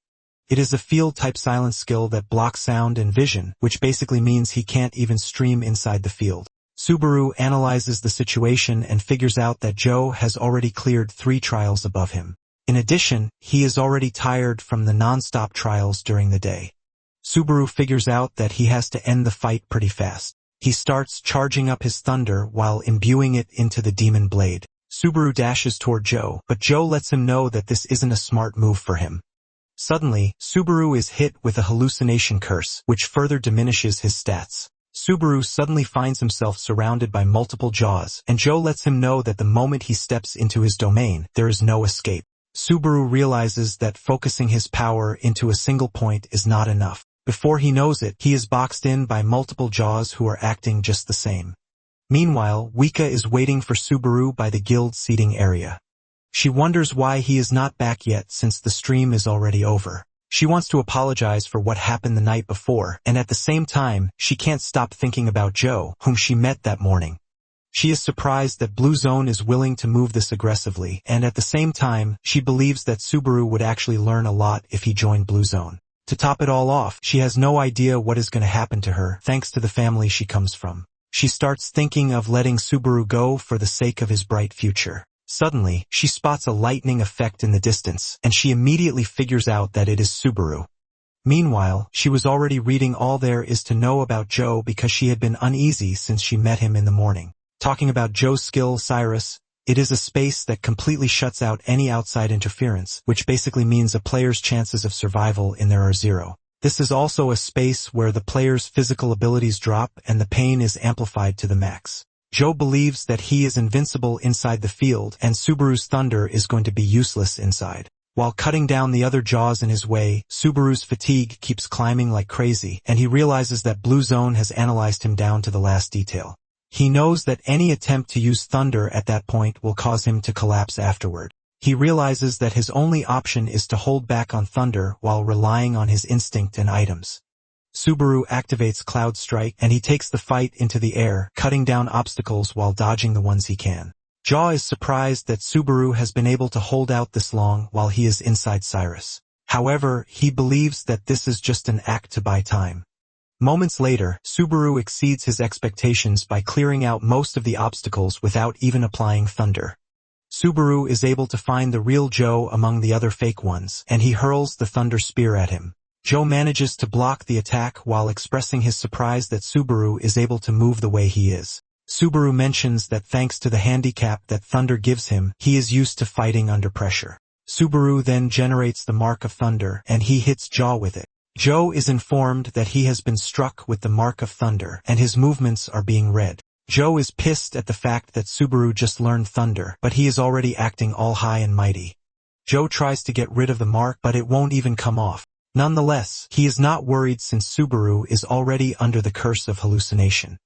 A: It is a field-type silence skill that blocks sound and vision, which basically means he can't even stream inside the field. Subaru analyzes the situation and figures out that Joe has already cleared 3 trials above him. In addition, he is already tired from the non-stop trials during the day. Subaru figures out that he has to end the fight pretty fast. He starts charging up his thunder while imbuing it into the demon blade. Subaru dashes toward Joe, but Joe lets him know that this isn't a smart move for him. Suddenly, Subaru is hit with a hallucination curse, which further diminishes his stats. Subaru suddenly finds himself surrounded by multiple jaws, and Joe lets him know that the moment he steps into his domain, there is no escape. Subaru realizes that focusing his power into a single point is not enough. Before he knows it, he is boxed in by multiple jaws who are acting just the same. Meanwhile, Wika is waiting for Subaru by the guild seating area. She wonders why he is not back yet since the stream is already over. She wants to apologize for what happened the night before, and at the same time, she can't stop thinking about Joe, whom she met that morning. She is surprised that Blue Zone is willing to move this aggressively, and at the same time, she believes that Subaru would actually learn a lot if he joined Blue Zone. To top it all off, she has no idea what is going to happen to her, thanks to the family she comes from. She starts thinking of letting Subaru go for the sake of his bright future. Suddenly, she spots a lightning effect in the distance, and she immediately figures out that it is Subaru. Meanwhile, she was already reading all there is to know about Joe because she had been uneasy since she met him in the morning. Talking about Joe's skill, Cyrus, it is a space that completely shuts out any outside interference, which basically means a player's chances of survival in there are 0. This is also a space where the player's physical abilities drop and the pain is amplified to the max. Joe believes that he is invincible inside the field and Subaru's thunder is going to be useless inside. While cutting down the other jaws in his way, Subaru's fatigue keeps climbing like crazy, and he realizes that Blue Zone has analyzed him down to the last detail. He knows that any attempt to use thunder at that point will cause him to collapse afterward. He realizes that his only option is to hold back on thunder while relying on his instinct and items. Subaru activates Cloud Strike and he takes the fight into the air, cutting down obstacles while dodging the ones he can. Jaw is surprised that Subaru has been able to hold out this long while he is inside Cyrus. However, he believes that this is just an act to buy time. Moments later, Subaru exceeds his expectations by clearing out most of the obstacles without even applying thunder. Subaru is able to find the real Joe among the other fake ones, and he hurls the thunder spear at him. Joe manages to block the attack while expressing his surprise that Subaru is able to move the way he is. Subaru mentions that thanks to the handicap that thunder gives him, he is used to fighting under pressure. Subaru then generates the Mark of Thunder, and he hits Jaw with it. Joe is informed that he has been struck with the Mark of Thunder, and his movements are being read. Joe is pissed at the fact that Subaru just learned thunder, but he is already acting all high and mighty. Joe tries to get rid of the mark, but it won't even come off. Nonetheless, he is not worried since Subaru is already under the curse of hallucination.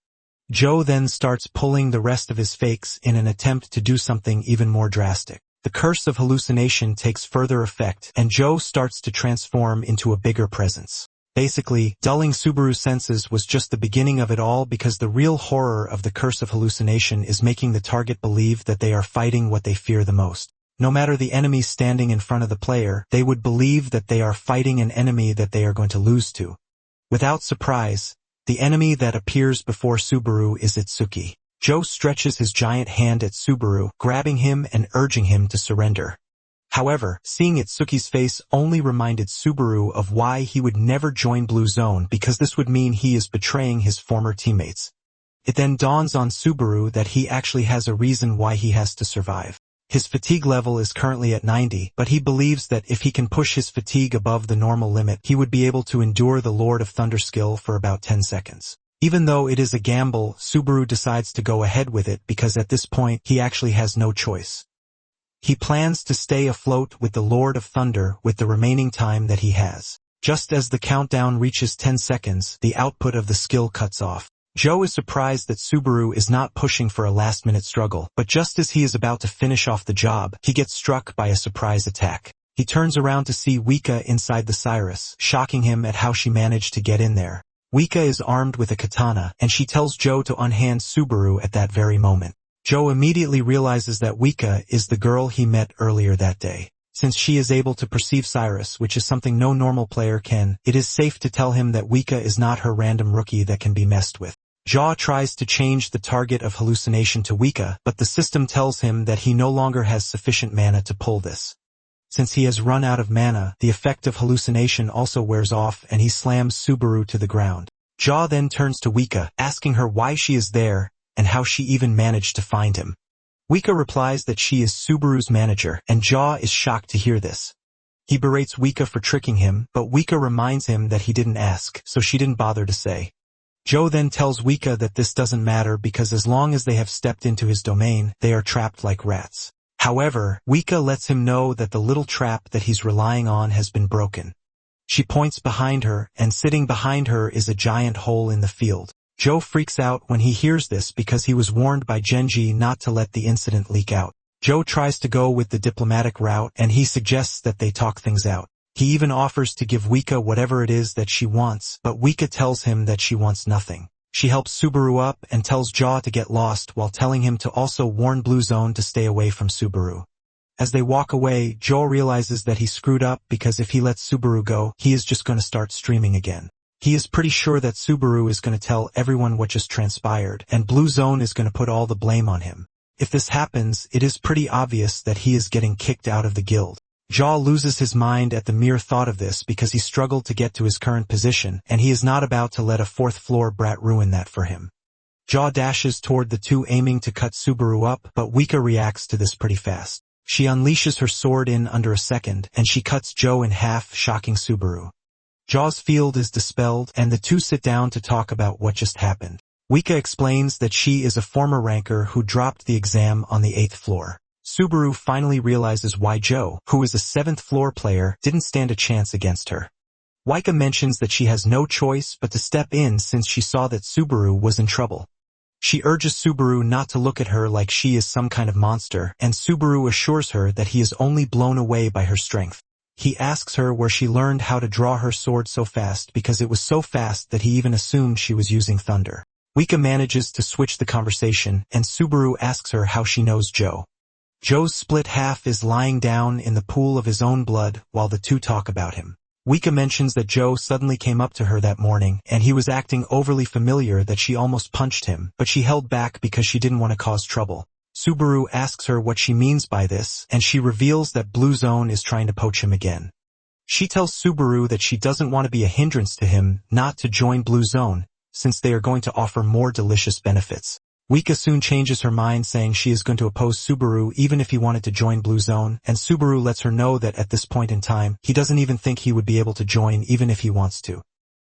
A: Joe then starts pulling the rest of his fakes in an attempt to do something even more drastic. The curse of hallucination takes further effect, and Joe starts to transform into a bigger presence. Basically, dulling Subaru's senses was just the beginning of it all because the real horror of the curse of hallucination is making the target believe that they are fighting what they fear the most. No matter the enemy standing in front of the player, they would believe that they are fighting an enemy that they are going to lose to. Without surprise, the enemy that appears before Subaru is Itsuki. Joe stretches his giant hand at Subaru, grabbing him and urging him to surrender. However, seeing Itsuki's face only reminded Subaru of why he would never join Blue Zone because this would mean he is betraying his former teammates. It then dawns on Subaru that he actually has a reason why he has to survive. His fatigue level is currently at 90, but he believes that if he can push his fatigue above the normal limit, he would be able to endure the Lord of Thunder skill for about 10 seconds. Even though it is a gamble, Subaru decides to go ahead with it because at this point, he actually has no choice. He plans to stay afloat with the Lord of Thunder with the remaining time that he has. Just as the countdown reaches 10 seconds, the output of the skill cuts off. Joe is surprised that Subaru is not pushing for a last-minute struggle, but just as he is about to finish off the job, he gets struck by a surprise attack. He turns around to see Wika inside the Cyrus, shocking him at how she managed to get in there. Wika is armed with a katana, and she tells Joe to unhand Subaru at that very moment. Joe immediately realizes that Wika is the girl he met earlier that day. Since she is able to perceive Cyrus, which is something no normal player can, it is safe to tell him that Wika is not her random rookie that can be messed with. Joe tries to change the target of hallucination to Wika, but the system tells him that he no longer has sufficient mana to pull this. Since he has run out of mana, the effect of hallucination also wears off and he slams Subaru to the ground. Joe then turns to Wika, asking her why she is there, and how she even managed to find him. Wika replies that she is Subaru's manager, and Joe is shocked to hear this. He berates Wika for tricking him, but Wika reminds him that he didn't ask, so she didn't bother to say. Joe then tells Wika that this doesn't matter because as long as they have stepped into his domain, they are trapped like rats. However, Wika lets him know that the little trap that he's relying on has been broken. She points behind her, and sitting behind her is a giant hole in the field. Joe freaks out when he hears this because he was warned by Genji not to let the incident leak out. Joe tries to go with the diplomatic route and he suggests that they talk things out. He even offers to give Wika whatever it is that she wants, but Wika tells him that she wants nothing. She helps Subaru up and tells Joe to get lost while telling him to also warn Blue Zone to stay away from Subaru. As they walk away, Joe realizes that he screwed up because if he lets Subaru go, he is just going to start streaming again. He is pretty sure that Subaru is going to tell everyone what just transpired, and Blue Zone is going to put all the blame on him. If this happens, it is pretty obvious that he is getting kicked out of the guild. Joe loses his mind at the mere thought of this because he struggled to get to his current position, and he is not about to let a fourth-floor brat ruin that for him. Joe dashes toward the two aiming to cut Subaru up, but Wika reacts to this pretty fast. She unleashes her sword in under a second, and she cuts Joe in half, shocking Subaru. Joe's field is dispelled, and the two sit down to talk about what just happened. Wika explains that she is a former ranker who dropped the exam on the 8th floor. Subaru finally realizes why Joe, who is a 7th floor player, didn't stand a chance against her. Wika mentions that she has no choice but to step in since she saw that Subaru was in trouble. She urges Subaru not to look at her like she is some kind of monster, and Subaru assures her that he is only blown away by her strength. He asks her where she learned how to draw her sword so fast because it was so fast that he even assumed she was using thunder. Wika manages to switch the conversation, and Subaru asks her how she knows Joe. Joe's split half is lying down in the pool of his own blood while the two talk about him. Wika mentions that Joe suddenly came up to her that morning, and he was acting overly familiar that she almost punched him, but she held back because she didn't want to cause trouble. Subaru asks her what she means by this, and she reveals that Blue Zone is trying to poach him again. She tells Subaru that she doesn't want to be a hindrance to him not to join Blue Zone, since they are going to offer more delicious benefits. Wika soon changes her mind saying she is going to oppose Subaru even if he wanted to join Blue Zone, and Subaru lets her know that at this point in time, he doesn't even think he would be able to join even if he wants to.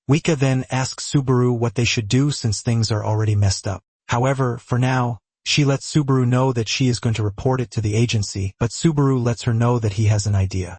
A: Wika then asks Subaru what they should do since things are already messed up. However, for now, she lets Subaru know that she is going to report it to the agency, but Subaru lets her know that he has an idea.